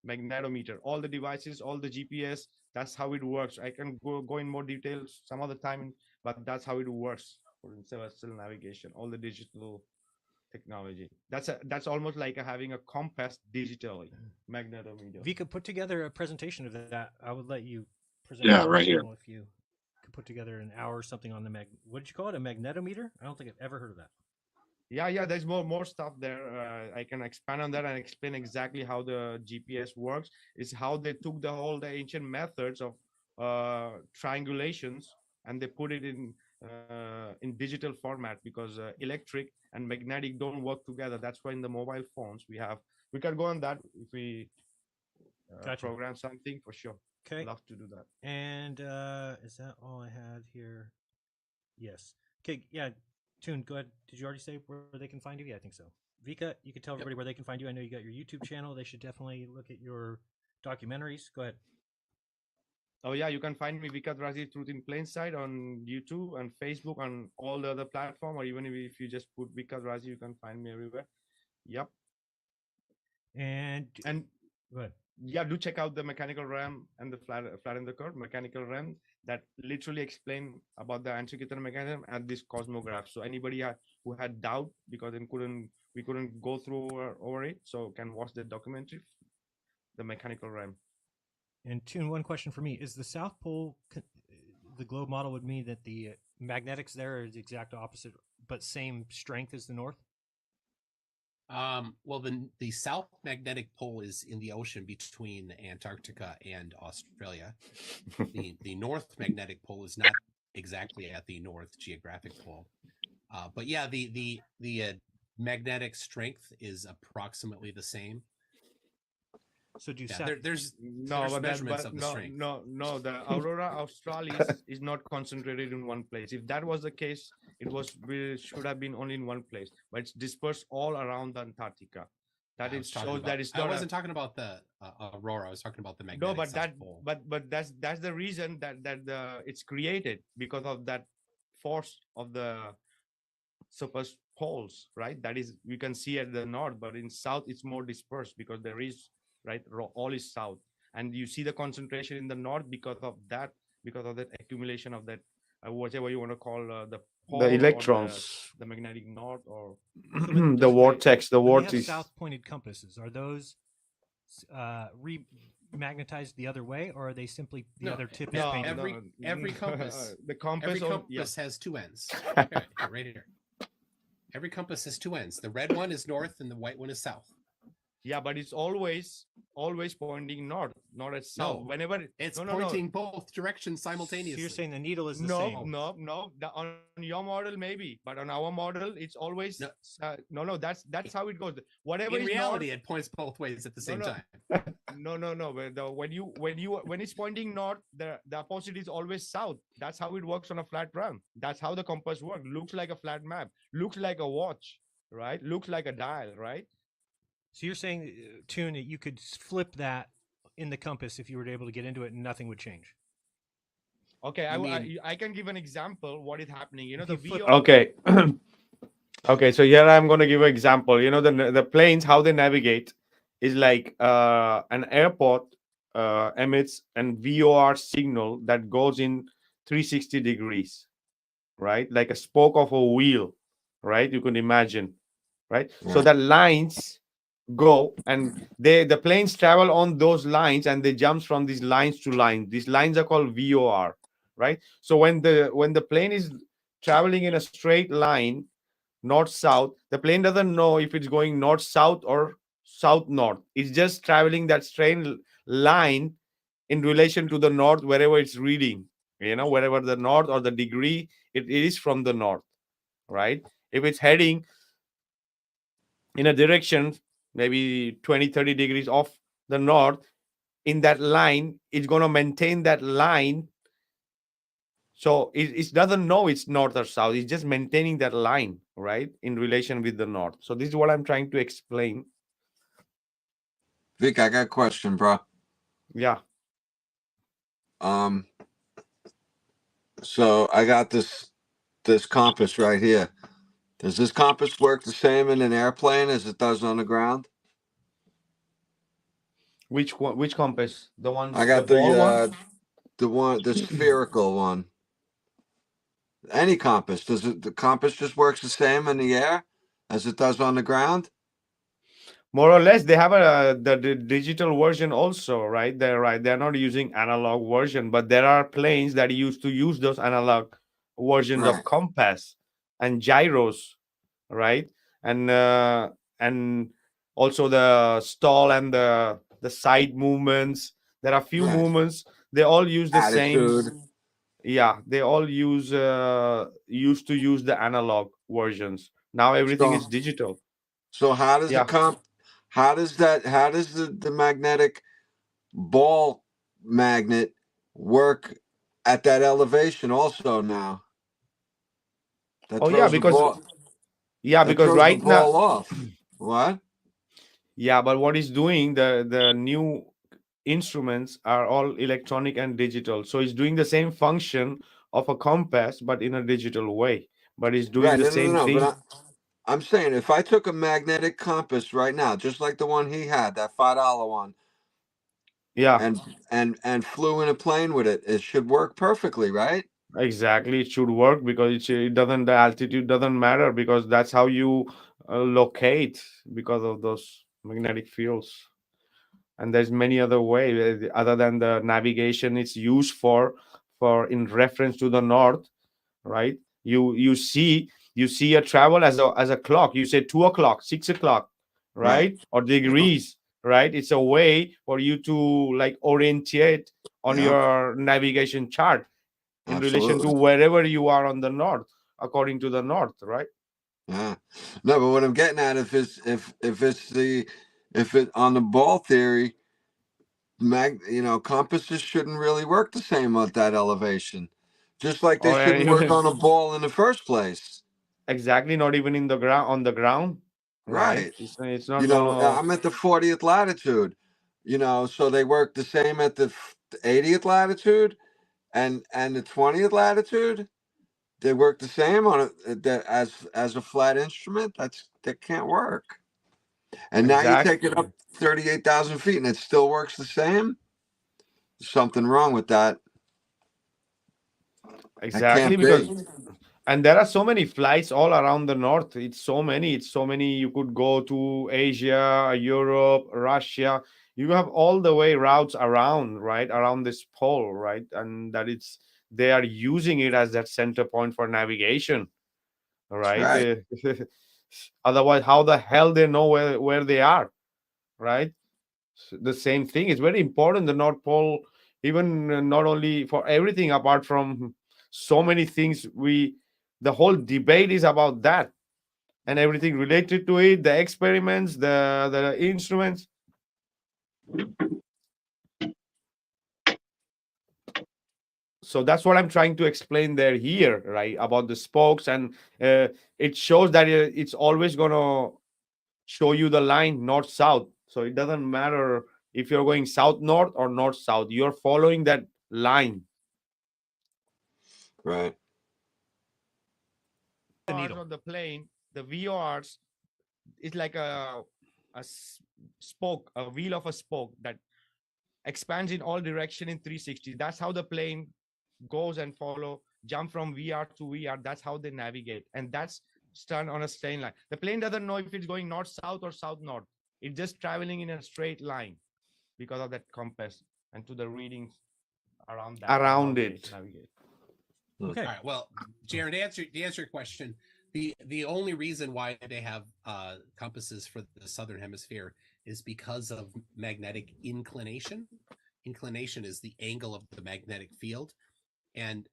Magnetometer, all the devices, all the GPS, that's how it works. I can go in more details some other time, but that's how it works for celestial navigation, all the digital technology. That's almost like having a compass digitally, magnetometer. Vika, put together a presentation of that. I would let you present Yeah, on right the here. channel if you could put together an hour or something on the What did you call it? A magnetometer? I don't think I've ever heard of that. Yeah. There's more stuff there. I can expand on that and explain exactly how the GPS works. It's how they took the ancient methods of triangulations and they put it in digital format because electric and magnetic don't work together. That's why in the mobile phones we can go on that if we Gotcha. program something for sure. Okay. Love to do that. And is that all I had here? Yes. Okay. Yeah. Toon, go ahead. Did you already say where they can find you? Yeah, I think so. Vika, you can tell everybody where they can find you. I know you got your YouTube channel. They should definitely look at your documentaries. Go ahead. Oh yeah, you can find me Vikka Debatism Truth in Plain Sight on YouTube and Facebook on all the other platform, or even if you just put Vikka Debatism, you can find me everywhere. Yep. And go ahead. Yeah, do check out the mechanical realm and the flat in the curve mechanical realm that literally explain about the Antikythera mechanism and this cosmograph. So anybody who had doubt because we couldn't go through over it, so can watch the documentary, the mechanical realm. And Toon, one question for me: is the South Pole the globe model would mean that the magnetics there are the exact opposite, but same strength as the North? Well, the South Magnetic Pole is in the ocean between Antarctica and Australia. the North Magnetic Pole is not exactly at the North geographic pole, but yeah, the magnetic strength is approximately the same. So do there's measurements of the strength. No. The Aurora Australis is not concentrated in one place. If that was the case, it should have been only in one place, but it's dispersed all around the Antarctica. That it shows that it's not. I wasn't talking about the Aurora. I was talking about the magnetic. No, but South Pole. but that's the reason that it's created because of that force of the supposed poles, right? That is, you can see at the north, but in south it's more dispersed because there is, right, all is south, and you see the concentration in the north because of that accumulation of that whatever you want to call the electrons, the magnetic north, or the vortex. The vortex. They have south-pointed compasses. Are those magnetized the other way, or are they simply the other tip is painted? Every compass. The compass. Every compass has two ends. Right here. Every compass has two ends. The red one is north, and the white one is south. Yeah, but it's always pointing north, not at south. No, Whenever it's no, pointing both directions So simultaneously. you're saying the needle is the no, same. no. On your model maybe, but on our model it's always No. no. That's how it goes. Whatever In is reality, north. it points both ways at the No, same no, time. no. When it's pointing north, the opposite is always south. That's how it works on a flat RAM. That's how the compass works. Looks like a flat map. Looks like a watch, right? Looks like a dial, right? So you're saying, Tune, that you could flip that in the compass if you were able to get into it and nothing would change. Okay, You mean I can give an example. What is happening? You know If the you flip- VO. Okay. Okay, so here I'm going to give an example. You know the planes how they navigate is like an airport emits an VOR signal that goes in 360 degrees, right? Like a spoke of a wheel, right? You can imagine, right? So Right. the lines go and the planes travel on those lines and they jumps from these lines to lines. These lines are called VOR, right? So when the plane is traveling in a straight line north south, the plane doesn't know if it's going north south or south north. It's just traveling that straight line in relation to the north wherever it's reading, wherever the north or the degree it is from the north, right? If it's heading in a direction maybe 20-30 degrees off the north, in that line it's going to maintain that line. So it doesn't know it's north or south. It's just maintaining that line, right, in relation with the north. So this is what I'm trying to explain. Vic, I got a question, bro. Yeah. Um, so I got this compass right here. Does this compass work the same in an airplane as it does on the ground? Which one? Which compass? The I ones, the got ball one? the spherical one. Any compass. The compass just works the same in the air as it does on the ground? More or less, they have the digital version also, right? They're right. They're not using analog version, but there are planes that used to use those analog versions of Right. compass and gyros, right? And also the stall and the side movements. There are few Right. movements. They all use the same. Attitude. Yeah, they all used to use the analog versions. Now everything So is digital. so how does Yeah. how does the magnetic ball magnet work at that elevation also now? That Oh yeah, throws the because ball yeah, that because throws the right now, ball off. What? yeah, but what is doing the new instruments are all electronic and digital. So it's doing the same function of a compass, but in a digital way. But it's doing Right, the no. same But thing. I'm saying if I took a magnetic compass right now, just like the one he had, that $5 one, Yeah, and flew in a plane with it, it should work perfectly, right? exactly. It should work because it doesn't, the altitude doesn't matter because that's how you locate because of those magnetic fields. And there's many other ways other than the navigation it's used for in reference to the north, right? You see a travel as a clock. You say 2 o'clock, 6 o'clock, Right. right? Or degrees, right? It's a way for you to like orientate on Yep. your navigation chart in relation to Absolutely. wherever you are on the north, according to the north, right? Yeah. No, but what I'm getting at, if it on the ball theory, compasses shouldn't really work the same at that elevation, just like they Or shouldn't work on a ball in the first place. exactly, not even in the ground, on the ground, right? Right. It's not gonna. I'm at the 40th latitude. So they work the same at the 80th latitude and the 20th latitude. They work the same on it that as a flat instrument. That can't work. And now you take it Exactly. up 38,000 feet and it still works the same. There's something wrong with that. That Exactly, can't because be. and there are so many flights all around the north. It's so many. You could go to Asia, Europe, Russia. You have all the way routes around, right, around this pole, right? And that it's they are using it as that center point for navigation, right? Right. Otherwise, how the hell they know where they are, right? The same thing. It's very important. The North Pole, even not only for everything, apart from so many things, the whole debate is about that and everything related to it, the experiments, the instruments. So that's what I'm trying to explain there here, right? About the spokes, and it shows that it's always gonna show you the line north south. So it doesn't matter if you're going south north or north south. You're following that line. Right. The VORs needle. on the plane, the VORs is like a spoke, a wheel of a spoke that expands in all direction in 360. That's how the plane goes and jump from VR to VR. That's how they navigate, and that's done on a straight line. The plane doesn't know if it's going north south or south north. It's just traveling in a straight line because of that compass and to the readings around that. Around it. Navigate. Okay. All right. Well, Jared, to answer your question, the only reason why they have compasses for the southern hemisphere is because of magnetic inclination. Inclination is the angle of the magnetic field, and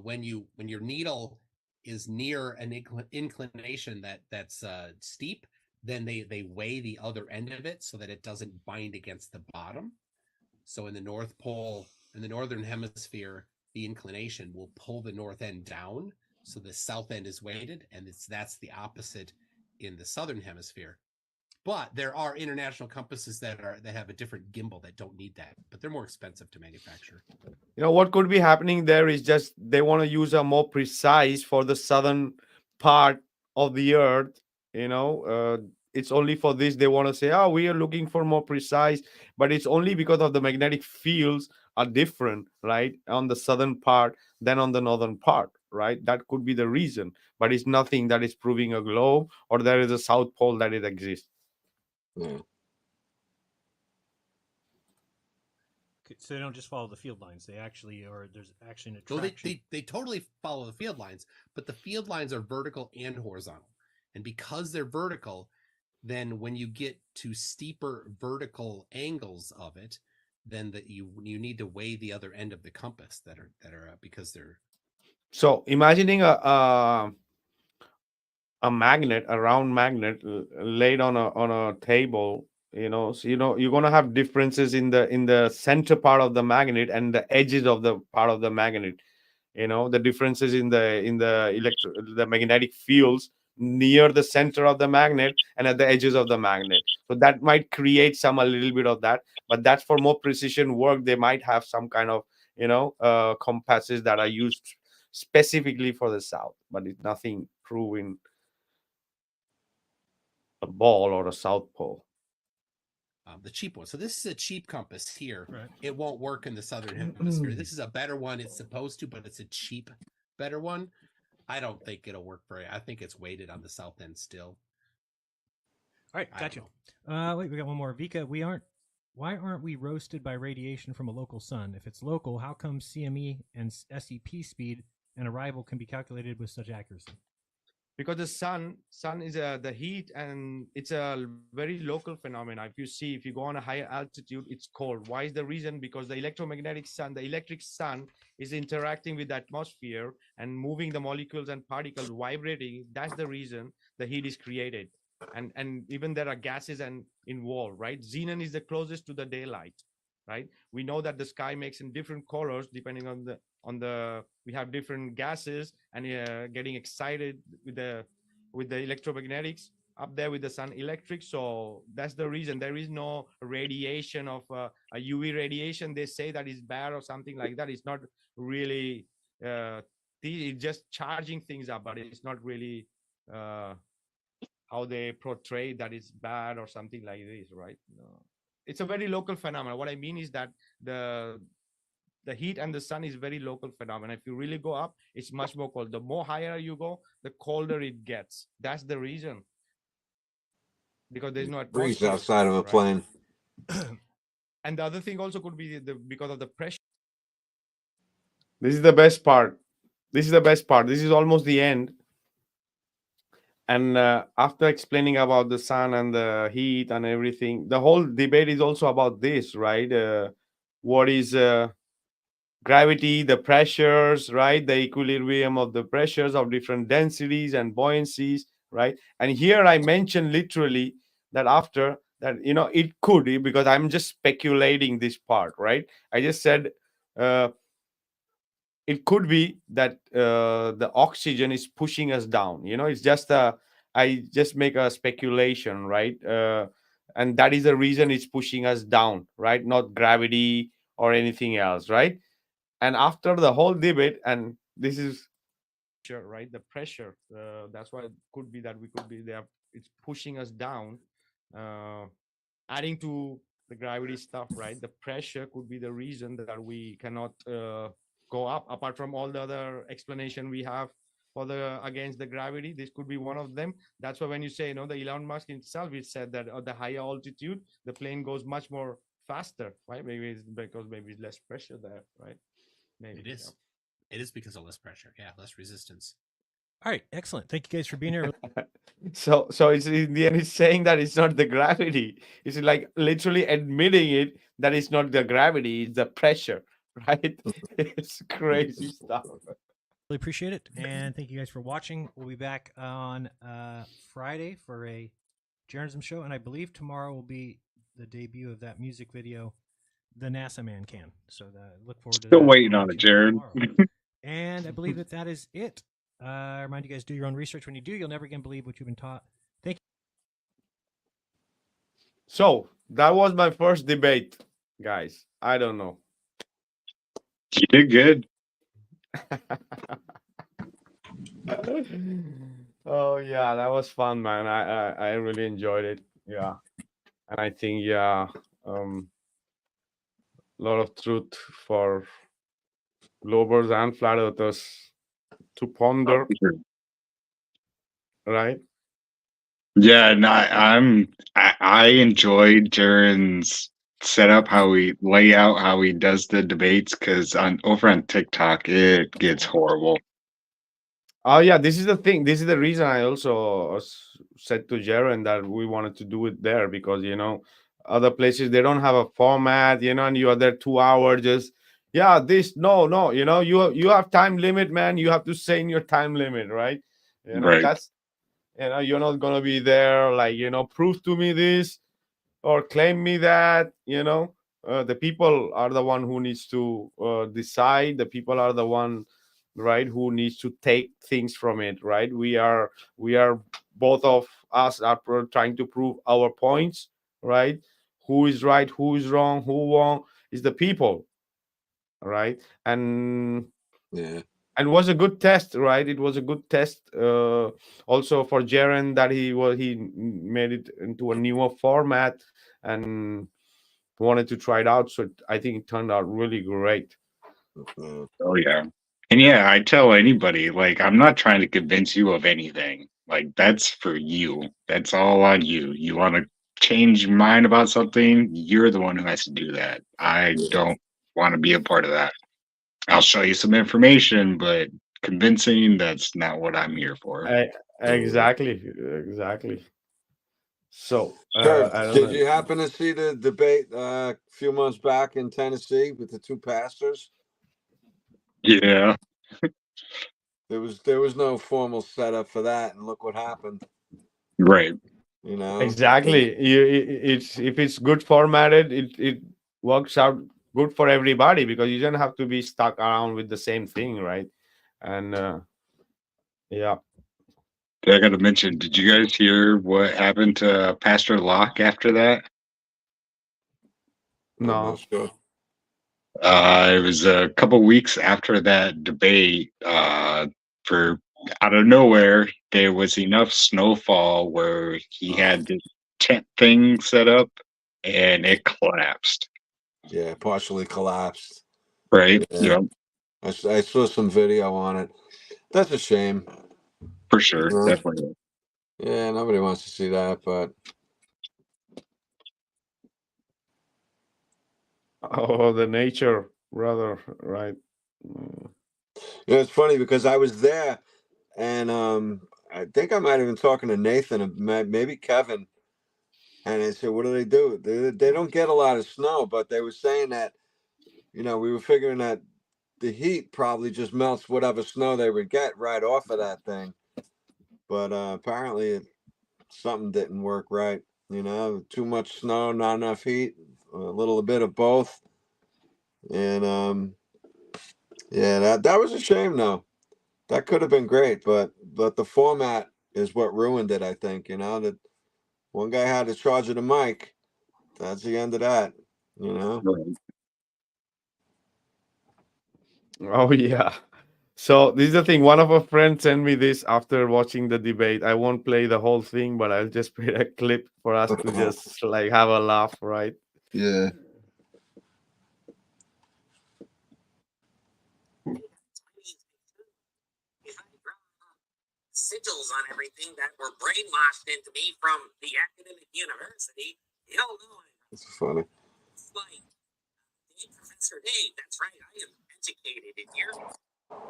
when your needle is near an inclination that's steep, then they weigh the other end of it so that it doesn't bind against the bottom. So in the North Pole, in the northern hemisphere, the inclination will pull the north end down, so the south end is weighted, and that's the opposite in the southern hemisphere. But there are international compasses that have a different gimbal that don't need that, but they're more expensive to manufacture. You know what could be happening there is just they want to use a more precise for the southern part of the earth. It's only for this they want to say, oh, we are looking for more precise, but it's only because of the magnetic fields are different, right, on the southern part than on the northern part, right? That could be the reason, but it's nothing that is proving a globe or there is a south pole that it exists. Yeah. So they don't just follow the field lines. They actually, or there's actually an So attraction. they totally follow the field lines, but the field lines are vertical and horizontal. And because they're vertical, then when you get to steeper vertical angles of it, then that you need to weigh the other end of the compass that are because they're. So imagining a magnet, a round magnet laid on a table, so you're going to have differences in the center part of the magnet and the edges of the part of the magnet. The differences in the magnetic fields near the center of the magnet and at the edges of the magnet. So that might create a little bit of that, but that's for more precision work. They might have some kind of compasses that are used specifically for the south, but it's nothing proven a ball or a south pole. The cheap one. So this is a cheap compass here. Right. It won't work in the southern hemisphere. This is a better one. It's supposed to, but it's a cheap, better one. I don't think it'll work I think it's weighted on the south end still. All right, got you. Wait, we got one more. Vika, why aren't we roasted by radiation from a local sun? If it's local, how come CME and SEP speed and arrival can be calculated with such accuracy? Because the sun is the heat, and it's a very local phenomena. If you go on a higher altitude, it's cold. Why is the reason? Because the electromagnetic sun, the electric sun, is interacting with the atmosphere and moving the molecules and particles, vibrating. That's the reason the heat is created. And even there are gases and involved, right? Xenon is the closest to the daylight, right? We know that the sky makes in different colors depending on the we have different gases, and getting excited with the electromagnetics up there with the sun electric. So that's the reason there is no radiation of a UV radiation. They say that is bad or something like that. It's not really it's just charging things up, but it's not really how they portray that it's bad or something like this, right? No. It's a very local phenomenon. What I mean is that the heat and the sun is very local phenomenon. If you really go up, it's much more cold. The more higher you go, the colder it gets. That's the reason. Because there's no atmosphere. Breeze outside of a plane. And the other thing also could be because of the pressure. This is the best part. This is almost the end. and after explaining about the sun and the heat and everything, the whole debate is also about this, right? What is gravity, the pressures, right? The equilibrium of the pressures of different densities and buoyancies, right? And here I mentioned literally that after that, it could, because I'm just speculating this part, right? I just said uh, it could be that the oxygen is pushing us down. It's just I just make a speculation, right? And that is the reason it's pushing us down, right? Not gravity or anything else, right? And after the whole debate, and this is sure, right, the pressure, that's why it could be that we could be there, it's pushing us down, uh, adding to the gravity stuff, right? The pressure could be the reason that we cannot go up, apart from all the other explanation we have for the against the gravity. This could be one of them. That's why when you say, the Elon Musk himself, it said that at the higher altitude the plane goes much more faster, right? Maybe it's because maybe less pressure there, right? Maybe It is. It is because of less pressure. Yeah, less resistance. All right, excellent. Thank you guys for being here. So it's in the end, it's saying that it's not the gravity. It's like literally admitting it that it's not the gravity, it's the pressure, right? It's crazy stuff. Really appreciate it, and thank you guys for watching. We'll be back on Friday for a journalism show, and I believe tomorrow will be the debut of that music video, "The NASA Man Can." So look forward to Still that. waiting on on it, YouTube Jared. tomorrow. And I believe that is it. I remind you guys, do your own research. When you do, you'll never again believe what you've been taught. Thank you. So that was my first debate, guys. I don't know. You did good. Oh yeah, that was fun, man. I really enjoyed it. Yeah, and I think a lot of truth for globers and flat earthers to ponder, right? Yeah, and I enjoyed Jaren's setup, how he lay out how he does the debates, because over on TikTok it gets horrible. Oh yeah, this is the thing. This is the reason I also said to Jaren that we wanted to do it there, because other places they don't have a format, and you are there 2 hours just this no, you have time limit, man. You have to say in your time limit, right? Right. That's you're not gonna be there like prove to me this or claim me that. The people are the one who needs to decide. The people are the one, right, who needs to take things from it, right? We are both of us are trying to prove our points, right? Who is right, who is wrong, who wrong is the people, right? and Yeah. and was a good test, right? It was a good test, also for Jaren, that he made it into a newer format and wanted to try it out. So I think it turned out really great. Yeah. Oh yeah. And yeah, I tell anybody, like, I'm not trying to convince you of anything. Like, that's for you. That's all on you. You want to change your mind about something, you're the one who has to do that. I don't want to be a part of that. I'll show you some information, but convincing, that's not what I'm here for. Exactly. So Sure. I don't Did know. you happen to see the debate a few months back in Tennessee with the two pastors? Yeah. There was no formal setup for that, and look what happened. Right. Exactly. It's if it's good formatted, it works out good for everybody, because you don't have to be stuck around with the same thing, right? And yeah. I got to mention, did you guys hear what happened to Pastor Locke after that? I'm not No. sure. It was a couple weeks after that debate. For out of nowhere, there was enough snowfall where he had this tent thing set up, and it collapsed. Yeah, partially collapsed. Right? Yeah. Yep. I saw some video on it. That's a shame. For sure. Yeah. Definitely. Yeah, nobody wants to see that, but Oh, the nature, brother, right? it's funny because I was there, and I think I might have been talking to Nathan, maybe Kevin, and I said, "What do? They don't get a lot of snow, but they were saying that, we were figuring that the heat probably just melts whatever snow they would get right off of that thing, but apparently something didn't work right. Too much snow, not enough heat, a little bit of both, and yeah, that was a shame though. That could have been great, but the format is what ruined it. I think that one guy had to charge of the mic. That's the end of that. Right. Oh yeah. So this is the thing. One of our friends sent me this after watching the debate. I won't play the whole thing, but I'll just play a clip for us to just like have a laugh, right? Yeah. Sigils on everything that were brainwashed into me from the academic university. Hell no. It's funny. It's like, hey, Professor Dave, that's right, I am educated in here.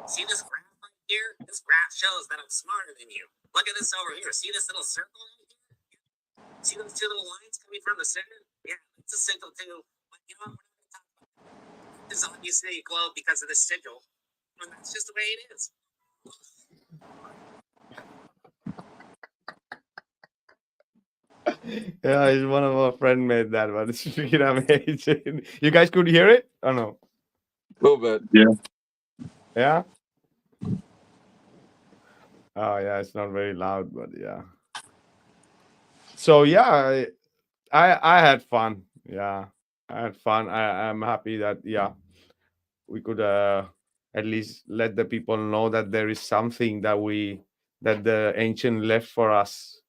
See this graph right here? This graph shows that I'm smarter than you. Look at this over here. See this little circle right here? See those two little lines coming from the center? Yeah, it's a sigil too. But you know what? We're not going to talk about it. This is obviously a globe because of the sigil. And that's just the way it is. Yeah, it's one of our friend made that one. It's freaking amazing. You guys could hear it or no? A little bit. Yeah. Yeah. Oh yeah, it's not very loud, but yeah. So yeah, I had fun. Yeah, I had fun. I'm happy that we could at least let the people know that there is something that the ancient left for us.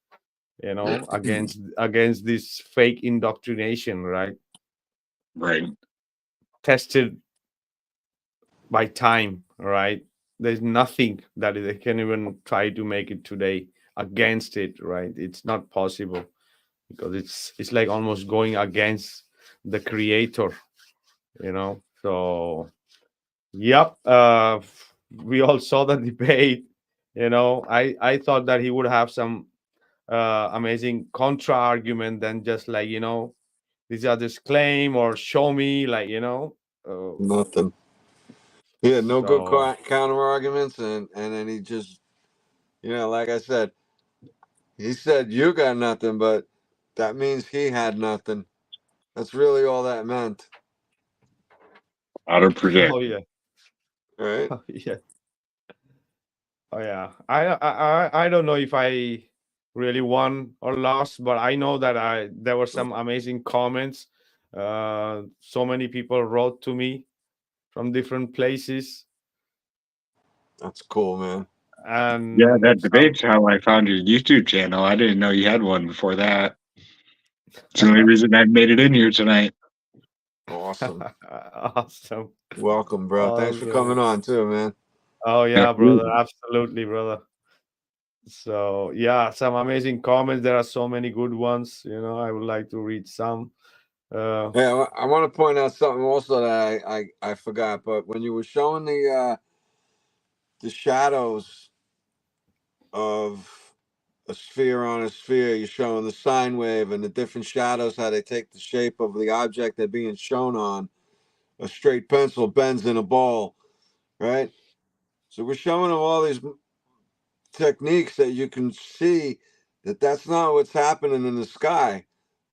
Against this fake indoctrination, right? Right. Tested by time, right? There's nothing that they can even try to make it today against it, right? It's not possible because it's like almost going against the creator, So, yep. We all saw the debate. I thought that he would have some amazing contra argument than just like these are just claim or show me Nothing. Yeah, no good so counter arguments, and then he just, like I said, he said you got nothing, but that means he had nothing. That's really all that meant, 100%. oh yeah. right? Oh yeah. Oh yeah. I don't know if I really won or lost, but I know that there were some amazing comments. So many people wrote to me from different places, That's cool, man. Yeah, and that debate's how I found your YouTube channel. I didn't know you had one before that. It's the only reason I made it in here tonight. Awesome. awesome. Welcome, bro. Thanks for Awesome. coming on too, man. Oh yeah, brother. Absolutely. Absolutely, brother. So yeah, some amazing comments. There are so many good ones. I would like to read some. Hey, I want to point out something also that I forgot. But when you were showing the shadows of a sphere on a sphere, you're showing the sine wave and the different shadows, how they take the shape of the object they're being shown on. A straight pencil bends in a ball, right? So we're showing them all these techniques that you can see that that's not what's happening in the sky,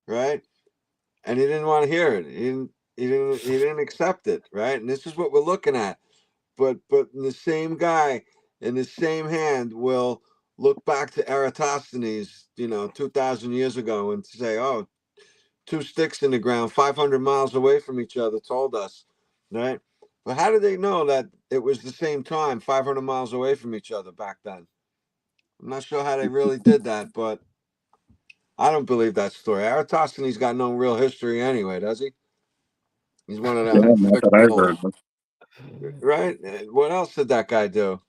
right? And he didn't want to hear it. He didn't accept it, right? And this is what we're looking at. But the same guy in the same hand will look back to Eratosthenes, 2,000 years ago, and say, "Oh, two sticks in the ground, 500 miles away from each other, told us," right? But how did they know that it was the same time, 500 miles away from each other back then? I'm not sure how they really did that, but I don't believe that story. Eratosthenes got no real history anyway, does he? He's one of Yeah, them not that I've fictional, heard of. right? What else did that guy do?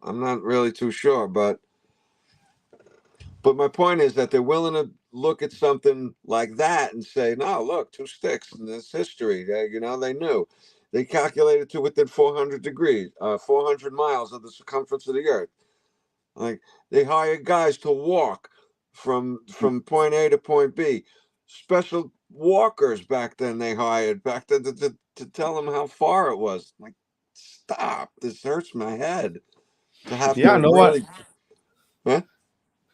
I'm not really too sure, but my point is that they're willing to look at something like that and say, "No, look, two sticks in this history." They knew. They calculated to within 400 degrees, 400 miles of the circumference of the Earth. Like they hired guys to walk from point A to point B. Special walkers back then they hired back then to tell them how far it was. Like, stop! This hurts my head to have Yeah, to no one, really. Huh?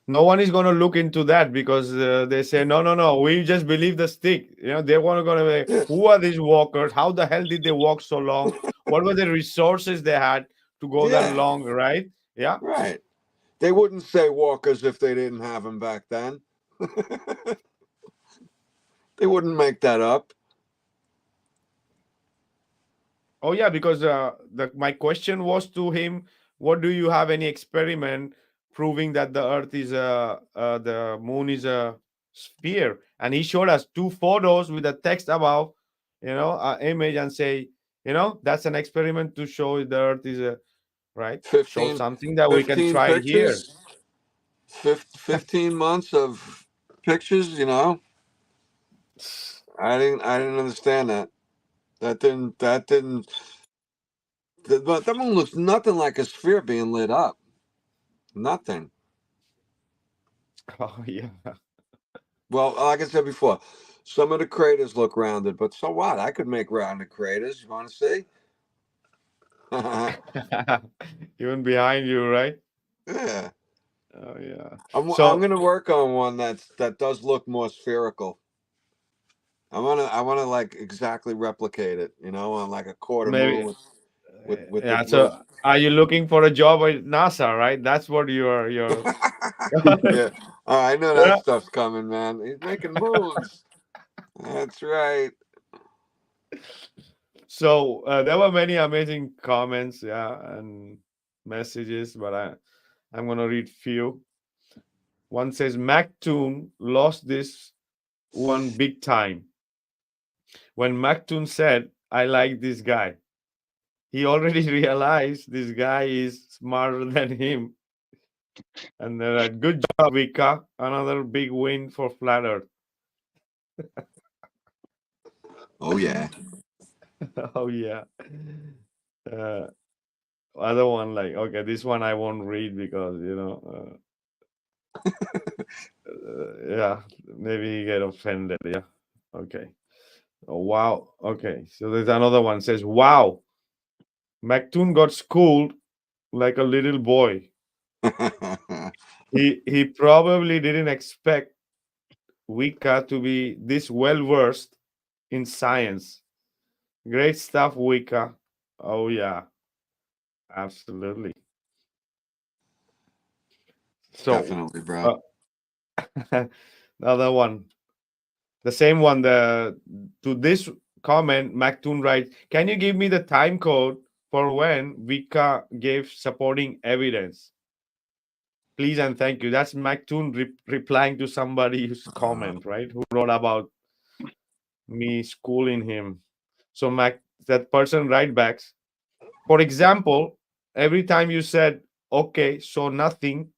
no one is going to look into that because they say no, no, no. We just believe the stick. They want to go to Yeah, who are these walkers? How the hell did they walk so long? What were the resources they had to go that yeah, long? Right? Yeah. right. They wouldn't say walkers if they didn't have them back then. They wouldn't make that up. Oh yeah, because my question was to him, what do you have any experiment proving that the Earth is the moon is a sphere? And he showed us two photos with a text above, image, and say, that's an experiment to show the Earth is a right. Show 15, something that we can 15 try it here. pictures, 15 months of pictures. I didn't understand that. But that one looks nothing like a sphere being lit up. Nothing. Oh yeah. Well, like I said before, some of the craters look rounded, but so what? I could make rounded craters. You want to see? Even behind you, right? Yeah. Oh yeah. I'm So gonna work on one that does look more spherical. I wanna like exactly replicate it, on like a quarter moon maybe with the yeah. little. So are you looking for a job at NASA, right? That's what you're Yeah. Oh, I know that yeah. stuff's coming, man. He's making moons. That's right. So there were many amazing comments, yeah, and messages, but I'm gonna read few. One says Mctoon lost this one big time when Mctoon said, "I like this guy." He already realized this guy is smarter than him. And good job, Vika. Another big win for Flat Earth. Oh yeah. Oh yeah. Uh, other one like okay, this one I won't read because yeah, maybe he get offended. Yeah. Okay. Oh, wow. Okay. So there's another one says, "Wow, Mctoon got schooled like a little boy. He probably didn't expect Wicca to be this well versed in science. Great stuff, Wicca." Oh yeah, absolutely. So, Definitely, bro. uh, the other one, the same one. The to this comment, Mctoon writes, "Can you give me the time code for when Vika gave supporting evidence, please and thank you." That's Mctoon replying to somebody's comment, right? Who wrote about me schooling him. So that person write backs. For example, every time you said okay, so nothing,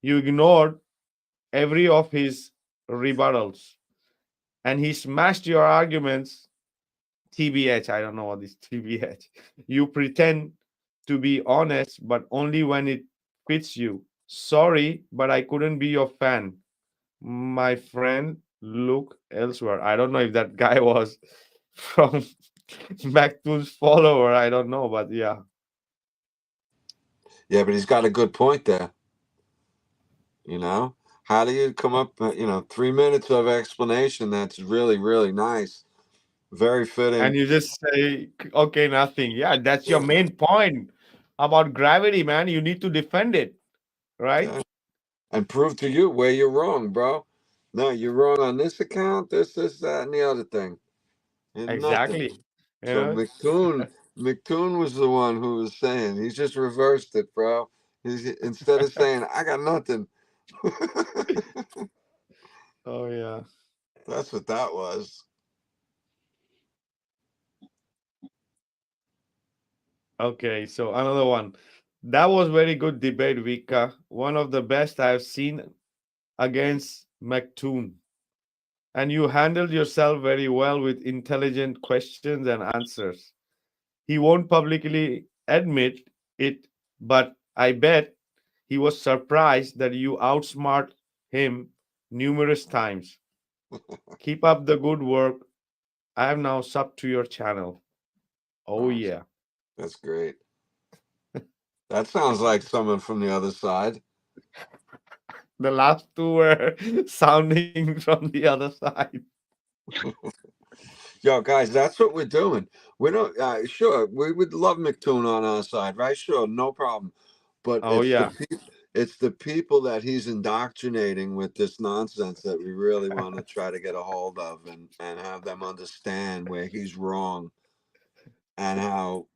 you ignored every of his rebuttals, and he smashed your arguments. TBH, I don't know what is TBH. You pretend to be honest, but only when it fits you. Sorry, but I couldn't be your fan. My friend, look elsewhere. I don't know if that guy was from Mctoon's follower. I don't know, but yeah. Yeah, but he's got a good point there. How do you come up? 3 minutes of explanation that's really really nice, very And fitting. you just say, okay, nothing. Yeah, that's your main point about gravity, man. You need to defend it, right? Yeah. And prove to you where you're wrong, bro. No, you're wrong on this account, this, that, and the other thing, and nothing. Exactly. You So know, McToon was the one who was saying. He's just reversed it, bro. Instead of saying I got nothing. oh yeah. That's what that was. Okay, so another one. That was very good debate, Vika. One of the best I've seen against Mctoon. And you handled yourself very well with intelligent questions and answers. He won't publicly admit it, but I bet he was surprised that you outsmart him numerous times. Keep up the good work. I have now subbed to your channel. Oh Awesome. yeah. That's great. That sounds like someone from the other side. The last two were sounding from the other side. Yo, guys, that's what we're doing. We don't, sure, we would love Mctoon on our side, right? Sure, no problem. But Oh yeah. it's the people that he's indoctrinating with this nonsense that we really want to try to get a hold of and have them understand where he's wrong and how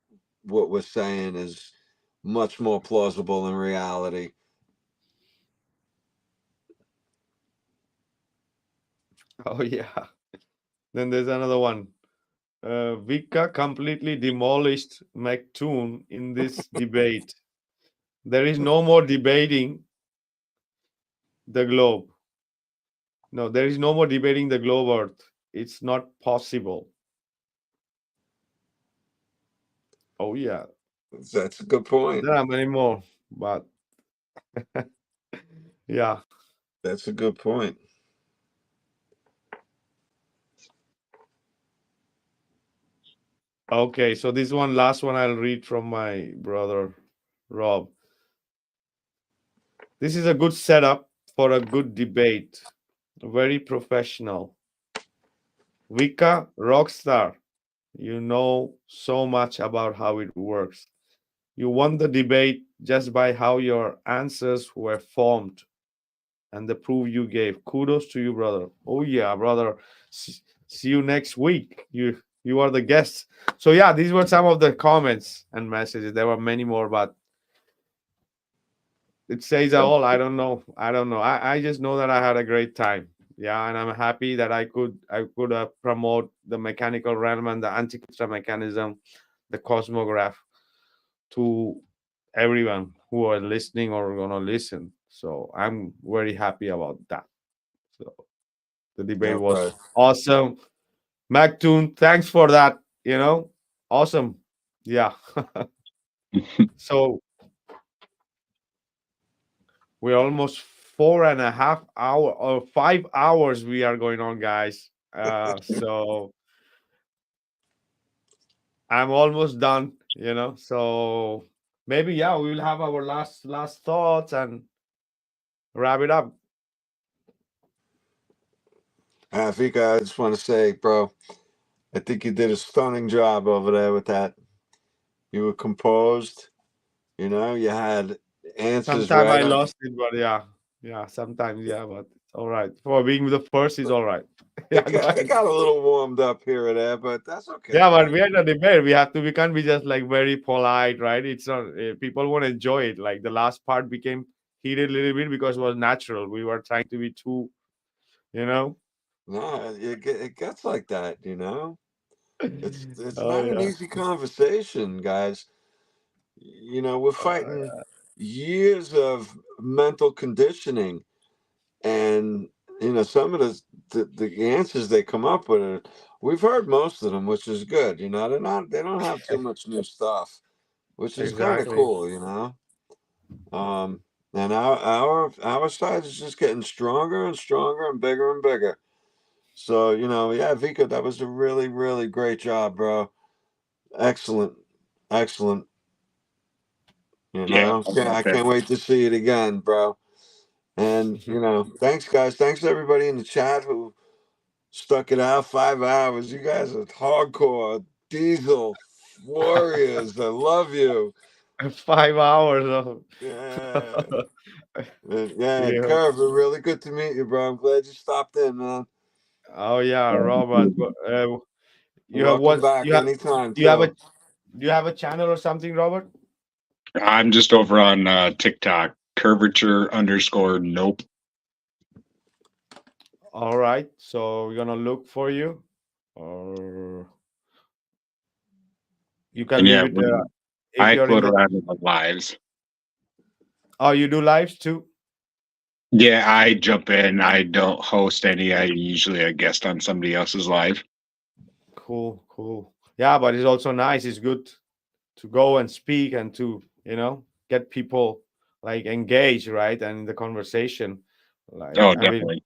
what we're saying is much more plausible in reality. Oh yeah. Then there's another one. Vikka completely demolished Mctoon in this debate. There is no more debating the globe. No, there is no more debating the globe Earth. It's not possible. Oh yeah. That's a good point. There are many more, but yeah. That's a good point. Okay, so this one, last one, I'll read from my brother Rob. This is a good setup for a good debate. Very professional. Vika, rockstar. You know so much about how it works. You won the debate just by how your answers were formed and the proof you gave. Kudos to you, brother. Oh yeah, brother. See you next week. You are the guest. So yeah, these were some of the comments and messages. There were many more, but it says all. I don't know. I just know that I had a great time. Yeah, and I'm happy that I could promote the mechanical realm and the Antikythera mechanism, the cosmograph to everyone who are listening or gonna listen. So I'm very happy about that. So the debate Okay. was awesome. Mctoon, thanks for that. Awesome. Yeah. So we're almost 4.5 hour or 5 hours we are going on, guys. So I'm almost done. So maybe yeah, we will have our last thoughts and wrap it up. Vika, I just want to say, bro, I think you did a stunning job over there with that. You were composed, you had answers Sometimes I right on. lost it, but yeah, sometimes yeah, but it's all right. For being the first is all right. Yeah, go It ahead. got a little warmed up here or there, but that's okay, Yeah, but man. we are in a debate. We can't be just like very polite, right? It's not people won't enjoy it. Like the last part became heated a little bit because it was natural. We were trying to be too, you know. No, it gets like that. It's Oh not an yeah. easy conversation, guys. We're fighting years of mental conditioning, and some of the answers they come up with we've heard most of them, which is good. They don't have too much new stuff, which is kind of Exactly. cool. Um, and our side is just getting stronger and stronger and bigger and bigger. So yeah, Vika, that was a really really great job, bro. Excellent, excellent. Yeah. I can't wait to see it again, bro. And thanks guys, thanks to everybody in the chat who stuck it out 5 hours. You guys are hardcore diesel warriors. I love you. 5 hours of Yeah. Yeah, yeah. Curve, really good to meet you, bro. I'm glad you stopped in, man. Oh yeah, Robert. You have Welcome what? back anytime, You have a too. do you have a channel or something, Robert? I'm just over on TikTok, curvature underscore nope. All right. So we're gonna look for you, or you can And leave yeah, it if I you're in float the. around in the lives. Oh, you do lives too. Yeah, I jump in. I don't host any. I usually a guest on somebody else's live. Cool, cool. Yeah, but it's also nice. It's good to go and speak and to get people like engage, right, and in the conversation. Like Oh, I mean, definitely.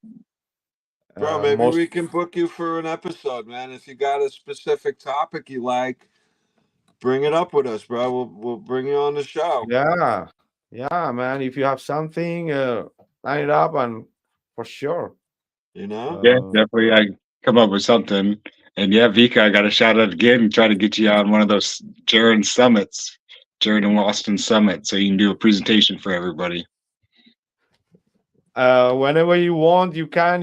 Bro, maybe most we can book you for an episode, man. If you got a specific topic you like, bring it up with us, bro. We'll bring you on the show. yeah, yeah, man. If you have something, line it up, and for sure. You know? Yeah, Uh, definitely. I come up with something. And yeah, Vika, I got to shout out again and try to get you on one of those Jaron summits, Jaron and Austin summit, so you can do a presentation for everybody. whenever you want, you can.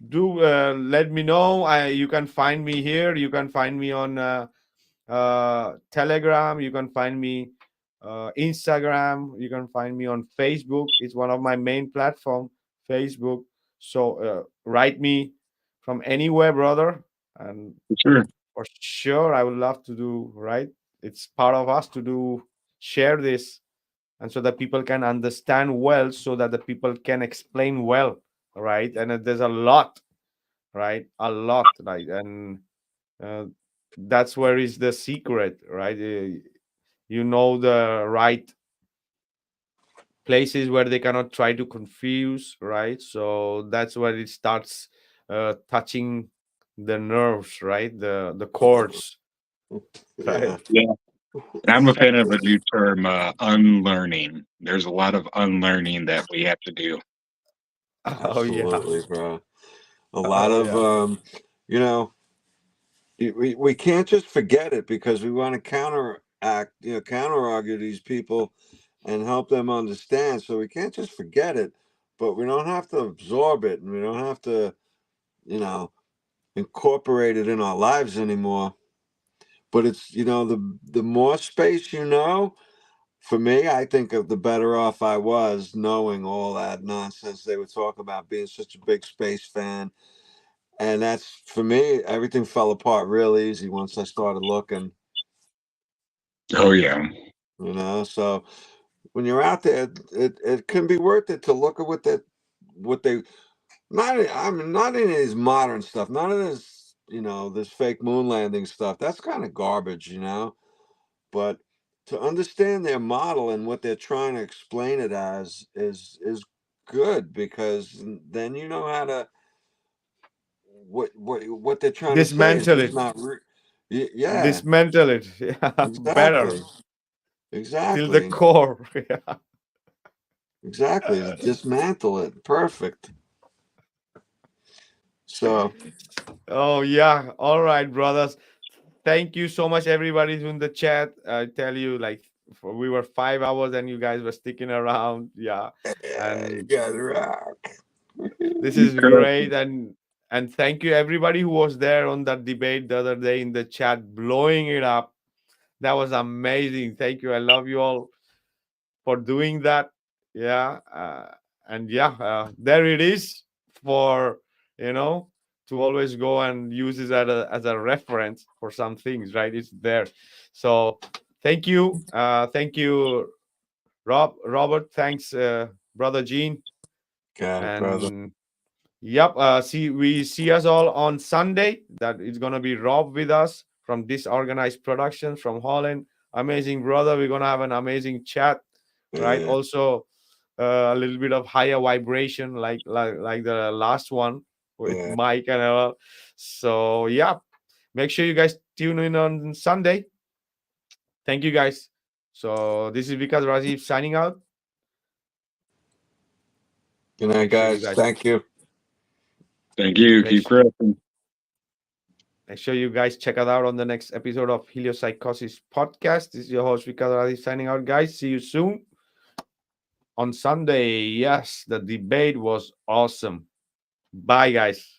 Do let me know. You can find me here. You can find me on Telegram. You can find me Instagram. You can find me on Facebook. It's one of my main platform, Facebook. So write me from anywhere, brother, and For sure. for sure I would love to do. Right, it's part of us to do share this, and so that people can understand well, so that the people can explain well, right? And there's a lot, right? A lot, right? And uh, that's where is the secret, right? You know, the right places where they cannot try to confuse, right? So that's where it starts touching the nerves, right? The chords, Yeah. right? Yeah. And I'm a fan of a new term, unlearning. There's a lot of unlearning that we have to do. Oh yeah. Absolutely, bro. A lot Oh of yeah. you know, we can't just forget it because we want to counteract, counter argue these people and help them understand. So we can't just forget it, but we don't have to absorb it, and we don't have to, you know, incorporate it in our lives anymore. But it's, the more space for me, I think of the better off I was knowing all that nonsense they would talk about, being such a big space fan. And that's, for me, everything fell apart real easy once I started looking, Oh, yeah. So when you're out there, it can be worth it to look at what they, not any of these modern stuff, none of this, this fake moon landing stuff. That's kind of garbage. But to understand their model and what they're trying to explain it as is good, because then you know how to what they're trying to say is Dismantle just it. not yeah, Dismantle it. Yeah, better exactly, till the exactly, core. Yeah. exactly. Dismantle it. Perfect. So Oh yeah. All right, brothers. Thank you so much, everybody who's in the chat. I tell you, like, we were 5 hours and you guys were sticking around. Yeah, you and guys rock. this You is correct. great. And thank you everybody who was there on that debate the other day in the chat, blowing it up. That was amazing. Thank you. I love you all for doing that. Yeah, and yeah, there it is for, you know, to always go and use it as a reference for some things, right? It's there. So thank you, Robert. Thanks, brother Gene, Got it, brother. and yep. We see us all on Sunday. That is gonna be Rob with us from Disorganized Productions from Holland. Amazing brother. We're gonna have an amazing chat, right? Yeah, Also, a little bit of higher vibration, like the last one with yeah. Mike and all. So yeah, make sure you guys tune in on Sunday. Thank you guys. So this is Vikas Rajiv signing out. Good night, Make sure you guys. guys Thank you. Thank you. make Keep growing. Make sure you guys check us out on the next episode of Heliopsychosis podcast. This is your host, Vikka Debatism, signing out, guys. See you soon on Sunday. Yes, the debate was awesome. Bye, guys.